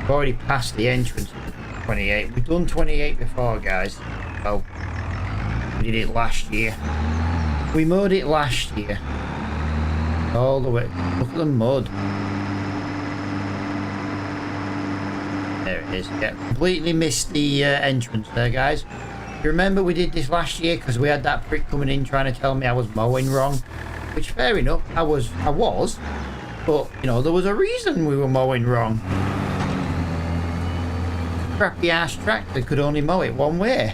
We've already passed the entrance to 28. We've done 28 before, guys. Well, we did it last year. We mowed it last year. All the way. Look at the mud. There it is. Yeah, completely missed the entrance there, guys. You remember we did this last year because we had that prick coming in trying to tell me I was mowing wrong, which fair enough, I was, but you know there was a reason we were mowing wrong. Crappy ass tractor could only mow it one way.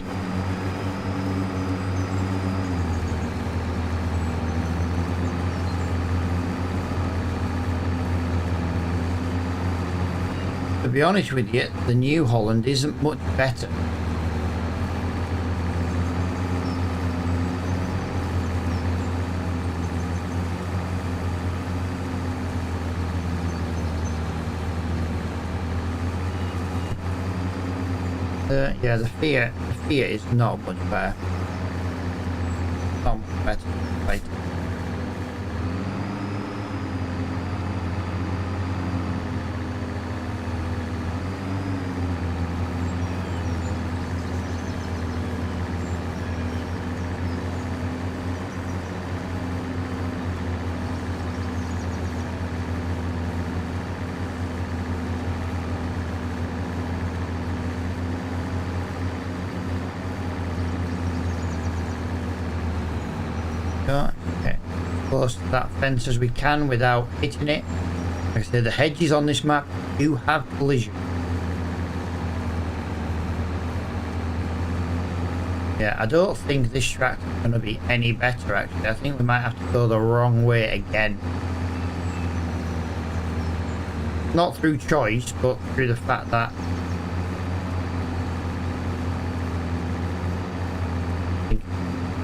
To be honest with you, the New Holland isn't much better. Yeah, the Fiat is not much better. Not much better, right? Go. Okay. Close to that fence as we can without hitting it. Like I said, the hedges on this map do have collision. Yeah, I don't think this track is going to be any better actually. I think we might have to go the wrong way again. Not through choice, but through the fact that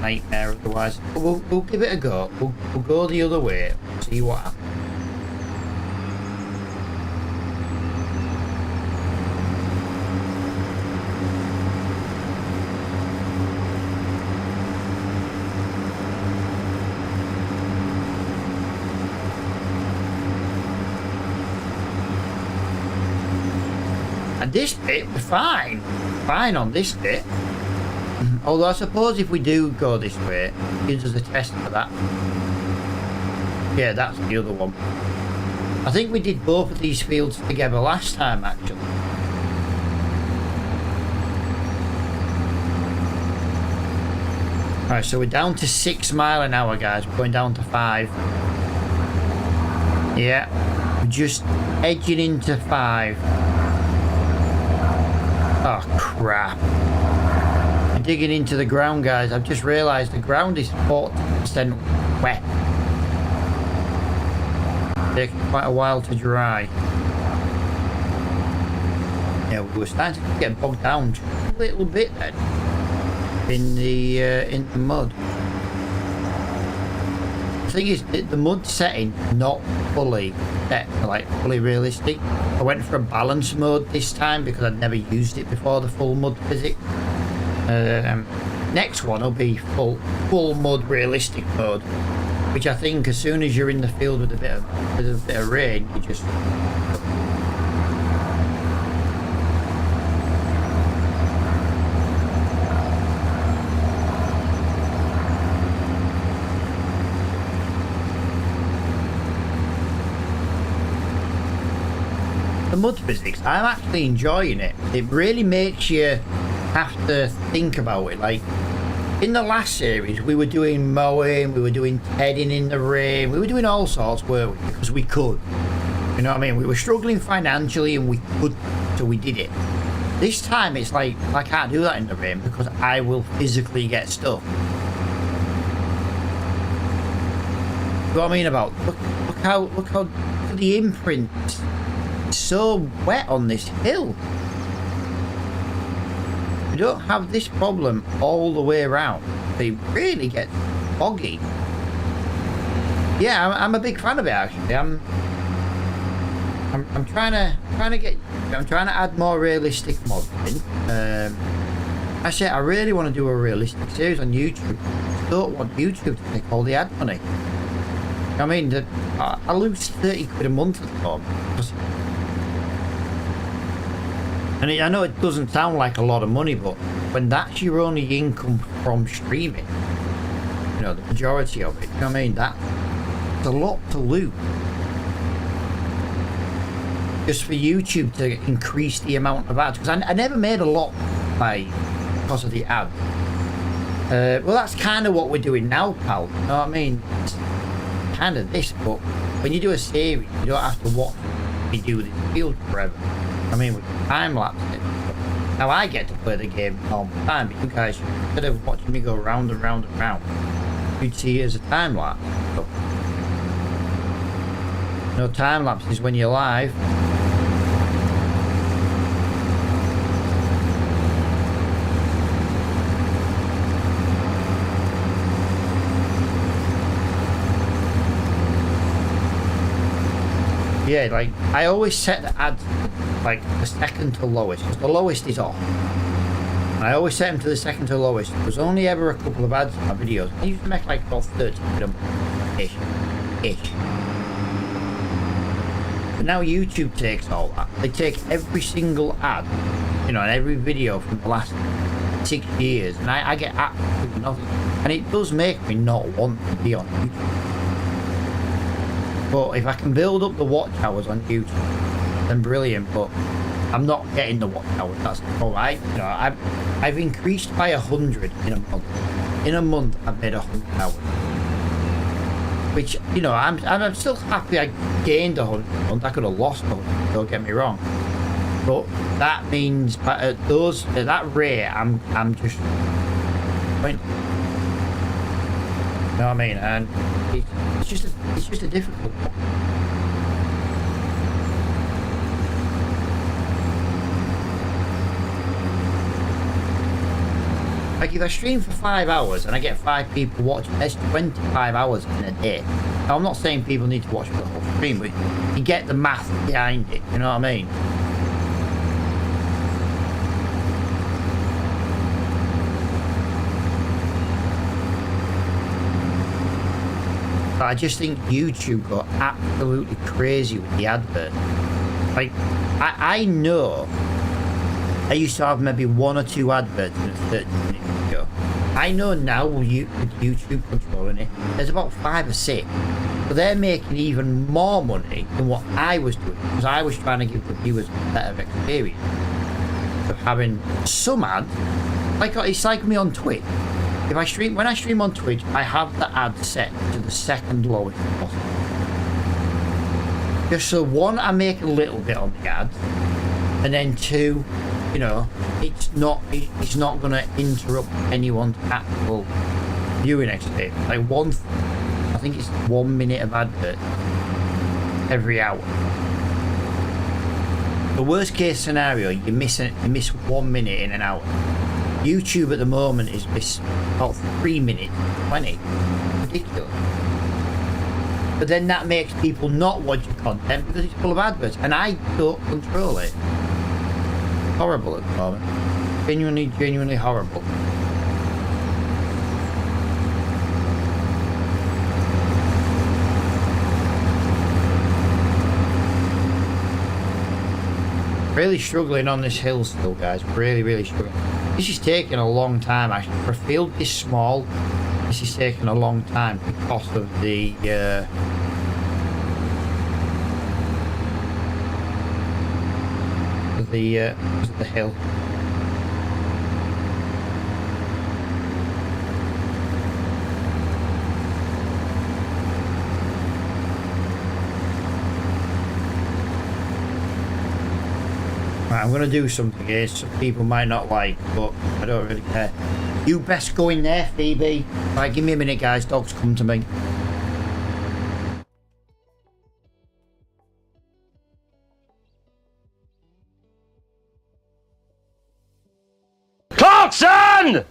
nightmare otherwise. But we'll give it a go. We'll go the other way. See what happens. And this bit, we're fine. Fine on this bit. Although I suppose if we do go this way, it gives us a test for that. Yeah, that's the other one. I think we did both of these fields together last time, actually. Alright, so we're down to 6 miles an hour, guys. We're going down to 5. Yeah, we're just edging into 5. Oh, crap. We're digging into the ground, guys. I've just realised the ground is 40% wet. Taking quite a while to dry. Yeah, we were starting to get bogged down just a little bit then. In the mud. The thing is, the mud setting not fully set, like fully realistic. I went for a balance mode this time because I'd never used it before, the full mud physics. Next one will be full mud realistic mode, which I think as soon as you're in the field with a bit of rain, you just. The mud physics, I'm actually enjoying it. It really makes you have to think about it. Like in the last series, we were doing mowing, we were doing tedding in the rain, we were doing all sorts, weren't we? Because we could. You know what I mean? We were struggling financially and we could, so we did it. This time it's like I can't do that in the rain because I will physically get stuck. You know what I mean about look how the imprint. So wet on this hill. You don't have this problem all the way around. They really get boggy. Yeah, I'm a big fan of it actually. I'm trying to add more realistic modeling. Actually, I really want to do a realistic series on YouTube. I don't want YouTube to take all the ad money. I mean, I lose 30 quid a month at the moment. And I know it doesn't sound like a lot of money, but when that's your only income from streaming, you know, the majority of it, you know what I mean? That's a lot to lose. Just for YouTube to increase the amount of ads. Because I never made a lot because of the ads. Well, that's kind of what we're doing now, pal. You know what I mean? It's kind of this, but when you do a series, you don't have to watch me do this field forever. I mean, we can time-lapse it. Now I get to play the game all the time, but you guys, instead of watching me go round and round and round, you'd see it as a time-lapse. So, no time-lapse is when you're live. Yeah, like, I always set the ads like the second to lowest, because the lowest is off. And I always set them to the second to lowest. There's only ever a couple of ads in my videos. I used to make like about 30 quid a month. Ish. But now YouTube takes all that. They take every single ad, you know, and every video from the last 6 years, and I get absolutely nothing. And it does make me not want to be on YouTube. But if I can build up the watch hours on YouTube, then brilliant. But I'm not getting the watch hours. That's all right. You know, I've increased by 100 in a month. In a month, I've made 100 hours. which, you know, I'm still happy I gained 100 a month. I could have lost 100, don't get me wrong. But that means at that rate, I'm just point. You know what I mean? And it's just a difficult one. Like if I stream for 5 hours and I get 5 people watching, there's 25 hours in a day. Now I'm not saying people need to watch the whole stream, but you get the math behind it, you know what I mean? But I just think YouTube got absolutely crazy with the advert. Like, I know I used to have maybe 1 or 2 adverts in a 30-minute video. I know now with YouTube controlling it, there's about 5 or 6. But they're making even more money than what I was doing, because I was trying to give the viewers a better experience of having some ads. Like it's like me on Twitch. When I stream on Twitch, I have the ad set to the second lowest possible. Just so 1, I make a little bit on the ads, and then 2, you know, it's not going to interrupt anyone's actual viewing experience. Like I think it's 1 minute of advert every hour. The worst case scenario, you miss 1 minute in an hour. YouTube at the moment is about 3 minutes 20. Ridiculous. But then that makes people not watch your content because it's full of adverts, and I don't control it. Horrible at the moment. Genuinely horrible. Really struggling on this hill still, guys. Really struggling. This is taking a long time, actually. For a field this small, this is taking a long time because of the hill. Right, I'm gonna do something here some people might not like, but I don't really care. You best go in there, Phoebe. Right, give me a minute, guys. Dogs come to me. Clarkson!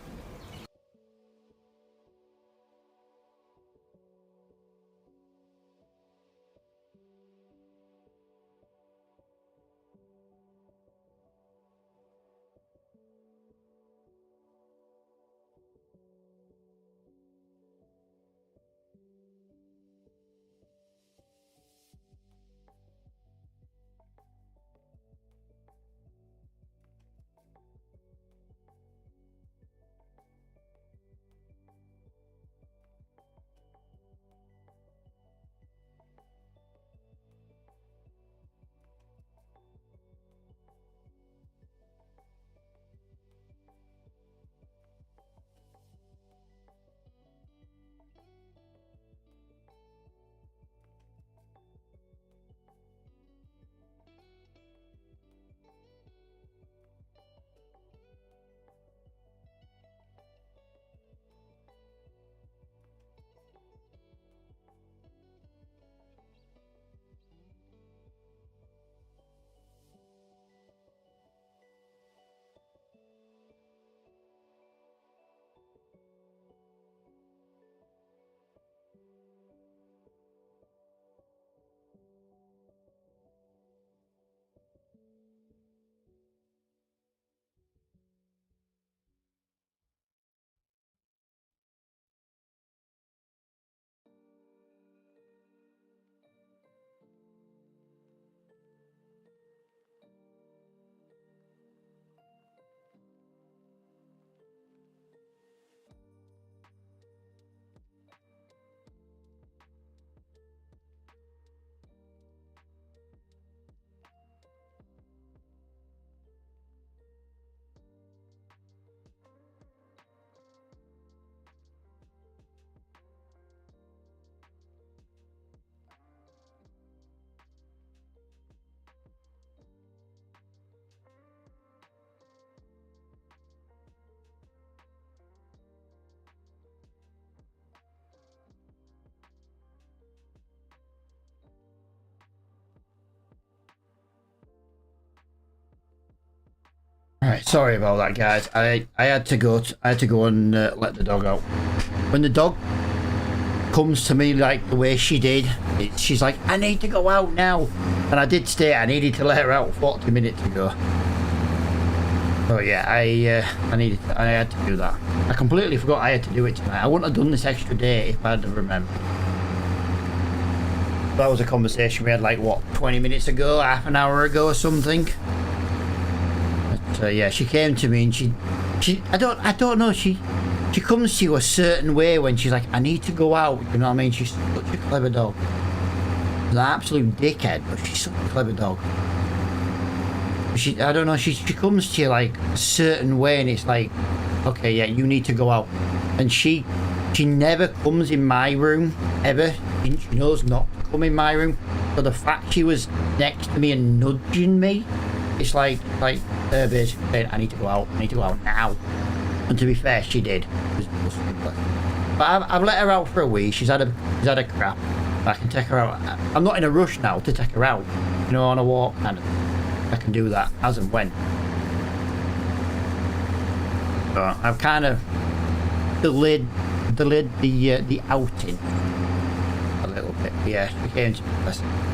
Alright, sorry about that, guys. I had to go. I had to go and let the dog out. When the dog comes to me like the way she did, she's like, I need to go out now. And I did stay. I needed to let her out 40 minutes ago. So yeah, I had to do that. I completely forgot I had to do it tonight. I wouldn't have done this extra day if I'd have remembered. That was a conversation we had like, what, 20 minutes ago, half an hour ago or something. But yeah, she came to me and she I don't know, she comes to you a certain way when she's like, I need to go out, you know what I mean? She's such a clever dog. She's an absolute dickhead, but she's such a clever dog. I don't know, she comes to you like a certain way and it's like, okay, yeah, you need to go out. And she never comes in my room, ever. She knows not to come in my room. So the fact she was next to me and nudging me, it's like basically saying, I need to go out now. And to be fair, she did. But I've let her out for a week. She's had a crap. I can take her out. I'm not in a rush now to take her out. You know, on a walk kind of. I can do that as and when. So I've kind of delayed the outing a little bit. Yeah, she came to me.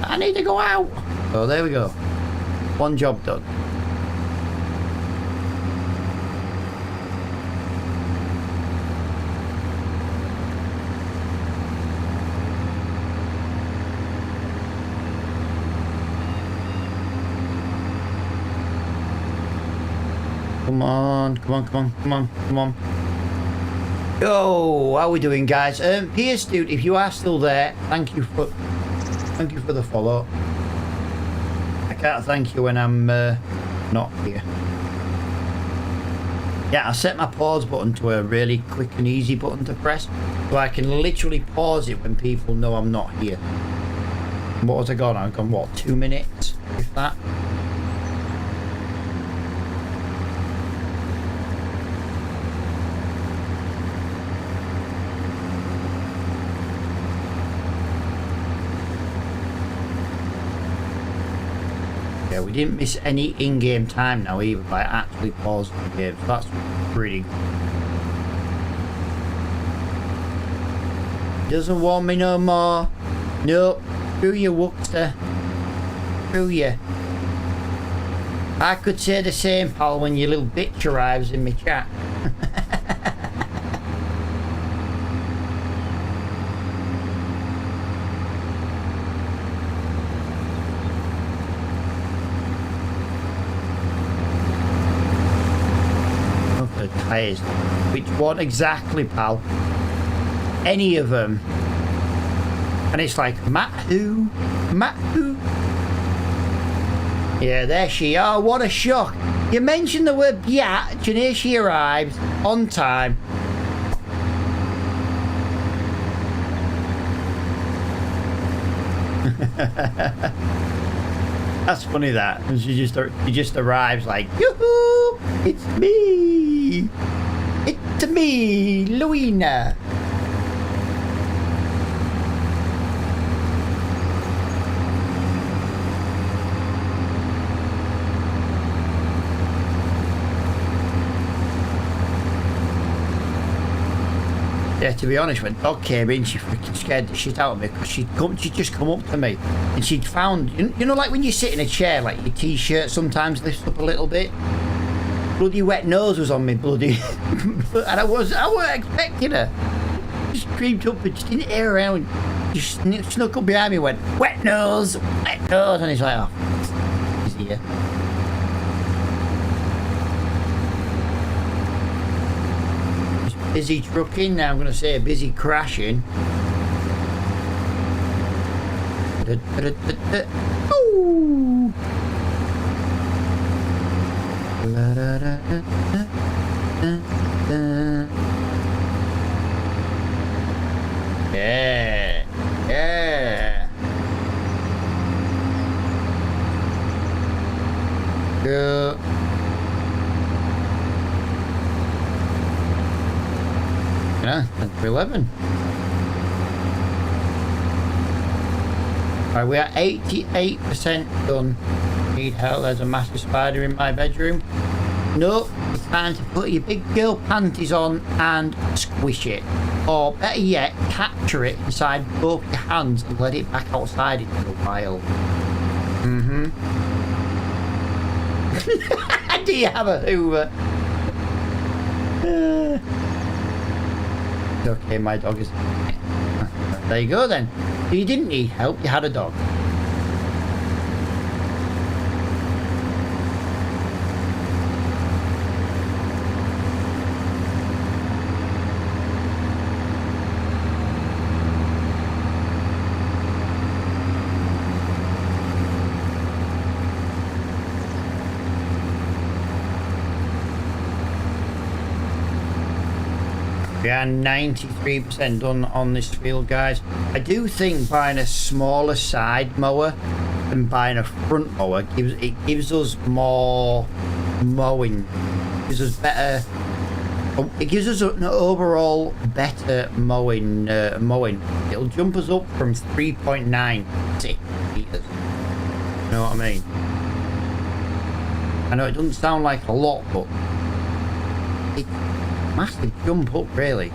I need to go out. So there we go. One job done. Come on. Yo, how are we doing, guys? Pierce dude, if you are still there, thank you for the follow. I can't thank you when I'm not here. Yeah, I set my pause button to a really quick and easy button to press, so I can literally pause it when people know I'm not here. What was I gone? I've gone what, 2 minutes, if that. Yeah, we didn't miss any in-game time now either by actually pausing the game, so that's pretty good. Doesn't want me no more. Nope. Screw you, Wookster. Screw you. I could say the same, pal, when your little bitch arrives in my chat. Tires. Which one exactly, pal? Any of them. And it's like, Matt who? Yeah, there she are. What a shock. You mentioned the word biatch and here she arrives on time. That's funny that. She just arrives like, yoo-hoo, it's me. It's me, Louina. Yeah, to be honest, when dog came in, she freaking scared the shit out of me because she'd just come up to me and she'd found, you know, like when you sit in a chair, like your t-shirt sometimes lifts up a little bit. Bloody wet nose was on me, bloody, and I wasn't expecting her. Just creeped up and just didn't air around. Just snuck up behind me, and went wet nose, and he's like, oh, he's here. Busy trucking, now I'm going to say busy crashing. Ooh. Yeah, yeah. Good. Yeah, 11. Right, we are 88% done. Need help, there's a massive spider in my bedroom. No, it's time to put your big girl panties on and squish it. Or better yet, capture it inside both your hands and let it back outside in a while. Do you have a Hoover? Okay, my dog is... There you go then. So you didn't need help, you had a dog. We are 93% done on this field, guys. I do think buying a smaller side mower than buying a front mower gives us more mowing. Gives us better. It gives us an overall better mowing. It'll jump us up from 3.96 meters. You know what I mean? I know it doesn't sound like a lot, but it's a massive jump up, really.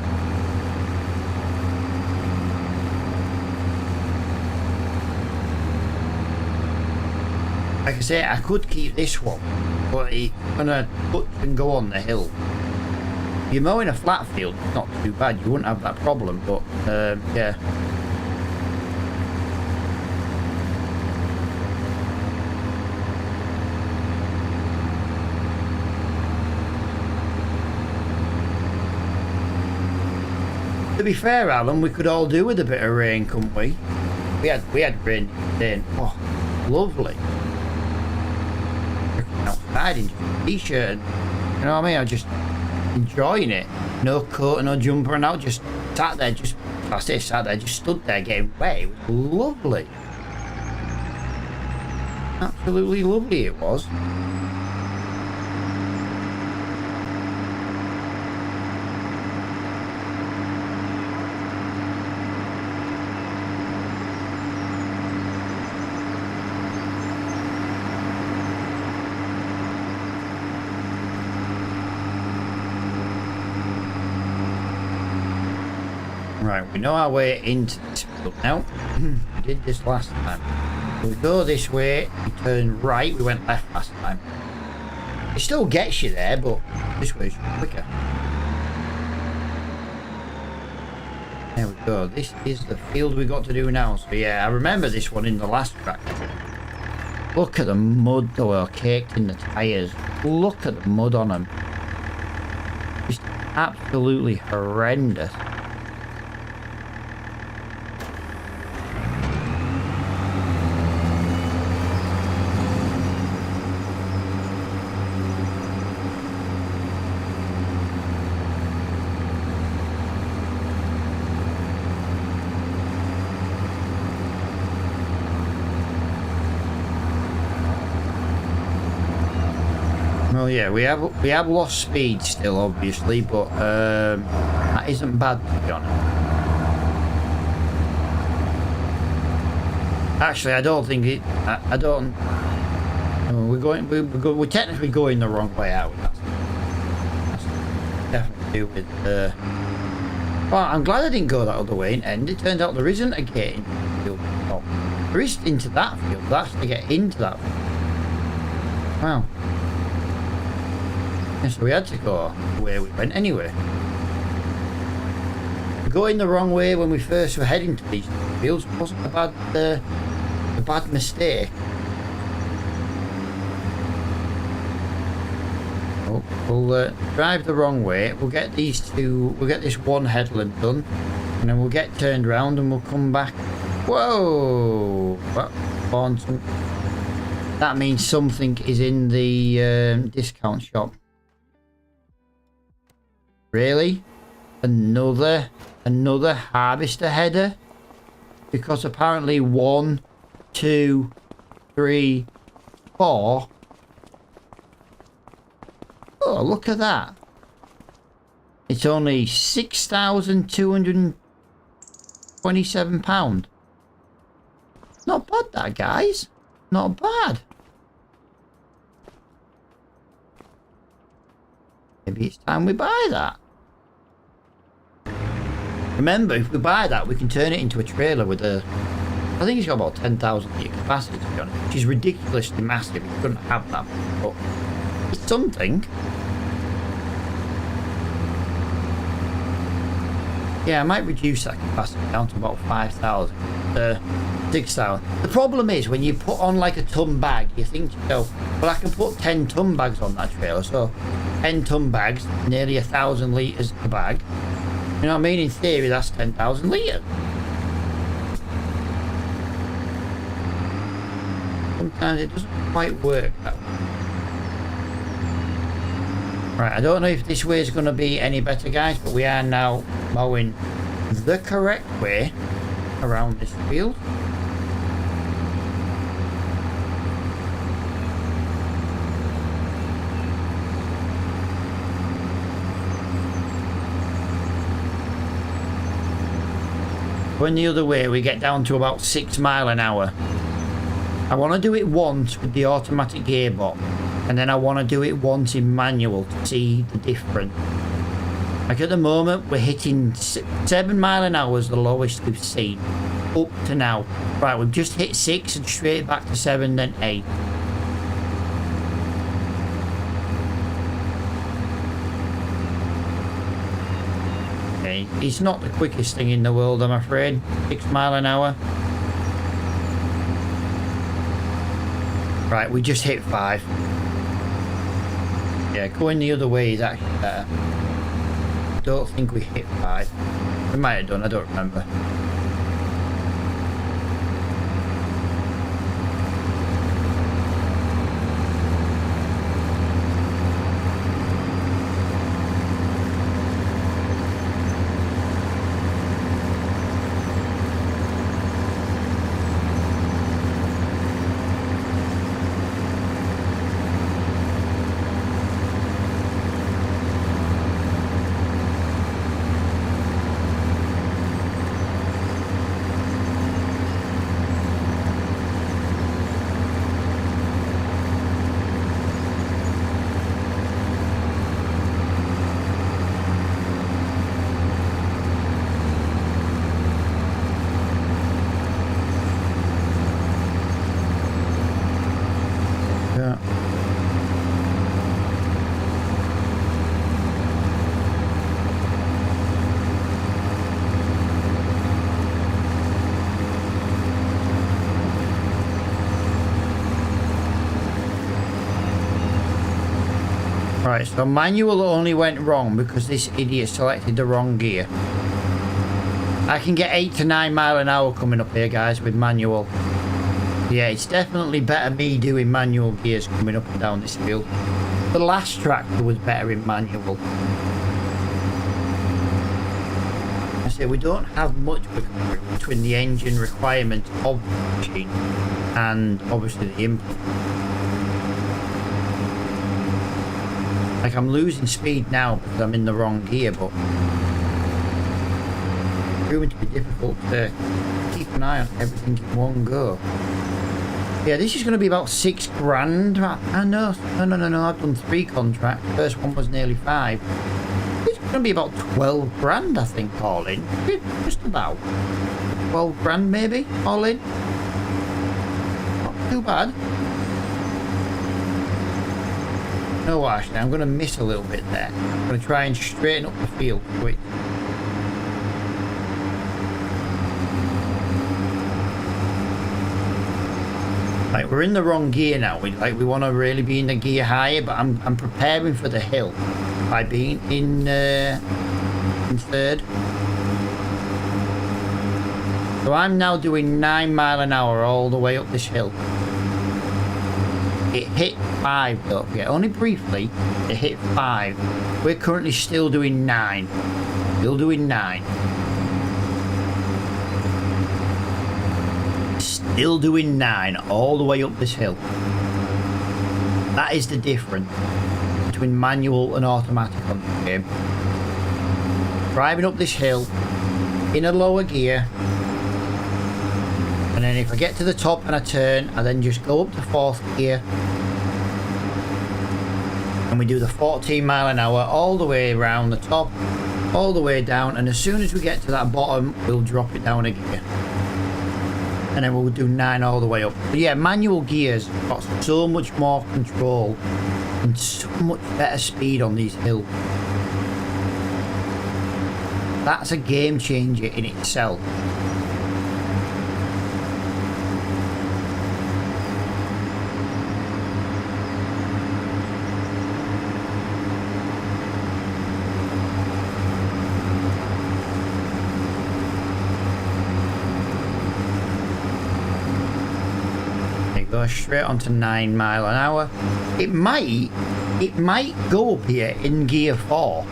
Like I say, I could keep this one, but it's gonna touch and go on the hill. If you're mowing a flat field, it's not too bad. You wouldn't have that problem, but yeah. To be fair, Alan, we could all do with a bit of rain, couldn't we? We had rain today. Oh, lovely. Outside in just a t-shirt, and, you know what I mean? I'm just enjoying it. No coat, no jumper, and I just sat there. Sat there, just stood there getting wet. It was lovely. Absolutely lovely it was. Right, we know our way into this field now. We did this last time. We go this way, we turn right, we went left last time. It still gets you there, but this way is quicker. There we go, this is the field we got to do now. So yeah, I remember this one in the last track. Look at the mud that were caked in the tyres. Look at the mud on them. Just absolutely horrendous. Well, yeah, we have lost speed still, obviously, but that isn't bad, to be honest. Actually, I don't think it. I don't. We're technically going the wrong way out. That's definitely to do with. Well, I'm glad I didn't go that other way and end. It turns out there isn't a gate into the field. Oh, there is into that field. That's to get into that field. Wow. So we had to go where we went anyway. Going the wrong way when we first were heading to these fields wasn't a bad mistake. Oh, we'll drive the wrong way. We'll get this one headland done, and then we'll get turned around and we'll come back. Whoa! That means something is in the discount shop. Really? Another harvester header? Because apparently 1, 2, 3, 4. Oh, look at that. It's only £6,227. Not bad, that, guys. Not bad. maybe it's time we buy that. Remember, if we buy that, we can turn it into a trailer with a... I think it's got about 10,000 litre capacity, to be honest, which is ridiculously massive. You couldn't have that, but it's something. Yeah, I might reduce that capacity down to about 5,000, 6,000. The problem is, when you put on like a ton bag, you think to yourself, well, I can put 10 ton bags on that trailer, so 10 ton bags, nearly 1,000 litres a bag. You know what I mean? In theory, that's 10,000 litres. Sometimes it doesn't quite work that way. Right, I don't know if this way is going to be any better, guys, but we are now mowing the correct way around this field. Going the other way, we get down to about 6 miles an hour. I want to do it once with the automatic gearbox, and then I want to do it once in manual to see the difference. Like at the moment, we're hitting 7 miles an hour is the lowest we've seen up to now. Right, we've just hit 6 and straight back to 7, then 8. Okay, it's not the quickest thing in the world, I'm afraid. 6 miles an hour. Right, we just hit 5. Yeah, going the other way is actually better. Don't think we hit 5. We might have done, I don't remember. Right, so manual only went wrong because this idiot selected the wrong gear. I can get 8 to 9 miles an hour coming up here, guys, with manual. Yeah, it's definitely better me doing manual gears coming up and down this field. The last tractor was better in manual. I say we don't have much between the engine requirements of the machine and obviously the input. Like, I'm losing speed now because I'm in the wrong gear, but it's proving to be difficult to keep an eye on everything in one go. Yeah, this is going to be about 6 grand. I know. No, I've done 3 contracts. First one was nearly 5. It's going to be about 12 grand, I think, all in. Just about 12 grand, maybe, all in. Not too bad. No, actually, I'm going to miss a little bit there. I'm going to try and straighten up the field quick. Like, we're in the wrong gear now. We want to really be in the gear higher, but I'm preparing for the hill by being in 3rd. So I'm now doing 9 miles an hour all the way up this hill. It hit 5, don't forget. Only briefly, it hit 5. We're currently still doing 9. Still doing 9. Still doing 9 all the way up this hill. That is the difference between manual and automatic on this game. Driving up this hill in a lower gear, and then if I get to the top and I turn, I then just go up to 4th gear and we do the 14 mile an hour all the way around the top, all the way down, and as soon as we get to that bottom, we'll drop it down a gear. And then we'll do 9 all the way up. But yeah, manual gears got so much more control and so much better speed on these hills. That's a game changer in itself. Go straight onto 9 mile an hour. It might go up here in gear 4,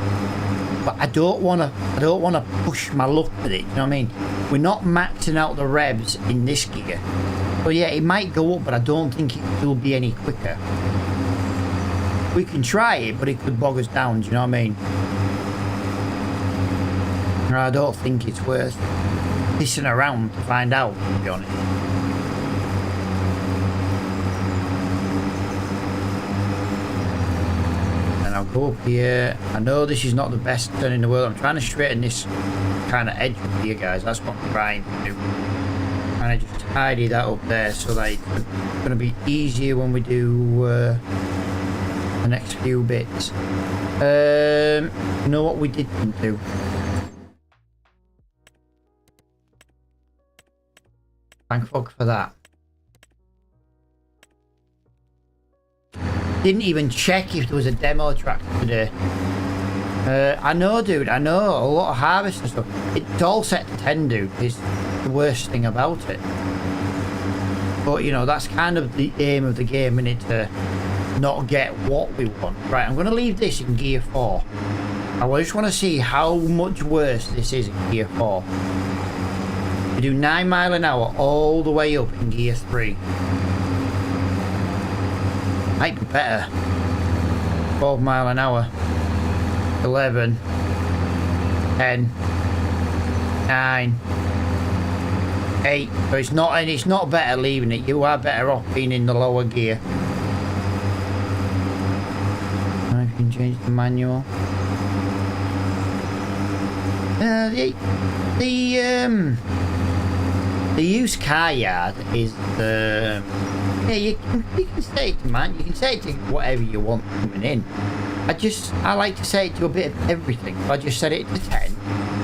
but I don't want to push my luck with it. You know what I mean? We're not maxing out the revs in this gear, so yeah, it might go up, but I don't think it will be any quicker. We can try it, but it could bog us down. Do you know what I mean? I don't think it's worth pissing around to find out, to be honest. I'll go up here. I know this is not the best turn in the world. I'm trying to straighten this kind of edge up here, guys. That's what I'm trying to do. And I just tidy that up there so that it's going to be easier when we do the next few bits. You know what we didn't do? Thank fuck for that. Didn't even check if there was a demo tractor today. I know, dude. I know a lot of harvest and stuff. It's all set to 10, dude. It's the worst thing about it. But you know, that's kind of the aim of the game, innit? To not get what we want. Right, I'm going to leave this in gear 4. I just want to see how much worse this is in gear 4. We do 9 mile an hour all the way up in gear 3. Might be better. 12 mile an hour. 11. 10. 9. 8. So it's not, and it's not better leaving it. You are better off being in the lower gear. I can change the manual. The used car yard is the yeah, you can set it to man, you can set it to whatever you want coming in. I like to set it to a bit of everything. I just set it to 10.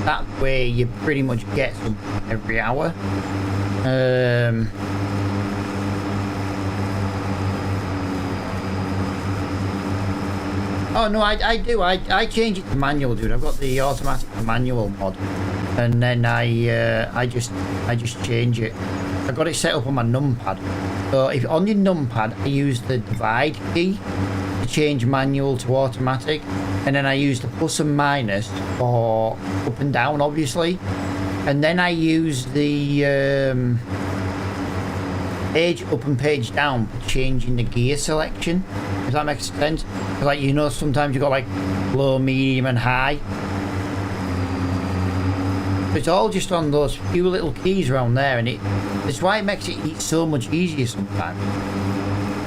That way you pretty much get something every hour. Oh no, I do. I change it to manual, dude. I've got the automatic manual mod, and then I just change it. I got it set up on my numpad. So if on your numpad, I use the divide key to change manual to automatic, and then I use the plus and minus for up and down, obviously, and then I use the page up and page down for changing the gear selection, if that makes sense. Like, you know, sometimes you got like low, medium and high. It's all just on those few little keys around there, and it's why it makes it so much easier sometimes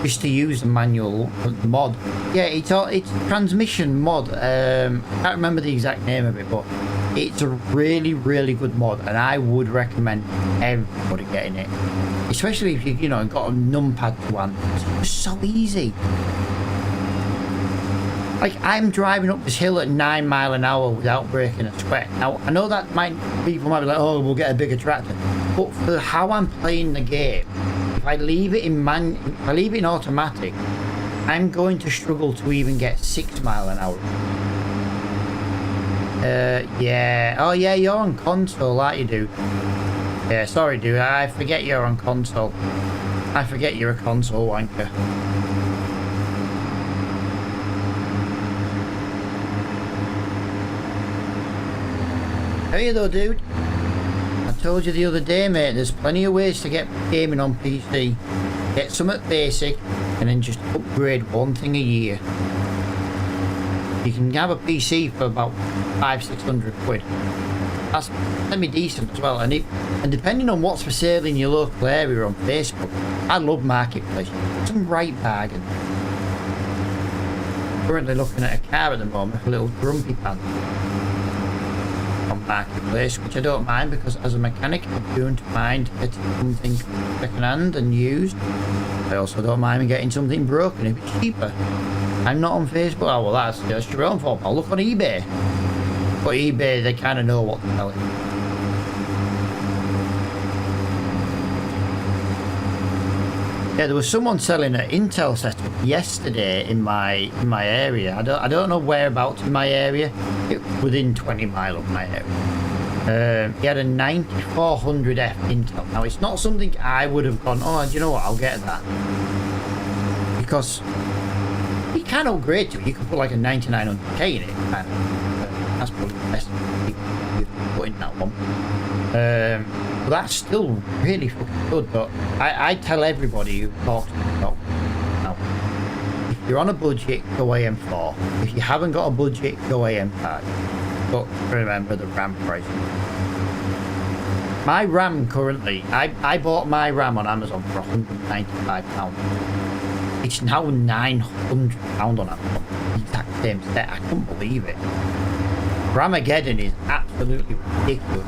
just to use the manual mod. Yeah, it's transmission mod. I can't remember the exact name of it, but it's a really, really good mod, and I would recommend everybody getting it, especially if you know got a numpad to one. It's just so easy. Like, I'm driving up this hill at 9 mile an hour without breaking a sweat. Now, I know that people might be like, oh, we'll get a bigger tractor. But for how I'm playing the game, if I leave it in automatic, I'm going to struggle to even get 6 mile an hour. Yeah. Oh, yeah, you're on console, aren't you, dude? Yeah, sorry, dude. I forget you're on console. I forget you're a console wanker. Hey though, dude. I told you the other day, mate, there's plenty of ways to get gaming on PC. Get something basic and then just upgrade one thing a year. You can have a PC for about 500-600 quid. That's semi-decent as well, and depending on what's for sale in your local area on Facebook, I love Marketplace. Some right bargain. currently looking at a car at the moment, a little grumpy pants on Marketplace, which I don't mind because as a mechanic I don't mind getting something second hand and used. I also don't mind getting something broken if it's cheaper. I'm not on Facebook. Oh well, that's just your own fault. I'll look on eBay. But eBay, they kind of know what to tell you. Yeah, there was someone selling an Intel setup yesterday in my area. I don't know whereabouts in my area. It was within 20 miles of my area. He had a 9400F Intel. Now it's not something I would have gone, oh, do you know what? I'll get that because you can upgrade to it. You can put like a 9900K in it. And, that's probably the best you can put in that one. But that's still really fucking good. But I tell everybody who talks to me about now, if you're on a budget, go AM4. If you haven't got a budget, go AM5. But remember the RAM price. My RAM currently, I bought my RAM on Amazon for £195. It's now £900 on Amazon. The exact same set. I couldn't believe it. Ramageddon is absolutely ridiculous.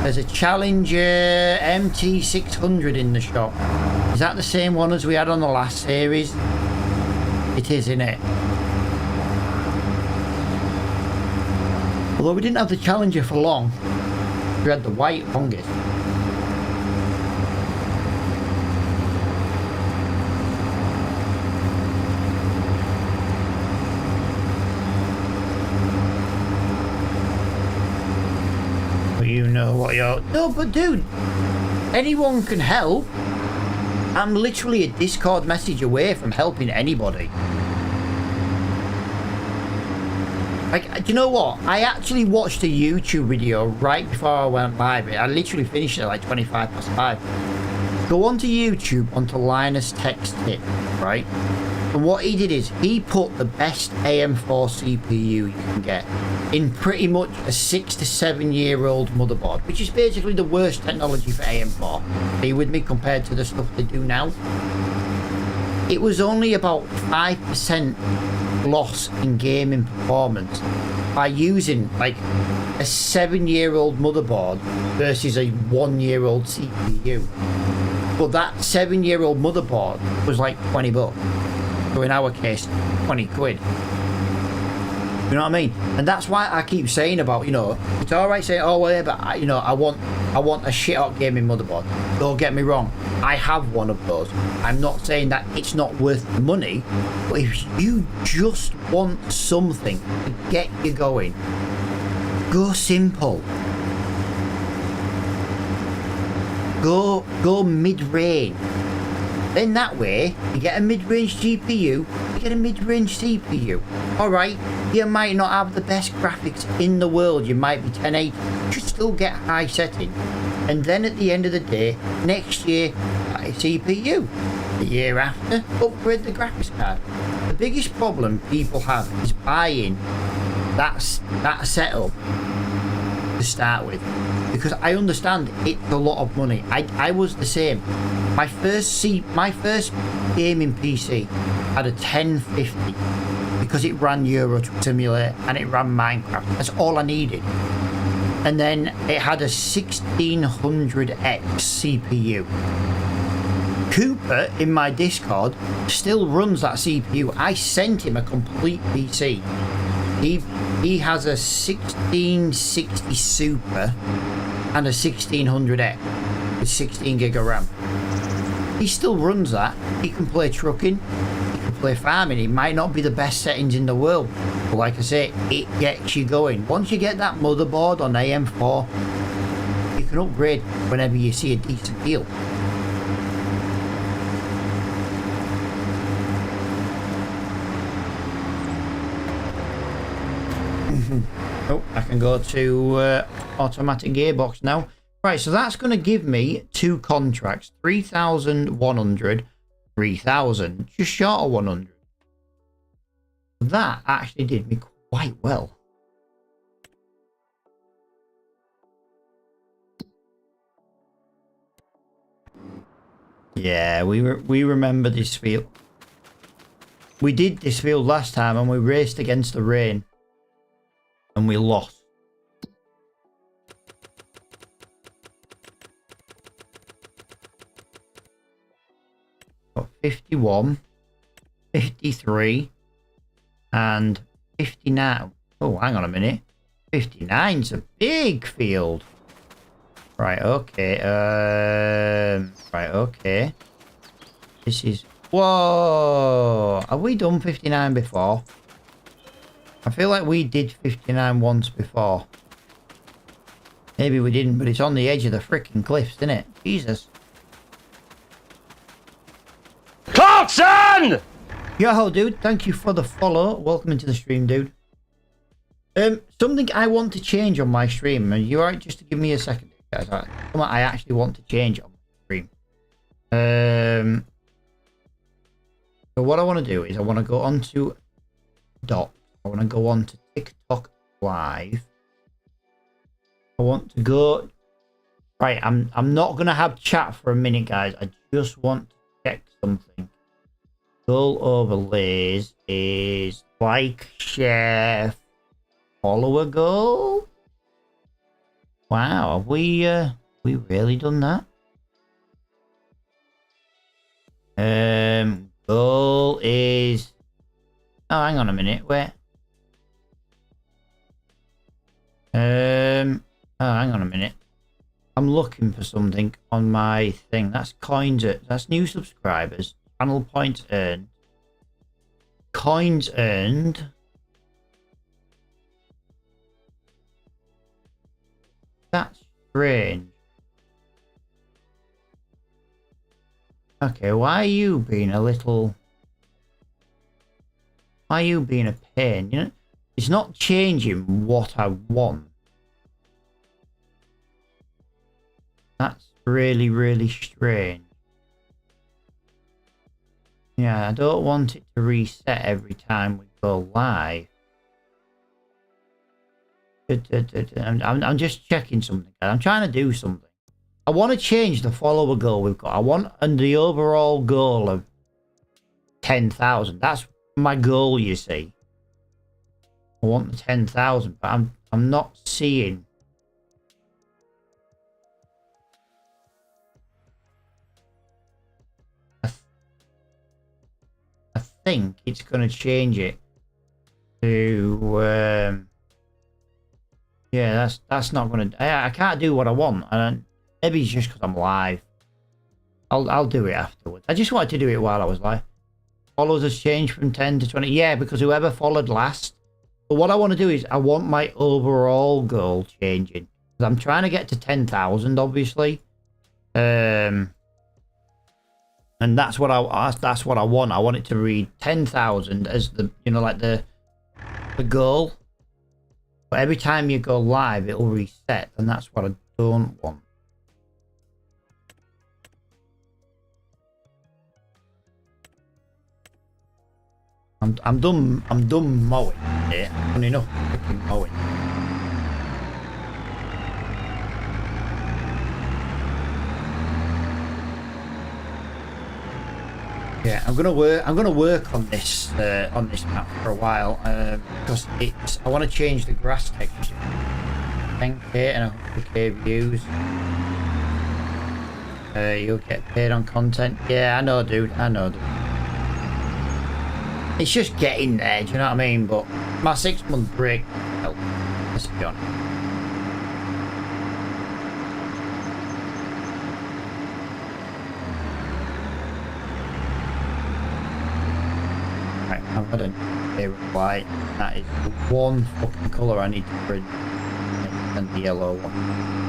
There's a Challenger MT600 in the shop. Is that the same one as we had on the last series? It is, isn't it? Although we didn't have the Challenger for long. We had the white longest. You know what you're... No, but dude, anyone can help. I'm literally a Discord message away from helping anybody. Like, do you know what? I actually watched a YouTube video right before I went live. I literally finished it at like 5:25. Go onto YouTube, onto Linus Tech's Tip, right? And what he did is he put the best AM4 CPU you can get in pretty much a 6 to 7 year old motherboard, which is basically the worst technology for AM4. Are you with me compared to the stuff they do now? It was only about 5% loss in gaming performance by using like a 7-year-old motherboard versus a 1-year-old CPU. But that 7-year-old motherboard was like 20 bucks. So in our case, 20 quid. You know what I mean? And that's why I keep saying about, you know, it's alright saying, oh well, yeah, but I want a shit hot gaming motherboard. Don't get me wrong, I have one of those. I'm not saying that it's not worth the money, but if you just want something to get you going, go simple. Go mid-range. Then that way, you get a mid-range GPU, you get a mid-range CPU. Alright, you might not have the best graphics in the world, you might be 1080, but you still get high setting. And then at the end of the day, next year, buy a CPU. The year after, upgrade the graphics card. The biggest problem people have is buying that setup to start with. Because I understand it's a lot of money. I was the same. My first gaming PC had a 1050 because it ran Euro Truck Simulator and it ran Minecraft. That's all I needed. And then it had a 1600X CPU. Cooper in my Discord still runs that CPU. I sent him a complete PC. He has a 1660 Super and a 1600X with 16 gig of RAM. He still runs that. He can play trucking, he can play farming. It might not be the best settings in the world, but like I say, it gets you going. Once you get that motherboard on AM4, you can upgrade whenever you see a decent deal. Oh, I can go to automatic gearbox now. Right, so that's going to give me 2 contracts, 3,100, 3,000, just short of 100. That actually did me quite well. Yeah, we remember this field. We did this field last time and we raced against the rain. And we lost. Got 51, 53, and 59. Oh, hang on a minute. 59's a big field. Right, okay. Right, okay. This is... Whoa! Have we done 59 before? I feel like we did 59 once before. Maybe we didn't, but it's on the edge of the freaking cliffs, isn't it? Jesus. Clarkson! Yo, dude, thank you for the follow. Welcome into the stream, dude. Something I want to change on my stream, and you're right, just to give me a second, guys. Something I actually want to change on my stream. So what I want to do is I want to go on to Dot. I want to go on to TikTok Live. I want to go... Right, I'm not going to have chat for a minute, guys. I just want to check something. Goal overlays is like, share, follow a goal. Wow, have we really done that? Goal is... Oh, hang on a minute. Where? Oh, hang on a minute. I'm looking for something on my thing. That's coins. That's new subscribers. Channel points earned. Coins earned. That's strange. Okay, why are you being a little... Why are you being a pain? You know, it's not changing what I want. That's really, really strange. Yeah, I don't want it to reset every time we go live. I'm just checking something. I'm trying to do something. I want to change the follower goal we've got. I want the overall goal of 10,000. That's my goal, you see. I want the 10,000, but I'm not seeing. I think it's going to change it to yeah, that's not going to... I can't do what I want, and maybe it's just because I'm live. I'll do it afterwards. I just wanted to do it while I was live. Follows has changed from 10 to 20. Yeah, because whoever followed last. But what I want to do is I want my overall goal changing. I'm trying to get to 10,000, obviously. And that's what I want. I want it to read 10,000 as the, you know, like the goal. But every time you go live, it'll reset, and that's what I don't want. I'm done mowing. Yeah, I've done enough freaking mowing. Yeah, I'm gonna work on this map for a while because I want to change the grass texture. 10k and 100k views. You'll get paid on content. Yeah, I know, dude. I know, dude. It's just getting there, do you know what I mean? But my 6-month break helped. Let's be honest. Right, I've got a favourite white. That is the one fucking colour I need to print. And the yellow one.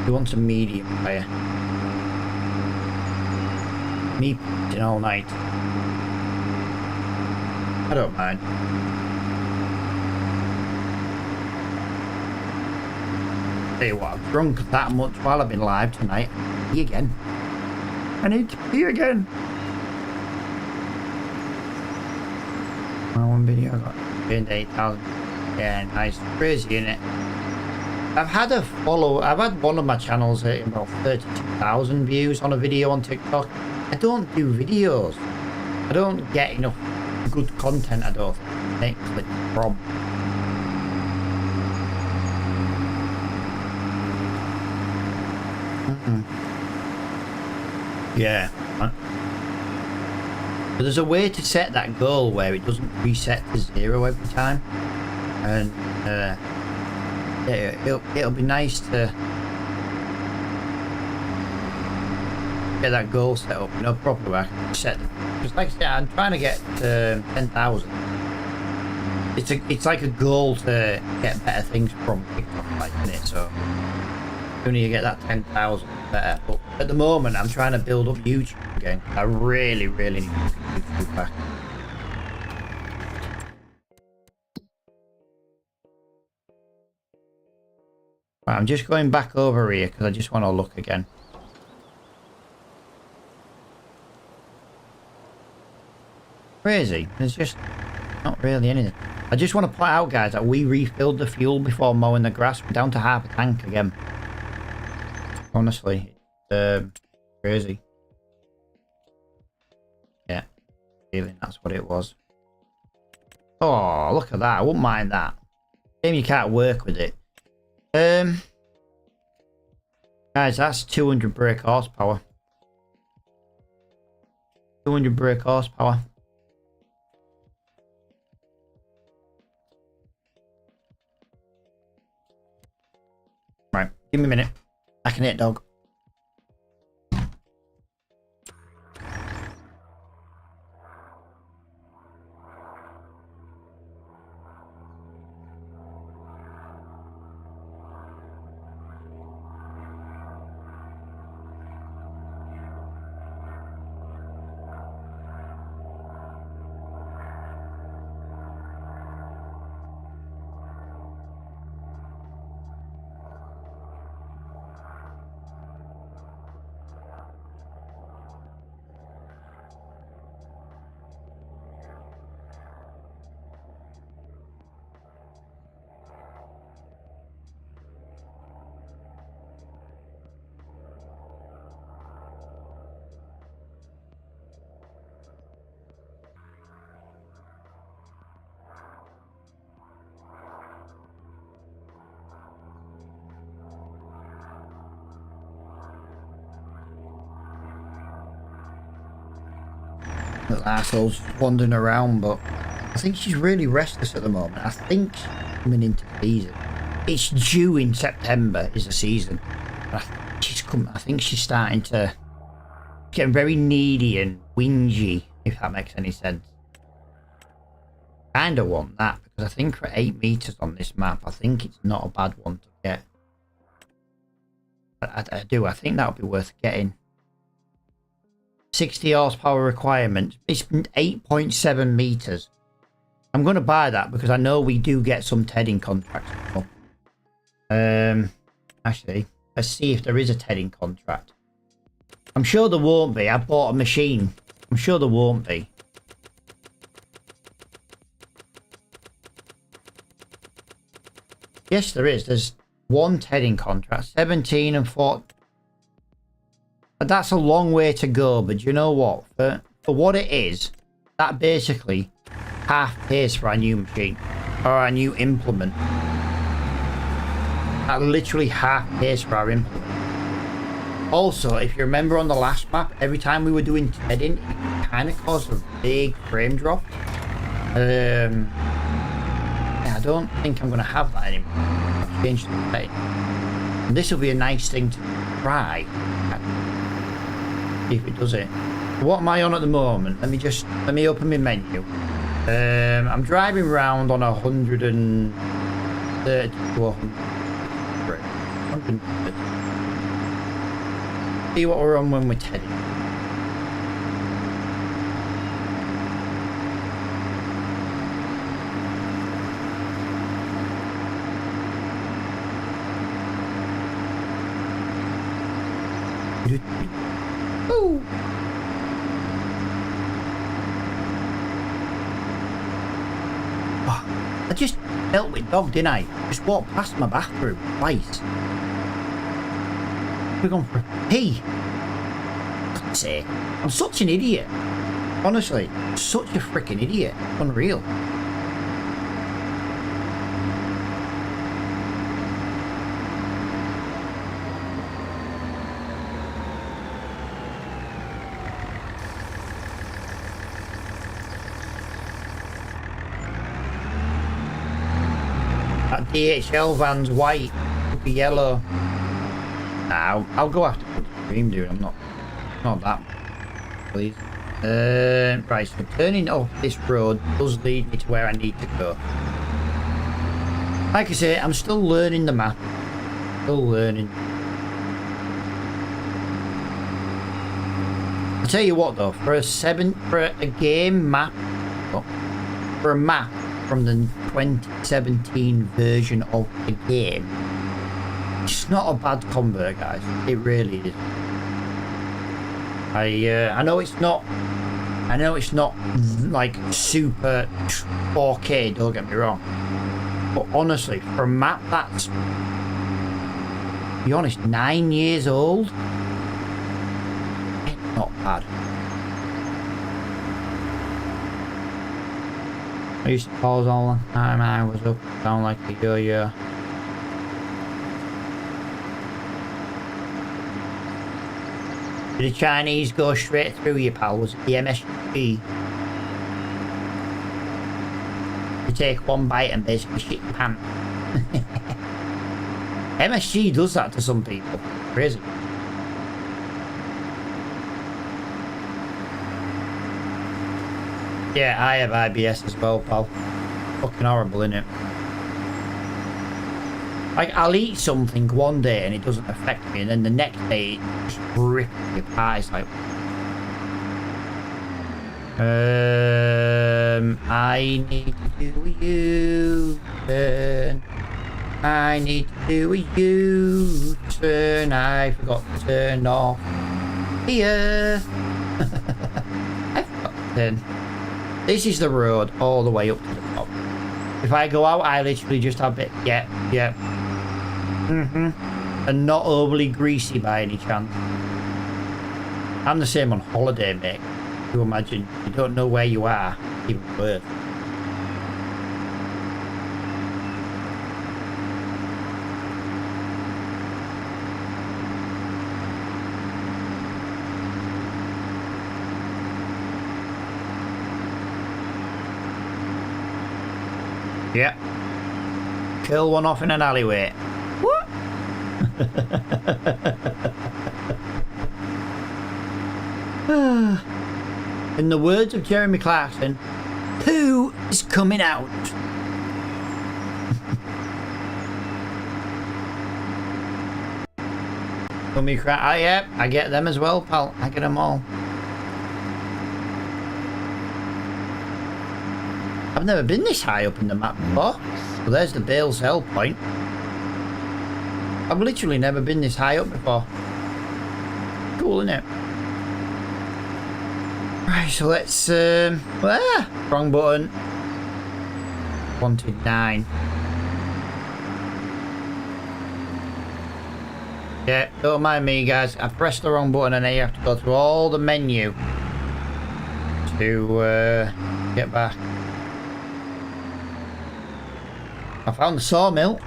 You want a medium fire? Me printing all night. I don't mind. Tell you what, I've drunk that much while I've been live tonight. Pee again. I need to pee again. My one video I got 8,000. Yeah, nice. Crazy, innit? I've had one of my channels hitting about 32,000 views on a video on TikTok. I don't do videos. I don't get enough good content, I don't think, from. Yeah. But there's a way to set that goal where it doesn't reset to 0 every time. And it'll be nice to get that goal set up, you know, properly. I can set because, like I said, I'm trying to get 10,000. It's like a goal to get better things from TikTok, like, isn't it? So the sooner you get that 10,000, better. But at the moment, I'm trying to build up YouTube again. I really need to get YouTube back. Right, I'm just going back over here because I just want to look again. Crazy. There's just not really anything. I just want to point out, guys, that we refilled the fuel before mowing the grass. We're down to half a tank again. Honestly, it's crazy. Yeah, feeling that's what it was. Oh, look at that. I wouldn't mind that. Shame you can't work with it. Guys, that's 200 brake horsepower. 200 brake horsepower. Right, give me a minute. I can hit dog. Little asshole's wandering around, but I think she's really restless at the moment. I think she's coming into season. It's due in September, is the season. I think she's starting to get very needy and whingy, if that makes any sense. Kinda want that, because I think for 8 meters on this map, I think it's not a bad one to get. But I do, I think that would be worth getting. 60 horsepower requirement. It's 8.7 meters. I'm going to buy that because I know we do get some tedding contracts. Actually, let's see if there is a tedding contract. I'm sure there won't be. I bought a machine. I'm sure there won't be. Yes, there is. There's one tedding contract. 17 and 4. That's a long way to go, but you know what? For what it is, that basically half pays for our new machine or our new implement. That literally half pays for our implement. Also, if you remember on the last map, every time we were doing tedding, it kind of caused a big frame drop. Yeah, I don't think I'm going to have that anymore. I've changed the setting. And this will be a nice thing to try. If it does it. What am I on at the moment? Let me open my menu. I'm driving around on 130 to 130. See what we're on when we're tedding. Ooh. Oh, I just dealt with dog, didn't I? Just walked past my bathroom twice. We're going for a pee. God's fuck's sake. I'm such an idiot. Honestly, such a freaking idiot. Unreal. That DHL van's white, could be yellow. Nah, I'll go after the stream, dude. I'm not that. Please. Right, so turning off this road does lead me to where I need to go. Like I say, I'm still learning the map. Still learning. I'll tell you what though, for a game map, for a map from the 2017 version of the game, it's not a bad convert, guys. It really is. I know it's not. I know it's not like super 4K. Don't get me wrong. But honestly, for a map that's, to be honest, 9 years old, it's not bad. I used to pause all the time I was up down like a yo-yo. Did the Chinese go straight through you, pal? Was it the MSG? You take one bite and basically shit your pants. MSG does that to some people. Crazy. Yeah, I have IBS as well, pal. Fucking horrible, innit? Like, I'll eat something one day and it doesn't affect me, and then the next day it just rips me apart. It's like, I need to do a U-turn. I need to do a U-turn. I forgot to turn off here. I forgot to turn. This is the road all the way up to the top. If I go out, I literally just have it. Yeah. And not overly greasy by any chance. I'm the same on holiday, mate. You imagine you don't know where you are, even worse. Yeah. Kill one off in an alleyway. What? In the words of Jeremy Clarkson, poo is coming out. Tummy crack. Ah, yeah, I get them as well, pal. I get them all. I've never been this high up in the map before. Well, there's the Bale sell point. I've literally never been this high up before. Cool, isn't it? Right, so let's wrong button. Wanted 9. Yeah, don't mind me, guys. I pressed the wrong button and now you have to go through all the menu to get back. I found the sawmill.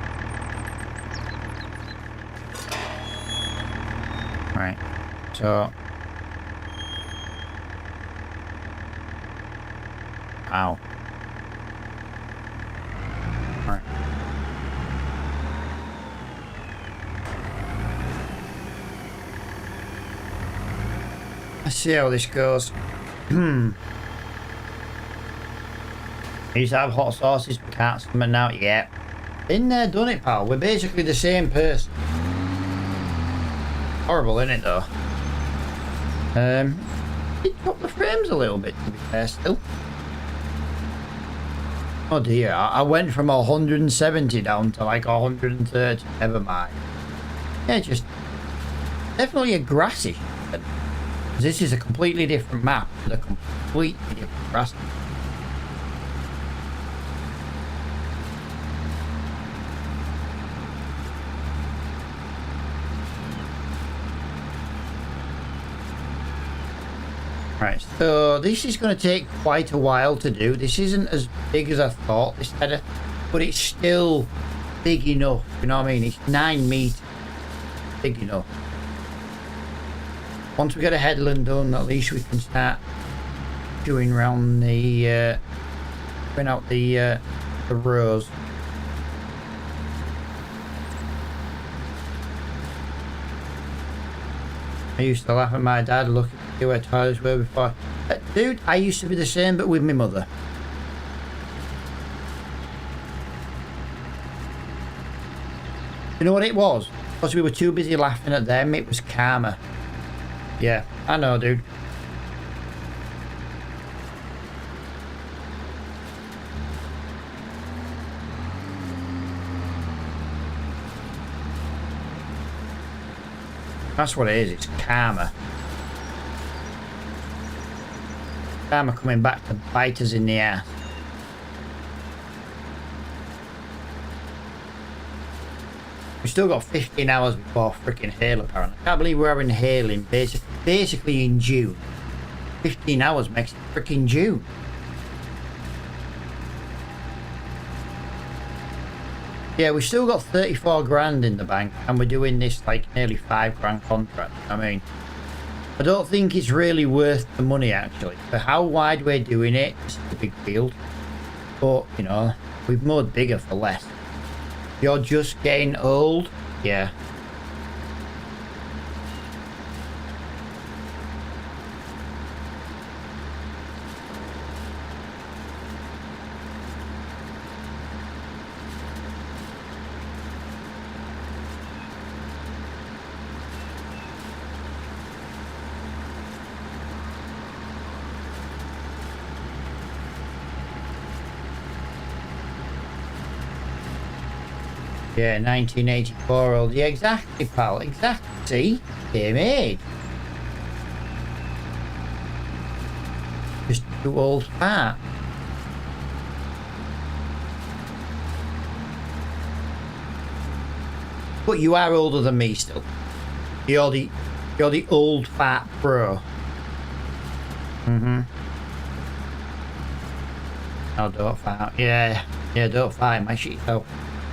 Right, so. Ow. Alright. Let's see how this goes. I used to have hot sauces, we can't summon now yet. In there, done it, pal. We're basically the same person. Horrible, isn't it, though? It dropped the frames a little bit, to be fair, still. Oh dear, I went from 170 down to like 130. Never mind. Yeah, just definitely a grassy. This is a completely different map with a completely different grass. Right, so this is going to take quite a while to do. This isn't as big as I thought, this header, but it's still big enough, you know what I mean? It's 9 meters, big enough. Once we get a headland done, at least we can start doing around the, bring out the rows. I used to laugh at my dad looking to see where toilets were before. Dude, I used to be the same, but with my mother. You know what it was? Because we were too busy laughing at them, it was karma. Yeah, I know, dude. That's what it is, it's karma. Karma coming back to bite us in the ass. We've still got 15 hours before freaking hail apparently. I can't believe we're having hail in basically in June. 15 hours makes it freaking June. Yeah, we've still got 34 grand in the bank and we're doing this like nearly 5 grand contract. I mean, I don't think it's really worth the money actually. For how wide we're doing it, it's a big field. But, you know, we've mowed bigger for less. You're just getting old? Yeah. Yeah, 1984 old. Yeah, exactly, pal. Exactly. See? Same age. Just too old fat. But you are older than me still. You're the old fat bro. Mm-hmm. Oh, don't fight. Yeah, don't fight my shit though.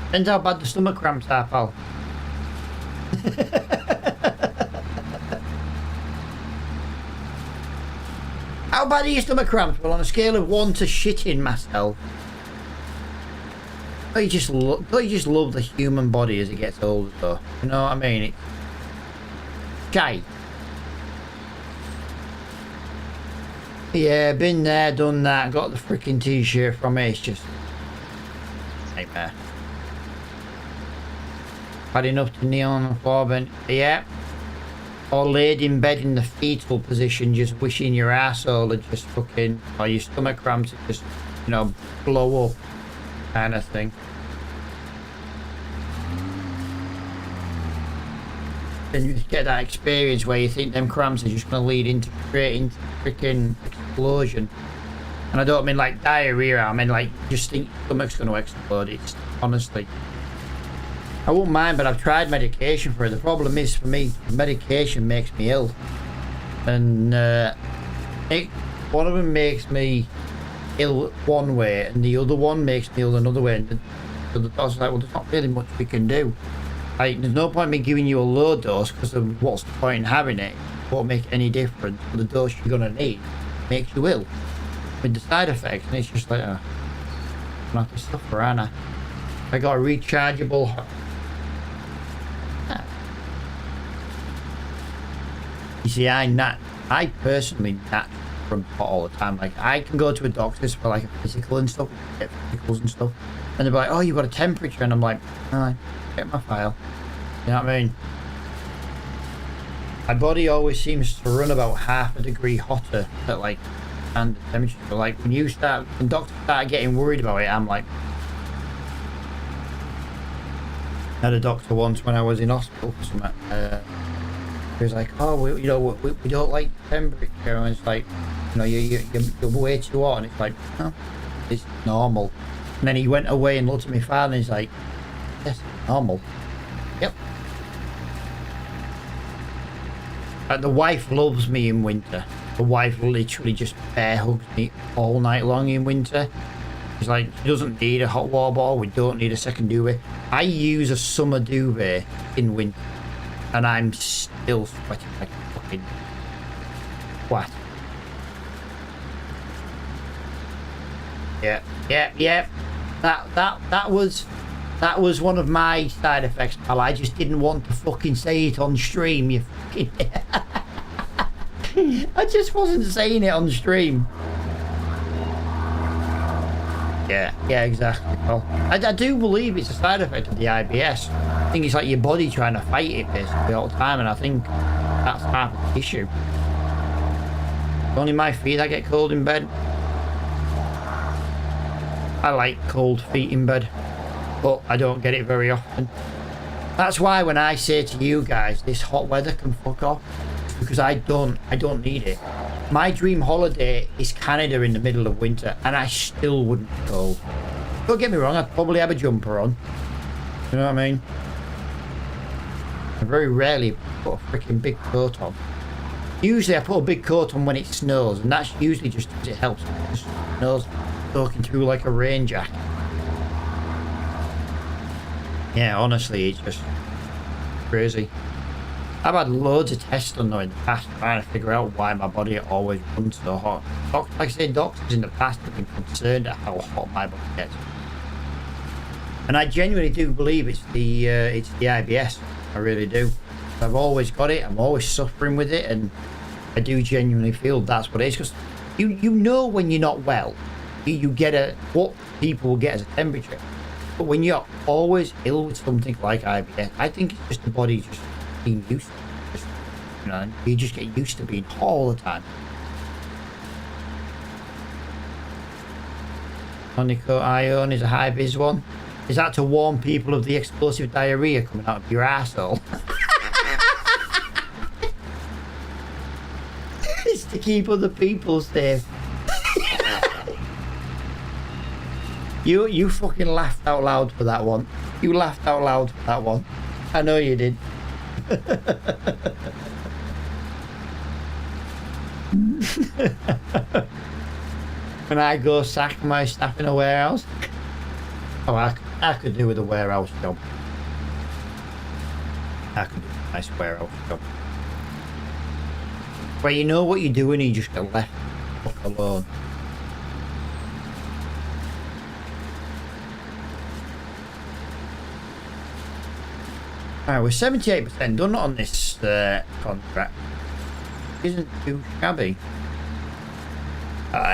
Depends how bad the stomach cramps are, pal. How bad are your stomach cramps? Well, on a scale of 1 to shitting myself. Don't you just love the human body as it gets older, though? You know what I mean? It's shite. Yeah, been there, done that. Got the freaking t-shirt from it. It's just nightmare. Had enough to kneel on the floor, but yeah. Or laid in bed in the fetal position, just wishing your asshole had just fucking, or your stomach cramps had just, you know, blow up, kind of thing. And you get that experience where you think them cramps are just going to lead into straight into freaking explosion. And I don't mean like diarrhea, I mean like just think your stomach's going to explode. It's honestly. I won't mind, but I've tried medication for it. The problem is, for me, medication makes me ill. And one of them makes me ill one way, and the other one makes me ill another way. And so the doctor's like, well, there's not really much we can do. Like, there's no point in me giving you a low dose, because what's the point in having it? It won't make any difference. The dose you're going to need makes you ill. With the side effects, and it's just like, I'm going to have to suffer, aren't I? I got a rechargeable... You see, I personally nat from pot all the time. Like, I can go to a doctor's for like a physical and stuff, get physicals and stuff, and they're like, "Oh, you've got a temperature," and I'm like, "Oh, get my file." You know what I mean? My body always seems to run about half a degree hotter at like standard temperature. But like when doctors start getting worried about it, I'm like, I had a doctor once when I was in hospital for something. He was like, "Oh, we don't like temperature," and it's like, you know, you're way too hot, and it's like, no, it's normal. And then he went away and looked at my father, and he's like, "Yes, normal." Yep. The wife loves me in winter. The wife literally just bear hugs me all night long in winter. She's like, she doesn't need a hot water bottle. We don't need a second duvet. I use a summer duvet in winter, and I'm still sweating like a fucking what? Yeah. That was one of my side effects, pal. I just didn't want to fucking say it on stream. You fucking. I just wasn't saying it on stream. Yeah, exactly. Well, I do believe it's a side effect of the IBS. I think it's like your body trying to fight it basically all the time, and I think that's half of the issue. Only my feet I get cold in bed. I like cold feet in bed, but I don't get it very often. That's why when I say to you guys, this hot weather can fuck off, because I don't need it. My dream holiday is Canada in the middle of winter, and I still wouldn't go. Don't get me wrong, I'd probably have a jumper on. You know what I mean? I very rarely put a freaking big coat on. Usually I put a big coat on when it snows, and that's usually just because it helps. It just snows soaking through like a rain jacket. Yeah, honestly, it's just crazy. I've had loads of tests done though in the past trying to figure out why my body always runs so hot. Like I say, doctors in the past have been concerned at how hot my body gets. And I genuinely do believe it's the IBS. I really do. I've always got it, I'm always suffering with it, and I do genuinely feel that's what it is. Because you know when you're not well, you get what people will get as a temperature. But when you're always ill with something like IBS, I think it's just the body just being used to it. Just, you know, you just get used to being hot all the time. Monaco Ion is a high vis one. Is that to warn people of the explosive diarrhea coming out of your arsehole? It's to keep other people safe. You fucking laughed out loud for that one. You laughed out loud for that one. I know you did. When I go sack my staff in a warehouse. Oh, I could do with a warehouse job. I could do a nice warehouse job. Where you know what you're doing and you just get left fuck alone. Alright, we're 78% done on this contract. Isn't too shabby.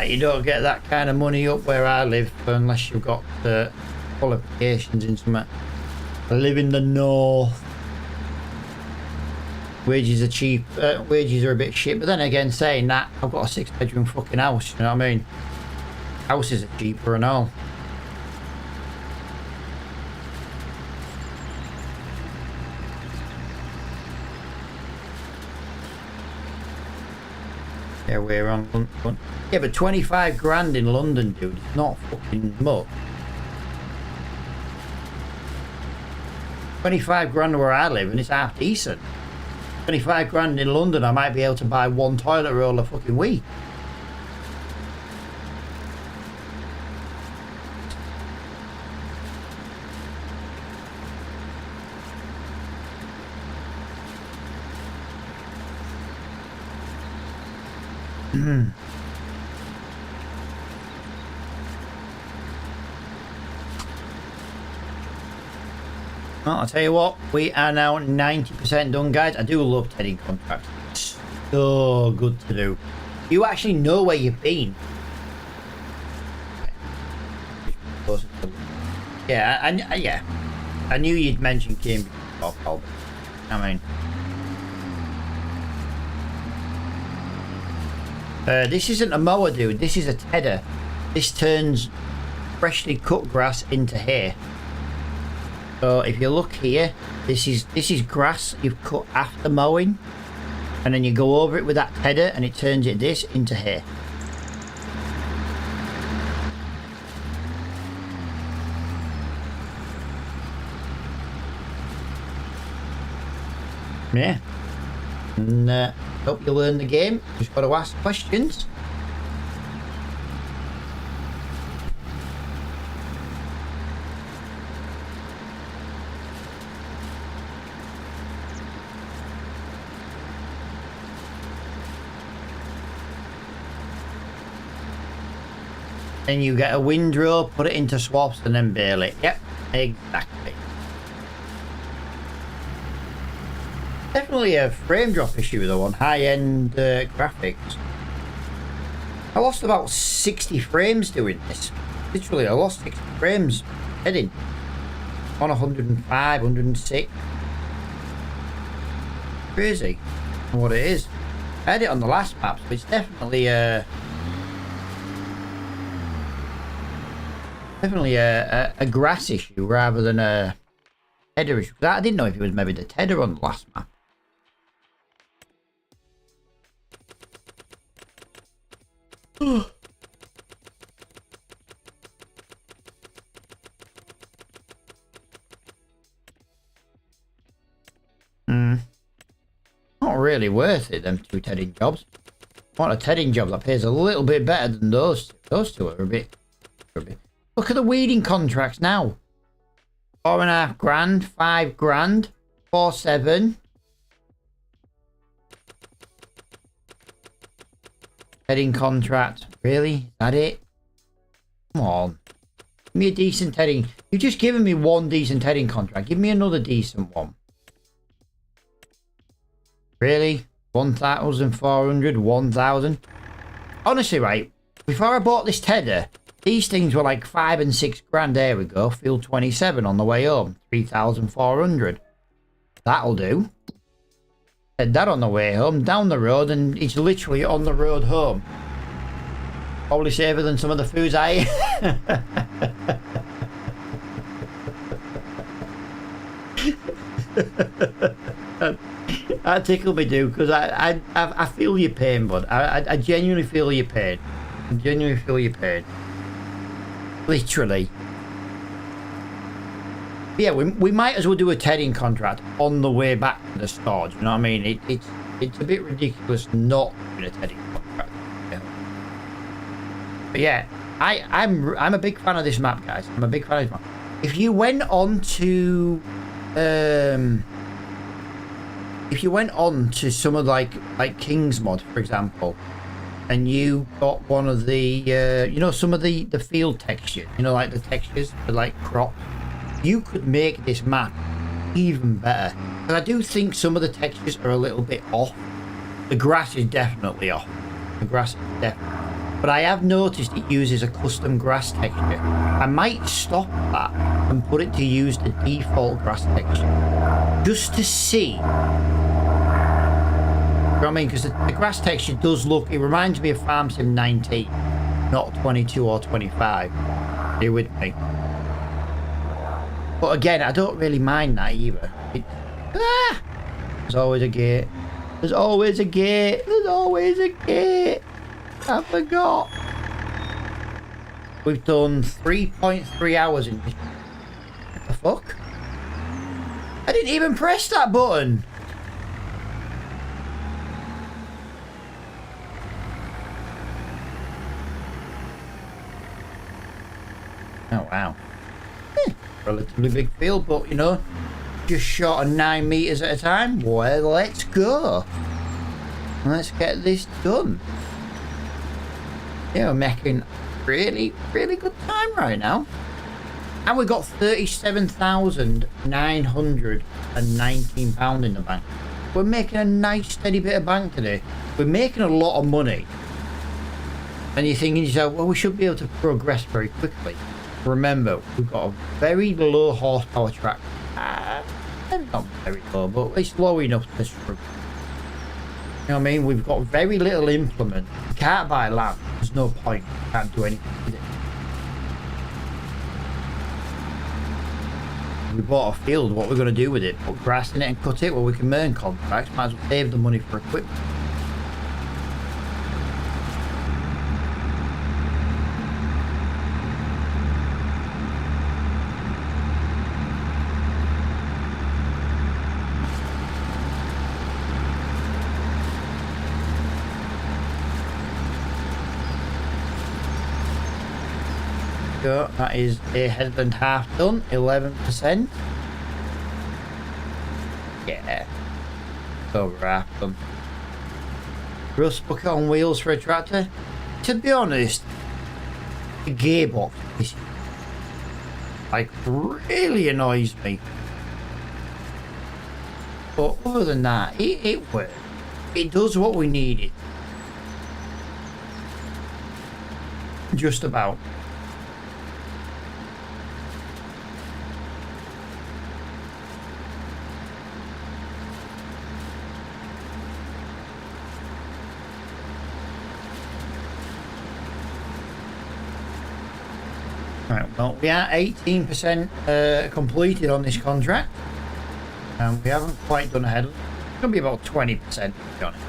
You don't get that kind of money up where I live unless you've got qualifications in something. I live in the north. Wages are cheap. Wages are a bit shit, but then again, saying that, I've got a 6-bedroom fucking house. You know what I mean? Houses are cheaper and all. Yeah, we're on London. Yeah, but 25 grand in London, dude, it's not fucking much. 25 grand where I live and it's half decent. 25 grand in London, I might be able to buy one toilet roll a fucking week. Well, I'll tell you what, we are now 90% done, guys. I do love tedding contracts. It's so good to do. You actually know where you've been. Yeah, yeah. I knew you'd mention Cambridge before, Albert. I mean, this isn't a mower, dude. This is a tedder. This turns freshly cut grass into hay. So if you look here, this is grass you've cut after mowing, and then you go over it with that tedder, and it turns this into hay. Yeah. And hope you learn the game. Just got to ask questions. Then you get a windrow, put it into swaps, and then bail it. Yep, exactly. Definitely a frame drop issue though on high-end graphics. I lost about 60 frames doing this. Literally, I lost 60 frames heading on 105, 106. Crazy what it is. I had it on the last map, so it's definitely a grass issue rather than a header issue. I didn't know if it was maybe the header on the last map. Not really worth it, them two tedding jobs. I want a tedding job that pays a little bit better than those. Those two are a bit. Look at the weeding contracts now. 4.5 grand, 5 grand, 4.7. Tedding contract. Really? Is that it? Come on. Give me a decent tedding. You've just given me one decent tedding contract. Give me another decent one. Really? 1,400? 1,000? Honestly, right, before I bought this tedder, these things were like 5 and 6 grand. There we go. Field 27 on the way home. 3,400. That'll do. Had that on the way home, down the road, and it's literally on the road home. Probably safer than some of the foods I eat. That tickled me, dude, because I feel your pain, bud. I genuinely feel your pain. I genuinely feel your pain. Literally. Yeah, we might as well do a tedding contract on the way back to the store. Do you know what I mean? It's a bit ridiculous not doing a tedding contract. You know? But yeah, I'm a big fan of this map, guys. I'm a big fan of this map. If you went on to some of like King's Mod, for example, and you got one of the you know, some of the field texture, you know, like the textures for like crops, you could make this map even better. But I do think some of the textures are a little bit off. The grass is definitely off. The grass is definitely. But I have noticed it uses a custom grass texture. I might stop that and put it to use the default grass texture, just to see. You know what I mean? Because the grass texture does look, it reminds me of Farm Sim 19, not 22 or 25. Are you with me? But again, I don't really mind that either. There's always a gate. There's always a gate. There's always a gate. I forgot. We've done 3.3 hours in this. What the fuck? I didn't even press that button. Oh wow. Relatively big field, but you know, just short of 9 meters at a time. Well, let's go. Let's get this done. Yeah, we're making really good time right now. And we got £37,919 in the bank. We're making a nice steady bit of bank today. We're making a lot of money. And you're thinking to yourself, well, we should be able to progress very quickly. Remember, we've got a very low horsepower track. Not very low, but it's low enough to struggle. You know what I mean? We've got very little implement. You can't buy land. There's no point. You can't do anything with it. We bought a field. What we're going to do with it? Put grass in it and cut it? Well, we can earn contracts. Might as well save the money for equipment. go. That is a headland half done, 11%. Yeah. Over half done. Rust bucket on wheels for a tractor. To be honest, the gearbox is like really annoys me. But other than that, it works. It does what we need it. Just about. Right, well, we are 18% completed on this contract. And we haven't quite done ahead. It's going to be about 20%, to be honest.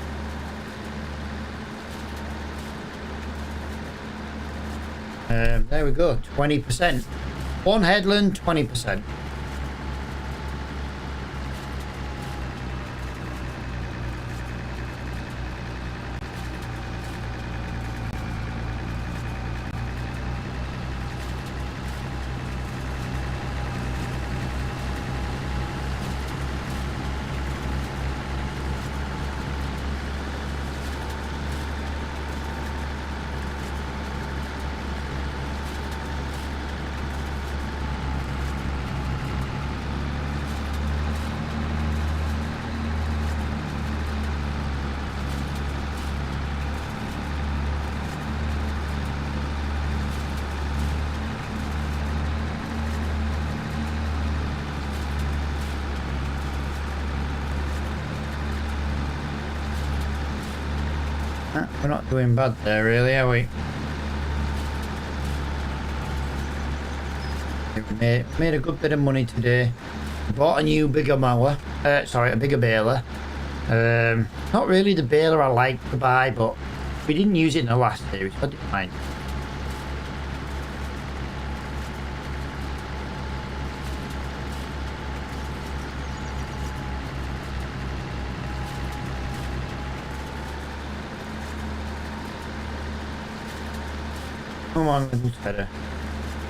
There we go, 20%. One headland, 20%. We're not doing bad there, really, are we? We made a good bit of money today. Bought a new bigger mower. Sorry, a bigger baler. Not really the baler I like to buy, but we didn't use it in the last series, so I didn't mind. Come on, little Tedder.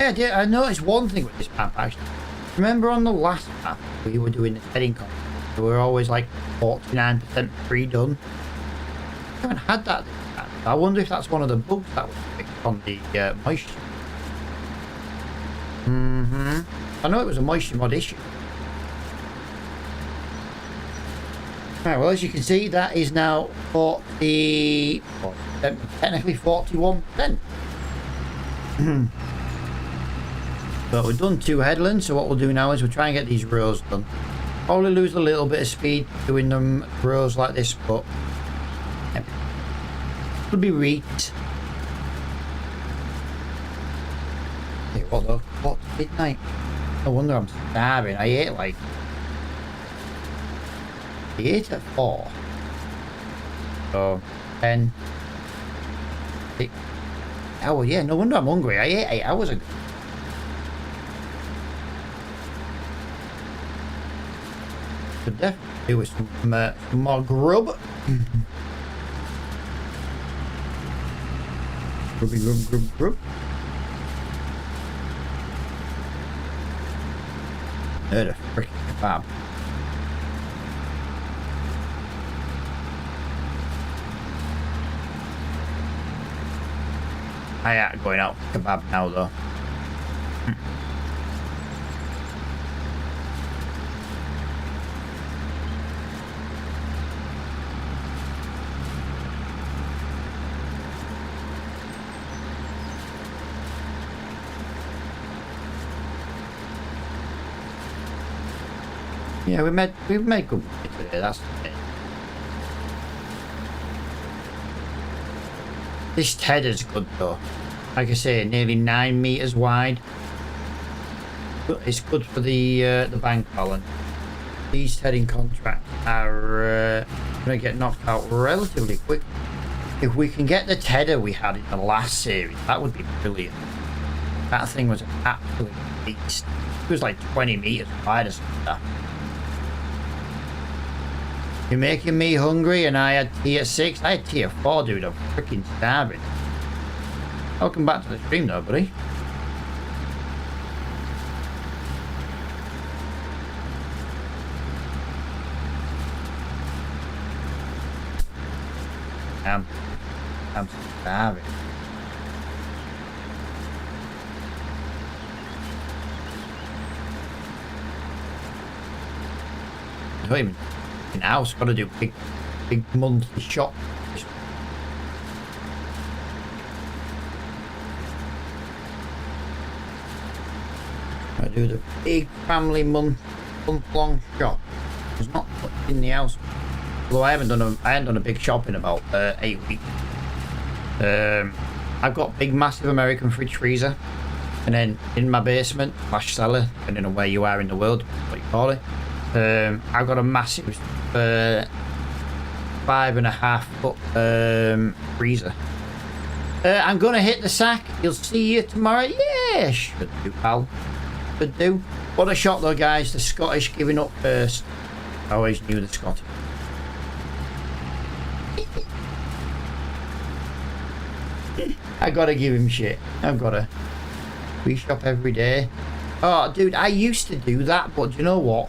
Yeah, I noticed one thing with this map actually. Remember on the last map we were doing the heading contest, we were always like 49% pre-done. I haven't had that this time. I wonder if that's one of the bugs that was fixed on the moisture. I know it was a moisture mod issue. Right, well, as you can see, that is now 40%, technically 41%. But we've done 2 headlands, so what we'll do now is we'll try and get these rows done. Probably lose a little bit of speed doing them rows like this, but yeah, could be reached. Hey, what the? What? Midnight? No wonder I'm starving. I ate at 4. So 10. 6. Oh yeah, no wonder I'm hungry. I ate 8 hours ago. Could definitely do with some more grub. Grubby grub. Heard a freaking kebab. I am going out for kebab now though. Yeah, we've made good money today, that's the thing. This header's good though. Like I say, nearly 9 meters wide. It's good for the bank balance. These heading contracts are going to get knocked out relatively quick. If we can get the Tedder we had in the last series, that would be brilliant. That thing was an absolute beast. It was like 20 meters wide or something. You're making me hungry, and I had tier 6. I had tier 4, dude. I'm freaking starving. Welcome back to the stream though, buddy. I'm starving. I don't even in house. Got to do big monthly shop. I do the big family month-long shop. There's not much in the house. Although I haven't done a big shop in about 8 weeks. I've got big massive American fridge freezer, and then in my basement / cellar, depending on where you are in the world, what you call it. I've got a massive 5.5 foot freezer. I'm gonna hit the sack. You'll see you tomorrow. Yeah, should do, pal. Should do. What a shot though, guys. The Scottish giving up first. I always knew the Scottish. I gotta give him shit. I've gotta. We shop every day. Oh, dude, I used to do that, but do you know what?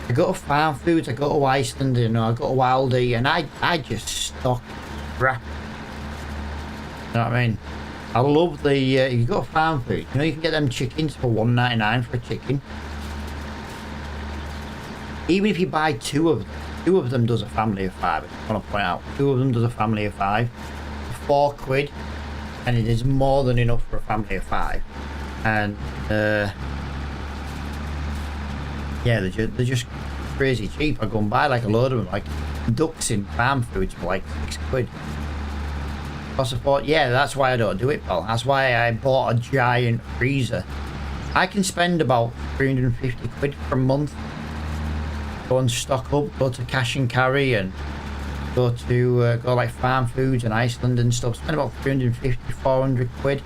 I go to Farm Foods, I go to Iceland, you know, I go to Aldi, and I just stock crap. You know what I mean? I love the, you go to Farm Foods, you know, you can get them chickens for $1.99 for a chicken. Even if you buy two of them does a family of 5, I want to point out. 2 of them does a family of 5. For £4, and it is more than enough for a family of 5. And, yeah, they're just crazy cheap. I go and buy like a load of them, like ducks in Farm Foods for like £6. Plus I thought, yeah, that's why I don't do it, pal. That's why I bought a giant freezer. I can spend about £350 per month. Go and stock up, go to cash and carry, and go to go like Farm Foods and Iceland and stuff. Spend about 350, 400 quid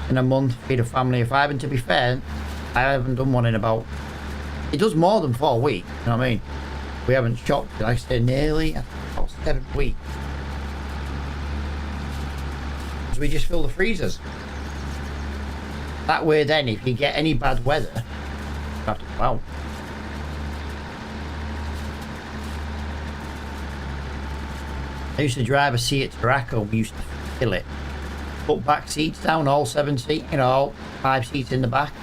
in a month, feed a family of 5. And to be fair, I haven't done one in about. It does more than 4 weeks. You know what I mean? We haven't shopped, like I say, nearly about 7 weeks. So we just fill the freezers. That way, then, if you get any bad weather, you have to go out. I used to drive a Seat Tarraco. We used to fill it. Put back seats down, all 7 seats, you know, all 5 seats in the back.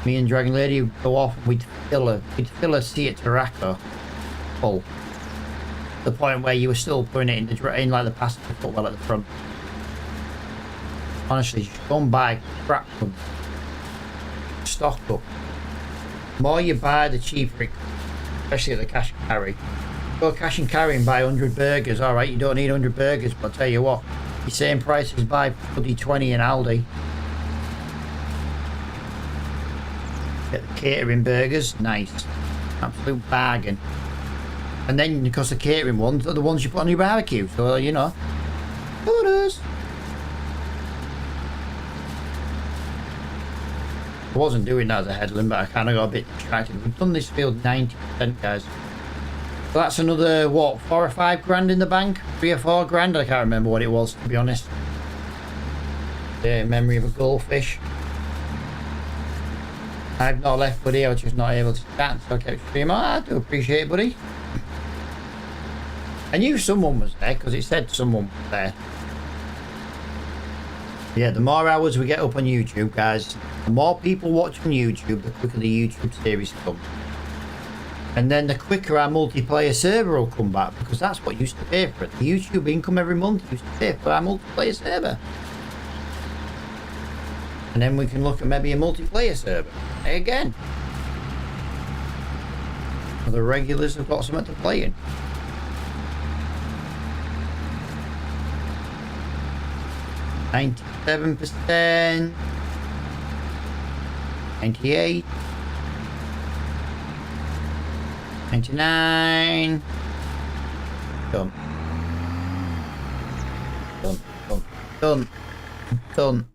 Me and Dragon Lady would go off and we'd fill a Seat Tarraco full. To the point where you were still putting it in like the passenger footwell at the front. Honestly, just go and buy crap from stock up. The more you buy, the cheaper it, especially at the cash and carry. Go cash and carry and buy 100 burgers. Alright, you don't need 100 burgers, but I'll tell you what, the same price as buy bloody 20 in Aldi. Get the catering burgers, nice. Absolute bargain. And then, because the catering ones are the ones you put on your barbecue, so, you know. Orders. I wasn't doing that as a headland, but I kind of got a bit distracted. We've done this field 90%, guys. So that's another, what, 4 or 5 grand in the bank? 3 or 4 grand? I can't remember what it was, to be honest. The memory of a goldfish. I've not left, buddy. I was just not able to chat, so I kept streaming. I do appreciate it, buddy. I knew someone was there, because it said someone was there. Yeah, the more hours we get up on YouTube, guys, the more people watch on YouTube, the quicker the YouTube series comes. And then the quicker our multiplayer server will come back, because that's what used to pay for it. The YouTube income every month used to pay for our multiplayer server. And then we can look at maybe a multiplayer server again. The regulars have got something to play in. %, 98, 99. Done. Done.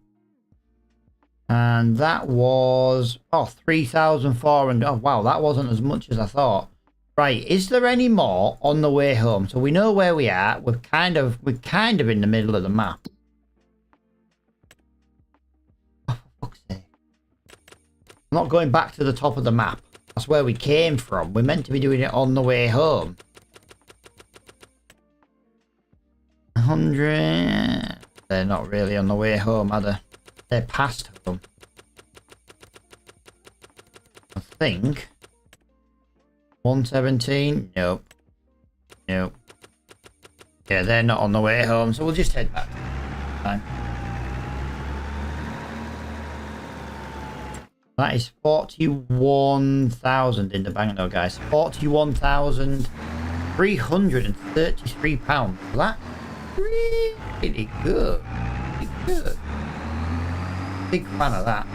And that was 3,400. Oh wow, that wasn't as much as I thought. Right, is there any more on the way home? So we know where we are. We're kind of in the middle of the map. Oh, for fuck's sake. I'm not going back to the top of the map. That's where we came from. We're meant to be doing it on the way home. 100. They're not really on the way home, are they? They're past home. I think. 117. Nope. Nope. Yeah, they're not on the way home, so we'll just head back. Fine. That is 41,000 in the bank though, guys. 41,333 pounds. That's really good. Really good. Big fan of that.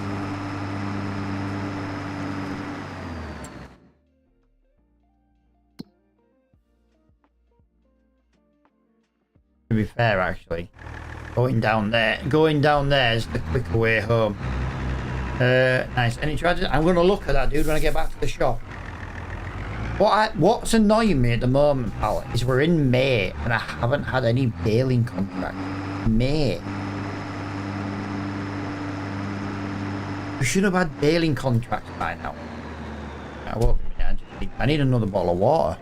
To be fair, actually, going down there is the quicker way home. Nice. Any charges? I'm going to look at that, dude, when I get back to the shop. What's annoying me at the moment, pal, is we're in May and I haven't had any baling contract. May. We should have had baling contracts by now. I won't be a minute. I need another bottle of water.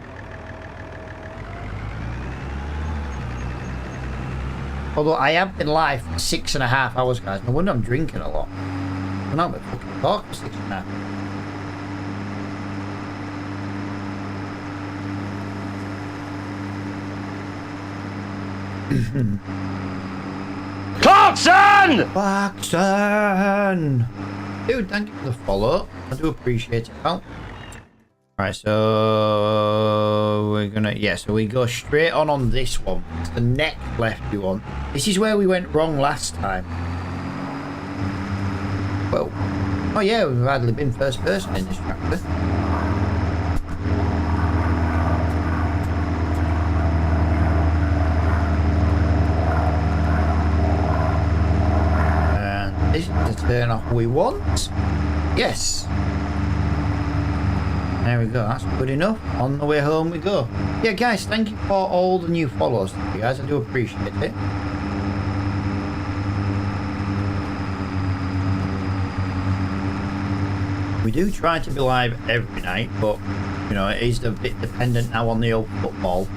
Although I have been live for 6.5 hours, guys. No wonder I'm drinking a lot. I'm not fucking talk for 6.5. Clarkson! Clarkson! Dude, thank you for the follow. I do appreciate it, pal. Alright, so we're gonna, yeah, so we go straight on this one. It's the next lefty one. This is where we went wrong last time. Well, oh yeah, we've hardly been first person in this chapter. And this is the turn off we want. Yes. There we go, that's good enough. On the way home we go. Yeah, guys, thank you for all the new follows. You guys, I do appreciate it. We do try to be live every night, but, you know, it is a bit dependent now on the old football.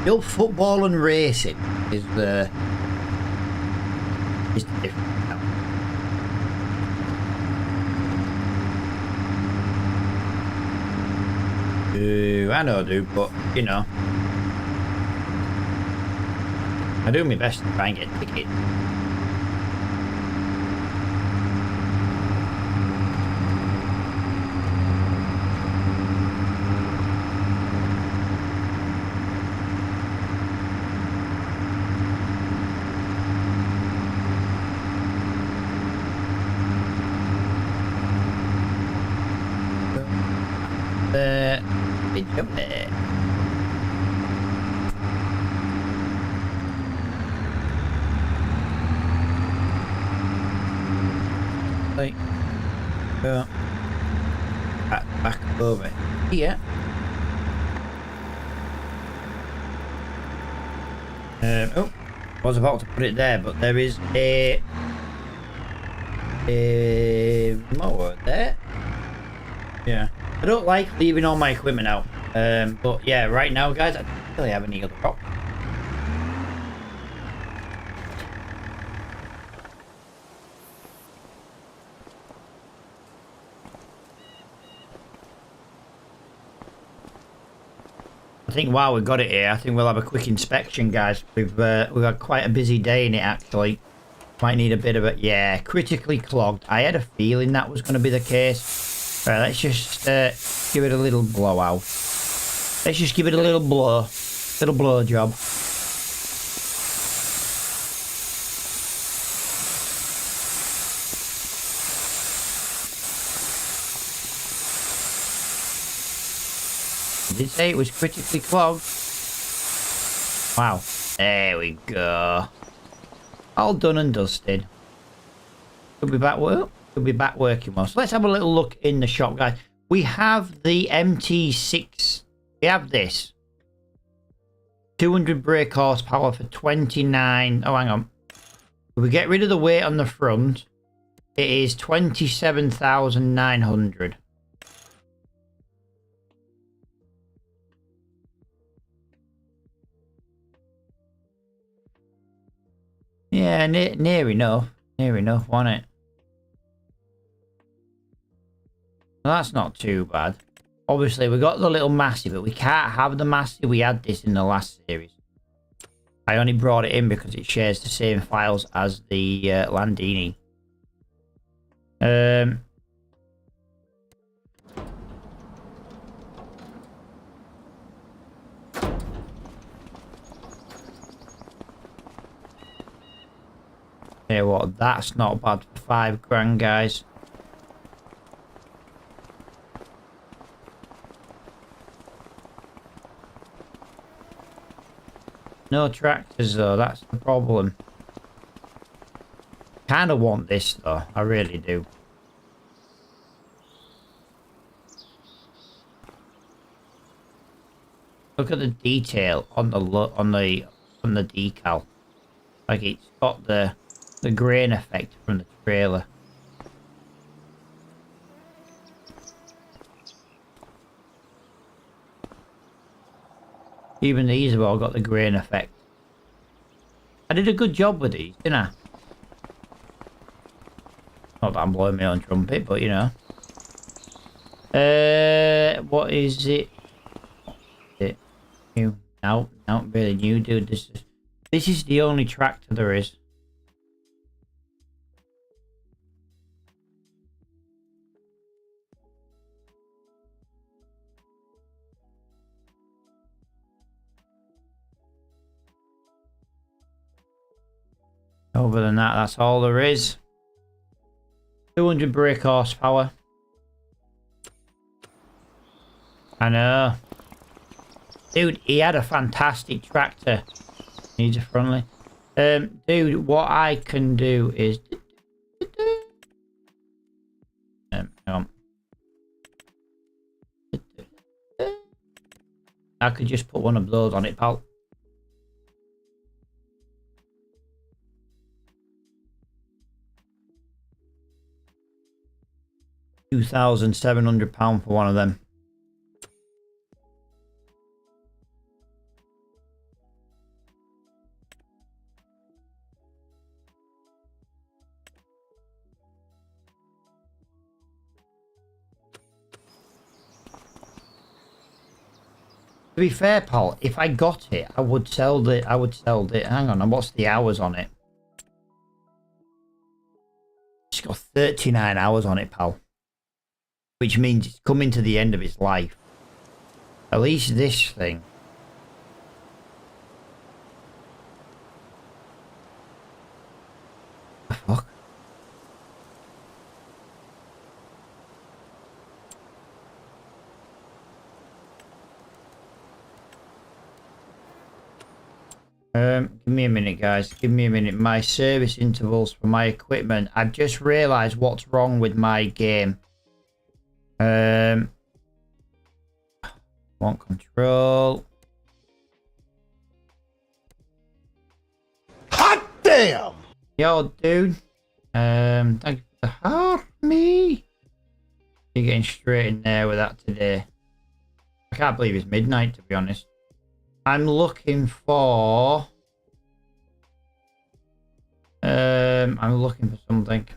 The old football and racing is the difference now. I know, dude, but, you know, I do my best to try and get tickets. Jump there. Like, back over here. Oh, I was about to put it there, but there is a mower there. Yeah. I don't like leaving all my equipment out, but yeah, right now, guys, I don't really have any other option. I think while we've got it here, I think we'll have a quick inspection, guys. We've had quite a busy day in it, actually. Might need a bit of it. Yeah, critically clogged. I had a feeling that was going to be the case. Right, let's just give it a little blowout. Let's just give it a little blow job. Did it say it was critically clogged? Wow, there we go. All done and dusted. Could be back work. We'll be back working well. So let's have a little look in the shop, guys. We have the MT6. We have this 200 brake horsepower for 29. Oh, hang on. If we get rid of the weight on the front, it is 27,900. Yeah, near enough. Near enough, wasn't it? Well, that's not too bad. Obviously, we got the little Massey, but we can't have the Massey. We had this in the last series. I only brought it in because it shares the same files as the Landini. Yeah, what? That's not bad for £5 guys. No tractors though, that's the problem. Kinda want this though, I really do. Look at the detail on the decal. Like it's got the grain effect from the trailer. Even these have all got the grain effect. I did a good job with these, didn't I? Not that I'm blowing my own trumpet, but you know. What is it? New? No, not really new, dude. This is the only tractor there is. Other than that, that's all there is. 200 brake horsepower. I know. Dude, he had a fantastic tractor. Needs a frontly. Dude, what I can do is... hang on. I could just put one of those on it, pal. £2,700 for one of them. To be fair, pal, if I got it, I would sell it. Hang on, and what's the hours on it? It's got 39 hours on it, pal. Which means it's coming to the end of its life. At least this thing. The fuck? Give me a minute, guys. Give me a minute. My service intervals for my equipment. I've just realised what's wrong with my game. Want control. Hot damn! Yo, dude. Thank you for the heart, me. You're getting straight in there with that today. I can't believe it's midnight, to be honest. I'm looking for... I'm looking for something.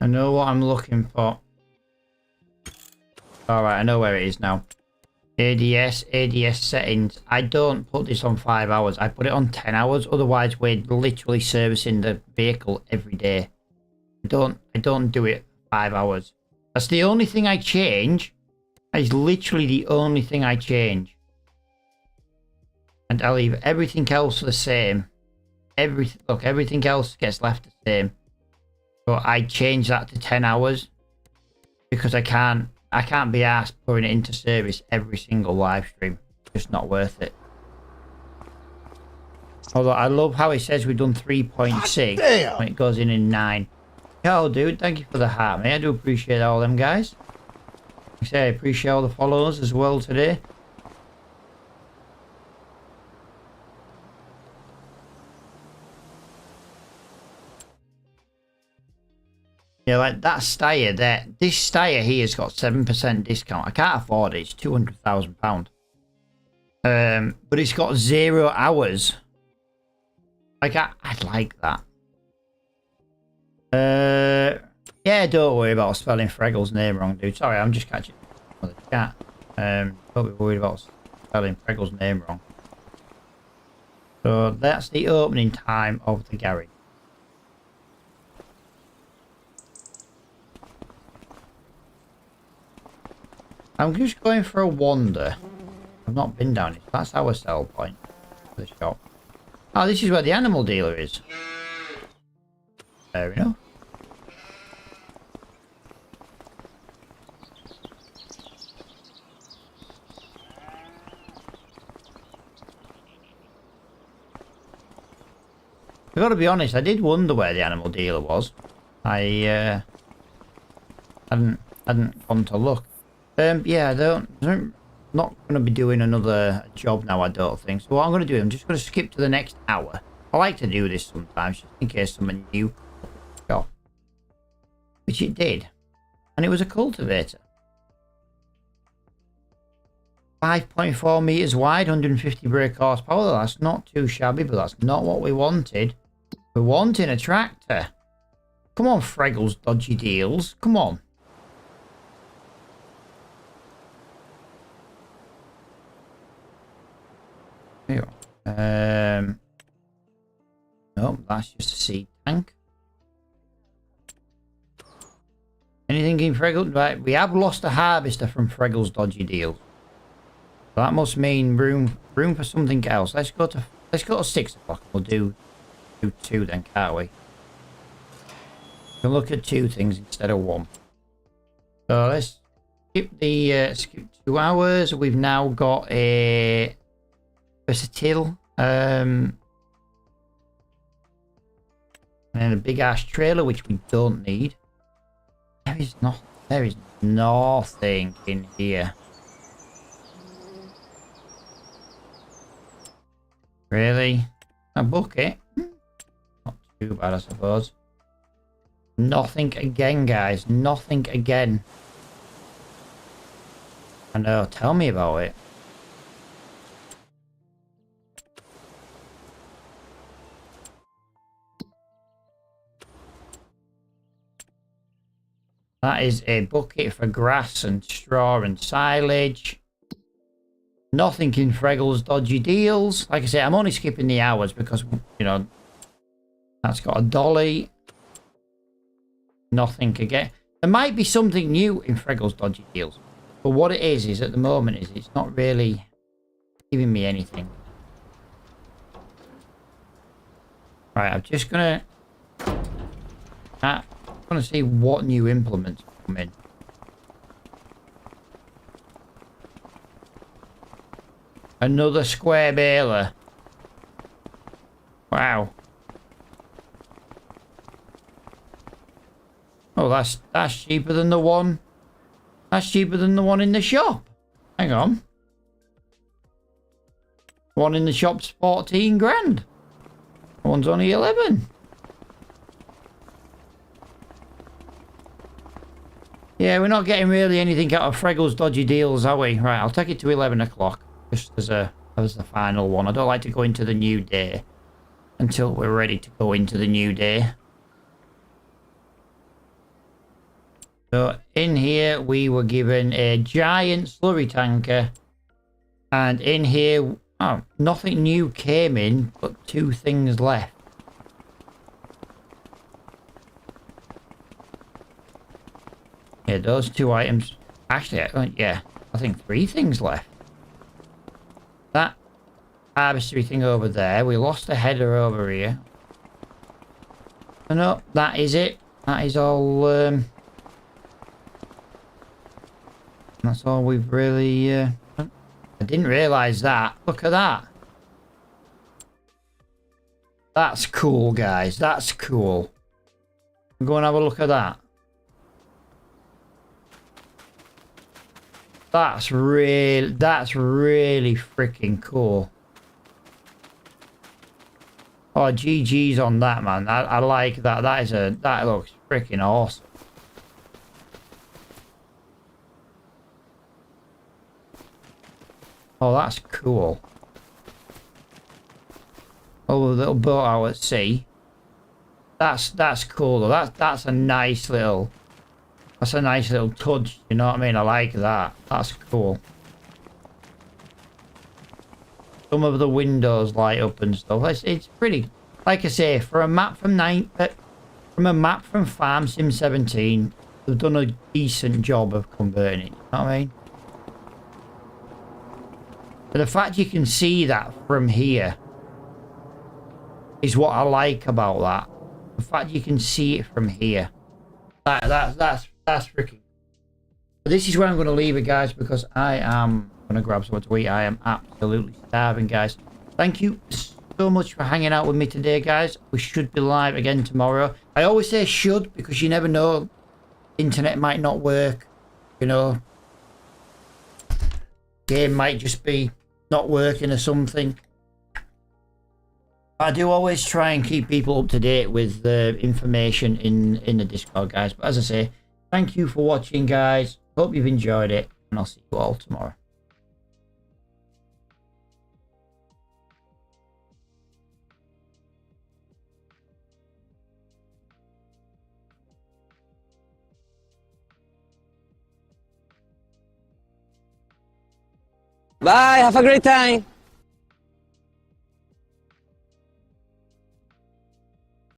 I know what I'm looking for. Alright, I know where it is now. ADS settings. I don't put this on 5 hours. I put it on 10 hours. Otherwise, we're literally servicing the vehicle every day. I don't do it 5 hours. That's the only thing I change. That is literally the only thing I change. And I leave everything else the same. Everything else gets left the same. But I change that to 10 hours. Because I can't be asked putting it into service every single live stream. Just not worth it. Although I love how it says we've done 3.6 when it goes in 9. Yo, dude, thank you for the heart, mate. I do appreciate all them guys. Like I say, I appreciate all the followers as well today. Yeah, like that Steyr there. This Steyr here has got 7% discount. I can't afford it. It's £200,000. But it's got 0 hours. Like, I'd like that. Yeah, don't worry about spelling Freggle's name wrong, dude. Sorry, I'm just catching the chat. Don't be worried about spelling Freggle's name wrong. So that's the opening time of the garage. I'm just going for a wander. I've not been down it. That's our sell point for the shop. Oh, this is where the animal dealer is. Fair enough. I gotta be honest, I did wonder where the animal dealer was. I hadn't gone to look. Yeah, I'm not gonna be doing another job now, I don't think. So what I'm gonna do, I'm just gonna skip to the next hour. I like to do this sometimes, just in case someone new got. Which it did. And it was a cultivator. 5.4 meters wide, 150 brake horsepower. That's not too shabby, but that's not what we wanted. We're wanting a tractor. Come on, Freggle's dodgy deals. Come on. There you go. Nope, that's just a seed tank. Anything in Freggle? Right, we have lost a harvester from Freggle's dodgy deals. So that must mean room for something else. Let's go to 6 o'clock. We'll do 2 then, can't we? We can look at 2 things instead of 1. So let's skip 2 hours. We've now got a versatile and a big ass trailer which we don't need. There is nothing in here. Really? A bucket? Not too bad, I suppose. Nothing again, guys. Nothing again. I know. Tell me about it. That is a bucket for grass and straw and silage. Nothing in Freggle's dodgy deals. Like I say, I'm only skipping the hours because, you know, that's got a dolly. Nothing again. There might be something new in Freggle's dodgy deals. But what it is at the moment is it's not really giving me anything. Right, I'm just gonna see what new implements come in. Another square baler. Wow. Oh, that's cheaper than the one. That's cheaper than the one in the shop. Hang on. One in the shop's 14 grand. One's only 11. Yeah, we're not getting really anything out of Freggle's dodgy deals, are we? Right, I'll take it to 11 o'clock. Just as the final one. I don't like to go into the new day until we're ready to go into the new day. So in here we were given a giant slurry tanker, and in here, oh, nothing new came in, but 2 things left. Yeah, those 2 items. Actually, yeah, I think 3 things left. That harvestery thing over there. We lost the header over here. Oh, no, that is it. That is all. That's all we've really. I didn't realise that. Look at that. That's cool, guys. That's cool. Go and have a look at that. That's really freaking cool. Oh, GG's on that, man. I like that. That looks freaking awesome. Oh, that's cool. Oh, a little boat out at sea. That's cool though. That's a nice little touch, you know what I mean? I like that. That's cool. Some of the windows light up and stuff. It's pretty, like I say, for a map from Farm Sim 17, they've done a decent job of converting it, you know what I mean? But the fact you can see that from here is what I like about that. The fact you can see it from here. That's freaking. But this is where I'm going to leave it, guys, because I am going to grab something to eat. I am absolutely starving, guys. Thank you so much for hanging out with me today, guys. We should be live again tomorrow. I always say should because you never know. Internet might not work, you know. Game might just be not working or something. I do always try and keep people up to date with the information in the Discord, guys. But as I say, thank you for watching, guys. Hope you've enjoyed it, and I'll see you all tomorrow. Bye, have a great time.